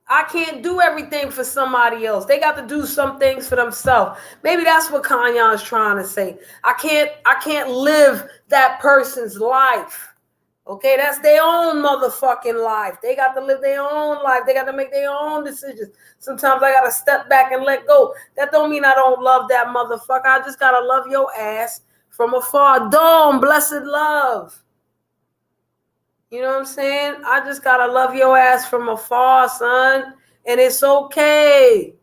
I can't do everything for somebody else. They got to do some things for themselves. Maybe that's what Kanye is trying to say. I can't live that person's life. Okay, that's their own motherfucking life. They got to live their own life. They got to make their own decisions. Sometimes I got to step back and let go. That don't mean I don't love that motherfucker. I just got to love your ass from afar. Dome, blessed love. You know what I'm saying? I just got to love your ass from afar, son. And it's okay.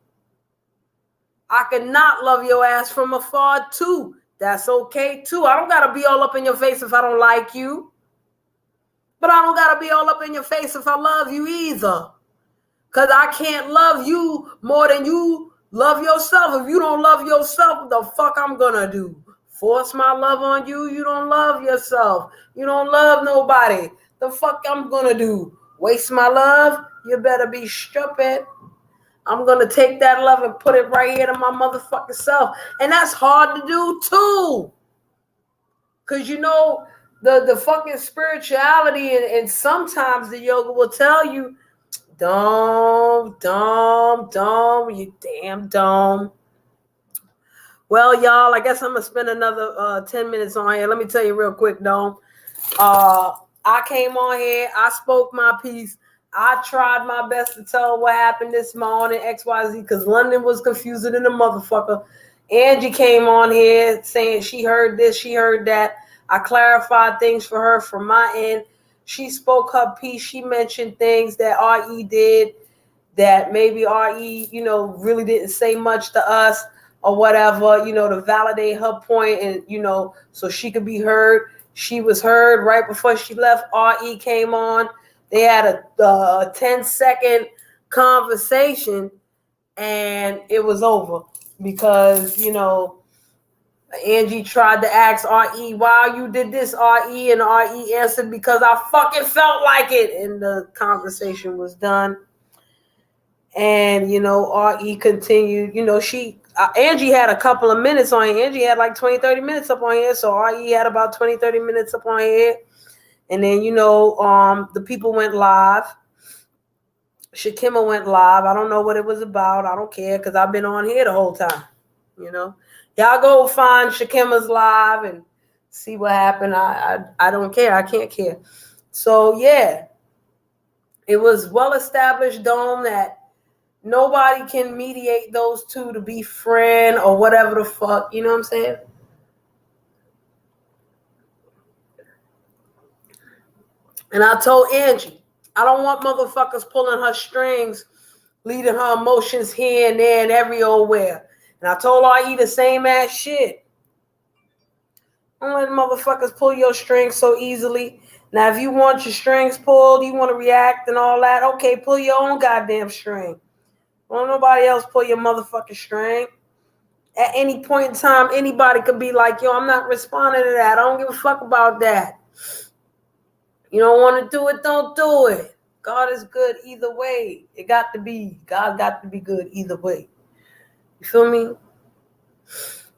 I can not love your ass from afar, too. That's okay, too. I don't got to be all up in your face if I don't like you. But I don't got to be all up in your face if I love you either. Because I can't love you more than you love yourself. If you don't love yourself, what the fuck I'm going to do? Force my love on you? You don't love yourself. You don't love nobody. The fuck I'm going to do? Waste my love? You better be stupid. I'm going to take that love and put it right here to my motherfucking self. And that's hard to do too. Because the fucking spirituality and sometimes the yoga will tell you, don't, you damn dumb. Well, y'all, I guess I'm going to spend another 10 minutes on here. Let me tell you real quick, Dome. I came on here. I spoke my piece. I tried my best to tell what happened this morning, XYZ, because London was confusing in the motherfucker. Angie came on here saying she heard this, she heard that. I clarified things for her from my end. She spoke her piece. She mentioned things that RE did that maybe RE, really didn't say much to us or whatever, to validate her point and, so she could be heard. She was heard right before she left. RE came on. They had a 10-second conversation and it was over because, Angie tried to ask RE, why you did this, RE? And RE answered, because I fucking felt like it. And the conversation was done. And, RE continued, Angie had a couple of minutes on here. Angie had like 20, 30 minutes up on here. So RE had about 20, 30 minutes up on here. And then, the people went live. Shakima went live. I don't know what it was about. I don't care because I've been on here the whole time, Y'all go find Shakima's live and see what happened. I don't care. I can't care. So, yeah, it was well established, Dome, that nobody can mediate those two to be friend or whatever the fuck. You know what I'm saying? And I told Angie, I don't want motherfuckers pulling her strings, leading her emotions here and there and every old where. And I told RE the same ass shit. Don't let motherfuckers pull your strings so easily. Now, if you want your strings pulled, you want to react and all that, okay, pull your own goddamn string. Don't nobody else pull your motherfucking string. At any point in time, anybody could be like, yo, I'm not responding to that. I don't give a fuck about that. You don't want to do it, don't do it. God is good either way. God got to be good either way. You feel me?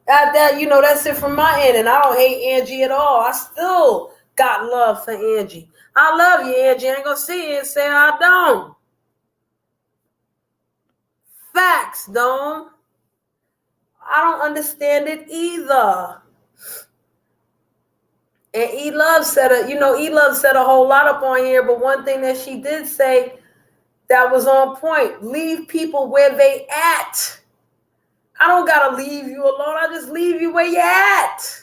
That's it from my end, and I don't hate Angie at all. I still got love for Angie. I love you, Angie. I ain't gonna sit here and say I don't. Facts, don't. I don't understand it either. And E-Love said a whole lot up on here, but one thing that she did say that was on point: leave people where they at. I don't gotta leave you alone. I just leave you where you at.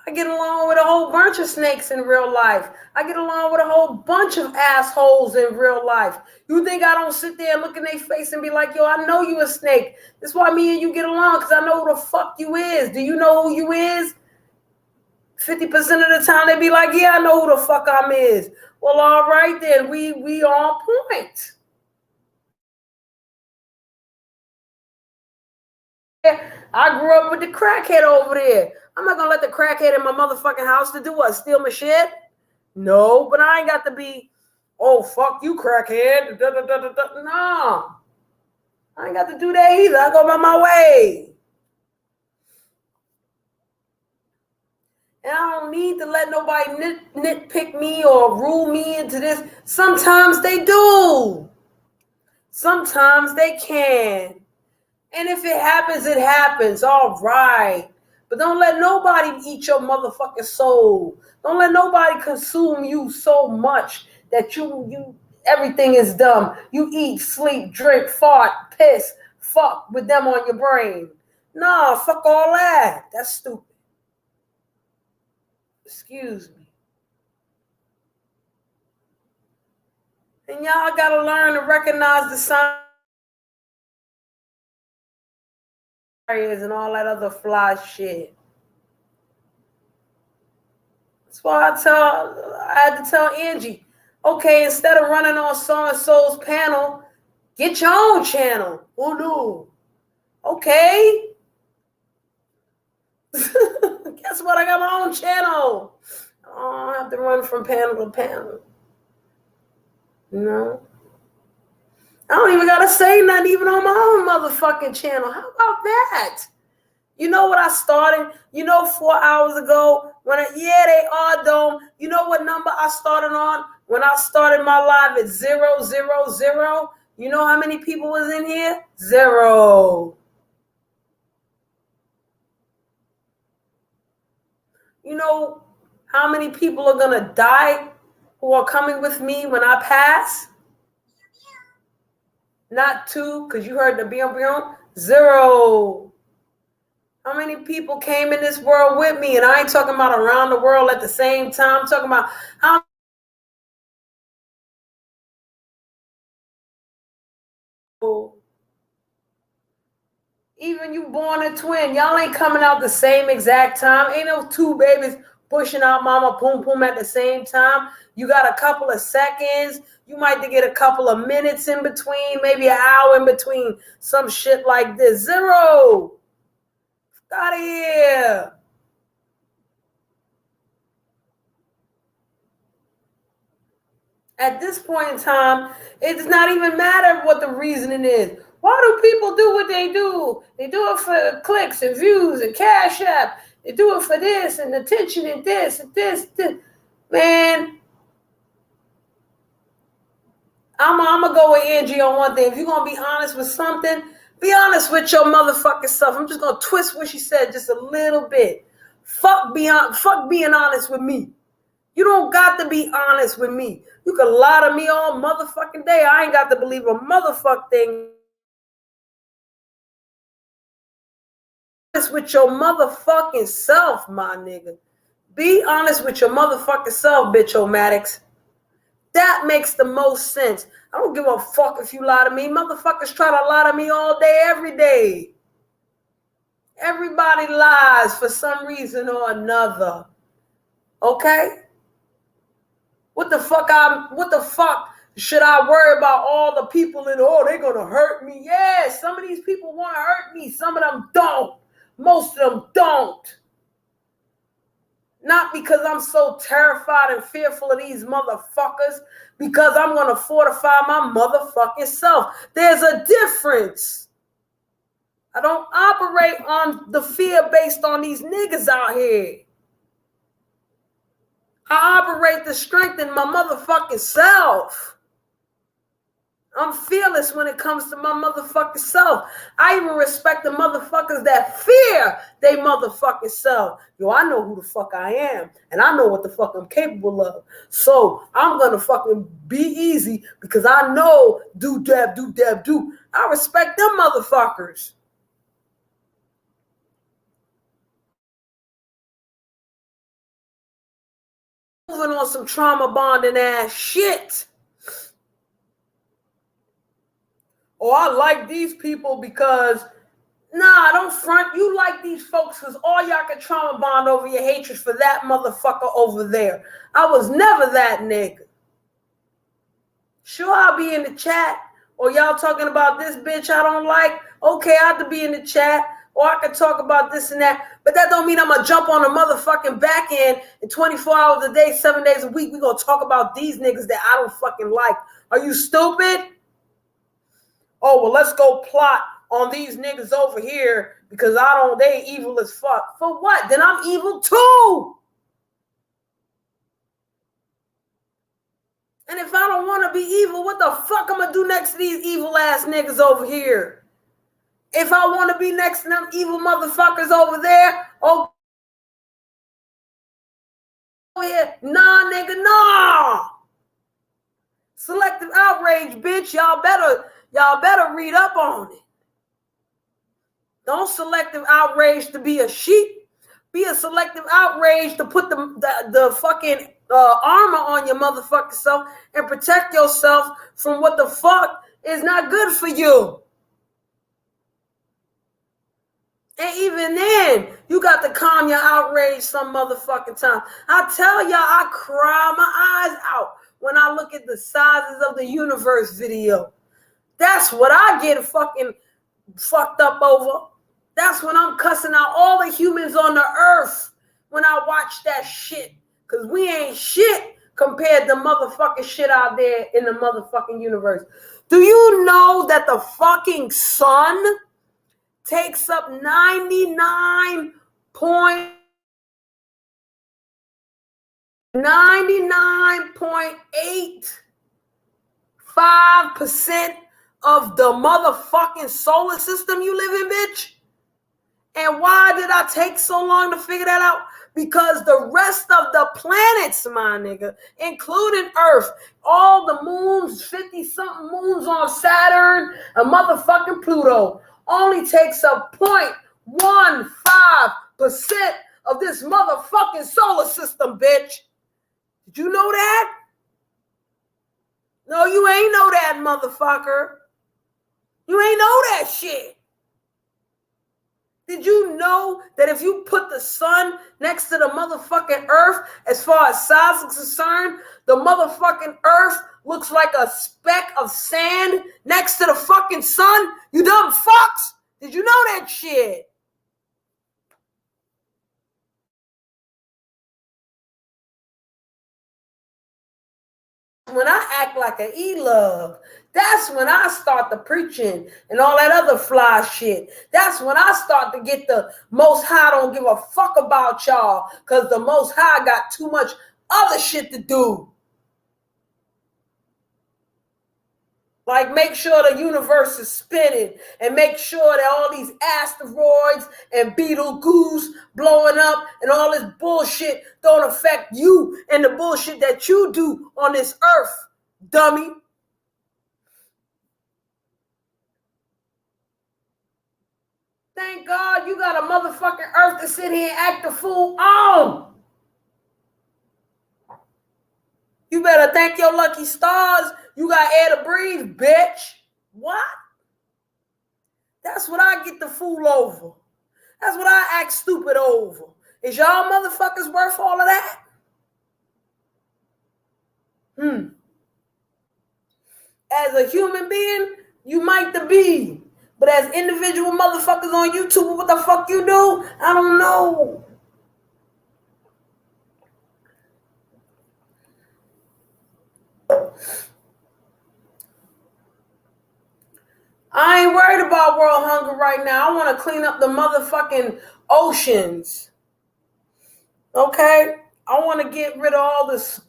I get along with a whole bunch of snakes in real life. I get along with a whole bunch of assholes in real life. You think I don't sit there and look in their face and be like, yo, I know you a snake. That's why me and you get along, because I know who the fuck you is. Do you know who you is? 50% of the time they be like, yeah, I know who the fuck I'm is. Well, all right then, we on point. I grew up with the crackhead over there. I'm not gonna let the crackhead in my motherfucking house to do what? Steal my shit? No, but I ain't got to be, oh, fuck you, crackhead. No. I ain't got to do that either. I go by my way. And I don't need to let nobody nitpick me or rule me into this. Sometimes they do. Sometimes they can. And if it happens, it happens. All right. But don't let nobody eat your motherfucking soul. Don't let nobody consume you so much that you everything is dumb. You eat, sleep, drink, fart, piss, fuck with them on your brain. Nah, fuck all that. That's stupid. Excuse me. And y'all gotta learn to recognize the signs and all that other fly shit. That's why I had to tell Angie, okay, instead of running on so-and-so's panel, get your own channel. Oh no. Okay. Guess what? I got my own channel. I don't have to run from panel to panel. No. I don't even gotta say nothing even on my own motherfucking channel. How about that? You know what I started? 4 hours ago they are dome. You know what number I started on when I started my live at 000? You know how many people was in here? 0. You know how many people are gonna die who are coming with me when I pass? Not 2, because you heard the bion. 0. How many people came in this world with me? And I ain't talking about around the world at the same time. I'm talking about how even you born a twin, y'all ain't coming out the same exact time. Ain't no 2 babies pushing out mama poom poom at the same time. You got a couple of seconds. You might get a couple of minutes in between, maybe an hour in between, some shit like this. 0. Out of here. At this point in time, it does not even matter what the reasoning is. Why do people do what they do? They do it for clicks and views and cash app. They do it for this and attention and this and this. Man, I'm going to go with Angie on one thing. If you're going to be honest with something, be honest with your motherfucking self. I'm just going to twist what she said just a little bit. Fuck being honest with me. You don't got to be honest with me. You can lie to me all motherfucking day. I ain't got to believe a motherfucking thing. Honest with your motherfucking self, my nigga. Be honest with your motherfucking self, bitch-o-matics. That makes the most sense. I don't give a fuck if you lie to me. Motherfuckers try to lie to me all day, every day. Everybody lies for some reason or another. Okay? What the fuck should I worry about all the people they're gonna hurt me? Yeah, some of these people want to hurt me. Some of them don't. Most of them don't. Not because I'm so terrified and fearful of these motherfuckers, because I'm going to fortify my motherfucking self. There's a difference. I don't operate on the fear based on these niggas out here. I operate to strengthen my motherfucking self. I'm fearless when it comes to my motherfucking self. I even respect the motherfuckers that fear they motherfucking self. Yo, I know who the fuck I am, and I know what the fuck I'm capable of. So I'm gonna fucking be easy because I know do dab, do dab, do. I respect them motherfuckers. Moving on some trauma bonding ass shit. Oh, I like these people because, nah, don't front. You like these folks because all y'all can trauma bond over your hatred for that motherfucker over there. I was never that nigga. Sure, I'll be in the chat, or y'all talking about this bitch I don't like. Okay, I have to be in the chat, or I can talk about this and that. But that don't mean I'm going to jump on the motherfucking back end and 24 hours a day, 7 days a week. We going to talk about these niggas that I don't fucking like. Are you stupid? Oh, well, let's go plot on these niggas over here because they evil as fuck. For what? Then I'm evil too. And if I don't want to be evil, what the fuck I'm going to do next to these evil ass niggas over here? If I want to be next to them evil motherfuckers over there, oh, yeah, nah, nigga, nah. Selective outrage, bitch. Y'all better read up on it. Don't selective outrage to be a sheep. Be a selective outrage to put the fucking armor on your motherfucking self and protect yourself from what the fuck is not good for you. And even then, you got to calm your outrage some motherfucking time. I tell y'all, I cry my eyes out when I look at the sizes of the universe video. That's what I get fucking fucked up over. That's when I'm cussing out all the humans on the earth when I watch that shit. Because we ain't shit compared to motherfucking shit out there in the motherfucking universe. Do you know that the fucking sun takes up 99.85% of the motherfucking solar system you live in, bitch? And why did I take so long to figure that out? Because the rest of the planets, my nigga, including Earth, all the moons, 50-something moons on Saturn, and motherfucking Pluto, only takes up 0.15% of this motherfucking solar system, bitch. Did you know that? No, you ain't know that, motherfucker. You ain't know that shit. Did you know that if you put the sun next to the motherfucking earth, as far as size is concerned, the motherfucking earth looks like a speck of sand next to the fucking sun? You dumb fucks. Did you know that shit? When I act like an E-love, that's when I start the preaching and all that other fly shit. That's when I start to get the Most High don't give a fuck about y'all because the Most High got too much other shit to do. Like make sure the universe is spinning and make sure that all these asteroids and Betelgeuse blowing up and all this bullshit don't affect you and the bullshit that you do on this earth, dummy. Thank God you got a motherfucking earth to sit here and act a fool on. You better thank your lucky stars. You got air to breathe, bitch. What? That's what I get the fool over. That's what I act stupid over. Is y'all motherfuckers worth all of that? As a human being, you might be. But as individual motherfuckers on YouTube, what the fuck you do? I don't know. I ain't worried about world hunger right now. I want to clean up the motherfucking oceans. Okay? I want to get rid of all this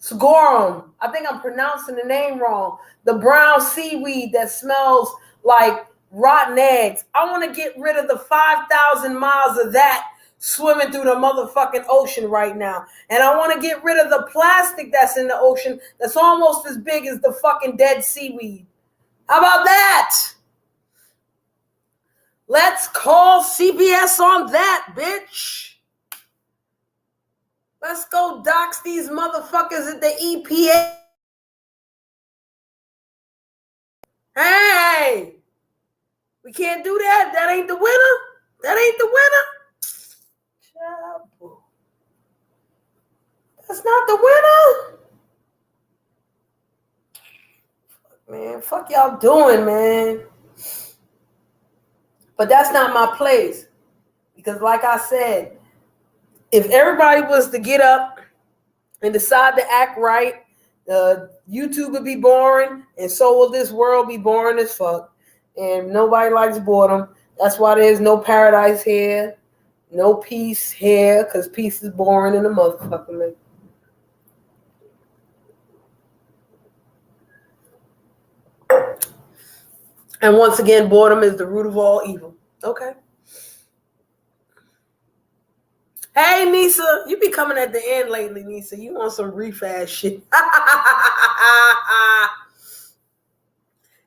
scorum. I think I'm pronouncing the name wrong. The brown seaweed that smells like rotten eggs. I want to get rid of the 5,000 miles of that swimming through the motherfucking ocean right now. And I want to get rid of the plastic that's in the ocean that's almost as big as the fucking dead seaweed. How about that? Let's call CBS on that, bitch. Let's go dox these motherfuckers at the EPA. Hey, we can't do that. That ain't the winner. That ain't the winner. That's not the winner. Man, fuck y'all doing, man. But that's not my place. Because like I said, if everybody was to get up and decide to act right, YouTube would be boring, and so will this world be boring as fuck. And nobody likes boredom. That's why there's no paradise here, no peace here, because peace is boring in the motherfucker, man. And once again, boredom is the root of all evil. Okay. Hey, Nisa, you be coming at the end lately, Nisa. You want some reef ass shit.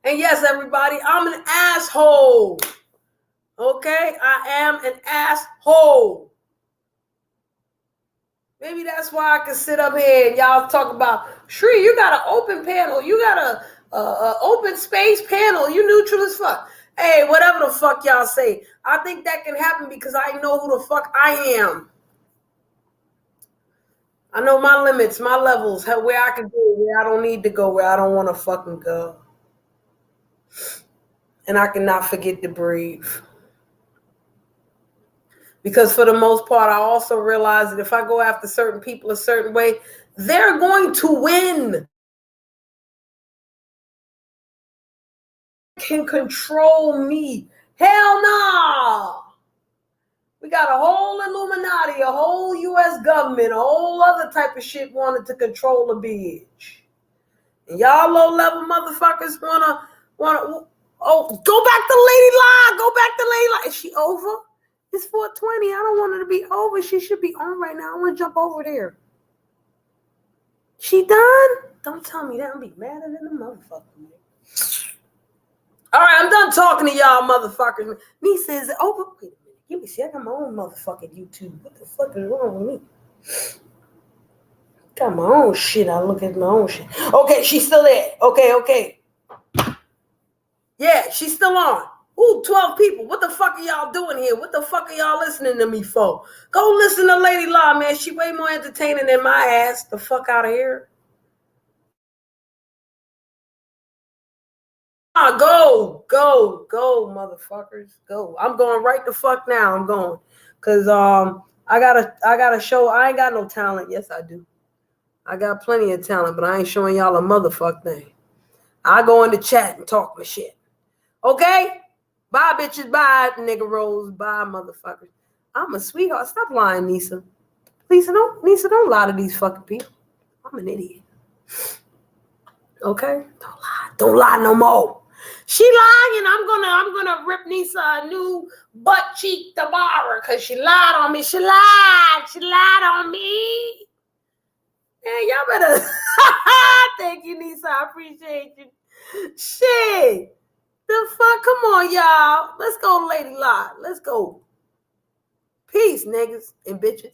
And yes, everybody, I'm an asshole. Okay? I am an asshole. Maybe that's why I can sit up here and y'all talk about, Shri, you got an open panel. You got a open space panel. You neutral as fuck. Hey, whatever the fuck y'all say. I think that can happen because I know who the fuck I am. I know my limits, my levels, where I can go, where I don't need to go, where I don't want to fucking go. And I cannot forget to breathe. Because for the most part, I also realize that if I go after certain people a certain way, they're going to win. Can control me. Hell no. We got a whole Illuminati, a whole U.S. government, a whole other type of shit wanted to control a bitch. And y'all low-level motherfuckers wanna, oh, go back to Lady Lie. Go back to Lady Lie. Is she over? It's 4:20. I don't want her to be over. She should be on right now. I want to jump over there. She done? Don't tell me that. I'm be madder than a motherfucker, man. All right, I'm done talking to y'all motherfuckers. Nisa, is it over? Wait a minute. Give me a second. I got my own motherfucking YouTube. What the fuck is wrong with me? Got my own shit. I look at my own shit. Okay, she's still there. Okay. Yeah, she's still on. Ooh, 12 people. What the fuck are y'all doing here? What the fuck are y'all listening to me for? Go listen to Lady Law, man. She way more entertaining than my ass. The fuck out of here. Go, motherfuckers. Go. I'm going right the fuck now. I'm going. Cause I got a show. I ain't got no talent. Yes, I do. I got plenty of talent, but I ain't showing y'all a motherfuck thing. I go in the chat and talk my shit. Okay? Bye, bitches. Bye, nigga rolls. Bye, motherfuckers. I'm a sweetheart. Stop lying, Nisa. Nisa, don't lie to these fucking people. I'm an idiot. Okay? Don't lie no more. She lying. I'm gonna rip Nisa a new butt cheek tomorrow because she lied on me. She lied on me. Man, y'all better. Thank you, Nisa. I appreciate you. Shit. The fuck? Come on, y'all. Let's go, Lady Lot. Let's go. Peace, niggas and bitches.